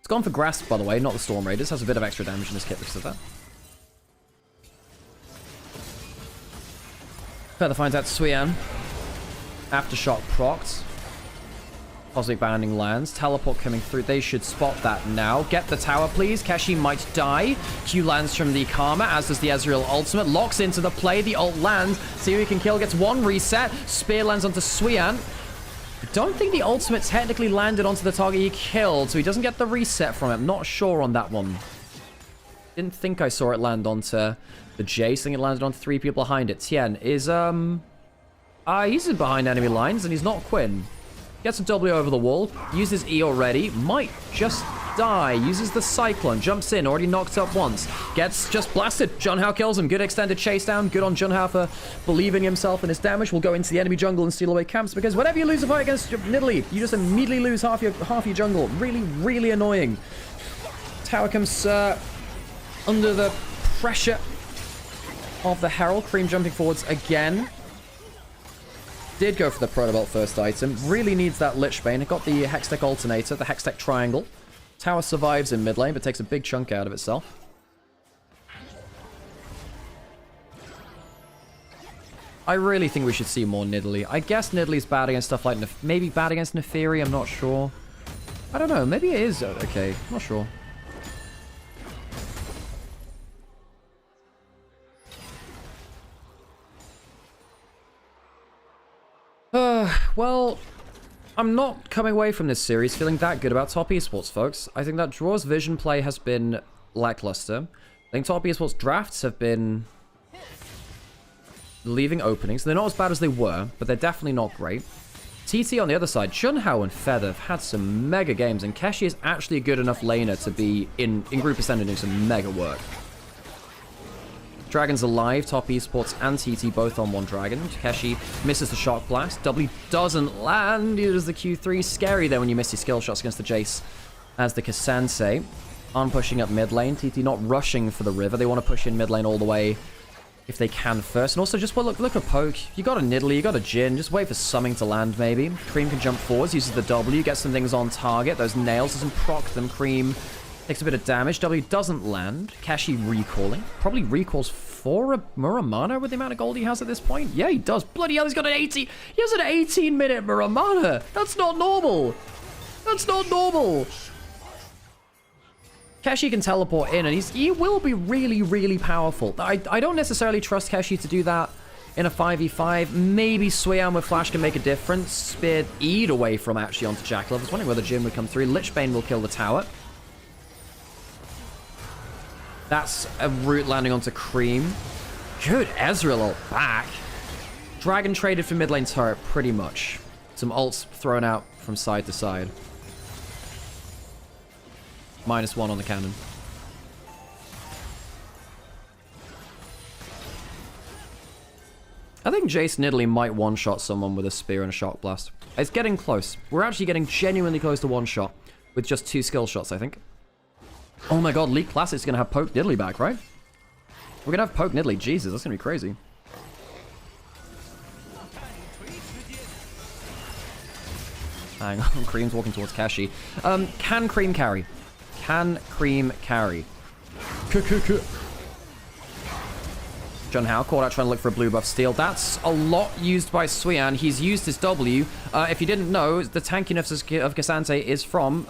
It's gone for Grasp, by the way, not the Storm Raiders. Has a bit of extra damage in his kit because of that. Further finds out Suyan. Aftershock procced. Cosmic Banding lands. Teleport coming through. They should spot that now. Get the tower, please. Keshi might die. Q lands from the Karma, as does the Ezreal ultimate. Locks into the play. The ult lands. See who he can kill. Gets 1 reset. Spear lands onto Suyan. I don't think the ultimate technically landed onto the target he killed, so he doesn't get the reset from it. I'm not sure on that one. Didn't think I saw it land onto the Jace. I think it landed onto 3 people behind it. Tien is, he's behind enemy lines, and he's not Quinn. Gets a W over the wall. Uses E already. Might just die. Uses the Cyclone. Jumps in. Already knocked up once. Gets just blasted. Junhao kills him. Good extended chase down. Good on Junhao for believing himself in his damage. Will go into the enemy jungle and steal away camps, because whenever you lose a fight against Nidalee, you just immediately lose half your jungle. Really, really annoying. Tower comes under the pressure of the Herald. Cream jumping forwards again. Did go for the Protobelt first item. Really needs that Lich Bane. It got the Hextech Alternator, the Hextech Triangle. Tower survives in mid lane, but takes a big chunk out of itself. I really think we should see more Nidalee. I guess Nidalee's bad against stuff like... maybe bad against Neferi, I'm not sure. I don't know, maybe it is okay. Not sure. Well, I'm not coming away from this series feeling that good about Top Esports, folks. I think that Draw's vision play has been lackluster. I think Top Esports drafts have been leaving openings. They're not as bad as they were, but they're definitely not great. TT on the other side, Junhao and Feather have had some mega games, and Keshi is actually a good enough laner to be in Group Ascendant doing some mega work. Dragon's alive, Top Esports and TT both on 1 dragon. Keshi misses the Shock Blast. W doesn't land. It is the Q3. Scary there when you miss your skill shots against the Jace as the Cassandre. On pushing up mid lane. TT not rushing for the river. They want to push in mid lane all the way if they can first. And also just, well, look at poke. You got a Nidalee, you got a Jhin. Just wait for something to land, maybe. Cream can jump forwards, uses the W, gets some things on target. Those nails doesn't proc them. Cream takes a bit of damage. W doesn't land. Kashi recalling. Probably recalls for a Muramana with the amount of gold he has at this point. Yeah, he does. Bloody hell, he's got an 80. He has an 18-minute Muramana. That's not normal. That's not normal. Kashi can teleport in, and he will be really, really powerful. I don't necessarily trust Kashi to do that in a 5v5. Maybe Suyan with Flash can make a difference. Spear E'd away from actually onto Jackal. I was wondering whether Jhin would come through. Lichbane will kill the tower. That's a root landing onto Cream. Good, Ezreal back. Dragon traded for mid lane turret, pretty much. Some ults thrown out from side to side. -1 on the cannon. I think Jace Nidalee might one-shot someone with a spear and a shock blast. It's getting close. We're actually getting genuinely close to one-shot with just 2 skill shots, I think. Oh my god, League Classic's gonna have Poke Nidalee back, right? We're gonna have Poke Nidalee. Jesus, that's gonna be crazy. Hang on, Cream's walking towards Kashi. Can Cream carry? Can Cream carry? Junhao caught out trying to look for a blue buff steal. That's a lot used by Suyan. He's used his W. If you didn't know, the tankiness of Cassante is from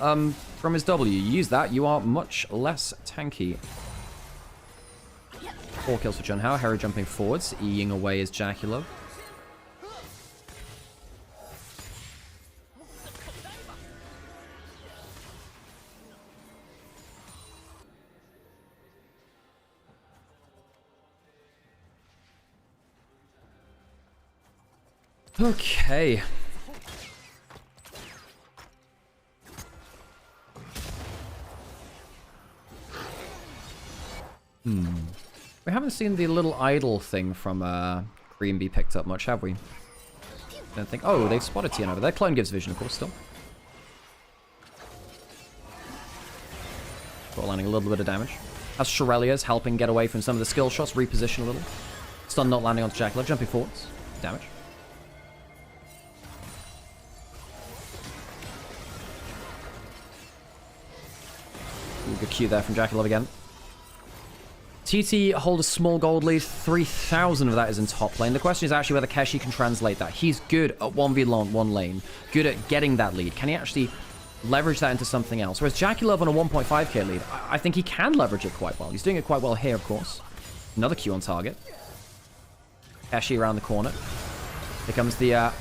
his W. You use that, you are much less tanky. 4 kills for Junhao. Harry jumping forwards. Eing away is Jackula. Okay. We haven't seen the little idol thing from Cream be picked up much, have we? Don't think. Oh, they've spotted Tian over there. Clone gives vision, of course, still. Got landing a little bit of damage. As Shirelia's helping get away from some of the skill shots, reposition a little. Stun not landing onto Jackal, jumping forwards. Damage. Good Q there from Jackal again. TT hold a small gold lead. 3,000 of that is in top lane. The question is actually whether Kashi can translate that. He's good at 1v1 lane. Good at getting that lead. Can he actually leverage that into something else? Whereas Jackal on a 1.5k lead, I think he can leverage it quite well. He's doing it quite well here, of course. Another Q on target. Kashi around the corner. Here comes the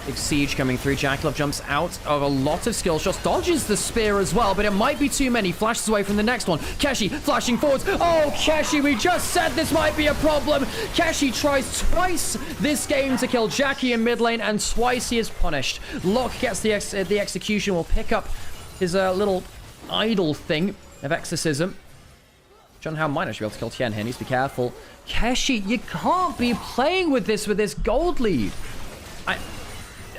big siege coming through. Jackal jumps out of a lot of skill shots. Dodges the spear as well, but it might be too many. Flashes away from the next one. Kashi flashing forwards. Oh, Kashi, we just said this might be a problem. Kashi tries twice this game to kill Jackie in mid lane, and twice he is punished. Locke gets the execution. Will pick up his little idol thing of exorcism. Junhao might actually be able to kill Tian here. Needs to be careful. Kashi, you can't be playing with this gold lead.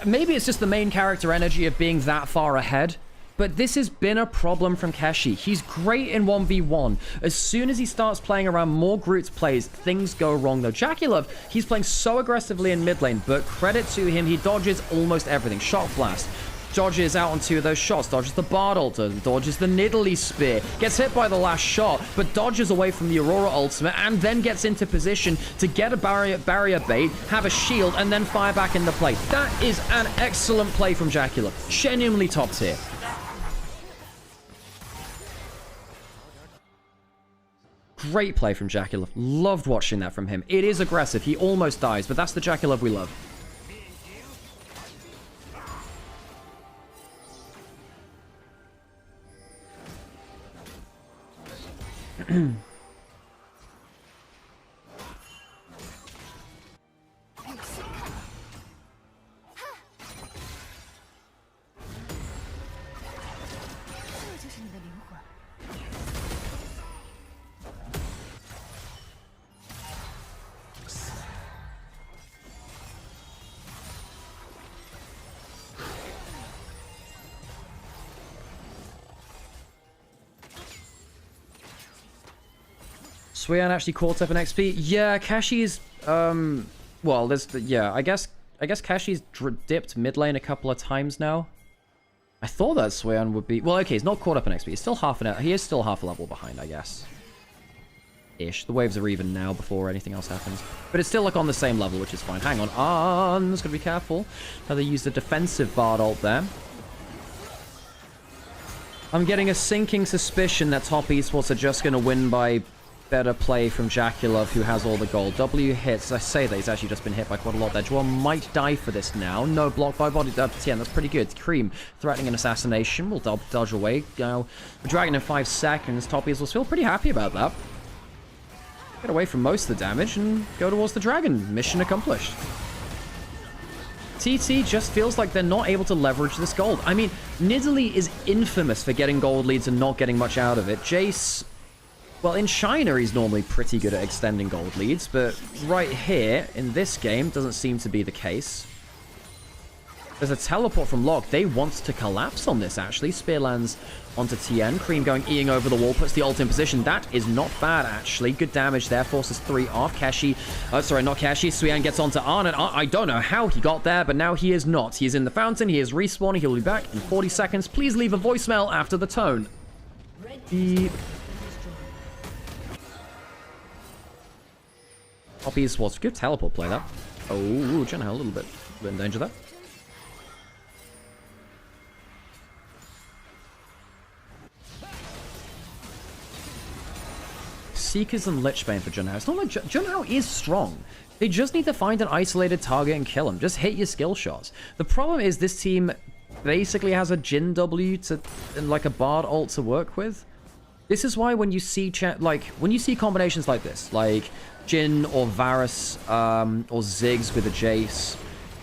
Maybe it's just the main character energy of being that far ahead, but this has been a problem from Kashi. He's great in 1v1. As soon as he starts playing around more Groot's plays, things go wrong though. Jackal, he's playing so aggressively in mid lane, but credit to him, he dodges almost everything. Shock blast. Dodges out on 2 of those shots. Dodges the Bard ult. Dodges the Nidalee spear. Gets hit by the last shot, but dodges away from the Aurora ultimate and then gets into position to get a barrier bait, have a shield, and then fire back in the play. That is an excellent play from Jackal. Genuinely top tier. Great play from Jackal. Loved watching that from him. It is aggressive. He almost dies, but that's the Jackal we love. Swean actually caught up in XP. Yeah, Kashi's well, there's yeah, I guess Kashi's dipped mid lane a couple of times now. I thought that Swean would be, well, okay, he's not caught up in XP. He's still he is still half a level behind, I guess. Ish. The waves are even now before anything else happens. But it's still like on the same level, which is fine. Hang on. Just gotta be careful. How they use the defensive Bard ult there. I'm getting a sinking suspicion that top esports are just gonna win by better play from Jaculov, who has all the gold. W hits. I say that he's actually just been hit by quite a lot there. Juan might die for this now. No block by body. TN, that's pretty good. Cream threatening an assassination. Will dodge away. Now, Dragon in 5 seconds. Top esports feel pretty happy about that. Get away from most of the damage and go towards the dragon. Mission accomplished. TT just feels like they're not able to leverage this gold. I mean, Nidalee is infamous for getting gold leads and not getting much out of it. Jace, well, in China, he's normally pretty good at extending gold leads, but right here, in this game, doesn't seem to be the case. There's a teleport from Locke. They want to collapse on this, actually. Spear lands onto TN. Cream going eating over the wall, puts the ult in position. That is not bad, actually. Good damage there. Forces 3 off. Kashi, sorry, not Kashi. Suyan gets onto Arn, and I don't know how he got there, but now he is not. He is in the fountain. He is respawning. He'll be back in 40 seconds. Please leave a voicemail after the tone. Beep. Top esports. Good teleport play, that. Oh, Jenna, a little bit in danger there. Seekers and Lichbane for Junhao. It's not like Junhao is strong. They just need to find an isolated target and kill him. Just hit your skill shots. The problem is this team basically has a Jin W and like a Bard ult to work with. This is why when you see combinations like this, like Jin or Varus or Ziggs with a Jace.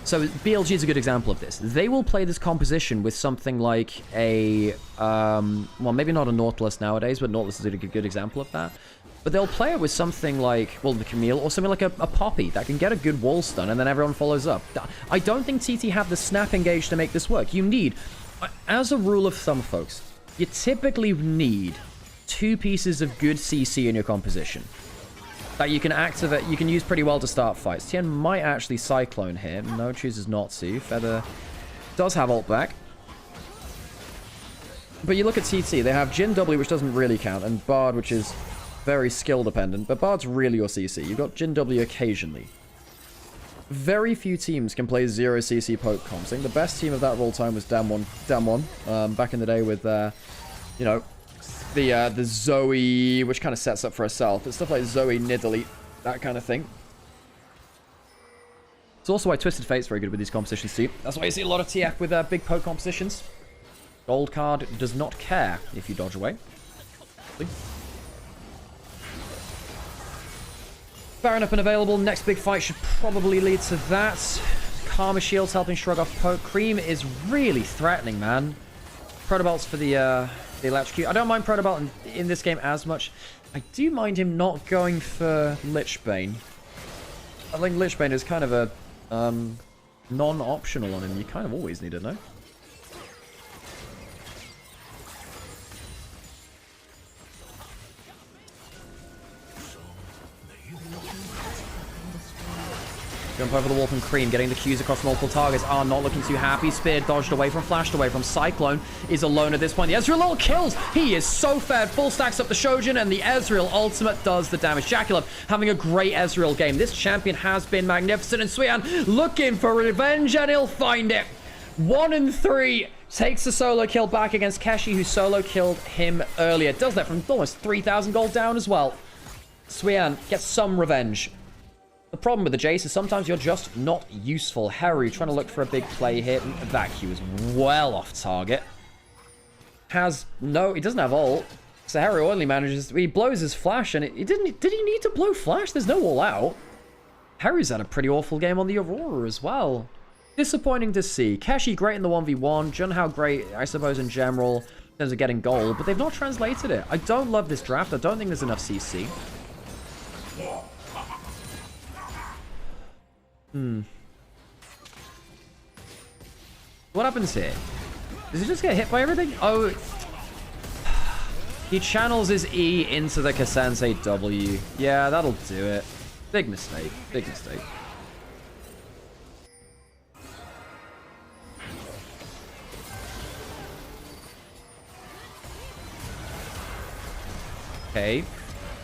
So BLG is a good example of this. They will play this composition with something like a, well, maybe not a Nautilus nowadays, but Nautilus is a good example of that. But they'll play it with something like, well, the Camille, or something like a Poppy that can get a good wall stun, and then everyone follows up. I don't think TT have the snap engage to make this work. You need, as a rule of thumb, folks, you typically need 2 pieces of good CC in your composition that you can activate, you can use pretty well to start fights. Tien might actually Cyclone here. No, chooses not to. Feather does have ult back. But you look at TT, they have Jin W, which doesn't really count, and Bard, which is very skill dependent, but Bard's really your CC. You've got Jin W occasionally. Very few teams can play 0 CC poke comps. I think the best team of that roll time was Damwon, back in the day with, you know, the Zoe, which kind of sets up for herself. It's stuff like Zoe, Nidalee, that kind of thing. It's also why Twisted Fate's very good with these compositions too. That's why you see a lot of TF with big poke compositions. Gold card does not care if you dodge away. Baron up and available. Next big fight should probably lead to that. Karma Shield's helping shrug off poke. Cream is really threatening, man. Protobolt's for the electrocute. I don't mind Protobolt in this game as much. I do mind him not going for Lichbane. I think Lichbane is kind of a non-optional on him. You kind of always need it, no? Jump over the wall from Cream, getting the Qs across multiple targets. Are not looking too happy. Spear dodged away from, flashed away from. Cyclone is alone at this point. The Ezreal ult kills. He is so fed. Full stacks up the Shojin, and the Ezreal ultimate does the damage. Jaculov having a great Ezreal game. This champion has been magnificent, and Suyan looking for revenge, and he'll find it. 1 and 3. Takes the solo kill back against Keshi, who solo killed him earlier. Does that from almost 3,000 gold down as well. Suyan gets some revenge. The problem with the Jace is sometimes you're just not useful. Harry trying to look for a big play here. That Q is well off target. He doesn't have ult. So Harry only manages, he blows his flash, and did he need to blow flash? There's no all out. Harry's had a pretty awful game on the Aurora as well. Disappointing to see. Keshi great in the 1v1. Junhao great, I suppose, in general, in terms of getting gold, but they've not translated it. I don't love this draft. I don't think there's enough CC. What happens here? Does he just get hit by everything? Oh. He channels his E into the Kasance W. Yeah, that'll do it. Big mistake. Big mistake. Okay.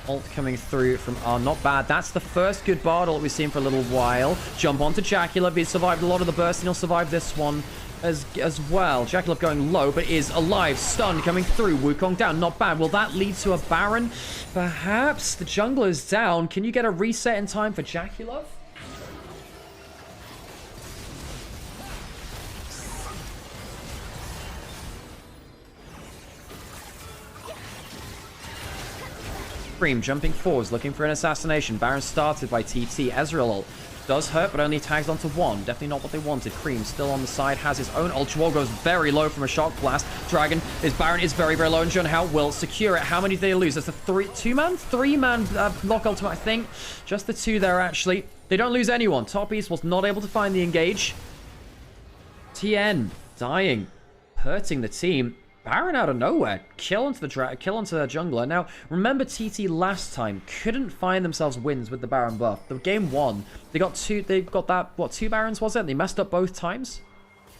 Ult coming through from R. Not bad. That's the first good bard ult we've seen for a little while. Jump onto Jaculov. He's survived a lot of the burst, and he'll survive this one as well. Jaculov going low, but is alive. Stun coming through. Wukong down. Not bad. Will that lead to a Baron? Perhaps. The jungler's down. Can you get a reset in time for Jaculov? Costream jumping forwards, looking for an assassination. Baron started by TT. Ezreal ult does hurt, but only tags onto one. Definitely not what they wanted. Cream still on the side, has his own ult. Chwal goes very low from a shock blast. Dragon, his Baron is very, very low, and Junhao will secure it. How many did they lose? That's a three-man lock ultimate, I think. Just the two there, actually. They don't lose anyone. Top East was not able to find the engage. TN dying, hurting the team. Baron out of nowhere. Kill onto the jungler. Now, remember TT last time couldn't find themselves wins with the Baron buff. The game one, they got two Barons, was it? They messed up both times.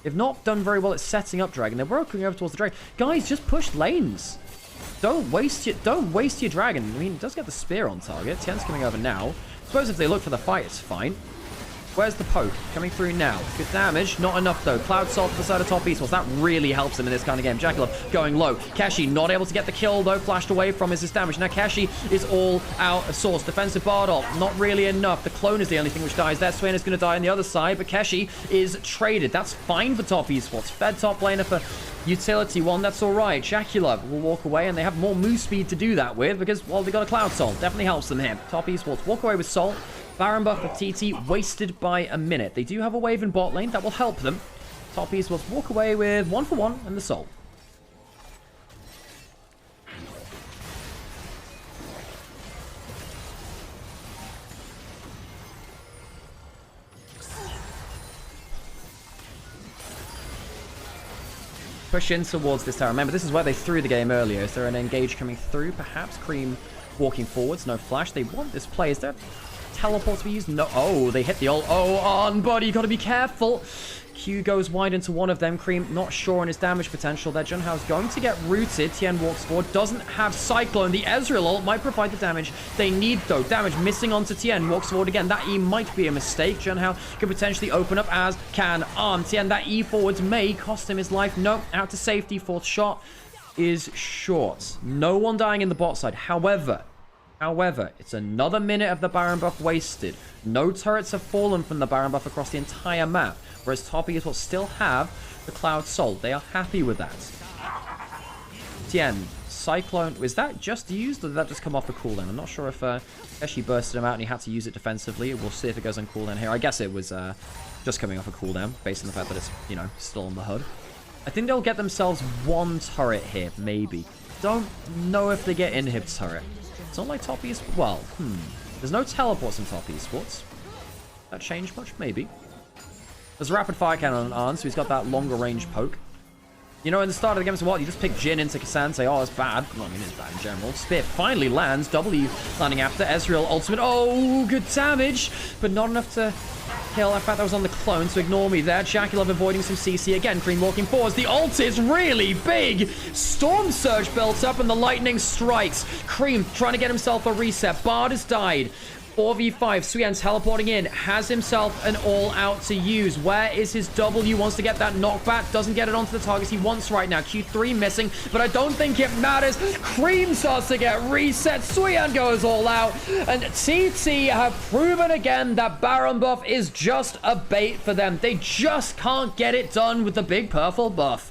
They've not done very well at setting up Dragon. They're working over towards the Dragon. Guys, just push lanes. Don't waste your Dragon. I mean, it does get the spear on target. Tien's coming over now. I suppose if they look for the fight, it's fine. Where's the poke? Coming through now. Good damage. Not enough, though. Cloud Salt to the side of top Esports. That really helps him in this kind of game. Jaculov going low. Keshi not able to get the kill, though. Flashed away from his damage. Now Keshi is all out of source. Defensive Bard ult. Not really enough. The clone is the only thing which dies there. Swain is going to die on the other side, but Keshi is traded. That's fine for top Esports. Fed top laner for utility one. That's all right. Jaculov will walk away, and they have more move speed to do that with because, well, they got a Cloud Salt. Definitely helps them here. Top Esports walk away with Salt. Baron buff for TT wasted by a minute. They do have a wave in bot lane that will help them. Top Esports walk away with 1-for-1 and the soul. Push in towards this tower. Remember, this is where they threw the game earlier. Is there an engage coming through? Perhaps Cream walking forwards. No flash. They want this play. Is there teleport to be used? No. Oh, they hit the ult. Oh, on, buddy. Got to be careful. Q goes wide into one of them. Cream not sure on his damage potential there. Junhao's going to get rooted. Tien walks forward. Doesn't have Cyclone. The Ezreal ult might provide the damage they need, though. Damage missing onto Tien. Walks forward again. That E might be a mistake. Junhao could potentially open up, as can Arm. Tien, that E forwards may cost him his life. No, out to safety. Fourth shot is short. No one dying in the bot side. However, it's another minute of the Baron buff wasted. No turrets have fallen from the Baron buff across the entire map, whereas Top Esports will still have the Cloud Salt. They are happy with that. Tien, Cyclone, was that just used or did that just come off a cooldown? I'm not sure if Keshi bursted him out and he had to use it defensively. We'll see if it goes on cooldown here. I guess it was just coming off a cooldown based on the fact that it's, you know, still on the HUD. I think they'll get themselves one turret here, maybe. Don't know if they get inhib turret. It's not like Top Esports. Well, there's no teleports in Top Esports. That changed much? Maybe. There's a rapid fire cannon on Arn, so he's got that longer range poke. You know, in the start of the game, so what? You just pick Jin into Kassan, say, oh, it's bad. Well, I mean, it's bad in general. Spear finally lands. W landing after. Ezreal ultimate. Oh, good damage, but not enough to kill. In fact, that was on the clone, so ignore me there. Jaculov avoiding some CC again. Cream walking forwards. The ult is really big. Storm Surge built up, and the lightning strikes. Cream trying to get himself a reset. Bard has died. 4v5, Suyan teleporting in, has himself an all-out to use. Where is his W? Wants to get that knockback, doesn't get it onto the targets he wants right now. Q3 missing, but I don't think it matters. Cream starts to get reset, Suyan goes all out, and TT have proven again that Baron buff is just a bait for them. They just can't get it done with the big purple buff.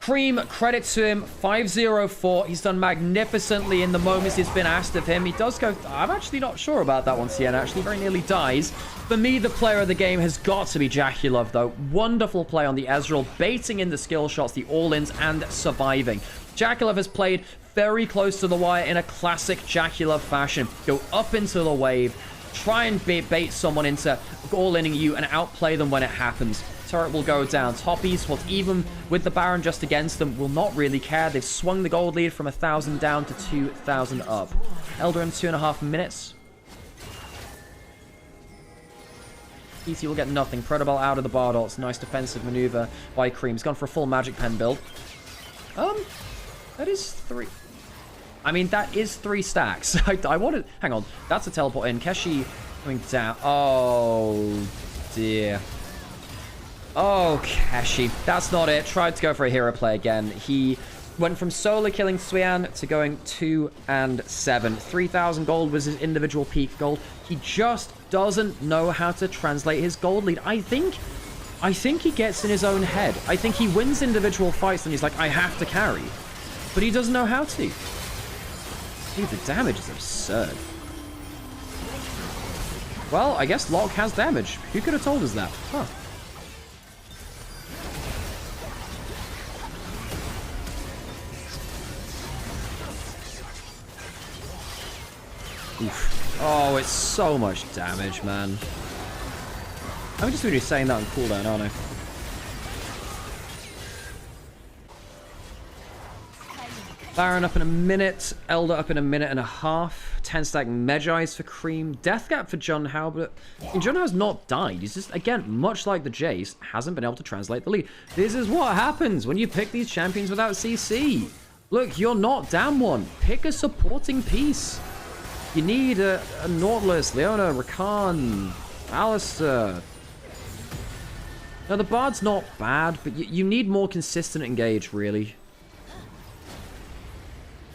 Cream, credit to him, 5-0-4. He's done magnificently in the moments he's been asked of him. He does go... I'm actually not sure about that one, Tien. Actually, very nearly dies. For me, the player of the game has got to be Jaculov, though. Wonderful play on the Ezreal, baiting in the skill shots, the all-ins, and surviving. Jaculov has played very close to the wire in a classic Jaculov fashion. Go up into the wave, Try and bait someone into all-inning you and outplay them when it happens. Turret will go down. Top Esports, even with the Baron just against them, will not really care. They've swung the gold lead from 1,000 down to 2,000 up. Elder in 2.5 minutes. TT will get nothing. Protoball out of the Bardol. It's a nice defensive maneuver by Cream. He's gone for a full Magic Pen build. That is 3. I mean, that is 3 stacks. I want to... Hang on. That's a teleport in. Keshi coming down. Oh, dear. Oh, Keshi. That's not it. Tried to go for a hero play again. He went from solo killing Swian to going 2 and 7. 3,000 gold was his individual peak gold. He just doesn't know how to translate his gold lead. I think he gets in his own head. I think he wins individual fights and he's like, I have to carry. But he doesn't know how to. Dude, the damage is absurd. Well, I guess Locke has damage. Who could have told us that? Huh. Oof. Oh, it's so much damage, man. I'm just really saying that on cooldown, aren't I? Baron up in a minute. Elder up in a minute and a half. 10-stack Medjai's for Cream. Death Gap for Junhao, but Junhao's not died. He's just, again, much like the Jace, hasn't been able to translate the lead. This is what happens when you pick these champions without CC. Look, you're not down one. Pick a supporting piece. You need a Nautilus, Leona, Rakan, Alistair. Now, the Bard's not bad, but you need more consistent engage, really.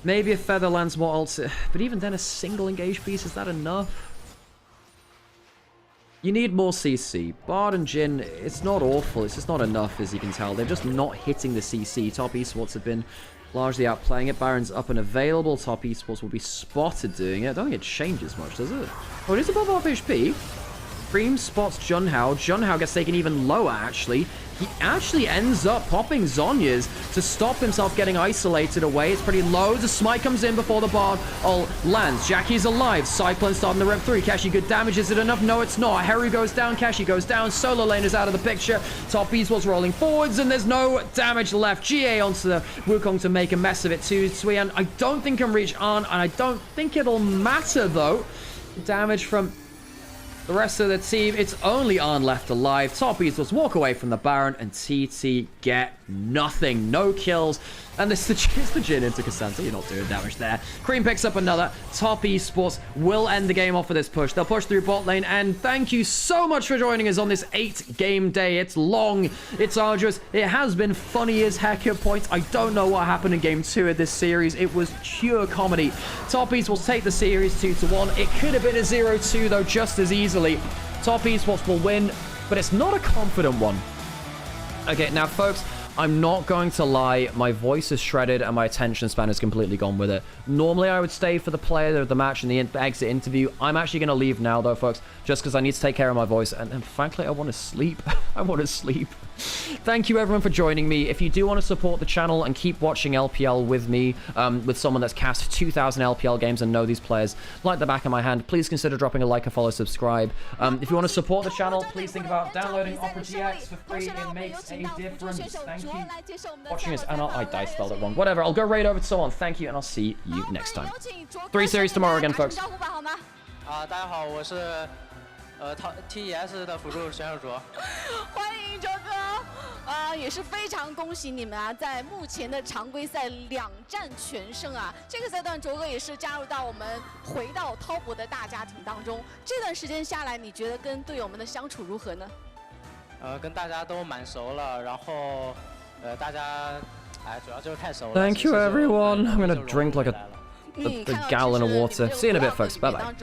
Maybe a Feather lands more ults, but even then a single engage piece, is that enough? You need more CC. Bard and Jhin, it's not awful, it's just not enough, as you can tell. They're just not hitting the CC. Top Esports have been largely outplaying it. Baron's up and available. Top Esports will be spotted doing it. I don't think it changes much, does it? Oh, it is above half HP. Cream spots Junhao. Junhao gets taken even lower, actually. He actually ends up popping Zhonya's to stop himself getting isolated away. It's pretty low. The smite comes in before the Bard lands. Jackie's alive. Cyclone starting the Rev 3. Kashi, good damage. Is it enough? No, it's not. Heru goes down. Kashi goes down. Solo lane is out of the picture. Top Esports rolling forwards, and there's no damage left. GA onto the Wukong to make a mess of it too. Swian, I don't think can reach Arn, and I don't think it'll matter, though. Damage from the rest of the team, it's only Arn left alive. Top Esports walk away from the Baron, and TT get nothing. No kills. And it's the Jhin into Cassandra. You're not doing damage there. Cream picks up another. Top Esports will end the game off with this push. They'll push through bot lane, and thank you so much for joining us on this 8-game day. It's long. It's arduous. It has been funny as heck at points. I don't know what happened in game 2 of this series. It was pure comedy. Top Esports take the series 2-1. It could have been a 0-2, though, just as easily. Top Esports will win, but it's not a confident one. Okay, now, folks, I'm not going to lie, my voice is shredded and my attention span is completely gone with it. Normally, I would stay for the player of the match and the exit interview. I'm actually going to leave now, though, folks, just because I need to take care of my voice. And frankly, I want to sleep. I want to sleep. Thank you, everyone, for joining me. If you do want to support the channel and keep watching LPL with me, with someone that's cast 2,000 LPL games and know these players like the back of my hand, please consider dropping a like, a follow, subscribe. If you want to support the channel, please think about downloading Opera GX for free. It makes a difference. Thank you. Watching us, and I spelled it wrong. Whatever, I'll go right over to someone. Thank you, and I'll see you next time. 3 series tomorrow again, folks. 大家好，我是TES 的辅助选手卓。欢迎卓哥，也是非常恭喜你们啊，在目前的常规赛2战全胜啊。这个赛段卓哥也是加入到我们回到滔博的大家庭当中。这段时间下来，你觉得跟队友们的相处如何呢？跟大家都蛮熟了，然后大家主要就是太熟了。Thank you, everyone. I'm gonna drink like a gallon of water. See you in a bit, folks. Bye bye.